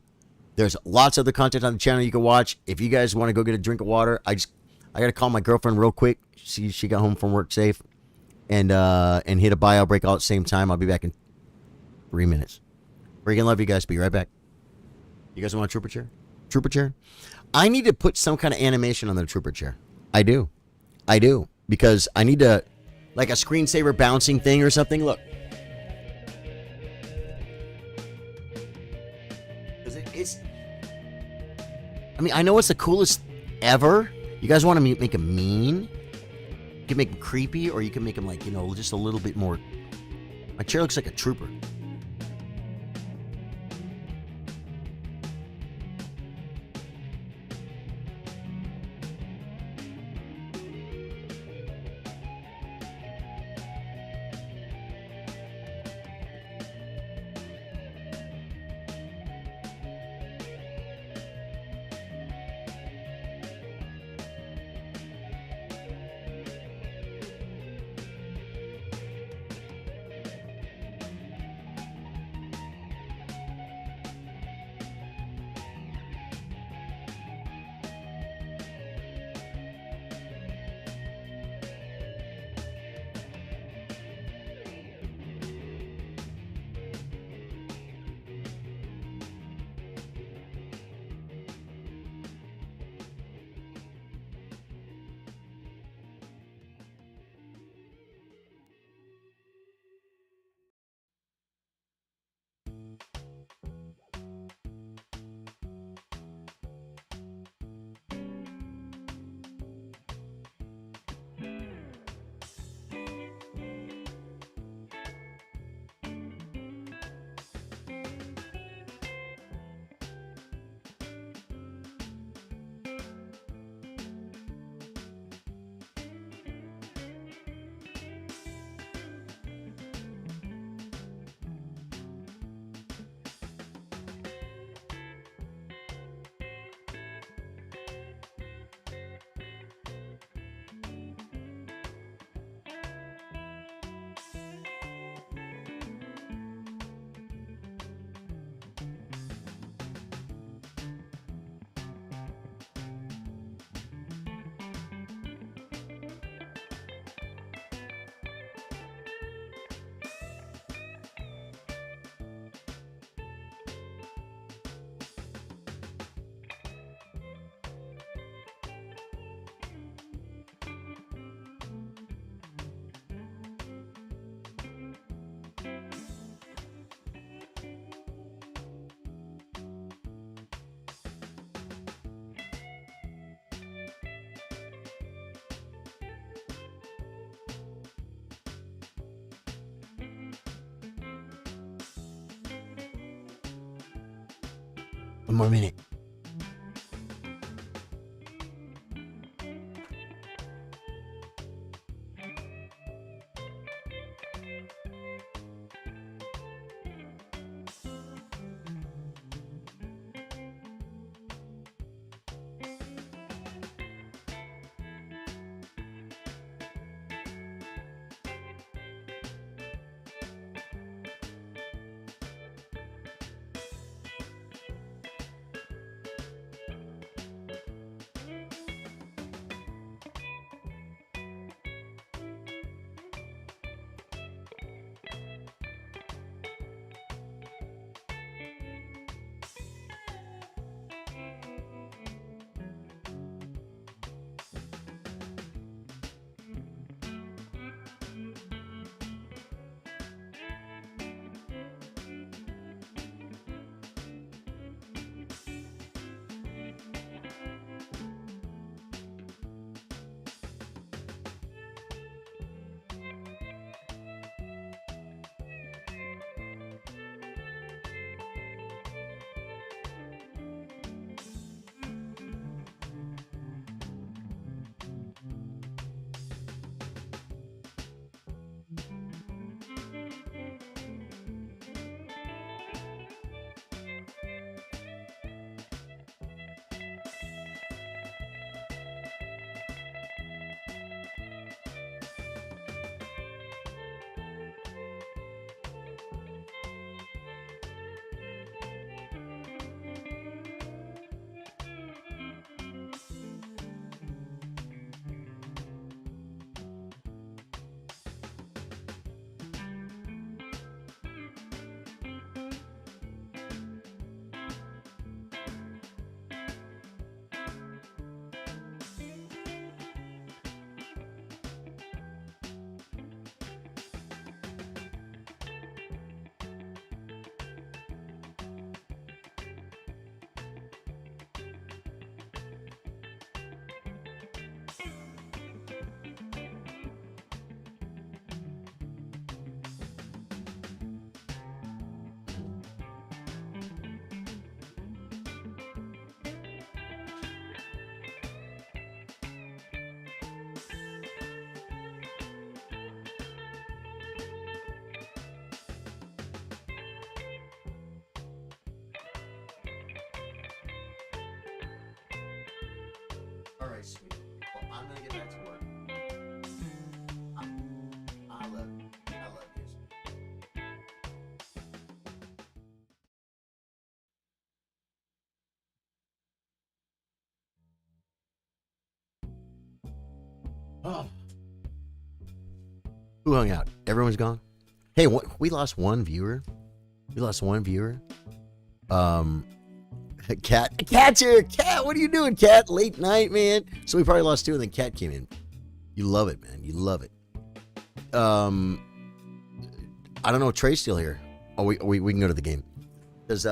there's lots of other content on the channel you can watch. If you guys want to go get a drink of water, I gotta call my girlfriend real quick. She got home from work safe, and hit a buy. I'll break all at the same time. I'll be back in 3 minutes. Freaking love you guys. Be right back. You guys want a trooper chair? Trooper chair? I need to put some kind of animation on the trooper chair. I do, because I need to, like a screensaver bouncing thing or something. Look. It's, I mean, I know it's the coolest ever. You guys want to make him mean? You can make him creepy, or you can make him like, just a little bit more. My chair looks like a trooper. One more minute. Who hung out? Everyone's gone? Hey, we lost one viewer. Cat's here. Cat, what are you doing, Cat? Late night, man. So we probably lost two, and then Cat came in. You love it, man. You love it. I don't know. Trey's still here. Oh, we can go to the game. Does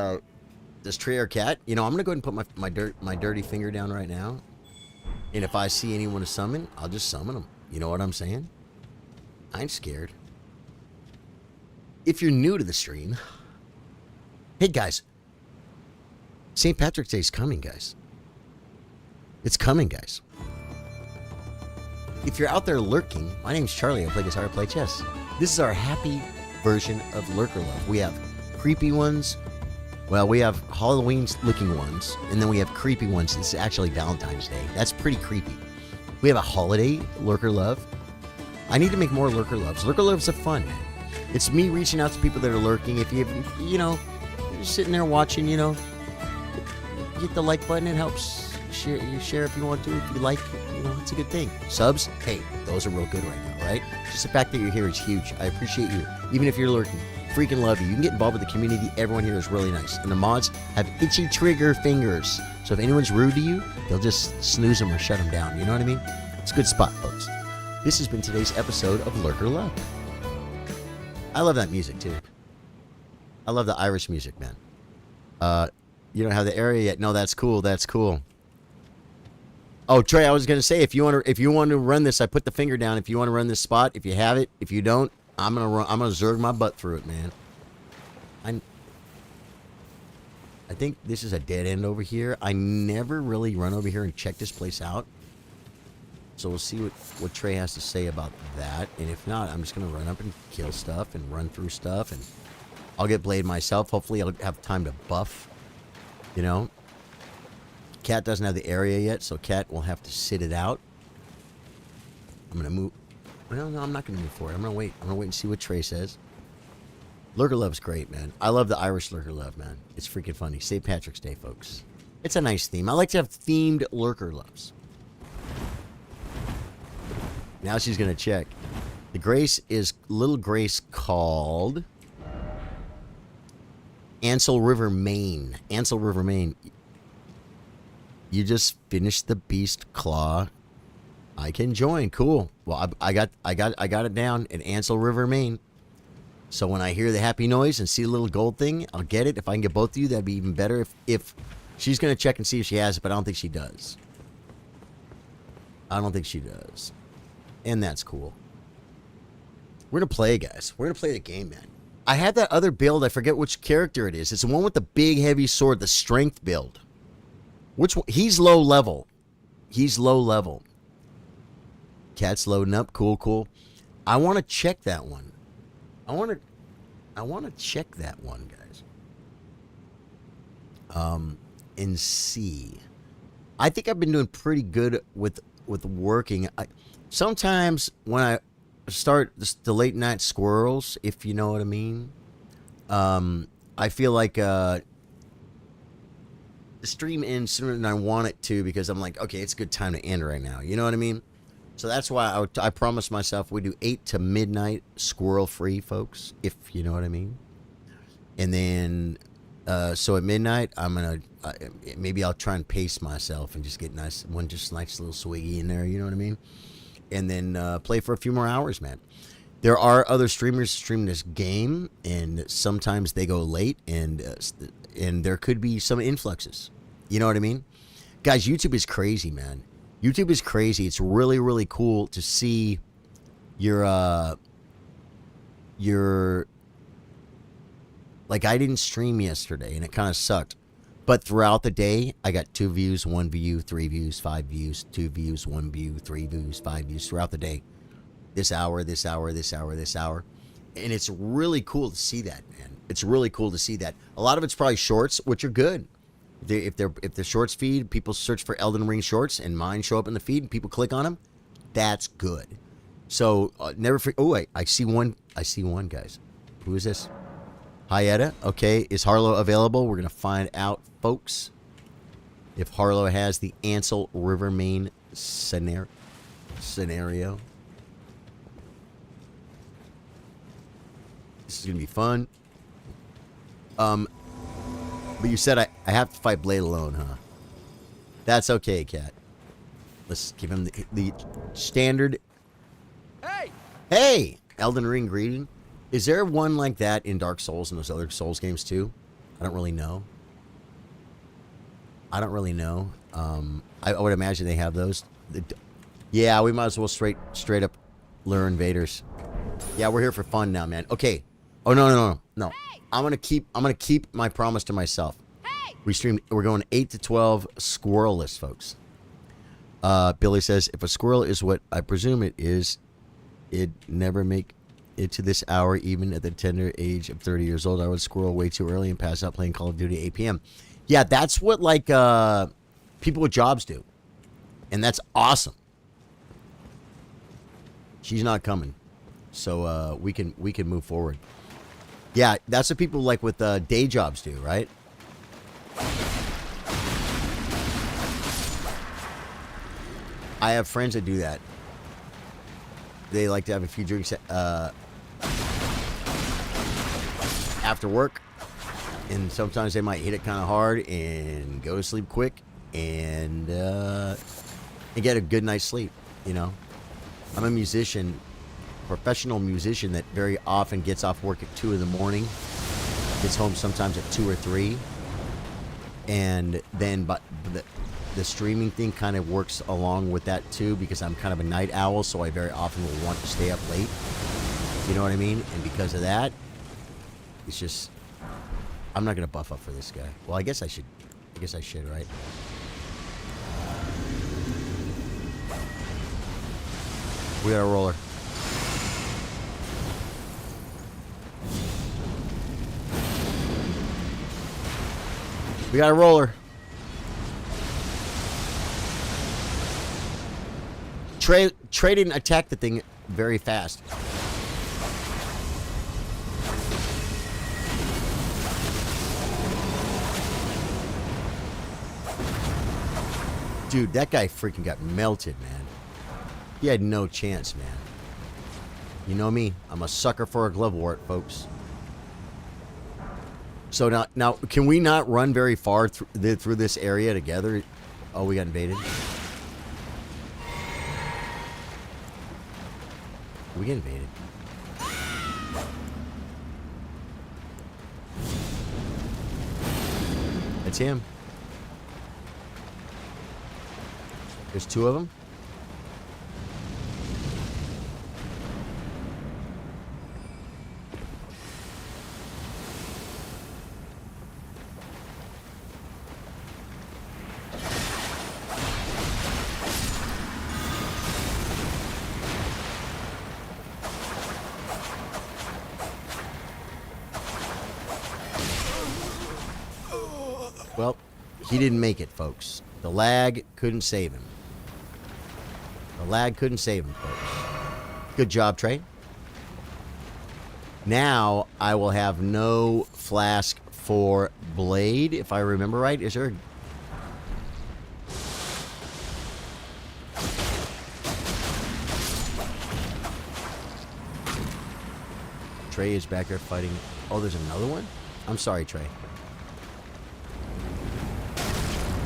Trey or Cat? You know, I'm gonna go ahead and put my dirty finger down right now. And if I see anyone to summon, I'll just summon them. You know what I'm saying? I ain't scared. If you're new to the stream, hey guys, St. Patrick's Day is coming, guys. It's coming, guys. If you're out there lurking, my name's Charlie. I play guitar, I play chess. This is our happy version of Lurker Love. We have creepy ones. Well, we have Halloween-looking ones, and then we have creepy ones. It's actually Valentine's Day. That's pretty creepy. We have a holiday Lurker Love. I need to make more Lurker Loves. Lurker Loves are fun, man. It's me reaching out to people that are lurking. If you know, you're just sitting there watching, you know, hit the like button. It helps. Share if you want to. If you like, you know, it's a good thing. Subs, hey, those are real good right now, right? Just the fact that you're here is huge. I appreciate you. Even if you're lurking, freaking love you. You can get involved with the community. Everyone here is really nice. And the mods have itchy trigger fingers. So if anyone's rude to you, they'll just snooze them or shut them down. You know what I mean? It's a good spot, folks. This has been today's episode of Lurker Love. I love that music, too. I love the Irish music, man. You don't have the area yet. No, that's cool. That's cool. Oh, Trey, I was gonna say if you want to run this, I put the finger down. If you want to run this spot, if you have it, if you don't, I'm gonna zerg my butt through it, man. I think this is a dead end over here. I never really run over here and check this place out. So we'll see what Trey has to say about that. And if not, I'm just gonna run up and kill stuff and run through stuff, and I'll get Blade myself. Hopefully, I'll have time to buff. You know. Cat doesn't have the area yet, so Cat will have to sit it out. I'm gonna move. Well, no, I'm not gonna move forward. I'm gonna wait. I'm gonna wait and see what Trey says. Lurker Love's great, man. I love the Irish Lurker Love, man. It's freaking funny. St. Patrick's Day, folks. It's a nice theme. I like to have themed Lurker Loves. Now she's gonna check. The Grace is little Grace called Ansel River, Maine. Ansel River, Maine. You just finished the Beast Claw. I can join. Cool. Well, I got it down in Ansel River, Maine. So when I hear the happy noise and see a little gold thing, I'll get it. If I can get both of you, that'd be even better. If she's gonna check and see if she has it, but I don't think she does. I don't think she does. And that's cool. We're gonna play, guys. We're gonna play the game, man. I had that other build. I forget which character it is. It's the one with the big heavy sword, the strength build. Which one? He's low level. He's low level. Cat's loading up. Cool, cool. I want to check that one. I want to check that one, guys. And see. I think I've been doing pretty good with working. Sometimes when I start the late night squirrels, if you know what I mean, I feel like the stream ends sooner than I want it to, because I'm like, okay, it's a good time to end right now. You know what I mean? So that's why I promised myself we do 8 to midnight squirrel free, folks, if you know what I mean. And then, so at midnight, I'm going to, maybe I'll try and pace myself and just get nice little swiggy in there. You know what I mean? And then play for a few more hours, man. There are other streamers streaming this game, and sometimes they go late, and there could be some influxes. You know what I mean? Guys, YouTube is crazy, man. YouTube is crazy. It's really, really cool to see your like, I didn't stream yesterday, and it kind of sucked. But throughout the day, I got 2 views, 1 view, 3 views, 5 views, 2 views, 1 view, 3 views, 5 views throughout the day. This hour, this hour, this hour, this hour. And it's really cool to see that, man. It's really cool to see that. A lot of it's probably shorts, which are good. If the shorts feed, people search for Elden Ring shorts, and mine show up in the feed, and people click on them, that's good. So never forget. Oh, wait, I see one. I see one, guys. Who is this? Hi, Etta. Okay, is Harlow available? We're gonna find out, folks, if Harlow has the Ansel River, Maine scenario. scenario. This is gonna be fun. But you said I have to fight Blade alone, huh? That's okay, Cat. Let's give him the standard. Hey! Hey! Elden Ring greeting. Is there one like that in Dark Souls and those other Souls games too? I don't really know. I would imagine they have those. Yeah, we might as well straight up lure invaders. Yeah, we're here for fun now, man. Okay. Oh no. Hey! I'm gonna keep my promise to myself. Hey! We're going 8 to 12 squirrelless, folks. Billy says, if a squirrel is what I presume it is, it'd never make it to this hour, even at the tender age of 30 years old. I would squirrel way too early and pass out playing Call of Duty at 8 p.m. Yeah, that's what like people with jobs do. And that's awesome. She's not coming. So we can move forward. Yeah, that's what people like with day jobs do, right? I have friends that do that. They like to have a few drinks after work, and sometimes they might hit it kind of hard and go to sleep quick and get a good night's sleep. You know, I'm a musician, professional musician that very often gets off work at 2 in the morning, gets home sometimes at 2 or 3, and then the streaming thing kind of works along with that too, because I'm kind of a night owl, so I very often will want to stay up late. You know what I mean? And because of that, it's just, I'm not gonna buff up for this guy. Well, I guess I should, right? We got a roller. We got a roller. Trey didn't attack the thing very fast. Dude, that guy freaking got melted, man. He had no chance, man. You know me. I'm a sucker for a glove wart, folks. So now, can we not run very far through this area together? Oh, we got invaded. We get invaded. It's him. There's 2 of them. Well, he didn't make it, folks. The lag couldn't save him. The lag couldn't save him, folks. Good job, Trey. Now I will have no flask for Blade, if I remember right. Is there... Trey is back there fighting. Oh, there's another one? I'm sorry, Trey.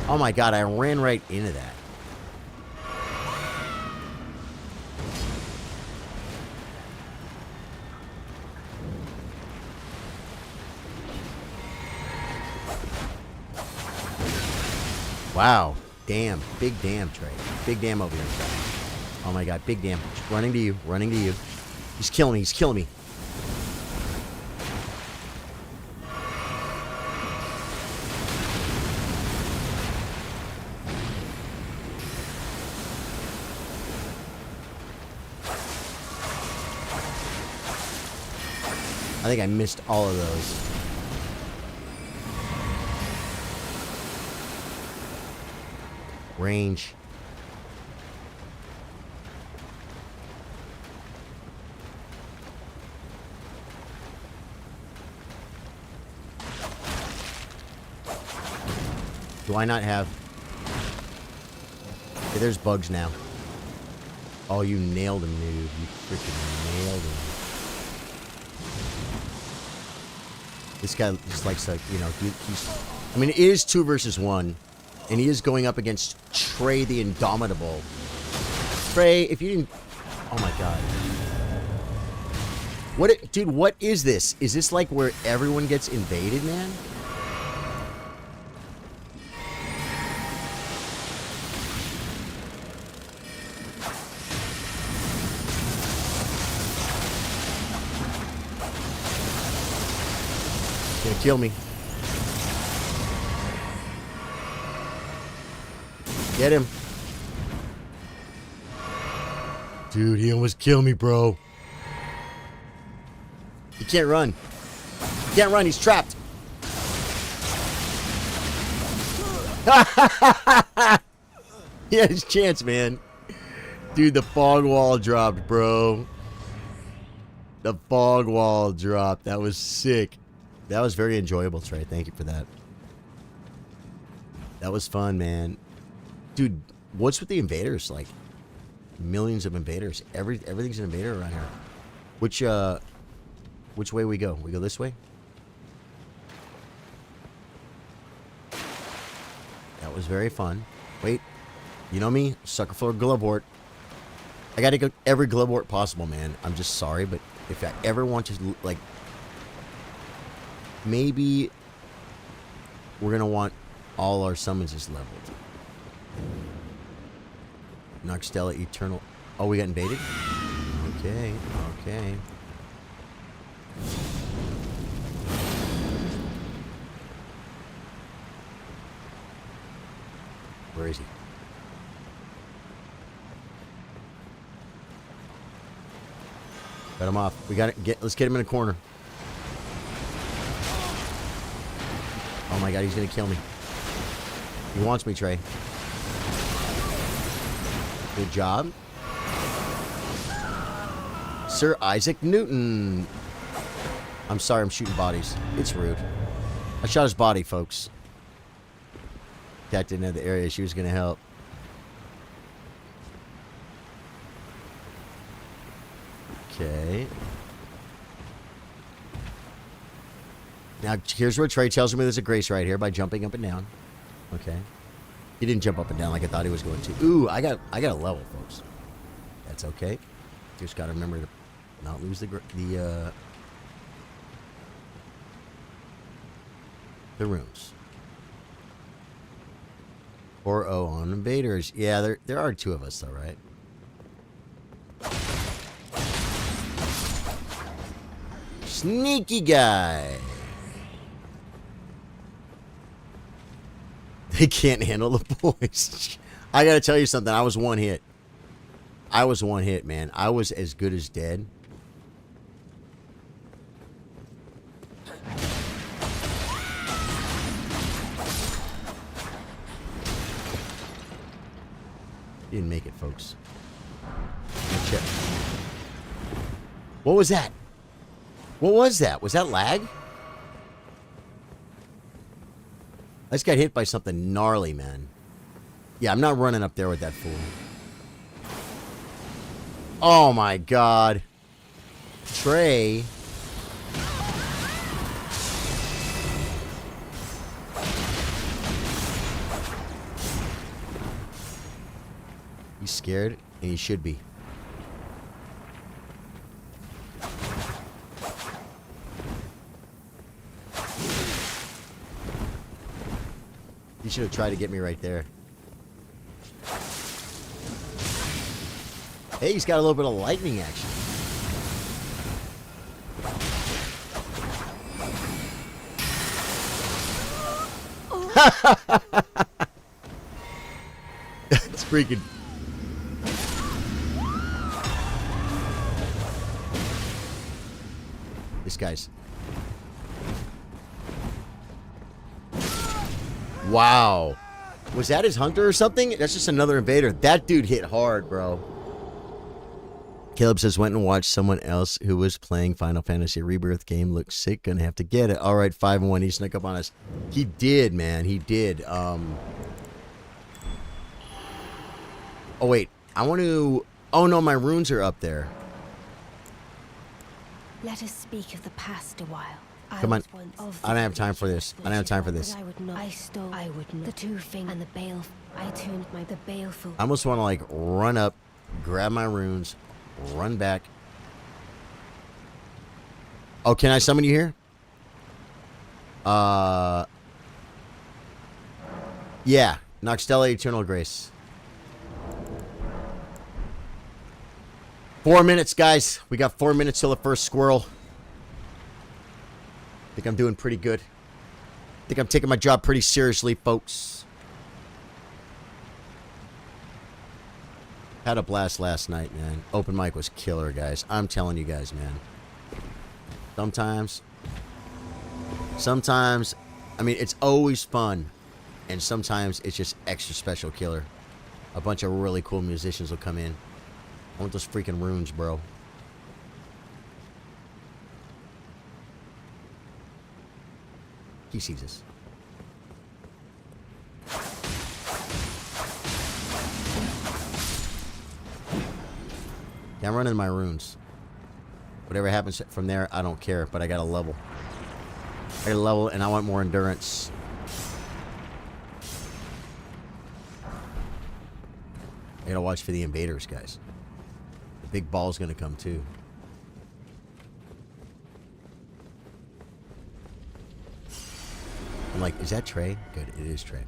Oh my god, I ran right into that. Wow. Damn. Big damn, Trey. Big damn over here, Trey. Oh my god, big damn. Running to you. Running to you. He's killing me. He's killing me. I think I missed all of those. Range. Do I not have... Okay, there's bugs now. Oh, you nailed him, dude. You freaking nailed him. This guy just likes to, you know, he's... I mean, it is 2 versus 1. And he is going up against Trey the Indomitable. Trey, if you didn't... Oh, my God. Dude, what is this? Is this like where everyone gets invaded, man? Gonna kill me. Get him. Dude, he almost killed me, bro. He can't run. He can't run. He's trapped. He had his chance, man. Dude, the fog wall dropped, bro. The fog wall dropped. That was sick. That was very enjoyable, Trey. Thank you for that. That was fun, man. Dude, what's with the invaders? Like, millions of invaders. Everything's an invader around here. Which way we go? We go this way? That was very fun. Wait. You know me? Sucker for a glovewort. I gotta go every glovewort possible, man. I'm just sorry, but if I ever want to, like... Maybe... We're gonna want all our summonses leveled. Noxtella Eternal... Oh, we got invaded? Okay, okay. Where is he? Cut him off. We got to let's get him in a corner. Oh my God, he's gonna kill me. He wants me, Trey. Good job. Sir Isaac Newton. I'm sorry, I'm shooting bodies. It's rude. I shot his body, folks. Cat didn't have the area she was going to help. Okay. Now, here's where Trey tells me there's a grace right here by jumping up and down. Okay. He didn't jump up and down like I thought he was going to. Ooh, I got a level, folks. That's okay. Just got to remember to not lose the runes. 4-0 on invaders. Yeah, there are 2 of us, though, right? Sneaky guy. They can't handle the boys. I gotta tell you something. I was one hit. I was one hit, man. I was as good as dead. Didn't make it, folks. Check. What was that? What was that? Was that lag? I just got hit by something gnarly, man. Yeah, I'm not running up there with that fool. Oh my God. Trey. He's scared, and he should be. He should have tried to get me right there. Hey, he's got a little bit of lightning action. That's freaking... This guy's... Wow. Was that his hunter or something? That's just another invader. That dude hit hard, bro. Caleb says, went and watched someone else who was playing Final Fantasy Rebirth game. Looks sick. Gonna have to get it. All right, 5-1. He snuck up on us. He did, man. He did. Oh, wait. I want to... Oh no, my runes are up there. Let us speak of the past a while. Come on. was once of I don't have time for this. I don't have time for this. I would not. I stole. I would not. The two things and the baleful. I tuned the baleful. I almost want to like run up, grab my runes, run back. Oh, can I summon you here? Yeah. Noxtella Eternal Grace. 4 minutes, guys. We got 4 minutes till the first squirrel. Think I'm doing pretty good. Think I'm taking my job pretty seriously, folks. Had a blast last night, man. Open mic was killer, guys. I'm telling you guys, man. Sometimes, I mean, it's always fun. And sometimes it's just extra special killer. A bunch of really cool musicians will come in. I want those freaking runes, bro. He sees us. Yeah, I'm running my runes. Whatever happens from there, I don't care. But I got a level. I got a level, and I want more endurance. I gotta watch for the invaders, guys. The big ball's gonna come too. I'm like, is that Trey? Good, it is Trey.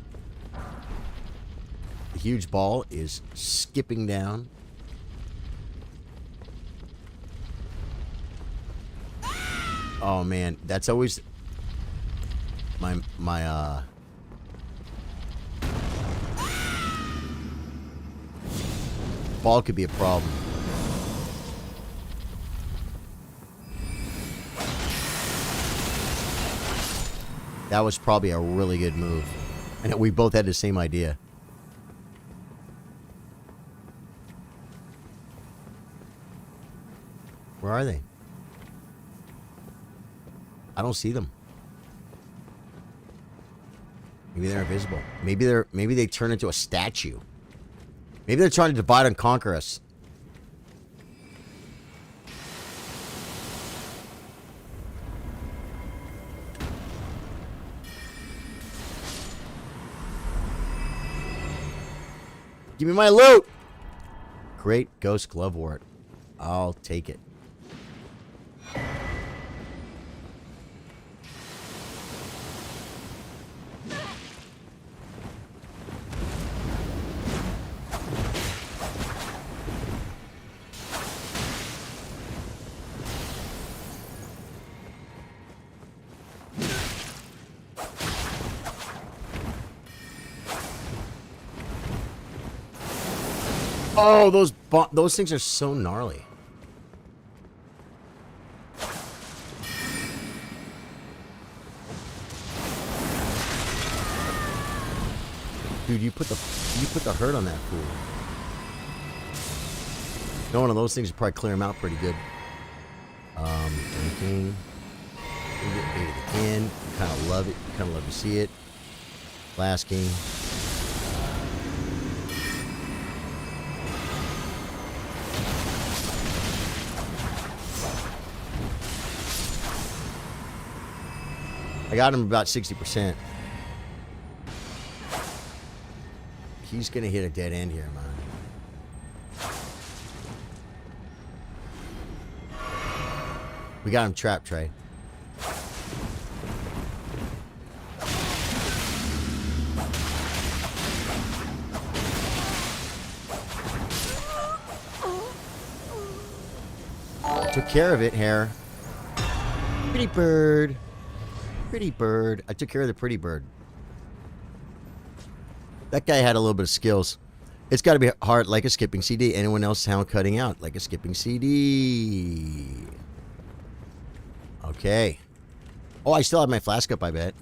The huge ball is skipping down. Oh man, that's always my ball could be a problem. That was probably a really good move. And we both had the same idea. Where are they? I don't see them. Maybe they're invisible. Maybe they turn into a statue. Maybe they're trying to divide and conquer us. Give me my loot! Great Ghost Glovewort. I'll take it. Oh, those things are so gnarly. Dude, you put the hurt on that fool. No one of those things would probably clear him out pretty good. Drinking. We get baited again. You kind of love it. You kind of love to see it. Last game. I got him about 60%. He's going to hit a dead end here, man. We got him trapped, Trey. Took care of it, Hare. Pretty bird. Pretty bird. I took care of the pretty bird. That guy had a little bit of skills. It's got to be hard, like a skipping CD. Anyone else sound cutting out? Like a skipping CD. Okay. Oh, I still have my flask up, I bet.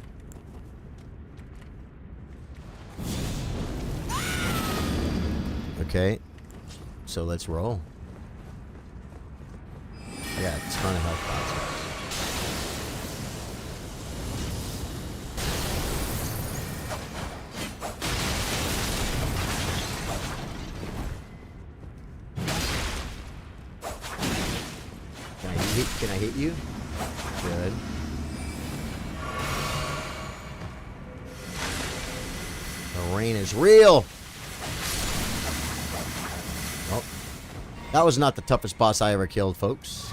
Okay. So let's roll. I got a ton of health pots. Can I hit you? Good. The rain is real. Oh, that was not the toughest boss I ever killed, folks.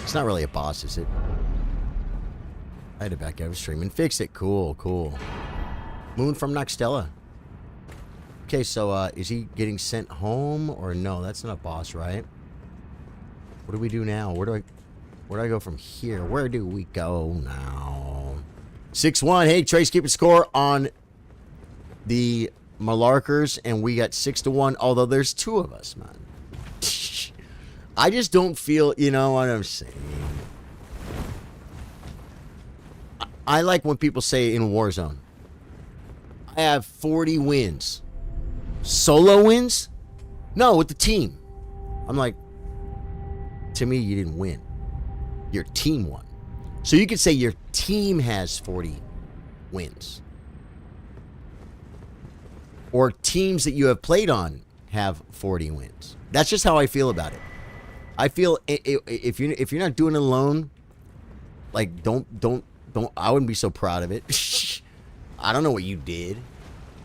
It's not really a boss, is it? I had to back out of stream and fix it. Cool, cool. Moon from Noxtella. Okay, so is he getting sent home or no? That's not a boss, right? What do we do now? Where do I go from here? Where do we go now? 6-1. Hey, Trace keeping score on the Malarkers, and we got 6-1. Although there's 2 of us, man. I just don't feel, you know what I'm saying. I like when people say in Warzone, I have 40 wins. Solo wins? No, with the team. I'm like, to me, you didn't win. Your team won. So you could say your team has 40 wins. Or teams that you have played on have 40 wins. That's just how I feel about it. I feel if you're not doing it alone, like don't I wouldn't be so proud of it. I don't know what you did.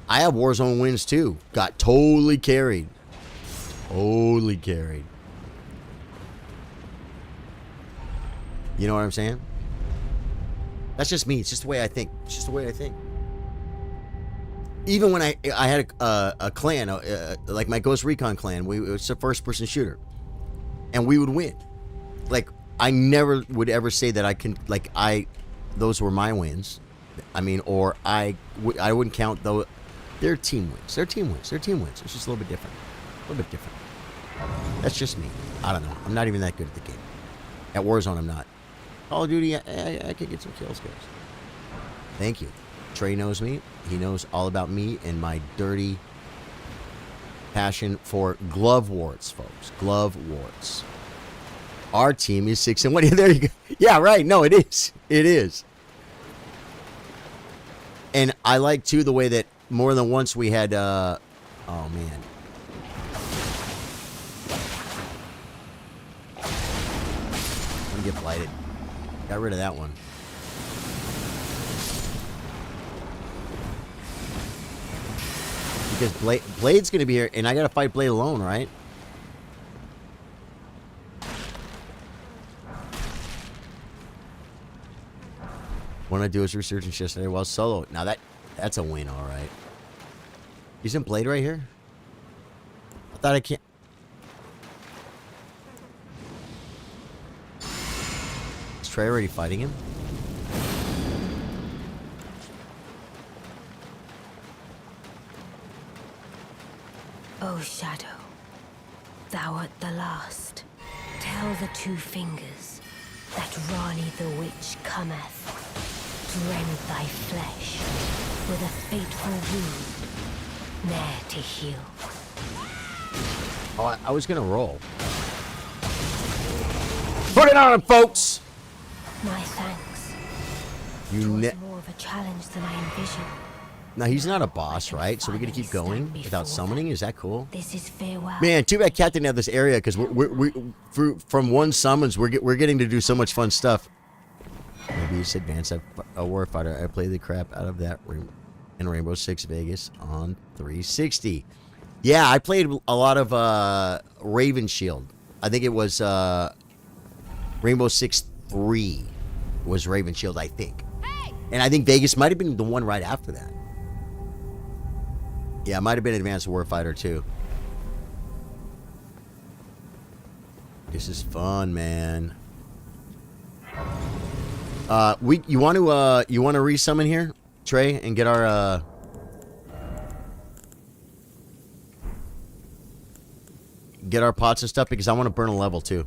I have Warzone wins too. Got totally carried. Totally carried. You know what I'm saying? That's just me. It's just the way I think. It's just the way I think. Even when I had a clan, like my Ghost Recon clan, it was a first-person shooter, and we would win. Like I never would ever say that I can. Like those were my wins. I mean, or I wouldn't count those. They're team wins. They're team wins. They're team wins. It's just a little bit different. A little bit different. That's just me. I don't know. I'm not even that good at the game. At Warzone, I'm not. Call of Duty, I could get some kills, guys. Thank you. Trey knows me. He knows all about me and my dirty passion for glove warts, folks. Glove warts. Our team is 6-1. There you go. Yeah, right. No, it is. It is. And I like, too, the way that more than once we had, oh, man. Let me get blighted. Got rid of that one. Because Blade's going to be here, and I got to fight Blade alone, right? What I do is research yesterday while solo. Now that's a win, all right. Isn't Blade right here? I thought I can't. Is Trey already fighting him? O Shadow, thou art the last. Tell the 2 fingers that Rani the Witch cometh to rend thy flesh with a fateful wound, ne'er to heal. Oh, I was gonna roll. Put it on him, folks! My thanks. You It was more of a challenge than I envisioned. Now, he's not a boss, right? So we're going to keep going without summoning? Is that cool? This is farewell. Man, too bad Cat didn't have this area, because from one summons, we're getting to do so much fun stuff. Maybe it's advanced. A warfighter. I played the crap out of that in Rainbow Six Vegas on 360. Yeah, I played a lot of Raven Shield. I think it was Rainbow Six 3 was Raven Shield, I think. Hey! And I think Vegas might have been the one right after that. Yeah, it might have been Advanced Warfighter too. This is fun, man. You want to resummon here, Trey, and get our pots and stuff, because I want to burn a level too.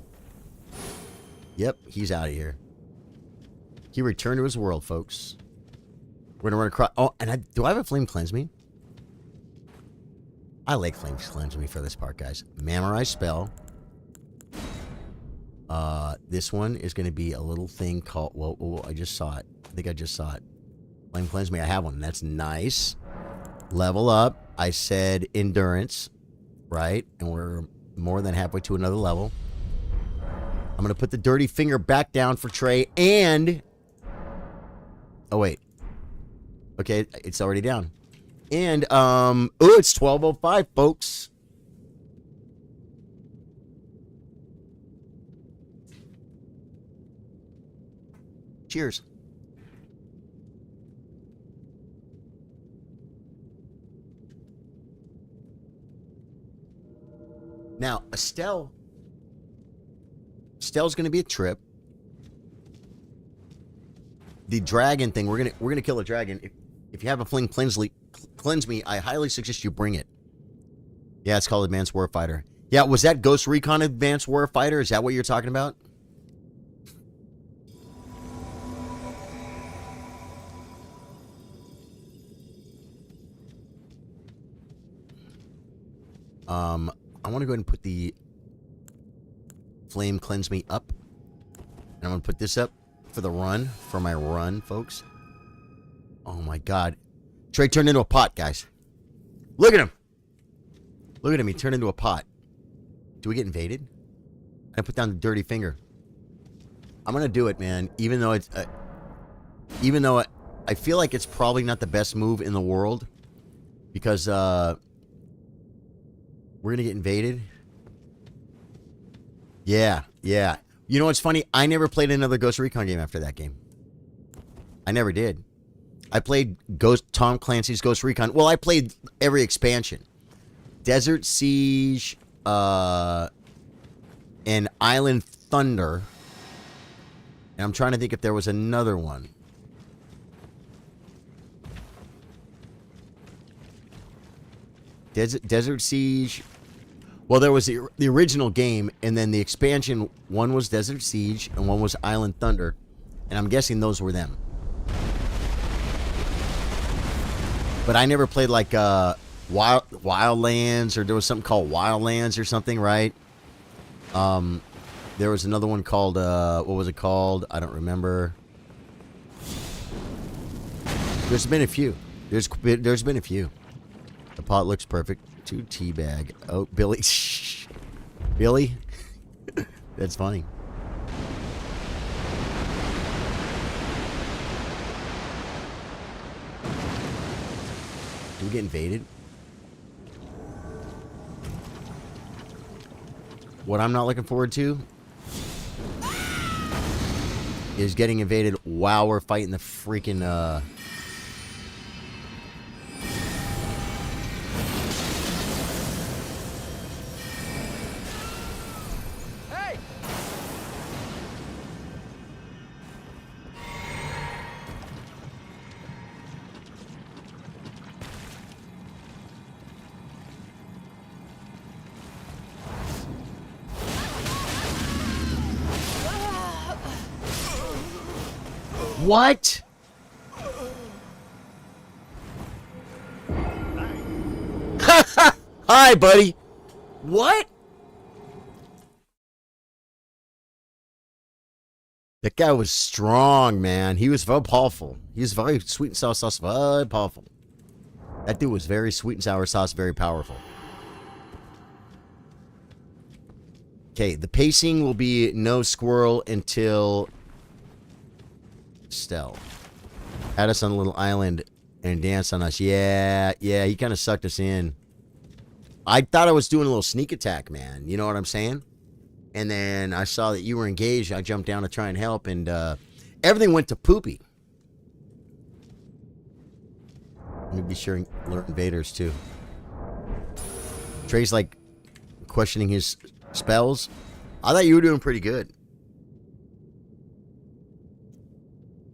Yep, he's out of here. He returned to his world, folks. We're gonna run across. Oh, and do I have a flame cleanse me? I like flame cleanse me for this part, guys. Memorize spell. This one is going to be a little thing called. Whoa, I just saw it. I think I just saw it. Flame cleanse me. I have one. That's nice. Level up. I said endurance, right? And we're more than halfway to another level. I'm going to put the dirty finger back down for Trey and... Oh, wait. Okay, it's already down. And, it's 12:05, folks. Cheers. Now, Estelle's going to be a trip. The dragon thing, we're gonna kill a dragon. If you have a fling cleanse me, I highly suggest you bring it. Yeah, it's called Advanced Warfighter. Yeah, was that Ghost Recon Advanced Warfighter? Is that what you're talking about? I want to go ahead and put the Flame Cleanse Me up. And I'm going to put this up for the run, for my run, folks. Oh my god. Trey turned into a pot, guys. Look at him. Look at him. He turned into a pot. Do we get invaded? I put down the dirty finger. I'm going to do it, man. Even though it's... I feel like it's probably not the best move in the world. Because, we're going to get invaded. Yeah, yeah. You know what's funny? I never played another Ghost Recon game after that game. I never did. I played Tom Clancy's Ghost Recon. Well, I played every expansion. Desert Siege, and Island Thunder. And I'm trying to think if there was another one. Desert Siege. Well, there was the original game, and then the expansion. One was Desert Siege, and one was Island Thunder. And I'm guessing those were them. But I never played like Wildlands, or there was something called Wildlands or something, right? There was another one called, what was it called? I don't remember. There's been a few. There's been a few. The pot looks perfect. To teabag. Oh, Billy. Billy? That's funny. Do we get invaded? What I'm not looking forward to is getting invaded while we're fighting the freaking, What? Hi, buddy. What? That guy was strong, man. He was very powerful. He was very sweet and sour sauce, very powerful. That dude was very sweet and sour sauce, very powerful. Okay, the pacing will be no squirrel until Estelle had us on a little island and danced on us. Yeah, he kind of sucked us in. I thought I was doing a little sneak attack, man. You know what I'm saying? And then I saw that you were engaged. I jumped down to try and help, and everything went to poopy. Let me be sure and learn invaders, too. Trey's, like, questioning his spells. I thought you were doing pretty good.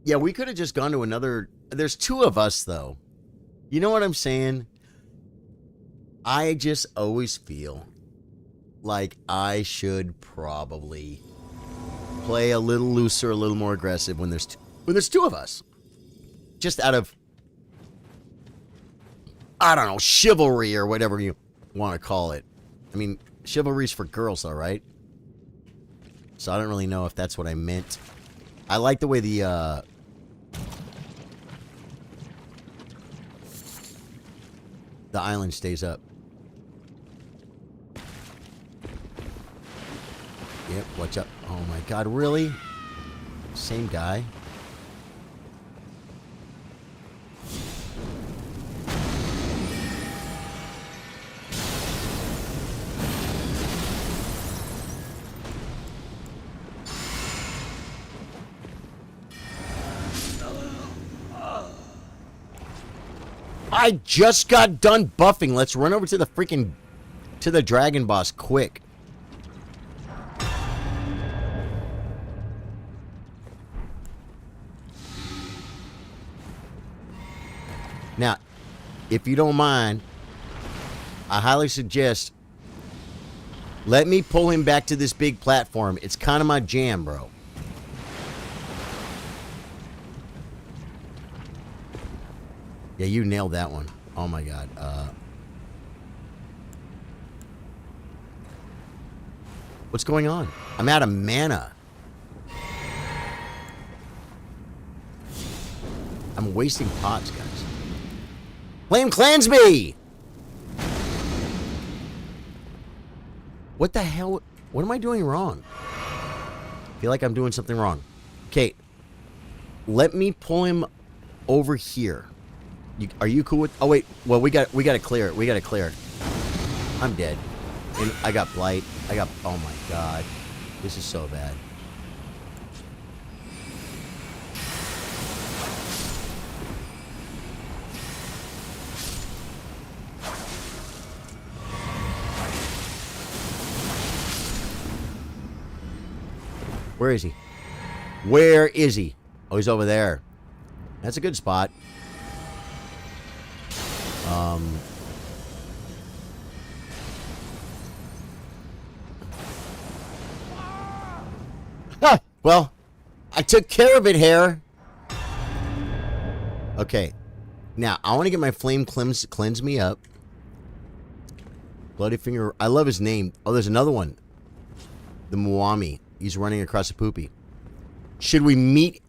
Yeah, we could have just gone to another... There's two of us, though. You know what I'm saying? I just always feel like I should probably play a little looser, a little more aggressive when there's two of us. Just out of, I don't know, chivalry or whatever you want to call it. I mean, chivalry's for girls, though, right? So I don't really know if that's what I meant. I like the way the island stays up. Yep. What's up? Oh my god, really? Same guy? I just got done buffing. Let's run over to the freaking... to the dragon boss, quick. Now, if you don't mind, I highly suggest... let me pull him back to this big platform. It's kind of my jam, bro. Yeah, you nailed that one. Oh my god. What's going on? I'm out of mana. I'm wasting pots, guys. Flame cleanse me! What the hell? What am I doing wrong? I feel like I'm doing something wrong. Okay. Let me pull him over here. Are you cool with... oh, wait. Well, we got to clear it. We got to clear it. I'm dead. And I got blight. I got... oh, my God. This is so bad. Where is he? Where is he? Oh, he's over there. That's a good spot. Huh, well, I took care of it, Hare. Okay. Now, I want to get my flame cleanse me up. Bloody Finger. I love his name. Oh, there's another one. The Muami. He's running across the poopy. Should we meet...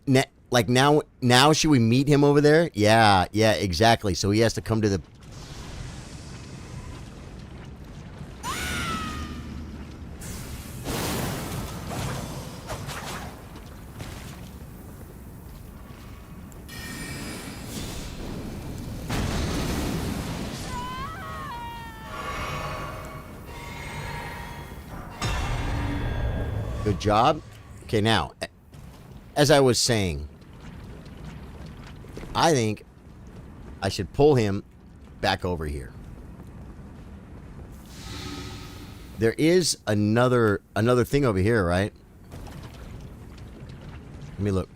like, now should we meet him over there? Yeah, exactly. So he has to come to the... Good job. Okay, now, as I was saying, I think I should pull him back over here. There is another thing over here, right? Let me look.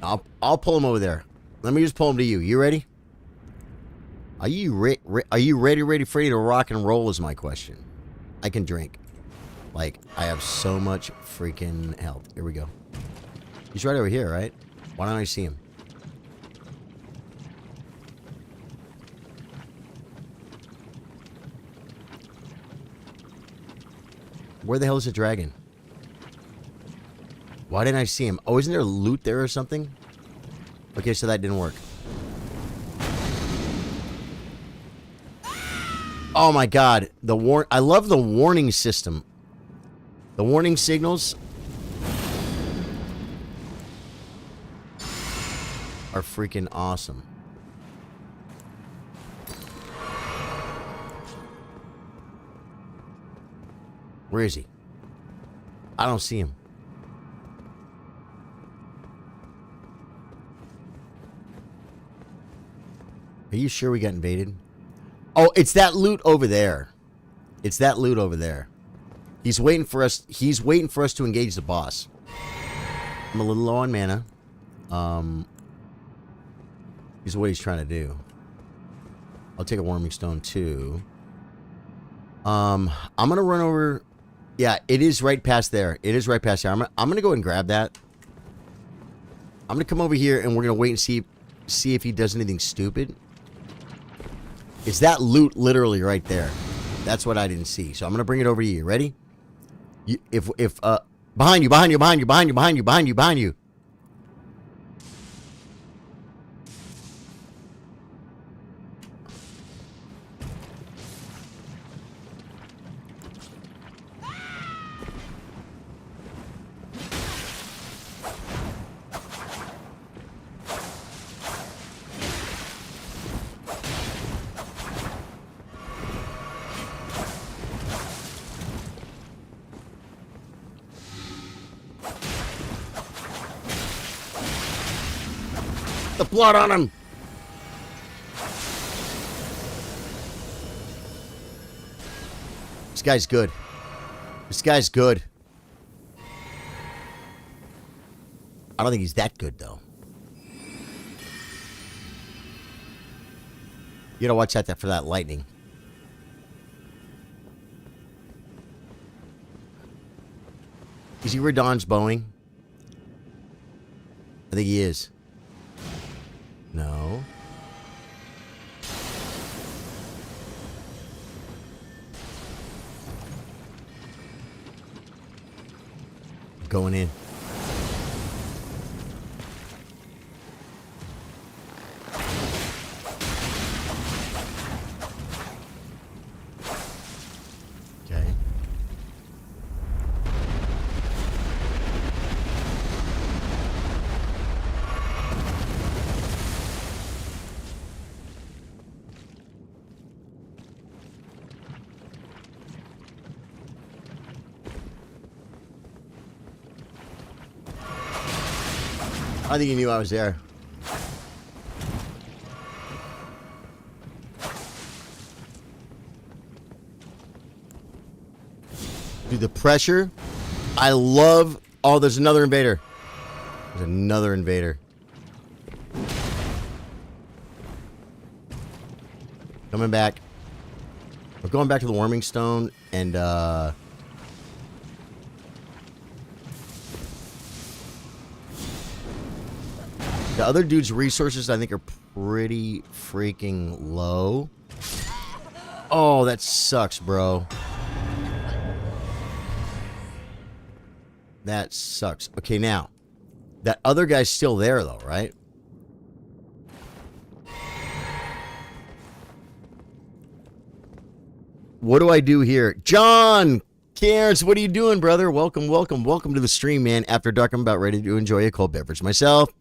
I'll pull him over there. Let me just pull him to you. You ready? Are you ready to rock and roll is my question. I can drink. Like, I have so much freaking health. Here we go. He's right over here, right? Why don't I see him? Where the hell is the dragon? Why didn't I see him? Oh, isn't there loot there or something? Okay, so that didn't work. Oh my god, I love the warning system. The warning signals are freaking awesome. Where is he? I don't see him. Are you sure we got invaded? Oh, it's that loot over there. It's that loot over there. He's waiting for us. He's waiting for us to engage the boss. I'm a little low on mana. Is what he's trying to do. I'll take a warming stone too. I'm gonna run over. Yeah, it is right past there. It is right past there. I'm gonna go and grab that. I'm gonna come over here and we're gonna wait and see if he does anything stupid. It's that loot literally right there. That's what I didn't see. So I'm gonna bring it over to you. Ready? Behind you. blood on him. This guy's good. This guy's good. I don't think he's that good, though. You gotta watch out for that lightning. Is he Radon's Boeing? I think he is. No. Going in. Okay. I think he knew I was there. Dude, the pressure. I love... Oh, there's another invader. There's another invader. Coming back. We're going back to the warming stone and, the other dude's resources, I think, are pretty freaking low. Oh, that sucks, bro. That sucks. Okay, now. That other guy's still there, though, right? What do I do here? John Cairns, what are you doing, brother? Welcome, welcome, welcome to the stream, man. After dark, I'm about ready to enjoy a cold beverage myself.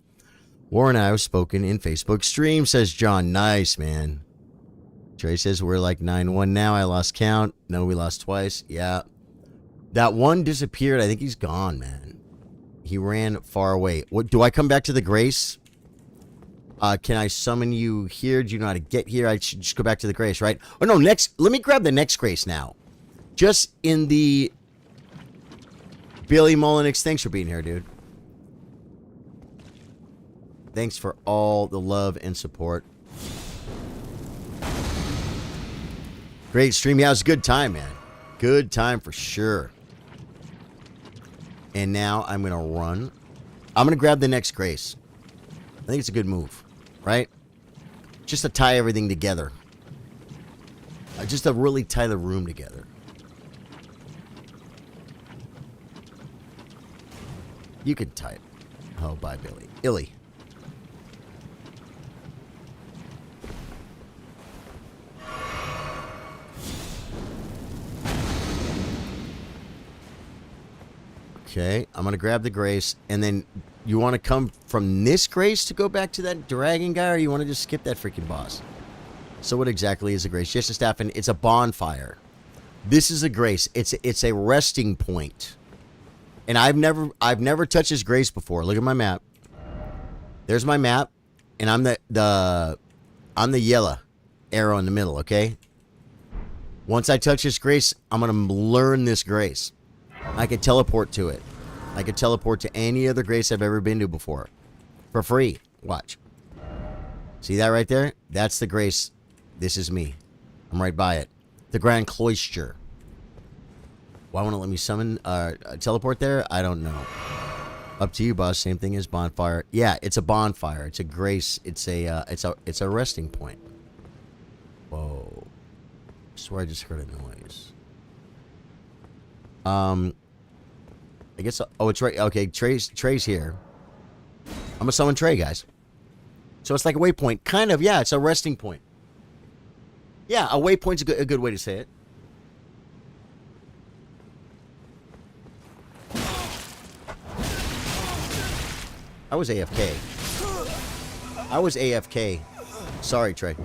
War and I have spoken in Facebook stream, says John. Nice, man. Trey says we're like 9-1 now. I lost count. No, we lost twice. Yeah. That one disappeared. I think he's gone, man. He ran far away. What, do I come back to the Grace? Can I summon you here? Do you know how to get here? I should just go back to the Grace, right? Oh, no, next. Let me grab the next Grace now. Just in the... Billy Mullenix, thanks for being here, dude. Thanks for all the love and support. Great stream. Yeah, it was a good time, man. Good time for sure. And now I'm going to run. I'm going to grab the next Grace. I think it's a good move, right? Just to tie everything together. Just to really tie the room together. You can tie it. Oh, bye, Billy. Illy. Okay, I'm going to grab the Grace, and then you want to come from this Grace to go back to that dragon guy, or you want to just skip that freaking boss? So what exactly is a Grace? Just a staff, and it's a bonfire. This is a Grace. It's a resting point. And I've never touched this Grace before. Look at my map. There's my map, and I'm the yellow arrow in the middle, okay? Once I touch this Grace, I'm going to learn this Grace. I could teleport to it. I could teleport to any other Grace I've ever been to before. For free. Watch. See that right there? That's the Grace. This is me. I'm right by it. The Grand Cloister. Why won't it let me summon, teleport there? I don't know. Up to you, boss. Same thing as bonfire. Yeah, it's a bonfire. It's a Grace. It's a resting point. Whoa. I swear I just heard a noise. I guess, oh, it's right. Okay, Trey's here. I'm gonna summon Trey, guys. So it's like a waypoint. Kind of, yeah, it's a resting point. Yeah, a waypoint's a good way to say it. I was AFK. I was AFK. Sorry, Trey.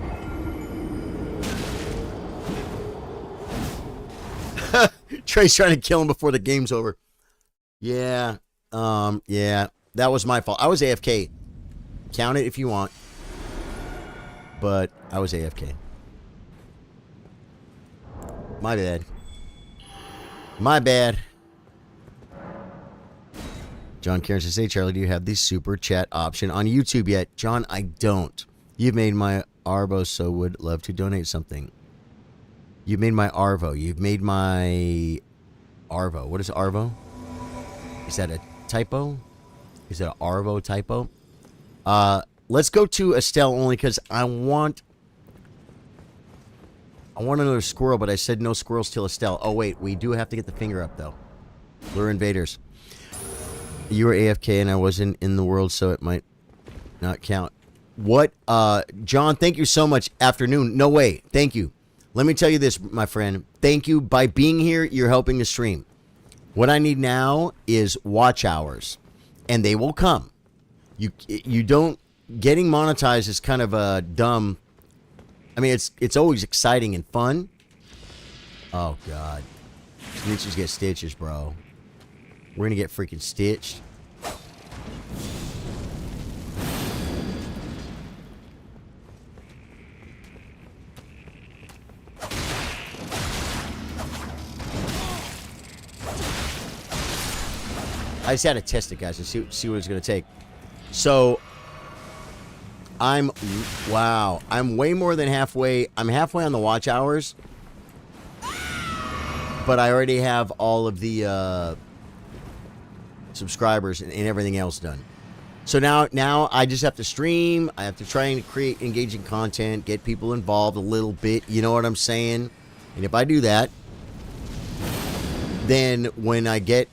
Trey's trying to kill him before the game's over. Yeah. Yeah. That was my fault. I was AFK. Count it if you want. But I was AFK. My bad. My bad. John Karen says, hey, Charlie, do you have the super chat option on YouTube yet? John, I don't. You've made my Arvo, so would love to donate something. You've made my Arvo. You've made my Arvo. What is Arvo? Is that a typo? Is that an Arvo typo? Let's go to Estelle only because I want another squirrel, but I said no squirrels till Estelle. Oh, wait. We do have to get the finger up, though. Lure invaders. You were AFK and I wasn't in the world, so it might not count. What? John, thank you so much. Afternoon. No way. Thank you. Let me tell you this, my friend. Thank you. By being here, you're helping the stream. What I need now is watch hours, and they will come. You don't... Getting monetized is kind of a dumb... I mean, it's always exciting and fun. Oh, God. Snitches get stitches, bro. We're going to get freaking stitched. I just had to test it, guys, and see what it's going to take. So, wow. I'm way more than halfway. I'm halfway on the watch hours. But I already have all of the subscribers and everything else done. So now I just have to stream. I have to try and create engaging content, get people involved a little bit. You know what I'm saying? And if I do that, then when I get...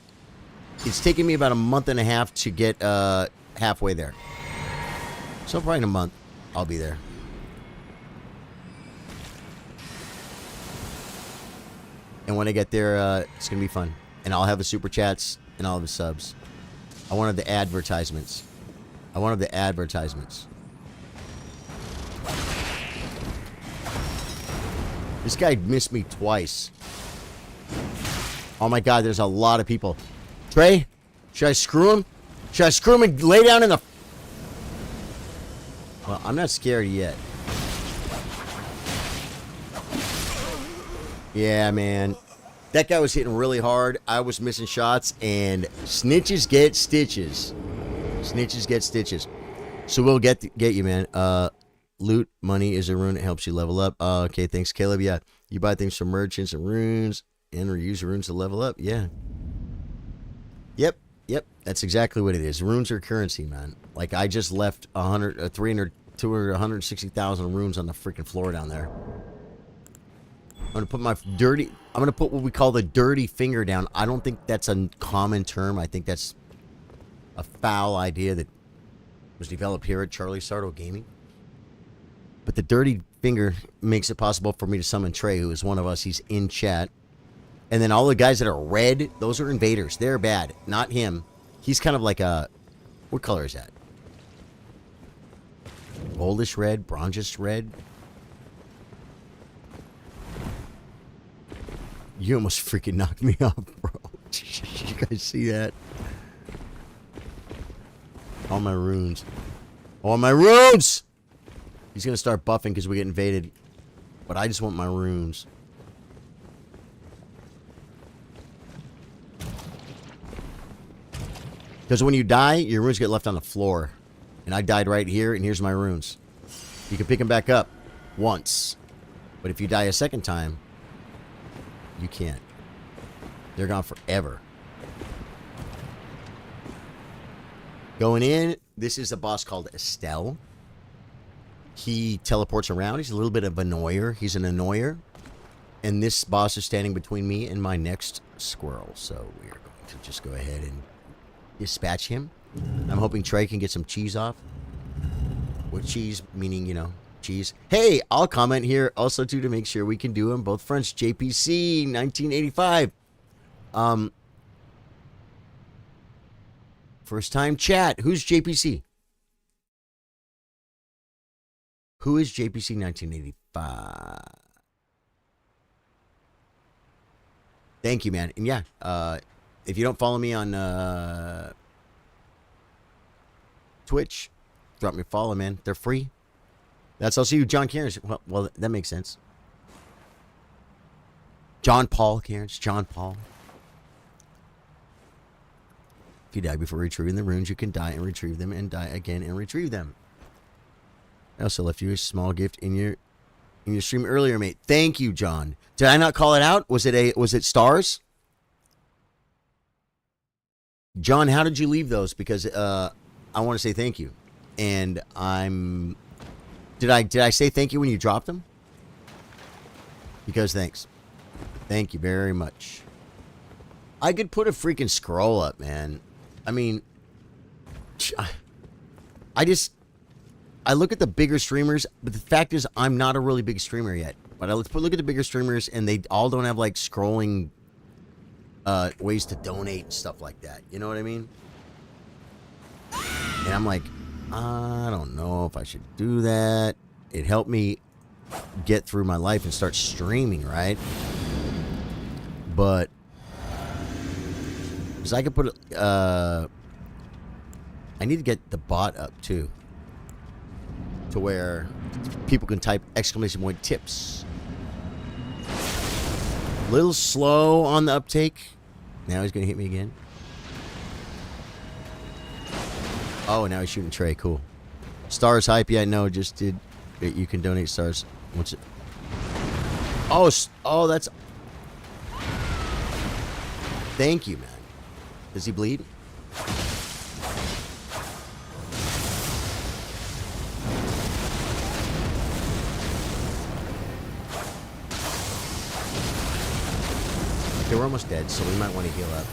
It's taking me about a month and a half to get halfway there. So probably in a month, I'll be there. And when I get there, it's going to be fun. And I'll have the super chats and all the subs. I wanted the advertisements. I wanted the advertisements. This guy missed me twice. Oh my God, there's a lot of people. Trey, should I screw him? Should I screw him and lay down in the... Well, I'm not scared yet. Yeah, man. That guy was hitting really hard. I was missing shots, and snitches get stitches. Snitches get stitches. So we'll get you, man. Loot money is a rune. It helps you level up. Okay, thanks, Caleb. Yeah, you buy things from merchants and runes, and reuse runes to level up. Yeah. Yep. That's exactly what it is. Runes are currency, man. Like, I just left 300, 200, 160,000 runes on the freaking floor down there. I'm going to put I'm going to put what we call the dirty finger down. I don't think that's a common term. I think that's a foul idea that was developed here at Charlie Sardo Gaming. But the dirty finger makes it possible for me to summon Trey, who is one of us. He's in chat. And then all the guys that are red, those are invaders. They're bad. Not him. He's kind of like a... What color is that? Goldish red? Bronzish red? You almost freaking knocked me off, bro. You guys see that? All my runes. All my runes! He's going to start buffing because we get invaded. But I just want my runes. Because when you die, your runes get left on the floor. And I died right here, and here's my runes. You can pick them back up once. But if you die a second time, you can't. They're gone forever. Going in, this is a boss called Estelle. He teleports around. He's a little bit of an annoyer. He's an annoyer. And this boss is standing between me and my next squirrel. So we're going to just go ahead and dispatch him. I'm hoping Trey can get some cheese off. With cheese, meaning, you know, cheese. Hey, I'll comment here also, too, to make sure we can do them. Both fronts, JPC, 1985. First time chat. Who's JPC? Who is JPC 1985? Thank you, man. And yeah, if you don't follow me on Twitch, drop me a follow, man. They're free. That's also you, John Cairns. Well, that makes sense. John Paul Cairns. John Paul. If you die before retrieving the runes, you can die and retrieve them, and die again and retrieve them. I also left you a small gift in your stream earlier, mate. Thank you, John. Did I not call it out? Was it stars? John, how did you leave those? Because I want to say thank you. And did I say thank you when you dropped them? Because thanks. Thank you very much. I could put a freaking scroll up, man. I mean, I look at the bigger streamers, but the fact is I'm not a really big streamer yet. But look at the bigger streamers, and they all don't have, like, scrolling ways to donate and stuff like that. You know what I mean? And I'm like, I don't know if I should do that. It helped me get through my life and start streaming, right? But because I could put I need to get the bot up too, to where people can type exclamation point tips. Little slow on the uptake. Now he's gonna hit me again. Oh, now he's shooting Trey. Cool. Stars hype. Yeah, no, just did. You can donate stars. What's it? Oh, that's. Thank you, man. Does he bleed? Okay, we're almost dead, so we might want to heal up.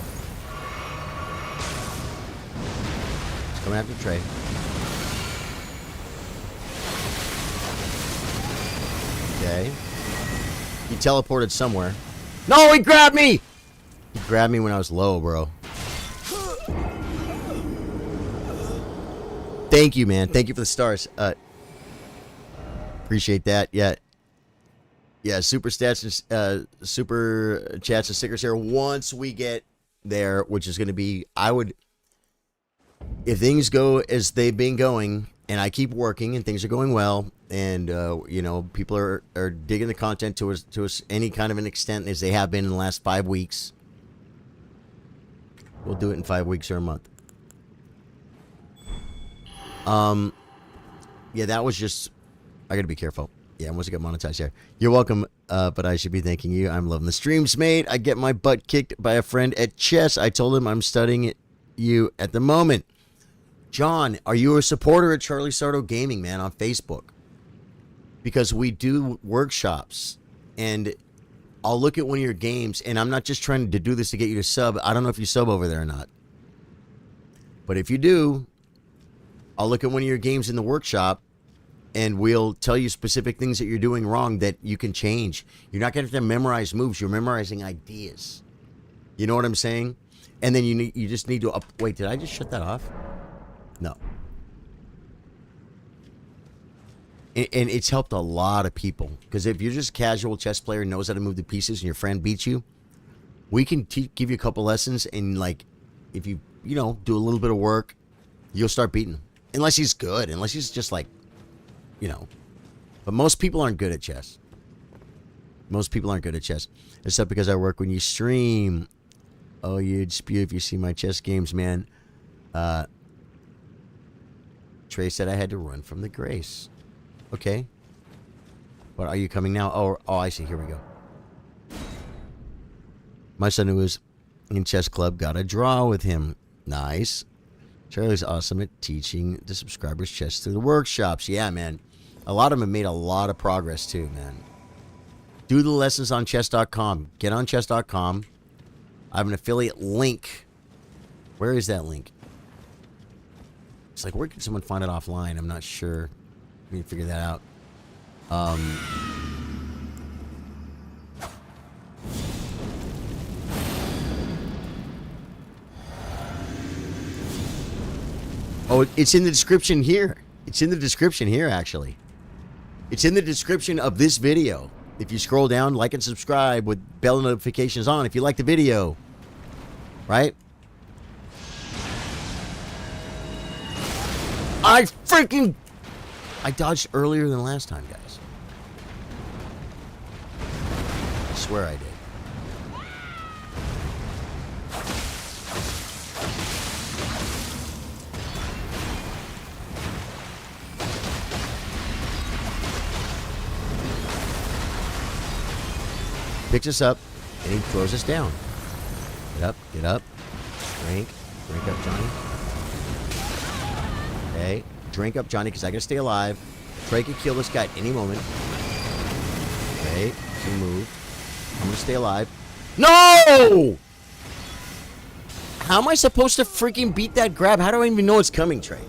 He's coming after Trey. Okay. He teleported somewhere. No, he grabbed me! He grabbed me when I was low, bro. Thank you, man. Thank you for the stars. Appreciate that. Yeah. Yeah, super stats and super chats and stickers here. Once we get there, which is going to be, if things go as they've been going, and I keep working and things are going well, and people are digging the content to us any kind of an extent as they have been in the last 5 weeks, we'll do it in 5 weeks or a month. Yeah, that was just, I gotta be careful. Yeah, once I get monetized here. You're welcome, but I should be thanking you. I'm loving the streams, mate. I get my butt kicked by a friend at chess. I told him I'm studying you at the moment. John, are you a supporter at Charlie Sardo Gaming, man, on Facebook? Because we do workshops, and I'll look at one of your games, and I'm not just trying to do this to get you to sub. I don't know if you sub over there or not. But if you do, I'll look at one of your games in the workshop, and we'll tell you specific things that you're doing wrong that you can change. You're not going to have to memorize moves. You're memorizing ideas. You know what I'm saying? And then you just need to wait, did I just shut that off? No. And it's helped a lot of people. Because if you're just a casual chess player, knows how to move the pieces, and your friend beats you, we can give you a couple lessons, and like, if you do a little bit of work, you'll start beating him. Unless he's good. Unless he's just like, But most people aren't good at chess. Most people aren't good at chess. Except because I work when you stream. Oh, you'd spew if you see my chess games, man. Trey said I had to run from the grace. Okay. But are you coming now? Oh, I see. Here we go. My son, who was in chess club, got a draw with him. Nice. Charlie's awesome at teaching the subscribers chess through the workshops. Yeah, man. A lot of them have made a lot of progress, too, man. Do the lessons on chess.com. Get on chess.com. I have an affiliate link. Where is that link? It's like, where can someone find it offline? I'm not sure. We need to figure that out. Oh, it's in the description here. It's in the description here, actually. It's in the description of this video. If you scroll down, like and subscribe with bell notifications on if you like the video. Right? I dodged earlier than last time, guys. I swear I did. Picks us up, and he throws us down. Get up, get up. Drink up, Johnny. Okay, drink up, Johnny, because I gotta stay alive. Trey can kill this guy at any moment. Okay, he moved. I'm gonna stay alive. No! How am I supposed to freaking beat that grab? How do I even know it's coming, Trey?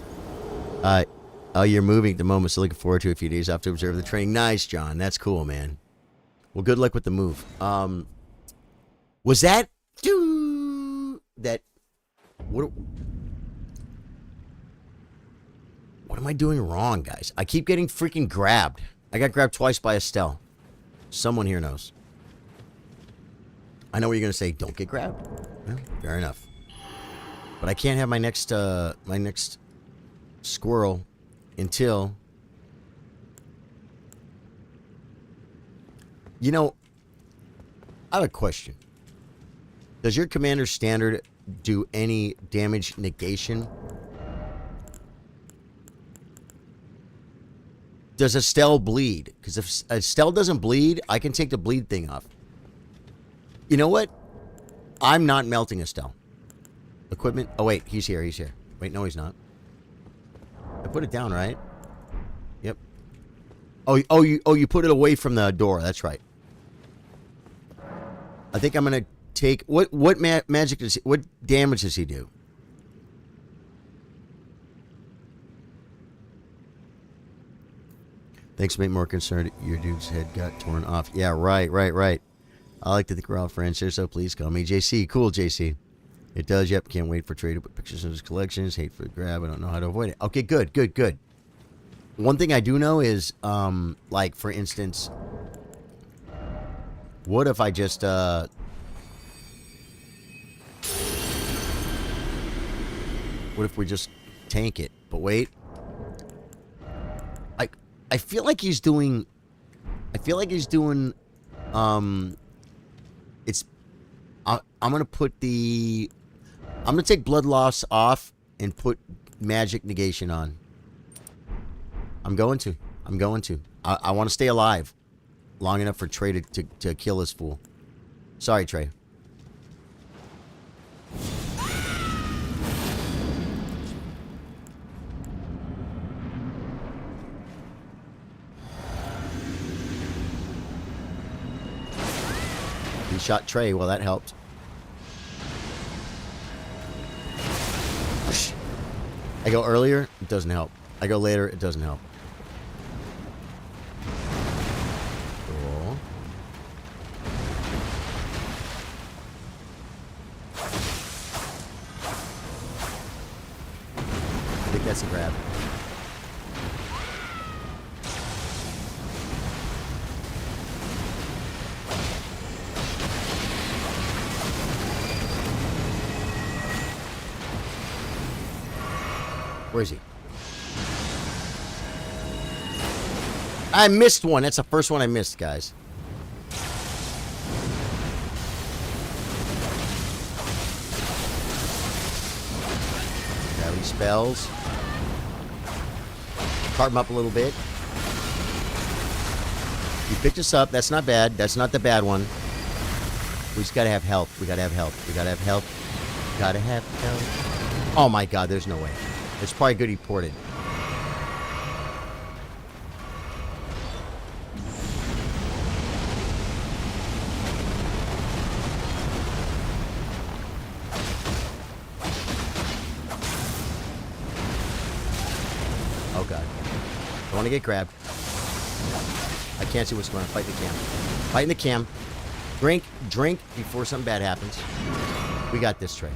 Oh, you're moving at the moment, so looking forward to a few days off to observe the training. Nice, John. That's cool, man. Well, good luck with the move. Was that... That... What am I doing wrong, guys? I keep getting freaking grabbed. I got grabbed twice by Estelle. Someone here knows. I know what you're going to say. Don't get grabbed. Well, fair enough. But I can't have my next squirrel until... You know, I have a question. Does your commander standard do any damage negation? Does Estelle bleed? Because if Estelle doesn't bleed, I can take the bleed thing off. You know what? I'm not melting Estelle. Equipment. Oh, wait. He's here. He's here. Wait, no, he's not. I put it down, right? Yep. Oh, you put it away from the door. That's right. I think I'm gonna take what magic does what damage does he do? Thanks, mate. More concerned your dude's head got torn off. Yeah, right. I like to think we're all friends here, so please call me JC. Cool, JC. It does. Yep. Can't wait for Trey to put pictures of his collections. Hate for the grab. I don't know how to avoid it. Okay, good. One thing I do know is, like, for instance, what if I just, what if we just tank it? But wait. I feel like he's doing, it's, I'm going to take blood loss off and put magic negation on. I'm going to. I want to stay alive long enough for Trey to kill this fool. Sorry, Trey. He shot Trey. Well, that helped. I go earlier, it doesn't help. I go later, it doesn't help. Cool. I think that's a grab. Where is he? I missed one. That's the first one I missed, guys. Gravity spells. Cart him up a little bit. He picked us up. That's not bad. That's not the bad one. We just gotta have health. We gotta have health. We gotta have health. Gotta have health. Oh my god, there's no way. It's probably good he ported. Oh god. Don't want to get grabbed. I can't see what's going on. Fight the cam. Fighting the cam. Drink before something bad happens. We got this, Trey.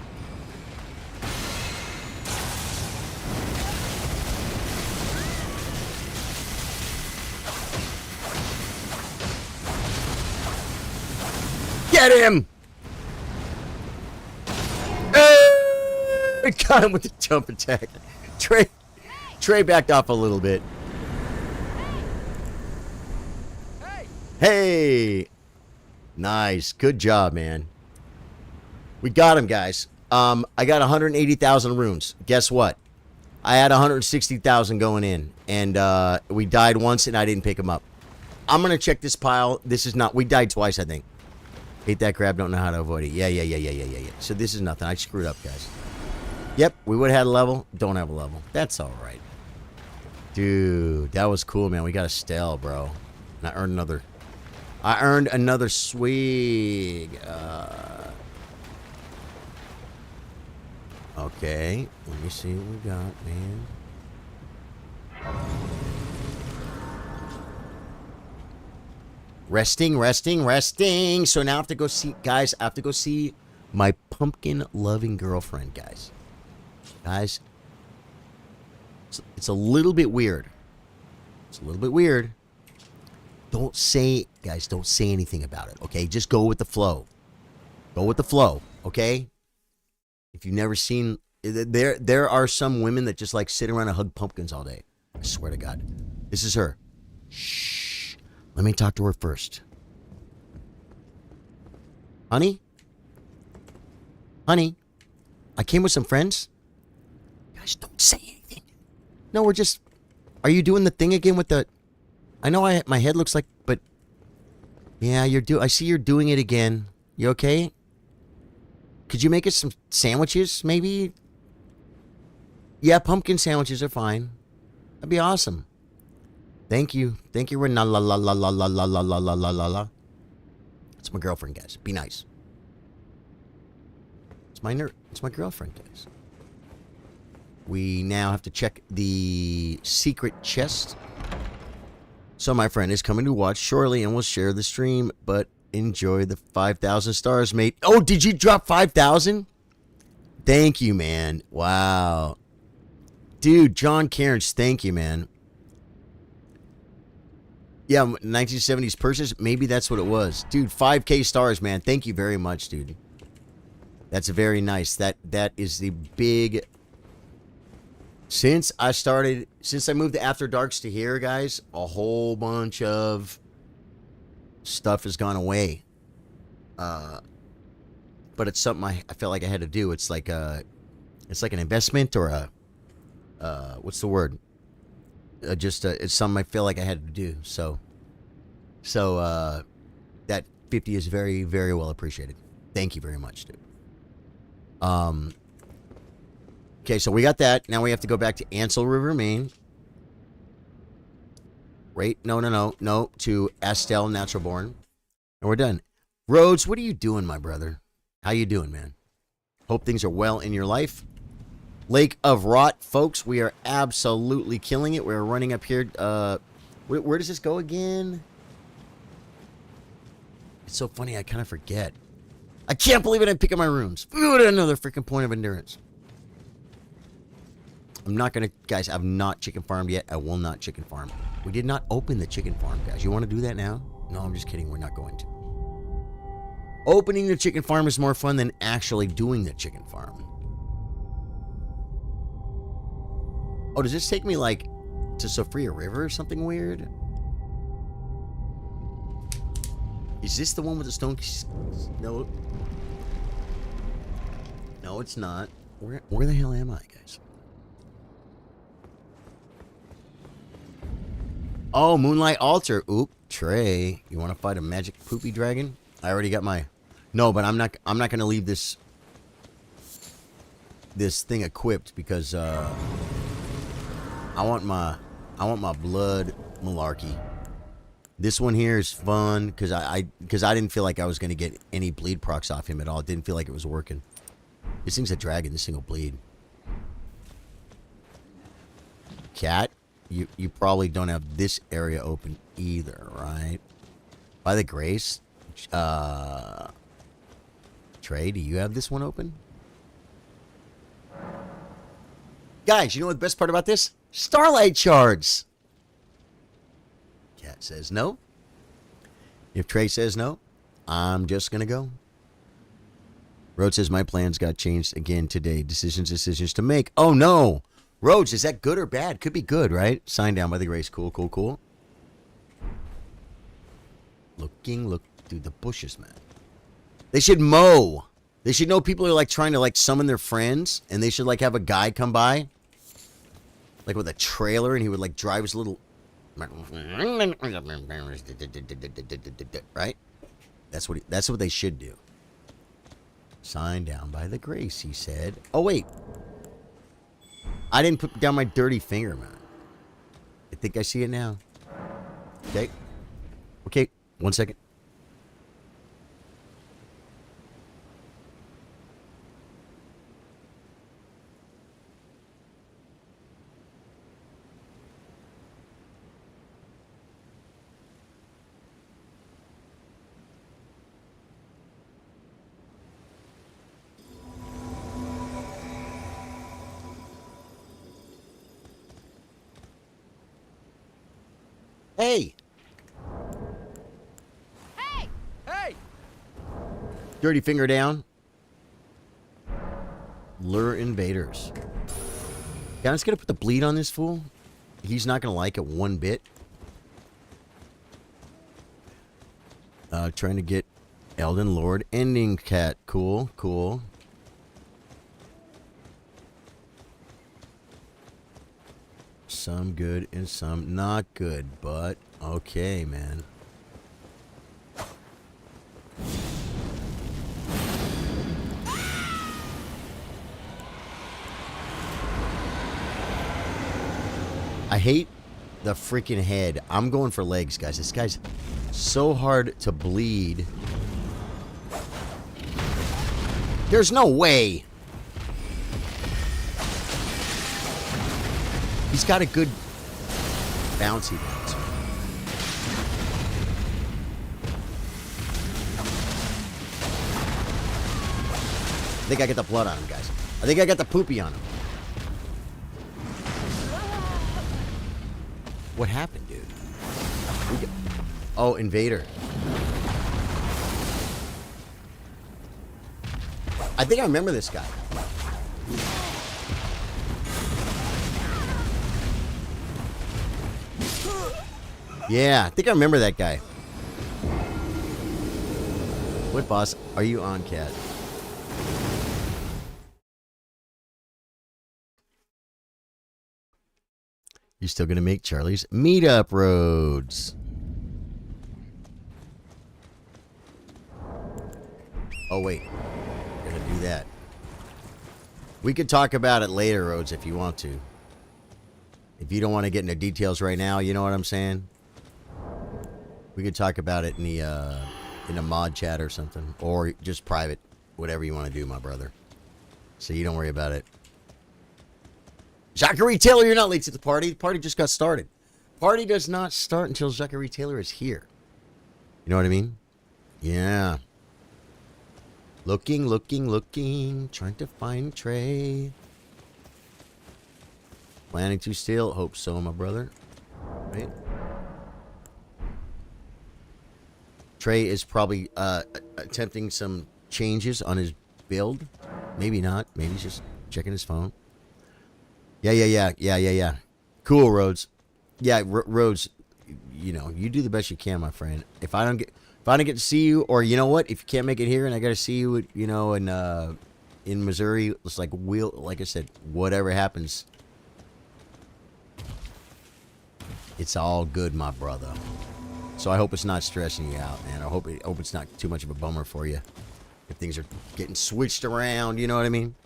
Get him! Got him with the jump attack. Trey Trey backed off a little bit. Hey! Nice. Good job, man. We got him, guys. I got 180,000 runes. Guess what? I had 160,000 going in. And we died once and I didn't pick him up. I'm going to check this pile. This is not... We died twice, I think. Ate that crab, don't know how to avoid it. Yeah. So this is nothing. I screwed up, guys. Yep, we would have had a level. Don't have a level. That's all right. Dude, that was cool, man. We got a stell, bro. And I earned another swig. Okay, let me see what we got, man. Resting. So now I have to go see, guys, I have to go see my pumpkin-loving girlfriend, guys. Guys, it's a little bit weird. Don't say, guys, don't say anything about it, okay? Just go with the flow. Okay? If you've never seen, there are some women that just like sit around and hug pumpkins all day. I swear to God. This is her. Shh. Let me talk to her first. Honey, I came with some friends. Guys, don't say anything. No, we're just... Are you doing the thing again with the... I know my head looks like... But... Yeah, I see you're doing it again. You okay? Could you make us some sandwiches, maybe? Yeah, pumpkin sandwiches are fine. That'd be awesome. Thank you. Thank you, Renala la la la la la la la la la la la. It's my girlfriend, guys. Be nice. It's my girlfriend, guys. We now have to check the secret chest. So my friend is coming to watch shortly and will share the stream, but enjoy the 5,000 stars, mate. Oh, did you drop 5,000? Thank you, man. Wow. Dude, John Cairns, thank you, man. Yeah, 1970s purchase. Maybe that's what it was. Dude, 5K stars, man. Thank you very much, dude. That's very nice. That is the big... Since I moved the After Darks to here, guys, a whole bunch of stuff has gone away. But it's something I felt like I had to do. It's like an investment or a what's the word? It's something I feel like I had to do. So that 50 is very, very well appreciated. Thank you very much, dude. Okay, so we got that. Now we have to go back to Ansel River, Maine. Right? No. To Astel Naturalborn. And we're done. Rhodes, what are you doing, my brother? How you doing, man? Hope things are well in your life. Lake of Rot, folks. We are absolutely killing it. We're running up here. Where does this go again? It's so funny, I kind of forget. I can't believe it. I pick up my rooms. Ooh, another freaking point of endurance. I'm not going to... Guys, I've not chicken farmed yet. I will not chicken farm. We did not open the chicken farm, guys. You want to do that now? No, I'm just kidding. We're not going to. Opening the chicken farm is more fun than actually doing the chicken farm. Oh, does this take me, like, to Sophia River or something weird? Is this the one with the stone... No. No, it's not. Where the hell am I, guys? Oh, Moonlight Altar. Oop, Trey. You want to fight a magic poopy dragon? I already got my... No, but I'm not going to leave this thing equipped because I want my blood malarkey. This one here is fun because I didn't feel like I was going to get any bleed procs off him at all. It didn't feel like it was working. This thing's a dragon. This thing will bleed. Cat, you probably don't have this area open either, right? By the grace, Trey, do you have this one open? Guys, you know what the best part about this? Starlight shards. Cat says no. If Trey says no, I'm just going to go. Road says my plans got changed again today. Decisions to make. Oh, no. Rhodes, is that good or bad? Could be good, right? Signed down by the Grace. Cool, cool, cool. Look through the bushes, man. They should mow. They should know people are like trying to like summon their friends, and they should like have a guy come by, like with a trailer, and he would like drive his little. Right? That's what they should do. Signed down by the Grace, he said. Oh wait, I didn't put down my dirty finger, man. I think I see it now. Okay. Okay. 1 second. Hey! Hey! Dirty finger down. Lure invaders. Yeah, I'm just gonna put the bleed on this fool. He's not gonna like it one bit. Trying to get Elden Lord ending cat. Cool, cool. Some good and some not good, but okay, man. I hate the freaking head. I'm going for legs, guys. This guy's so hard to bleed. There's no way. He's got a good bouncy bounce. I think I got the blood on him, guys. I think I got the poopy on him. What happened, dude? Oh, invader. I think I remember this guy. Yeah, I think I remember that guy. What boss are you on, Cat? You still gonna make Charlie's meetup roads? Oh wait, we're gonna do that. We could talk about it later, Rhodes, if you want to. If you don't want to get into details right now, you know what I'm saying? We could talk about it in a mod chat or something, or just private, whatever you want to do, my brother. So you don't worry about it. Zachary Taylor, you're not late to the party. The party just got started. Party does not start until Zachary Taylor is here. You know what I mean? Yeah. Looking. Trying to find Trey. Planning to steal? Hope so, my brother. Right? Trey is probably attempting some changes on his build. Maybe not. Maybe he's just checking his phone. Yeah. Cool, Rhodes. Yeah, Rhodes, you know, you do the best you can, my friend. If I don't get to see you, or you know what, if you can't make it here and I got to see you, you know, in Missouri, it's like like I said, whatever happens, it's all good, my brother. So I hope it's not stressing you out, man. I hope it's not too much of a bummer for you if things are getting switched around. You know what I mean?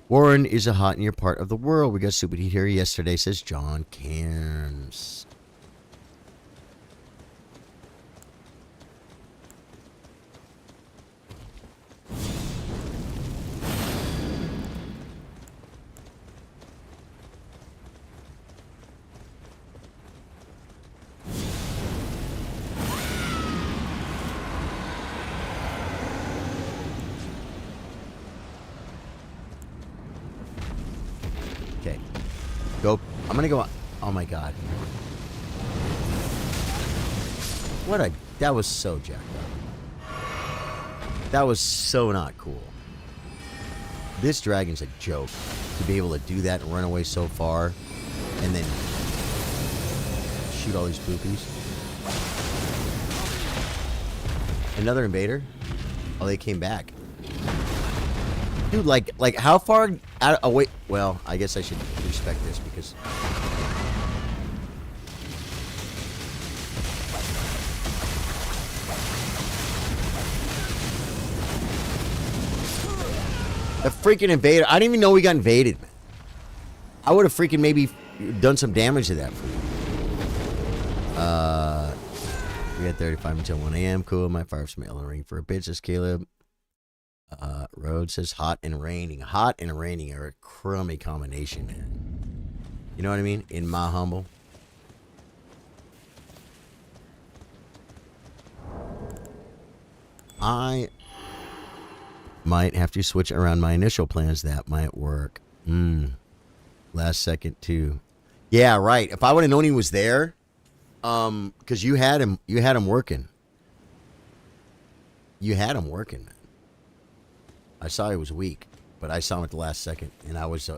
Warren is a hot in your part of the world. We got Super Heat here yesterday, says John Cairns. Okay. Go. I'm gonna go on. Oh my god. That was so jacked up. That was so not cool. This dragon's a joke. To be able to do that and run away so far, and then shoot all these poopies. Another invader? Oh, they came back. Dude, like how far out? Oh wait, well, I guess I should respect this because. The freaking invader! I didn't even know we got invaded, man. I would have freaking maybe done some damage to that for you. We had 35 until 1 a.m. Cool. My fire from Elden Ring for a bit, says Caleb. Road says hot and raining. Hot and raining are a crummy combination, man. You know what I mean? In my humble. I might have to switch around my initial plans. That might work. Last second too. Yeah, right. If I would have known he was there, because you had him working. You had him working. I saw he was weak, but I saw him at the last second, and I was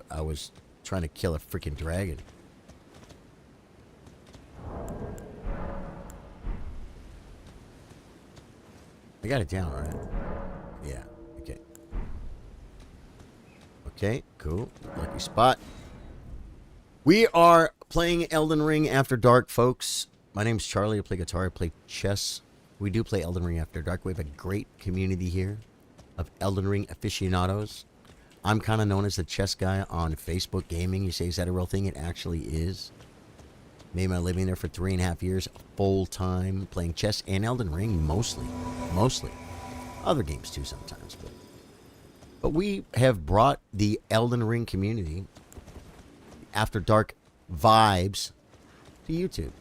trying to kill a freaking dragon. I got it down, right? Yeah. Okay. Okay. Cool. Lucky spot. We are playing Elden Ring After Dark, folks. My name's Charlie. I play guitar. I play chess. We do play Elden Ring After Dark. We have a great community here of Elden Ring aficionados. I'm kind of known as the chess guy on Facebook Gaming. You say, is that a real thing? It actually is. Made my living there for 3.5 years, full time, playing chess and Elden Ring mostly. Other games too sometimes, but we have brought the Elden Ring community, After Dark vibes, to YouTube.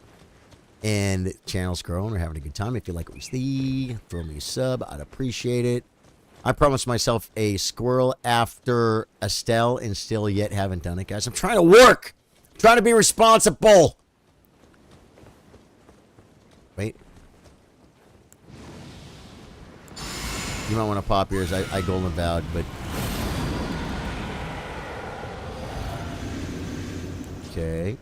And the channel's growing. We're having a good time. If you like what you see, throw me a sub. I'd appreciate it. I promised myself a squirrel after Estelle and still yet haven't done it, guys. I'm trying to work. I'm trying to be responsible. Wait. You might want to pop ears. I golden vowed, but... Okay.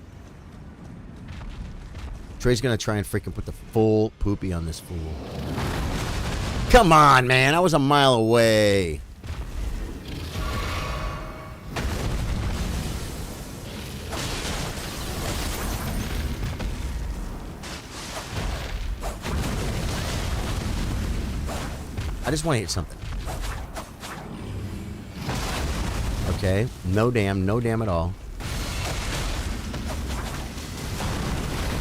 Trey's gonna try and freaking put the full poopy on this fool. Come on, man. I was a mile away. I just want to hit something. Okay. No damn at all.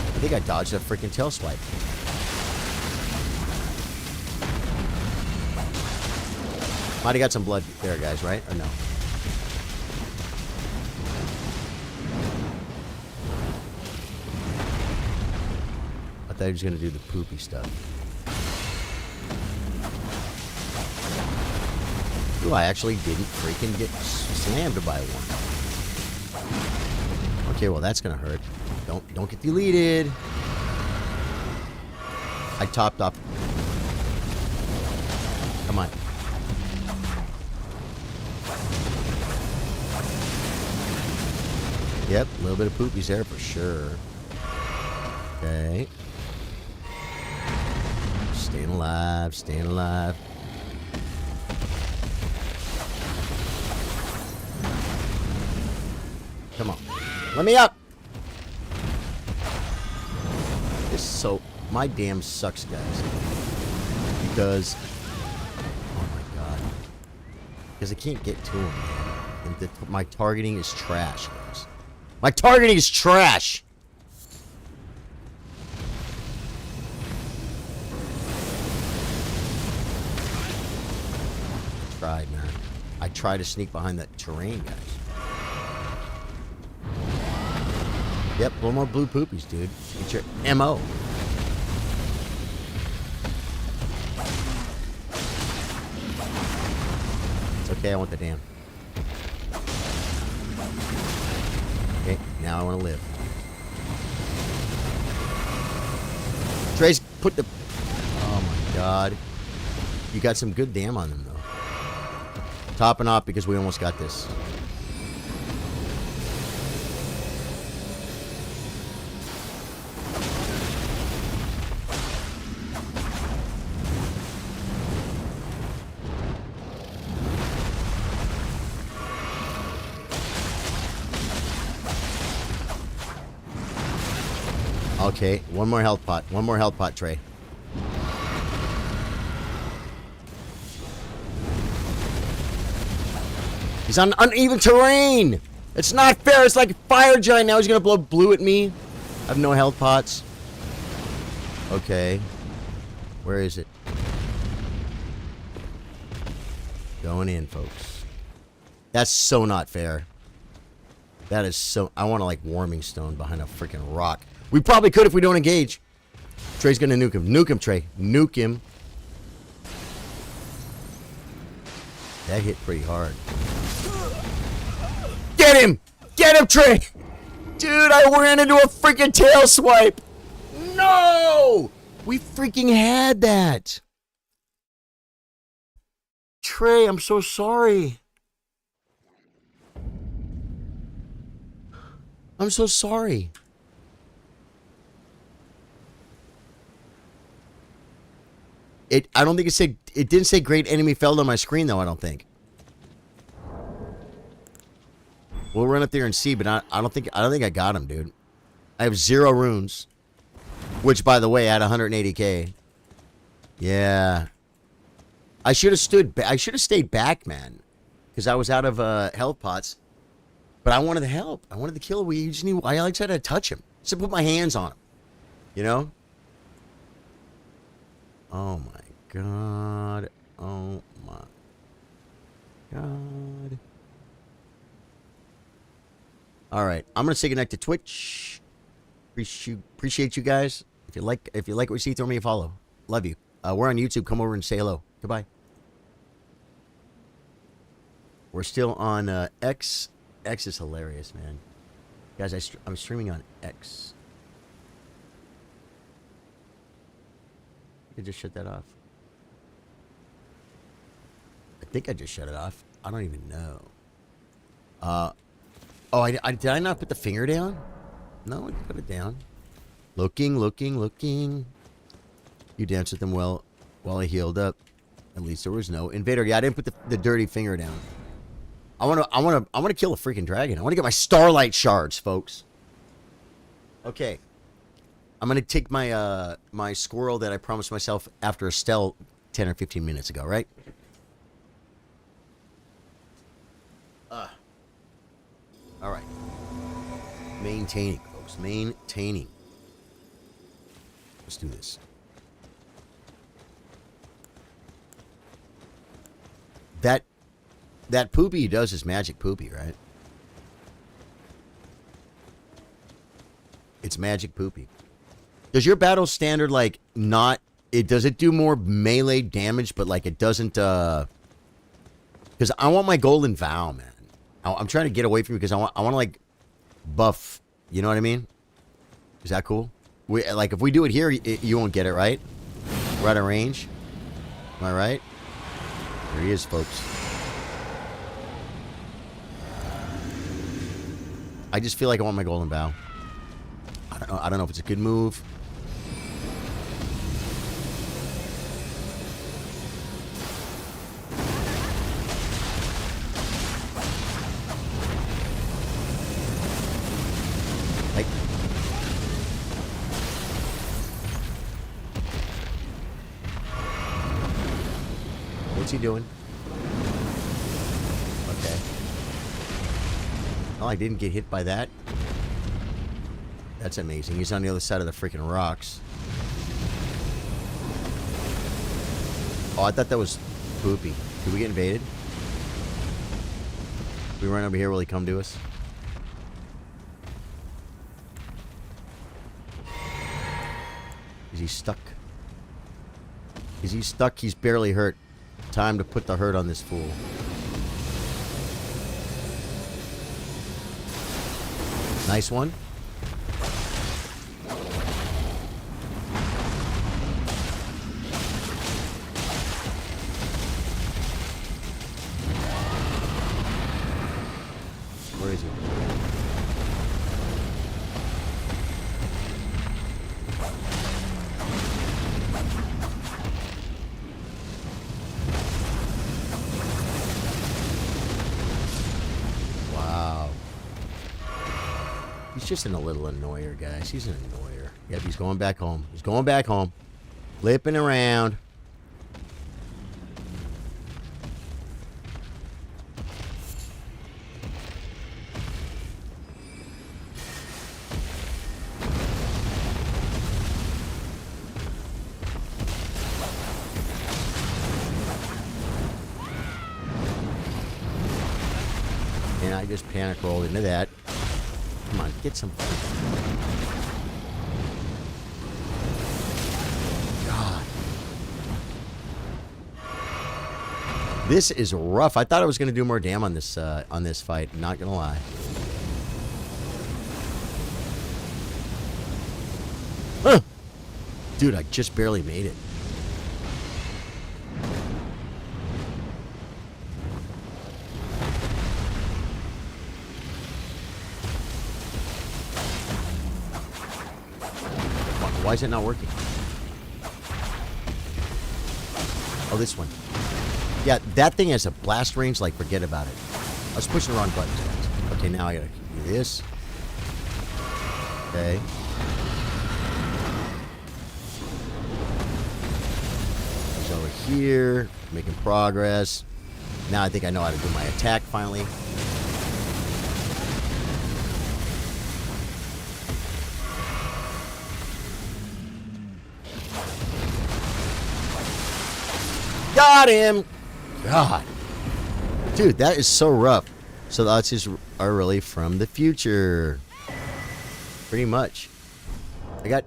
I think I dodged a freaking tail swipe. Might have got some blood there, guys, right? Or no? I thought he was going to do the poopy stuff. Ooh, I actually didn't freaking get slammed by one. Okay, well, that's going to hurt. Don't get deleted. I topped off. Come on. Yep, a little bit of poopies there for sure. Okay. Staying alive, staying alive. Come on. Let me up! This is so... My damn sucks, guys. Because... Oh my god. Because I can't get to him, man. And my targeting is trash, guys. My targeting is trash! I tried, man. I tried to sneak behind that terrain, guys. Yep, one more blue poopies, dude. Get your MO. It's okay, I want the damn. Okay, now I want to live. Trey's put the... Oh my god. You got some good damn on them, though. Topping off because we almost got this. Okay, one more health pot. One more health pot, Trey. He's on uneven terrain. It's not fair. It's like a fire giant. Now he's going to blow blue at me. I have no health pots. Okay. Where is it? Going in, folks. That's so not fair. That is so... I want to, like, warming stone behind a freaking rock. We probably could if we don't engage. Trey's going to nuke him. Nuke him, Trey. Nuke him. That hit pretty hard. Get him! Get him, Trey! Dude, I ran into a freaking tail swipe! No! We freaking had that! Trey, I'm so sorry. I'm so sorry. I don't think it didn't say great enemy fell on my screen though, I don't think. We'll run up there and see, but I don't think I got him, dude. I have 0 runes. Which, by the way, at 180k. Yeah. I should have stayed back, man. Because I was out of health pots. But I wanted to help. I wanted to kill him. I just had to touch him. Just to put my hands on him. You know? Oh my god. Oh my god. Alright, I'm gonna say goodnight to Twitch. Appreciate you guys. If you like what you see, throw me a follow. Love you. We're on YouTube. Come over and say hello. Goodbye. We're still on X. X is hilarious, man. Guys, I'm streaming on X. I just shut that off. I think I just shut it off. I don't even know. Oh, did I not put the finger down? No, I put it down. Looking. You danced with them well while I healed up. At least there was no invader. Yeah, I didn't put the dirty finger down. I wanna kill a freaking dragon. I wanna get my starlight shards, folks. Okay. I'm gonna take my my squirrel that I promised myself after Estelle 10 or 15 minutes ago, right? All right. Maintaining, folks. Maintaining. Let's do this. That poopy he does is magic poopy, right? It's magic poopy. Does your battle standard, like, not... Does it do more melee damage, but, like, it doesn't, Because I want my golden vow, man. I'm trying to get away from you because I want to, like, buff. You know what I mean? Is that cool? Like, if we do it here, you won't get it, right? We're out of range. Am I right? There he is, folks. I just feel like I want my golden bow. I don't know if it's a good move. Like, what's he doing? Okay. Oh, I didn't get hit by that. That's amazing. He's on the other side of the freaking rocks. Oh, I thought that was poopy. Did we get invaded? We run over here, will he come to us? Is he stuck? Is he stuck? He's barely hurt. Time to put the hurt on this fool. Nice one. He's just a little annoyer, guys. He's an annoyer. Yep, he's going back home. He's going back home. Flipping around. And I just panic rolled into that. Come on, get some. God. This is rough. I thought I was going to do more damn on this fight. Not going to lie. Huh. Dude, I just barely made it. Why is it not working? Oh, this one. Yeah, that thing has a blast range, like, forget about it. I was pushing the wrong buttons, guys. Okay, now I gotta do this. Okay. He's over here, making progress. Now I think I know how to do my attack, finally. Got him! God. Dude, that is so rough. So the Aussies are really from the future. Pretty much. I got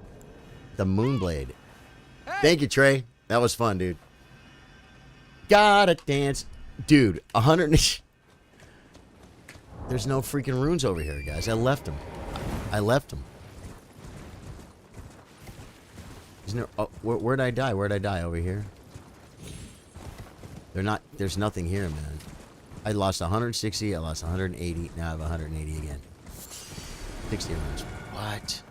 the Moonblade. Thank you, Trey. That was fun, dude. Gotta dance. Dude, 100... There's no freaking runes over here, guys. I left them. I left them. Isn't there... Oh, where'd I die? Where'd I die? Over here? They're not... There's nothing here, man. I lost 160. I lost 180. Now I have 180 again. 60 runes. What?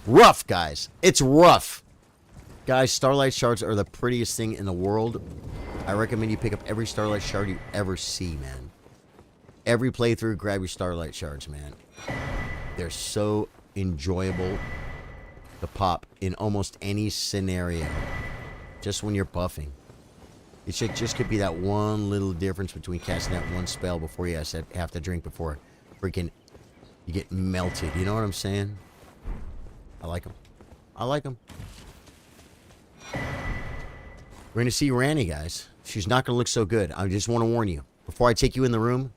Rough, guys. It's rough. Guys, Starlight Shards are the prettiest thing in the world. I recommend you pick up every Starlight Shard you ever see, man. Every playthrough, grab your Starlight Shards, man. They're so enjoyable to pop in almost any scenario. Just when you're buffing. It just could be that one little difference between casting that one spell before you have to drink before freaking you get melted. You know what I'm saying? I like them. I like them. We're going to see Ranny, guys. She's not going to look so good. I just want to warn you. Before I take you in the room,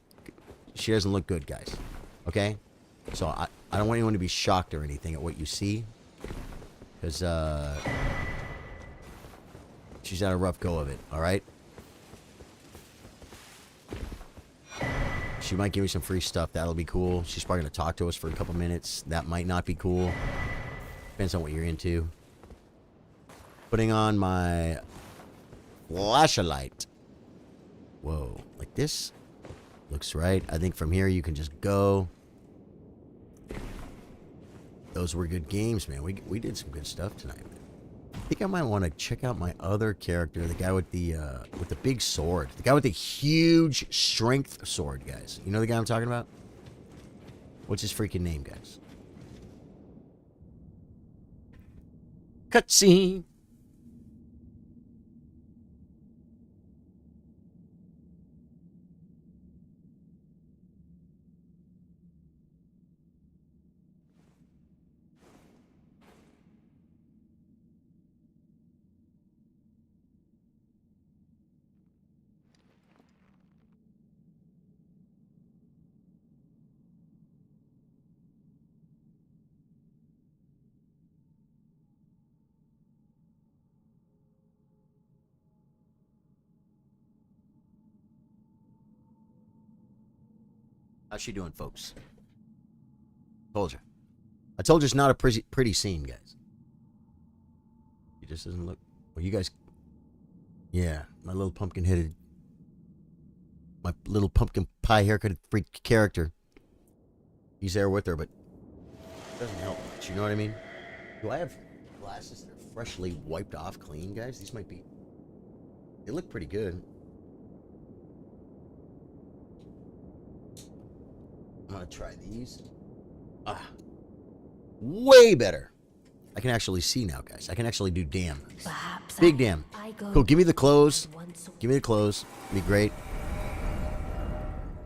she doesn't look good, guys. Okay? So I don't want anyone to be shocked or anything at what you see. Because, she's had a rough go of it, alright? She might give me some free stuff. That'll be cool. She's probably going to talk to us for a couple minutes. That might not be cool. Depends on what you're into. Putting on my flashlight. Whoa. Like this? Looks right. I think from here you can just go. Those were good games, man. We did some good stuff tonight, man. I think I might want to check out my other character, the guy with the big sword. The guy with the huge strength sword, guys. You know the guy I'm talking about? What's his freaking name, guys? Cutscene. How's she doing, folks? Told you. I told you it's not a pretty scene, guys. He just doesn't look... Well, you guys... Yeah, my little pumpkin-headed... My little pumpkin pie haircut freak character. He's there with her, but... It doesn't help much, you know what I mean? Do I have glasses that are freshly wiped off clean, guys? These might be... They look pretty good. I'm gonna try these. Way better. I can actually see now, guys. I can actually do damn. Perhaps Big damn. I go Cool. Give me the clothes. once or Give me the clothes. Be great.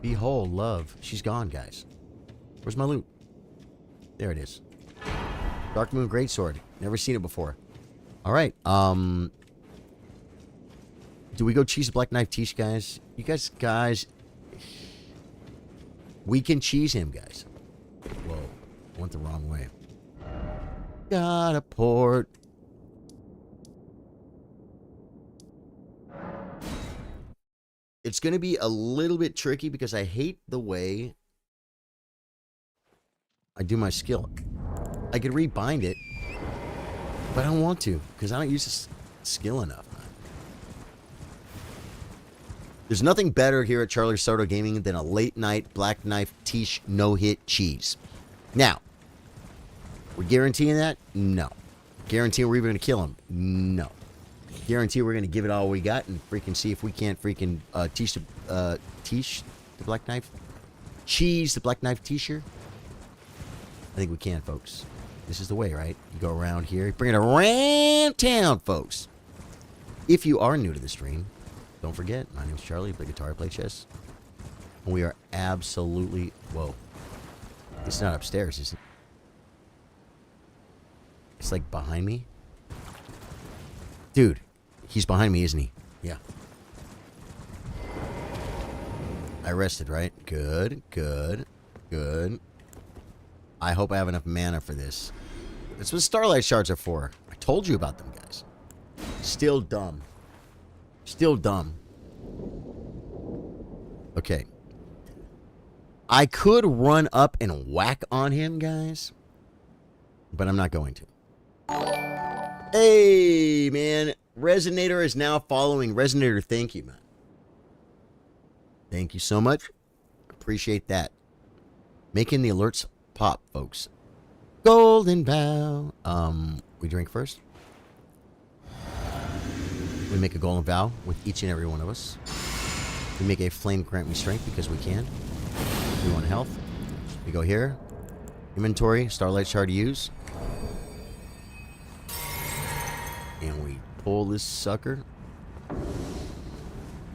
Behold, love. She's gone, guys. Where's my loot? There it is. Dark Moon Greatsword. Never seen it before. All right. Do we go cheese Black Knife Tish, guys? You guys. We can cheese him, guys. Whoa. Went the wrong way. Got a port. It's going to be a little bit tricky because I hate the way I do my skill. I could rebind it, but I don't want to because I don't use this skill enough. Man. There's nothing better here at Charlie Sardo Gaming than a late night Black Knife Tish no-hit cheese. Now, we're guaranteeing that? No. Guarantee we're even going to kill him? No. Guarantee we're going to give it all we got and freaking see if we can't freaking Tish the Black Knife? Cheese the Black Knife T-shirt? I think we can, folks. This is the way, right? You go around here. Bring it around town, folks. If you are new to the stream, don't forget, my name is Charlie, play guitar, play chess. And we are absolutely... Whoa. It's not upstairs, is it? It's like behind me. Dude, he's behind me, isn't he? Yeah. I rested, right? Good, good, good. I hope I have enough mana for this. That's what Starlight Shards are for. I told you about them, guys. Still dumb. Still dumb. Okay. I could run up and whack on him, guys. But I'm not going to. Hey, man. Resonator is now following. Resonator, thank you, man. Thank you so much. Appreciate that. Making the alerts pop, folks. Golden vow. We drink first. We make a golden vow with each and every one of us. We make a flame grant me strength because we can. We want health. We go here. Inventory. Starlight Shard to use. And we pull this sucker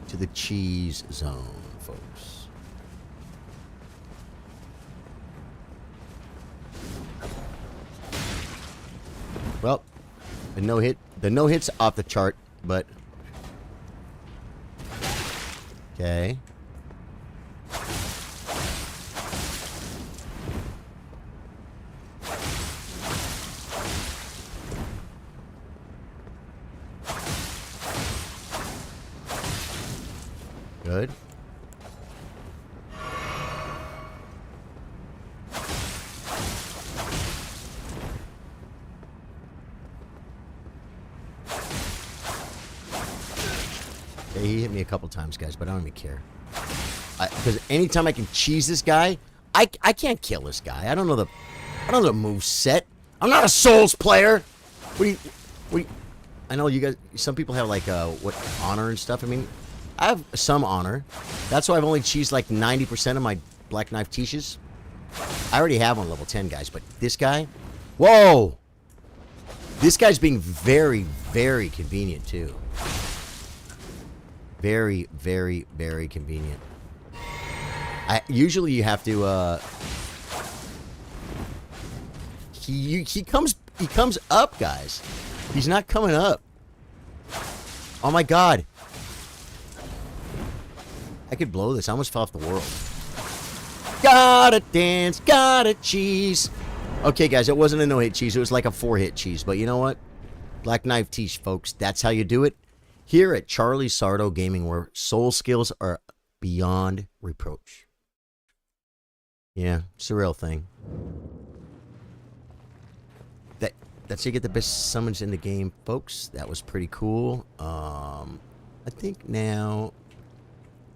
to the cheese zone, folks. Well, the no hit's off the chart, but okay. Good. Okay, he hit me a couple times, guys, but I don't even care. Because anytime I can cheese this guy, I can't kill this guy. I don't know the move set. I'm not a Souls player. What do you, I know you guys. Some people have like what honor and stuff. I mean, I have some honor. That's why I've only cheesed like 90% of my Black Knife Tishes. I already have one level 10, guys, but this guy, whoa! This guy's being very, very convenient too. Very, very, very convenient. Usually you have to. He comes up, guys. He's not coming up. Oh my god. I could blow this. I almost fell off the world. Gotta dance, gotta cheese. Okay, guys, it wasn't a no-hit cheese. It was like a 4-hit cheese. But you know what? Black Knife Tish, folks. That's how you do it. Here at Charlie Sardo Gaming, where soul skills are beyond reproach. Yeah, it's a real thing. That's how you get the best summons in the game, folks. That was pretty cool. I think now...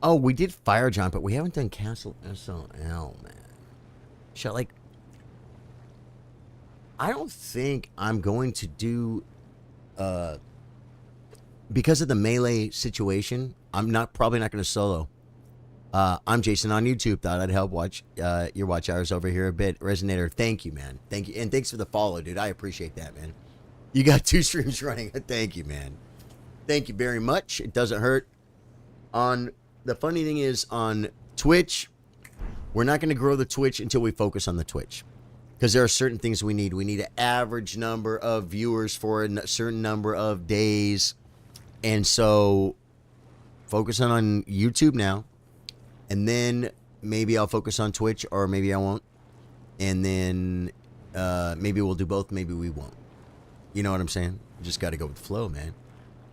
Oh, we did Fire John, but we haven't done Castle SLL, man. Shall like... I don't think I'm going to do... because of the melee situation, I'm probably not going to solo I'm Jason on YouTube. Thought I'd help watch your watch hours over here a bit. Resonator, thank you, man. Thank you. And thanks for the follow, dude. I appreciate that, man. You got 2 streams running. Thank you, man. Thank you very much. It doesn't hurt. The funny thing is, on Twitch, we're not going to grow the Twitch until we focus on the Twitch. Because there are certain things we need. We need an average number of viewers for a certain number of days. And so, focusing on YouTube now. And then maybe I'll focus on Twitch, or maybe I won't. And then maybe we'll do both, maybe we won't. You know what I'm saying? You just got to go with the flow, man.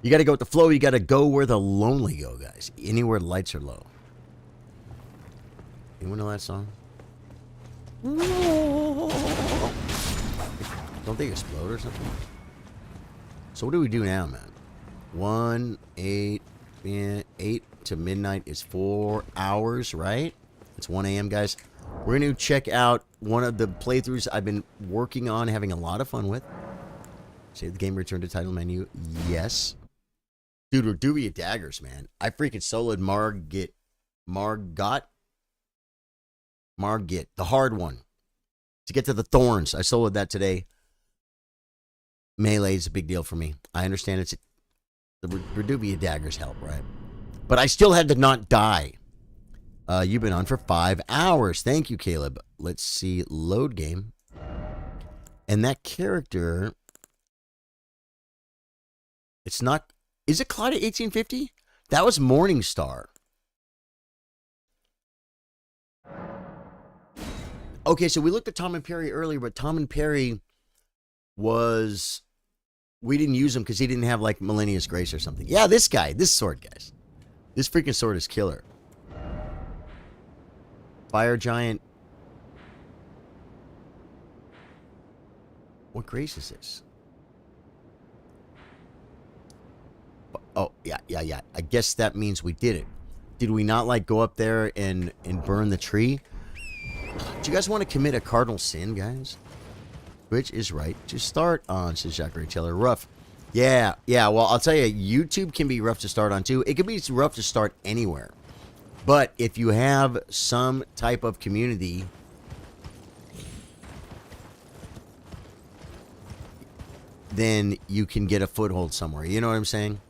You got to go with the flow. You got to go where the lonely go, guys. Anywhere the lights are low. Anyone know that song? Don't they explode or something? So what do we do now, man? 8 to midnight is 4 hours, right? It's 1 a.m., guys. We're going to check out one of the playthroughs I've been working on, having a lot of fun with. Save the game, return to title menu. Yes. Dude, Reduvia Daggers, man. I freaking soloed Margit, the hard one. To get to the thorns. I soloed that today. Melee is a big deal for me. I understand it's the Reduvia Daggers help, right? But I still had to not die. You've been on for 5 hours. Thank you, Caleb. Let's see. Load game. And that character... It's not... Is it Claudia 1850? That was Morningstar. Okay, so we looked at Tom and Perry earlier, but Tom and Perry was... We didn't use him because he didn't have, like, Millennia's Grace or something. Yeah, this guy. This sword, guys. This freaking sword is killer. Fire Giant. What grace is this? Oh, yeah. I guess that means we did it. Did we not, like, go up there and burn the tree? Do you guys want to commit a cardinal sin, guys? Which is right to start on, says Jacques Taylor. Rough. Yeah, well, I'll tell you, YouTube can be rough to start on, too. It can be rough to start anywhere. But if you have some type of community... then you can get a foothold somewhere. You know what I'm saying?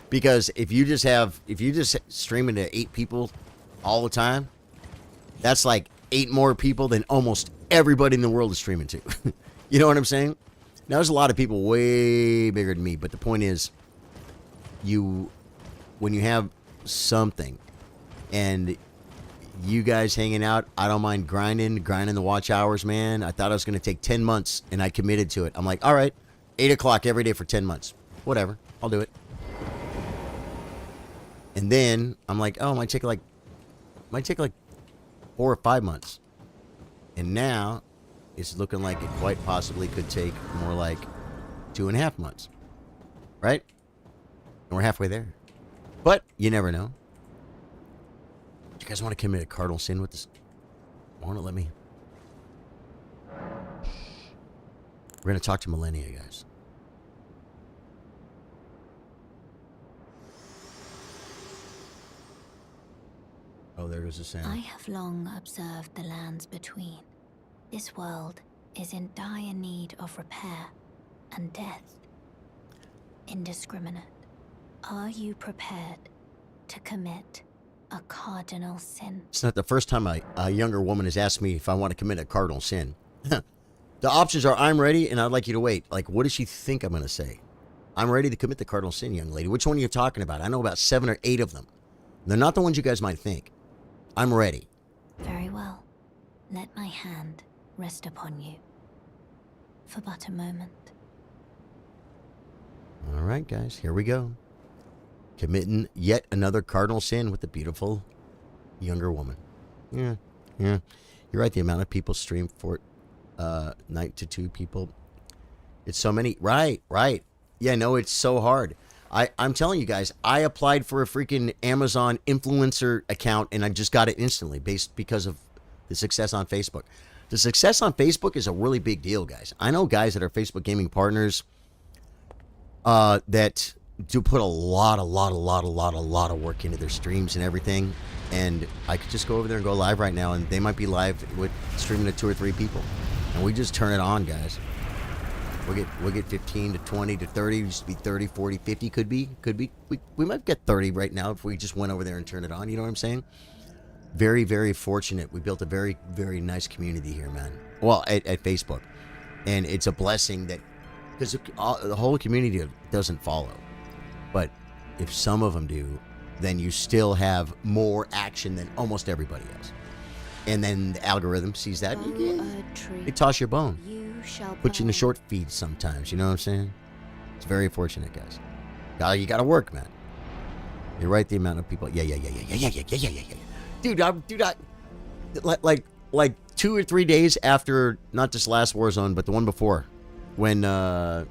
Because if you just streaming to 8 people all the time, that's like 8 more people than almost everybody in the world is streaming to. You know what I'm saying? Now, there's a lot of people way bigger than me, but the point is, when you have something, and you guys hanging out, I don't mind grinding the watch hours, man. I thought I was going to take 10 months, and I committed to it. I'm like, all right, 8 o'clock every day for 10 months. Whatever, I'll do it. And then, I'm like, oh, it might take like 4 or 5 months. And now... it's looking like it quite possibly could take more like 2.5 months. Right? And we're halfway there. But you never know. Do you guys want to commit a cardinal sin with this? Want to let me? We're going to talk to Millennia, guys. Oh, there goes the sound. I have long observed the lands between. This world is in dire need of repair and death. Indiscriminate. Are you prepared to commit a cardinal sin? It's not the first time a younger woman has asked me if I want to commit a cardinal sin. The options are, I'm ready, and I'd like you to wait. Like, what does she think I'm going to say? I'm ready to commit the cardinal sin, young lady. Which one are you talking about? I know about 7 or 8 of them. They're not the ones you guys might think. I'm ready. Very well. Let my hand rest upon you. For but a moment. All right, guys. Here we go. Committing yet another cardinal sin with the beautiful younger woman. Yeah. You're right. The amount of people stream for night to 2 people. It's so many. Right. Yeah, no, it's so hard. I'm telling you guys, I applied for a freaking Amazon influencer account and I just got it instantly because of the success on Facebook. The success on Facebook is a really big deal, guys. I know guys that are Facebook gaming partners that do put a lot of work into their streams and everything. And I could just go over there and go live right now, and they might be live with streaming to 2 or 3 people, and we just turn it on, guys. We'll get 15 to 20 to 30. It used to be 30, 40, 50. Could be. We might get 30 right now if we just went over there and turned it on. You know what I'm saying? Very, very fortunate. We built a very, very nice community here, man. Well, at Facebook, and it's a blessing that because the whole community doesn't follow, but if some of them do, then you still have more action than almost everybody else. And then the algorithm sees that. They toss your bone. Put you in the short feed sometimes. You know what I'm saying? It's very fortunate, guys. You got to work, man. You're right. The amount of people. Yeah. Dude, like 2 or 3 days after, not this last Warzone, but the one before, when Burn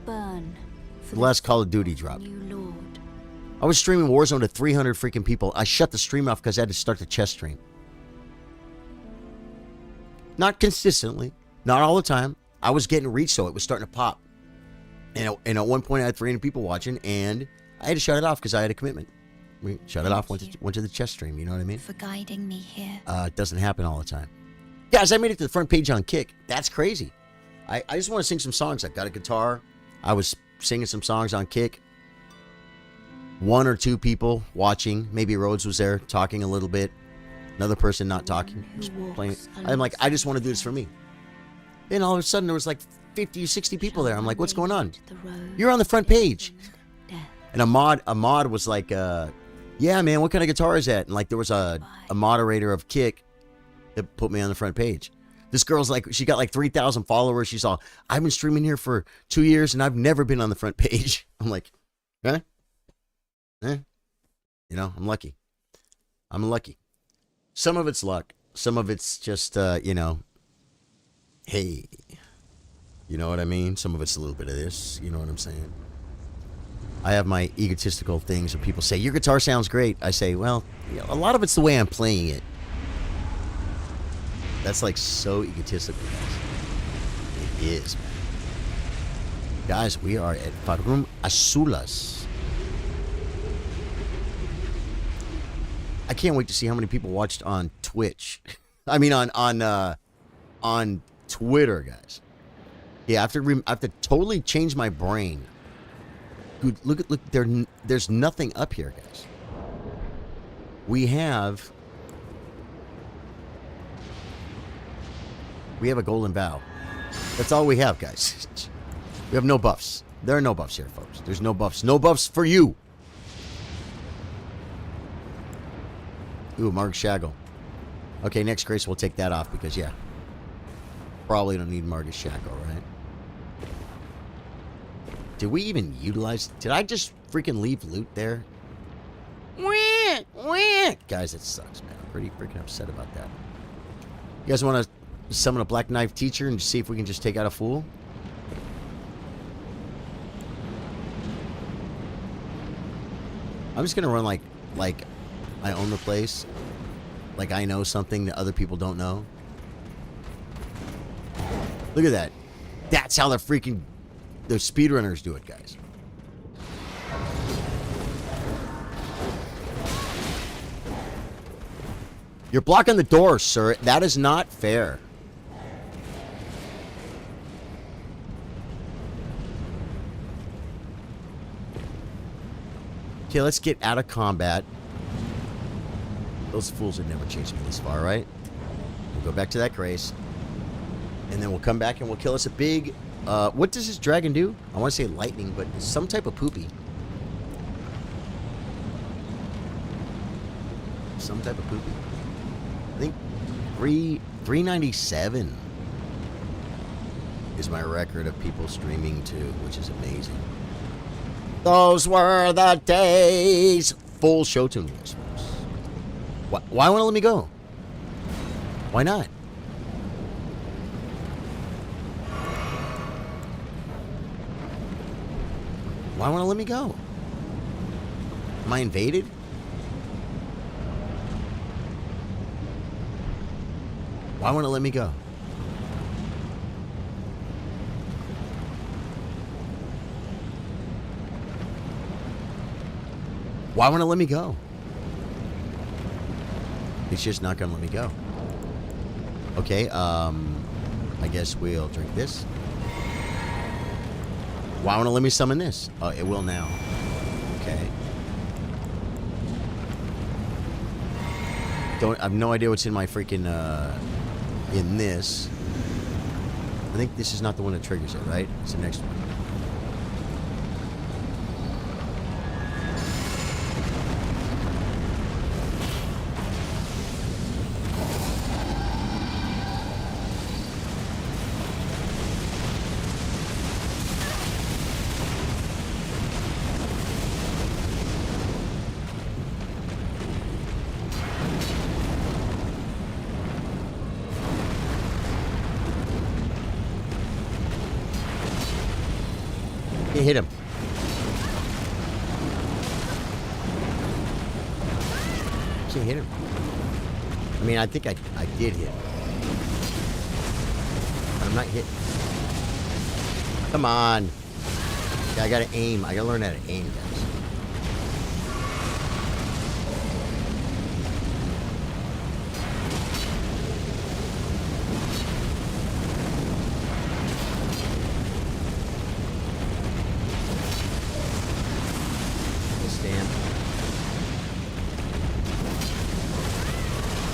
the last Call of Duty dropped. New Lord. I was streaming Warzone to 300 freaking people. I shut the stream off because I had to start the chess stream. Not consistently. Not all the time. I was getting reach, so it was starting to pop. And at one point, I had 300 people watching, and I had to shut it off because I had a commitment. We shut it off, went to the chess stream, you know what I mean? For guiding me here. It doesn't happen all the time. Guys, I made it to the front page on Kick. That's crazy. I just want to sing some songs. I got a guitar. I was singing some songs on Kick. 1 or 2 people watching. Maybe Rhodes was there talking a little bit. Another person not talking. Just playing. I'm like, I just want to do this for me. Then all of a sudden there was like 50 or 60 people there. I'm like, what's going on? You're on the front page. And a mod was like, yeah, man, what kind of guitar is that? And like there was a moderator of Kick that put me on the front page. This girl's like, she got like 3,000 followers. She's all, I've been streaming here for 2 years and I've never been on the front page. I'm like, huh? You know, I'm lucky. Some of it's luck. Some of it's just, you know, hey, you know what I mean? Some of it's a little bit of this, you know what I'm saying? I have my egotistical things where people say, your guitar sounds great. I say, well, you know, a lot of it's the way I'm playing it. That's like so egotistical, guys. It is, man. Guys, we are at Farum Azulas. I can't wait to see how many people watched on Twitch. I mean, on Twitter, guys. Yeah, I have to totally change my brain. Dude, look, there's nothing up here, guys. We have a golden vow. That's all we have, guys. We have no buffs. There are no buffs here, folks. There's no buffs. No buffs for you. Ooh, Mark Shaggle. Okay, next Grace, we'll take that off because, yeah. Probably don't need Marcus Shaggle, right? Did we even utilize... Did I just freaking leave loot there? Guys, it sucks, man. I'm pretty freaking upset about that. You guys want to summon a Black Knife Teacher and see if we can just take out a fool? I'm just going to run like I own the place. Like I know something that other people don't know. Look at that. That's how the speedrunners do it, guys. You're blocking the door, sir. That is not fair. Okay, let's get out of combat. Those fools would never chase me this far, right? We'll go back to that Grace. And then we'll come back and we'll kill us a big... what does this dragon do? I want to say lightning, but it's some type of poopy. Some type of poopy. I think 397 is my record of people streaming to, which is amazing. Those were the days. Full show tune rules. Why won't it let me go? Why not? Why won't it let me go? Am I invaded? Why won't it let me go? Why won't it let me go? It's just not gonna let me go. Okay, I guess we'll drink this. Why won't it let me summon this? Oh, it will now. Okay. I have no idea what's in my freaking, in this. I think this is not the one that triggers it, right? It's the next one. Can't hit him. Can't hit him. I mean, I think I did hit. But I'm not hitting. Come on. Yeah, I gotta aim. I gotta learn how to aim, guys.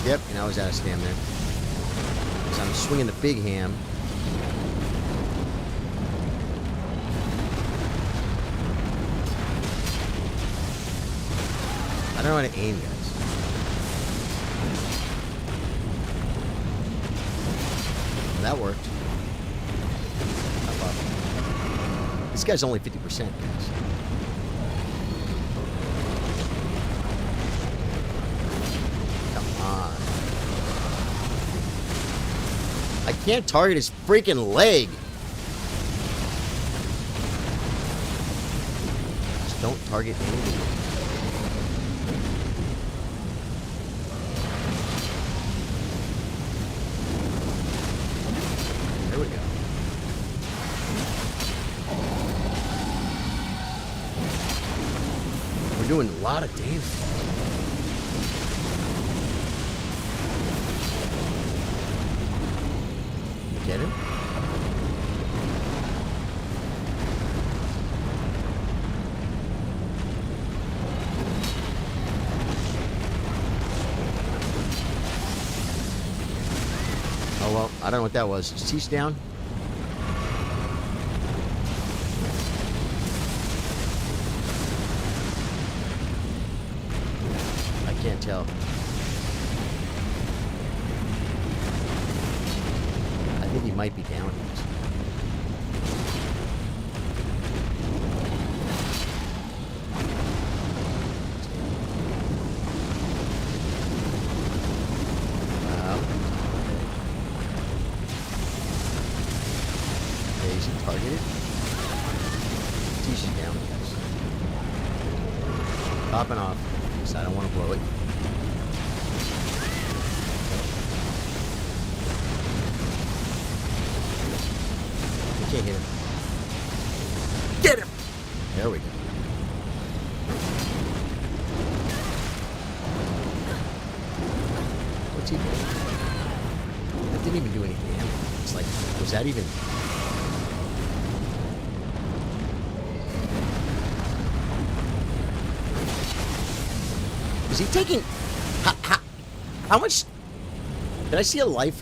Yep, and I was out of stamina. So I'm swinging the big ham. I don't know how to aim, guys. Well, that worked. This guy's only 50%, guys. I can't target his freaking leg. Just don't target anything. There we go. We're doing a lot of damage. Get him? Oh well, I don't know what that was. Is Teach down? I can't tell. I think he might be down. Okay, is he targeted? He's down, guys. Popping off, because I don't want to blow it. Can't hit him. Get him! There we go. What's he doing? That didn't even do any damage. It's like, was that even... Is he taking... How much... Did I see a life...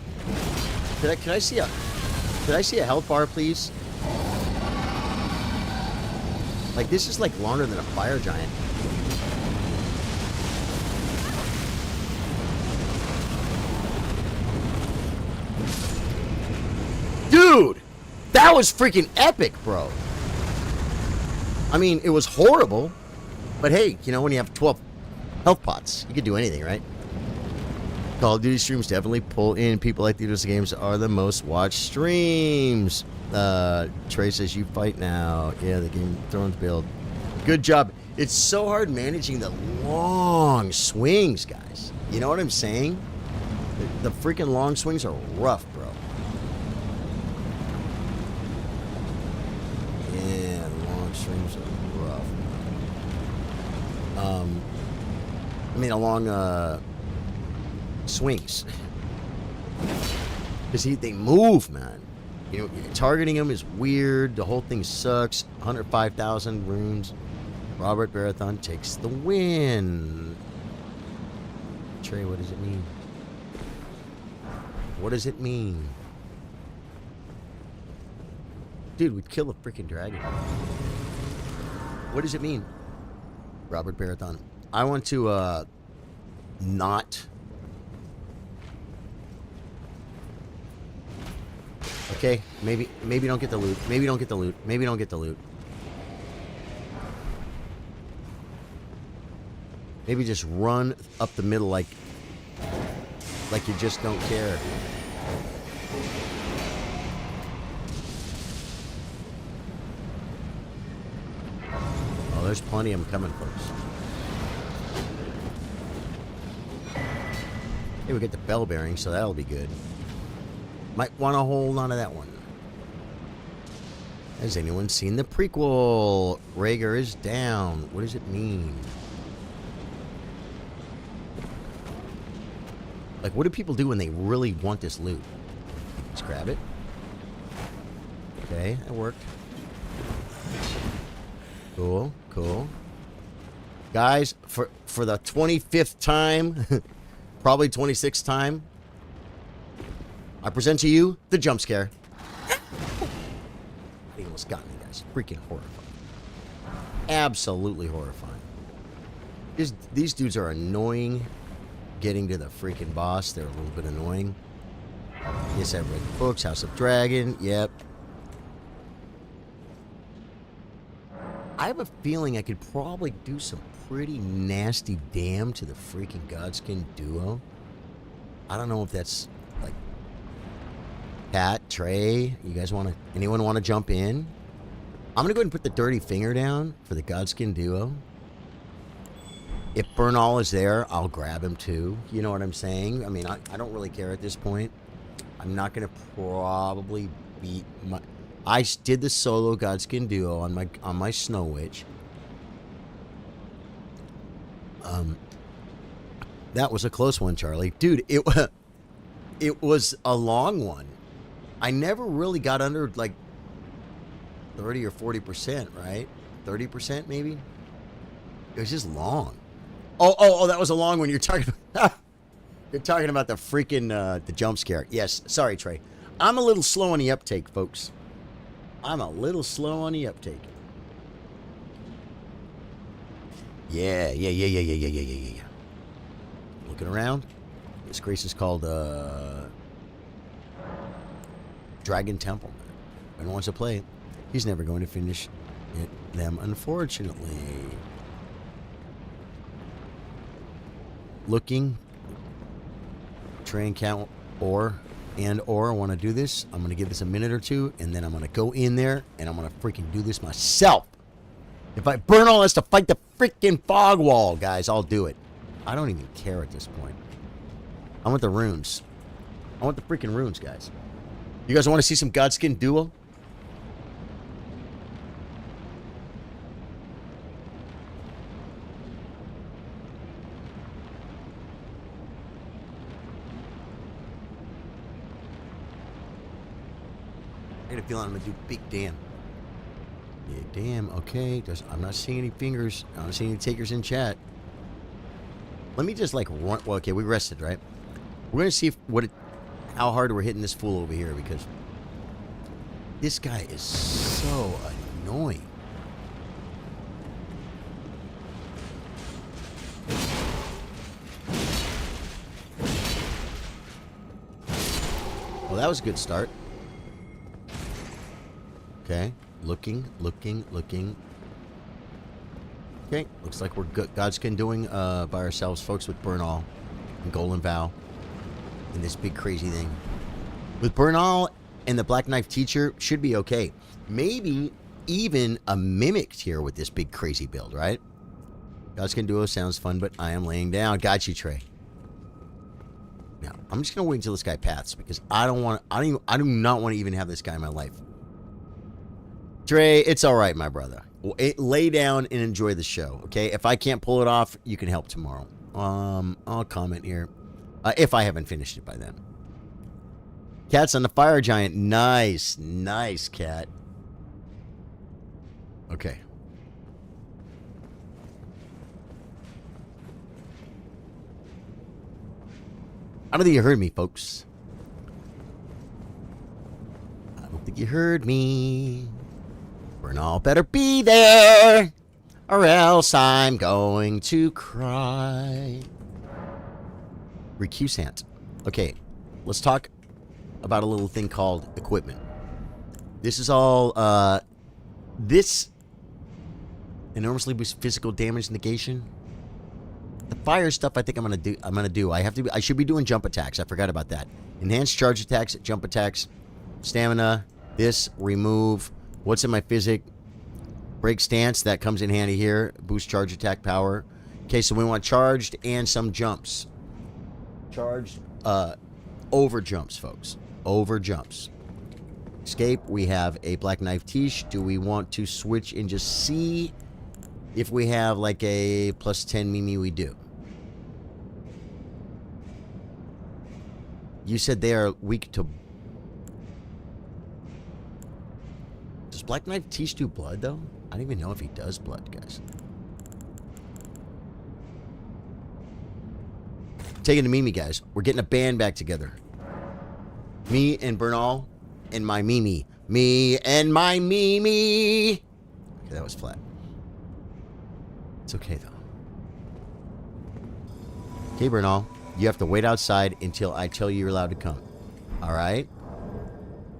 Could I see a... Could I see a health bar, please? Like, this is, like, longer than a fire giant. Dude! That was freaking epic, bro. I mean, it was horrible. But hey, you know, when you have 12 health pots, you could do anything, right? Call of Duty streams definitely pull in people like these games are the most watched streams. Trey says you fight now. Yeah, the Game of Thrones build. Good job. It's so hard managing the long swings, guys. You know what I'm saying? The freaking long swings are rough, bro. Yeah, the long swings are rough. I mean, along swings. Because they move, man. You know, targeting them is weird. The whole thing sucks. 105,000 runes. Robert Barathon takes the win. Trey, what does it mean? What does it mean? Dude, we'd kill a freaking dragon. What does it mean? Robert Barathon. I want to, not... Okay, maybe don't get the loot. Maybe don't get the loot. Maybe don't get the loot. Maybe just run up the middle like you just don't care. Oh, there's plenty of them coming, folks. Hey, we get the bell bearing, so that'll be good. Might want to hold on to that one. Has anyone seen the prequel? Rhaegar is down. What does it mean? Like, what do people do when they really want this loot? Just grab it. Okay, that worked. Cool, cool. Guys, for the 25th time, probably 26th time, I present to you the jump scare. They almost got me, guys. Freaking horrifying. Absolutely horrifying. These dudes are annoying. Getting to the freaking boss, they're a little bit annoying. Yes, I've read the books. House of Dragon. Yep. I have a feeling I could probably do some pretty nasty damn to the freaking Godskin duo. I don't know if that's like Pat, Trey, you guys want to, anyone want to jump in? I'm going to go ahead and put the dirty finger down for the Godskin duo. If Bernal is there, I'll grab him too. You know what I'm saying? I mean, I don't really care at this point. I'm not going to probably beat my... I did the solo Godskin duo on my Snow Witch. That was a close one, Charlie. Dude, it was a long one. I never really got under like 30 or 40%, right? 30% maybe? It was just long. Oh, that was a long one. You're talking about the freaking the jump scare. Yes, sorry, Trey. I'm a little slow on the uptake, folks. I'm a little slow on the uptake. Yeah. Looking around. This grace is called Dragon Temple. If anyone wants to play it, he's never going to finish them, unfortunately. Looking. Train count or want to do this. I'm going to give this a minute or two, and then I'm going to go in there, and I'm going to freaking do this myself. If I burn all this to fight the freaking fog wall, guys, I'll do it. I don't even care at this point. I want the runes. I want the freaking runes, guys. You guys want to see some Godskin duo? I had a feeling I'm going to do big damn. Big damn, okay. I'm not seeing any fingers. I'm not seeing any takers in chat. Let me just like run. Well, okay, we rested, right? We're going to see how hard we're hitting this fool over here, because this guy is so annoying. Well, that was a good start. Okay, looking. Okay, looks like we're Godskin doing by ourselves, folks, with Bernal and Golden Vow and this big crazy thing. With Bernal and the Black Knife Teacher, should be okay. Maybe even a Mimic here with this big crazy build, right? Godskin duo sounds fun, but I am laying down. Got you, Trey. Now, I'm just gonna wait until this guy paths, because I do not want to even have this guy in my life. Trey, it's all right, my brother. Lay down and enjoy the show, okay? If I can't pull it off, you can help tomorrow. I'll comment here. If I haven't finished it by then. Cat's on the fire giant. Nice. Nice, cat. Okay. I don't think you heard me, folks. I don't think you heard me. Bernal better be there, or else I'm going to cry. Recusant. Okay, let's talk about a little thing called equipment. This is all, this enormously boosts physical damage negation. The fire stuff I think I'm gonna do. I should be doing jump attacks. I forgot about that. Enhanced charge attacks, jump attacks, stamina, this, remove, what's in my physic, break stance, that comes in handy here, boost charge attack power. Okay, so we want charged and some jumps. Charged, over jumps, folks. Over jumps. Escape, we have a black knife tiche. Do we want to switch and just see if we have like a plus 10 Mimi? We do. You said they are weak to... Does black knife tiche do blood though? I don't even know if he does blood, guys. Taking the Mimi, guys. We're getting a band back together. Me and Bernal and my Mimi. Me and my Mimi. Okay, that was flat. It's okay, though. Okay, Bernal. You have to wait outside until I tell you you're allowed to come. All right?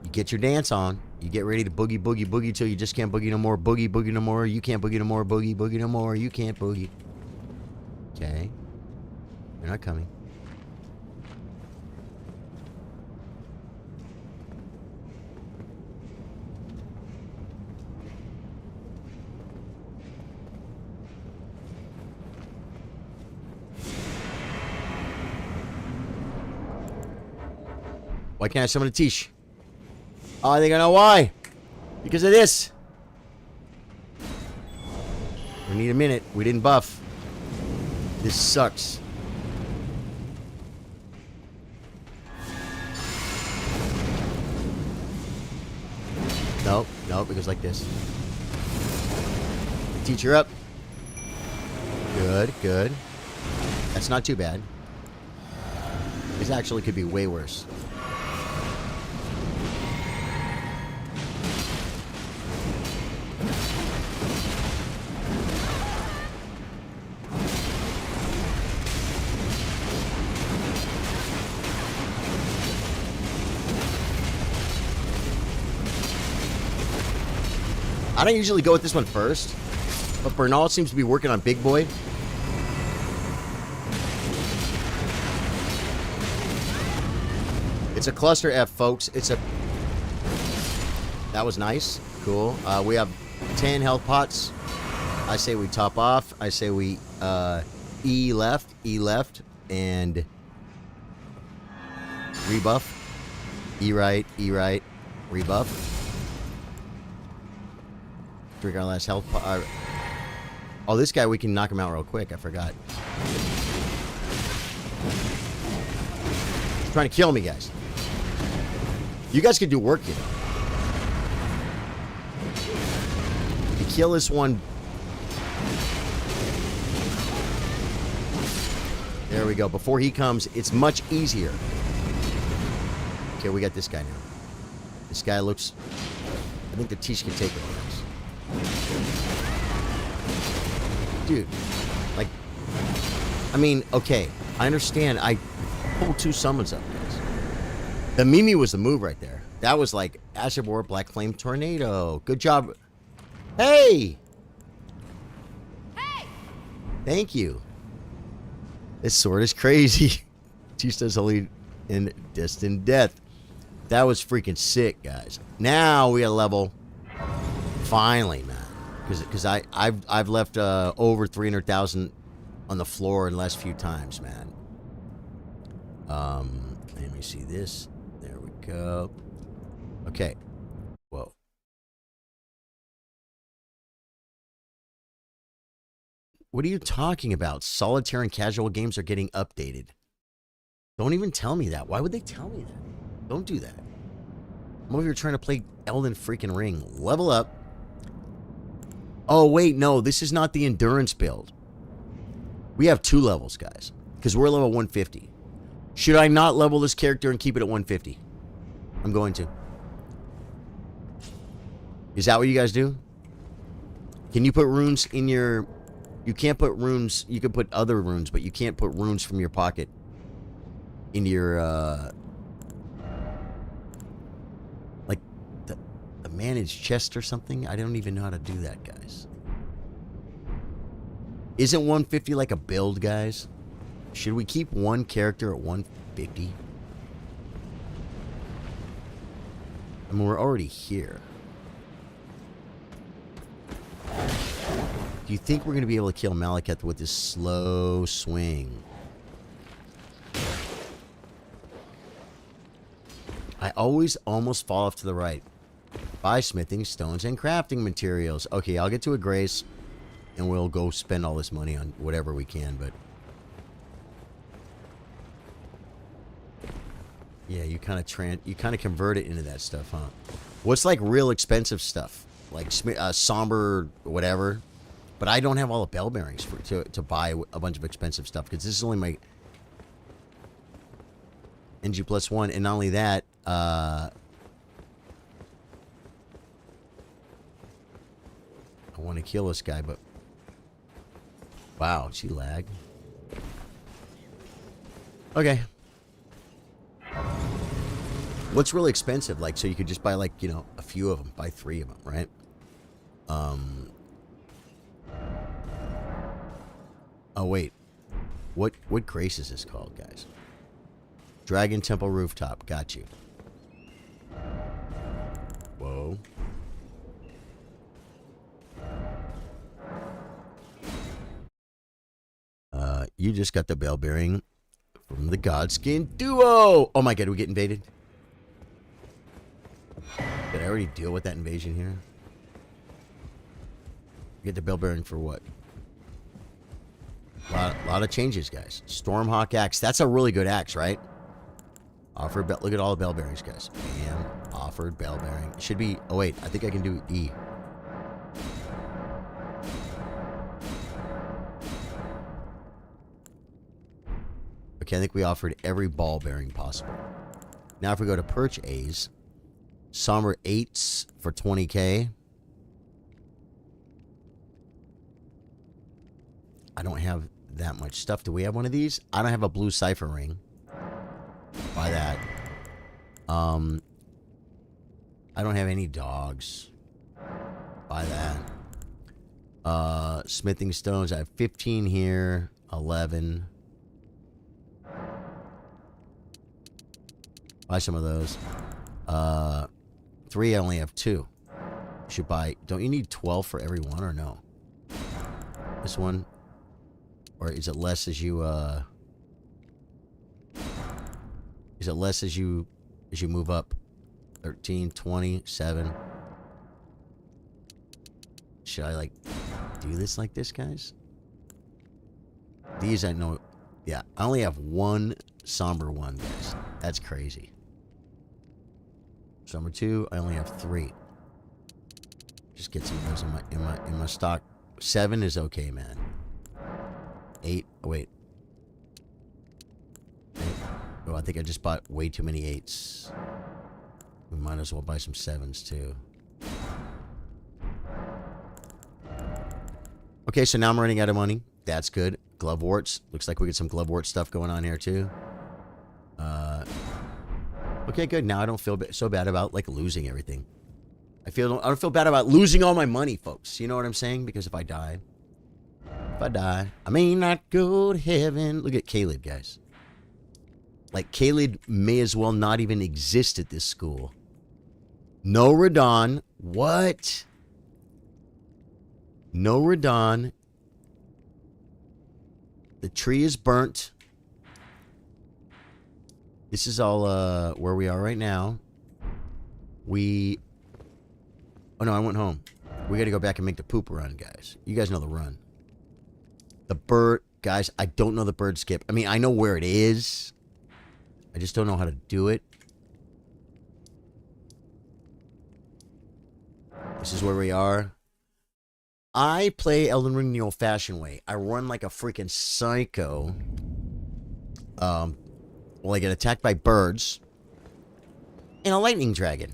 You get your dance on. You get ready to boogie, boogie, boogie till you just can't boogie no more. Boogie, boogie no more. You can't boogie no more. Boogie, boogie no more. You can't boogie. Okay. You're not coming. Why can't I summon a Tiche? Oh, I think I know why. Because of this. We need a minute. We didn't buff. This sucks. Nope, nope, it goes like this. Teacher up. Good, good. That's not too bad. This actually could be way worse. I don't usually go with this one first, but Bernal seems to be working on Big Boy. It's a cluster F, folks. It's a... That was nice. Cool. We have 10 health pots. I say we top off. I say we E left, and rebuff. E right, rebuff. Drink our last health pot. Oh, this guy, we can knock him out real quick. I forgot. He's trying to kill me, guys. You guys can do work, you know. You kill this one. There we go. Before he comes, it's much easier. Okay, we got this guy now. This guy looks... I think the Tiche can take it on us. Dude, like, I mean, okay, I understand. I pulled 2 summons up, guys. The Mimi was the move right there. That was like Asher War, Black Flame, Tornado. Good job. Hey! Hey! Thank you. This sword is crazy. Tiche does only in Destined Death. That was freaking sick, guys. Now we got a level. Finally, man. Because I've left over 300,000 on the floor in the last few times, man. Let me see this. There we go. Okay. Whoa. What are you talking about? Solitaire and casual games are getting updated. Don't even tell me that. Why would they tell me that? Don't do that. I'm over here trying to play Elden freaking Ring. Level up. Oh, wait, no. This is not the endurance build. We have 2 levels, guys. Because we're level 150. Should I not level this character and keep it at 150? I'm going to. Is that what you guys do? Can you put runes in your... You can't put runes... You can put other runes, but you can't put runes from your pocket into your, like, the managed chest or something? I don't even know how to do that, guys. Isn't 150 like a build, guys? Should we keep one character at 150? I mean, we're already here. Do you think we're going to be able to kill Malekith with this slow swing? I always almost fall off to the right. Buy smithing stones and crafting materials. Okay, I'll get to a grace, and we'll go spend all this money on whatever we can, but... Yeah, you kind of convert it into that stuff, huh? What's like real expensive stuff? Like somber whatever. But I don't have all the bell bearings to buy a bunch of expensive stuff, because this is only my NG plus 1, and not only that, I want to kill this guy, but wow, she lag. Okay. What's really expensive? Like, so you could just buy, like, you know, a few of them, buy 3 of them, right? Oh wait, what grace is this called, guys? Dragon Temple Rooftop. Got you. Whoa. You just got the bell bearing from the Godskin Duo. Oh my god, we get invaded? Did I already deal with that invasion here? Get the bell bearing for what? A lot of changes, guys. Stormhawk axe. That's a really good axe, right? Offered bell. Look at all the bell bearings, guys. Bam. Offered bell bearing. It should be. Oh wait, I think I can do E. Okay, I think we offered every ball bearing possible. Now if we go to perch A's, somber 8s for 20k. I don't have that much stuff. Do we have one of these? I don't have a blue cipher ring. Buy that. I don't have any dogs. Buy that. Smithing stones. I have 15 here. 11. Buy some of those. 3, I only have 2. Should buy... Don't you need 12 for every one, or no? This one? Or is it less as you, Is it less as you move up? 13, 20, 7. Should I, like, do this like this, guys? These I know... Yeah, I only have 1 somber one, guys. That's crazy. Somber 2, I only have 3. Just get some of those in my stock. 7 is okay, man. 8. Oh, wait. 8. Oh, I think I just bought way too many 8s. We might as well buy some 7s, too. Okay, so now I'm running out of money. That's good. Gloveworts. Looks like we get some Glovewort stuff going on here, too. Okay, good. Now I don't feel so bad about, like, losing everything. I don't feel bad about losing all my money, folks. You know what I'm saying? Because if I die, I may not go to heaven. Look at Caleb, guys. Like, Caleb may as well not even exist at this school. No Radon. What? No Radon. The tree is burnt. This is all where we are right now. Oh no, I went home. We gotta go back and make the poop run, guys. You guys know the run. The bird, guys, I don't know the bird skip. I mean, I know where it is. I just don't know how to do it. This is where we are. I play Elden Ring the old-fashioned way. I run like a freaking psycho. Well, I get attacked by birds. And a lightning dragon.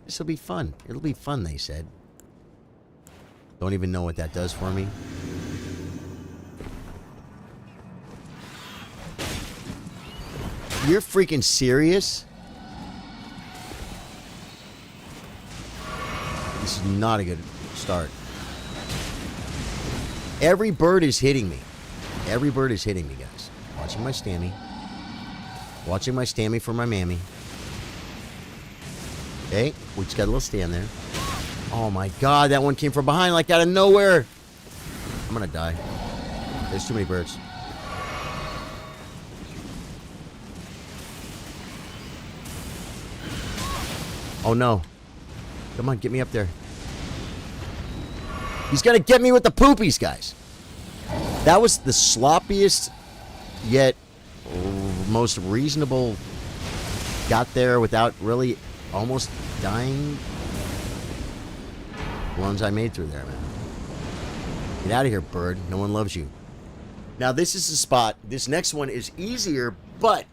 This will be fun. It'll be fun, they said. Don't even know what that does for me. You're freaking serious? This is not a good start. Every bird is hitting me. Every bird is hitting me, guys. Watching my stammy. Watching my stammy for my mammy. Okay, we just got a little stand there. Oh my god, that one came from behind like out of nowhere. I'm gonna die. There's too many birds. Oh no. Come on, get me up there. He's gonna get me with the poopies, guys. That was the sloppiest, yet most reasonable. Got there without really almost dying. Ones I made through there, man. Get out of here, bird. No one loves you. Now, this is the spot. This next one is easier, but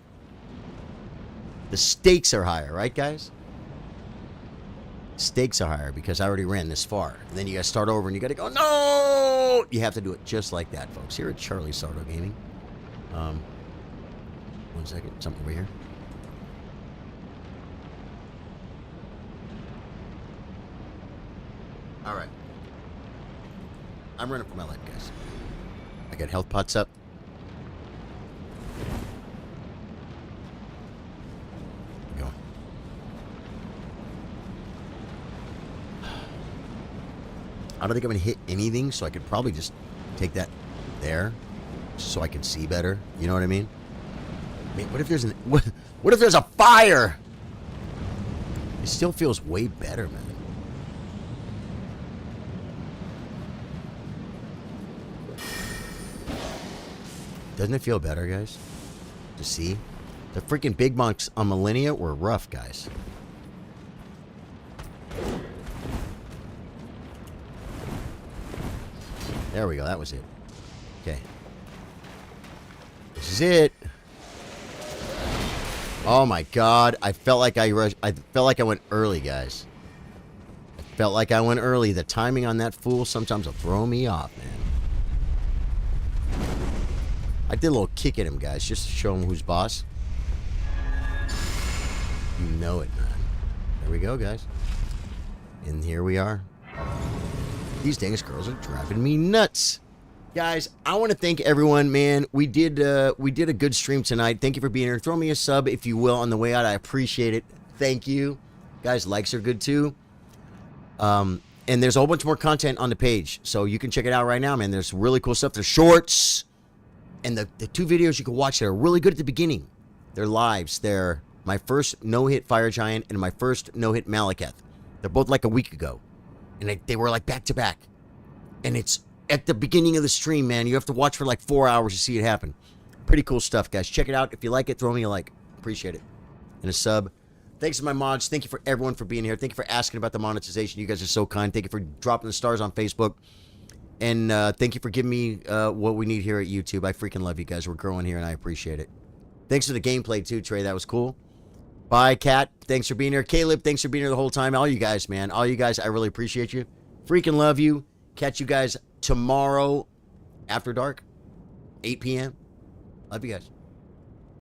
the stakes are higher, right, guys? Stakes are higher because I already ran this far. And then you gotta start over and you gotta go, no! You have to do it just like that, folks. Here at Charlie Sardo Gaming. 1 second. Something over here. Alright. I'm running for my life, guys. I got health pots up. Go. I don't think I'm going to hit anything, so I could probably just take that there so I can see better. You know what I mean? Man, what if there's an... What if there's a fire? It still feels way better, man. Doesn't it feel better, guys? To see? The freaking big monks on Millennia were rough, guys. There we go. That was it. Okay. This is it. Oh my god. I felt like I rushed. I felt like I went early, guys. I felt like I went early. The timing on that fool sometimes will throw me off, man. I did a little kick at him, guys, just to show him who's boss. You know it, man. There we go, guys. And here we are. These dang girls are driving me nuts. Guys, I want to thank everyone, man. We did a good stream tonight. Thank you for being here. Throw me a sub, if you will, on the way out. I appreciate it. Thank you. Guys, likes are good, too. And there's a whole bunch more content on the page, so you can check it out right now, man. There's really cool stuff. There's shorts. And the 2 videos you can watch that are really good at the beginning. They're lives. They're my first no-hit Fire Giant and my first no-hit Malekith. They're both like a week ago. And they were like back-to-back. And it's at the beginning of the stream, man. You have to watch for like 4 hours to see it happen. Pretty cool stuff, guys. Check it out. If you like it, throw me a like. Appreciate it. And a sub. Thanks to my mods. Thank you for everyone for being here. Thank you for asking about the monetization. You guys are so kind. Thank you for dropping the stars on Facebook. And thank you for giving me what we need here at YouTube. I freaking love you guys. We're growing here, and I appreciate it. Thanks for the gameplay, too, Trey. That was cool. Bye, Kat. Thanks for being here. Caleb, thanks for being here the whole time. All you guys, man. All you guys, I really appreciate you. Freaking love you. Catch you guys tomorrow after dark, 8 p.m. Love you guys.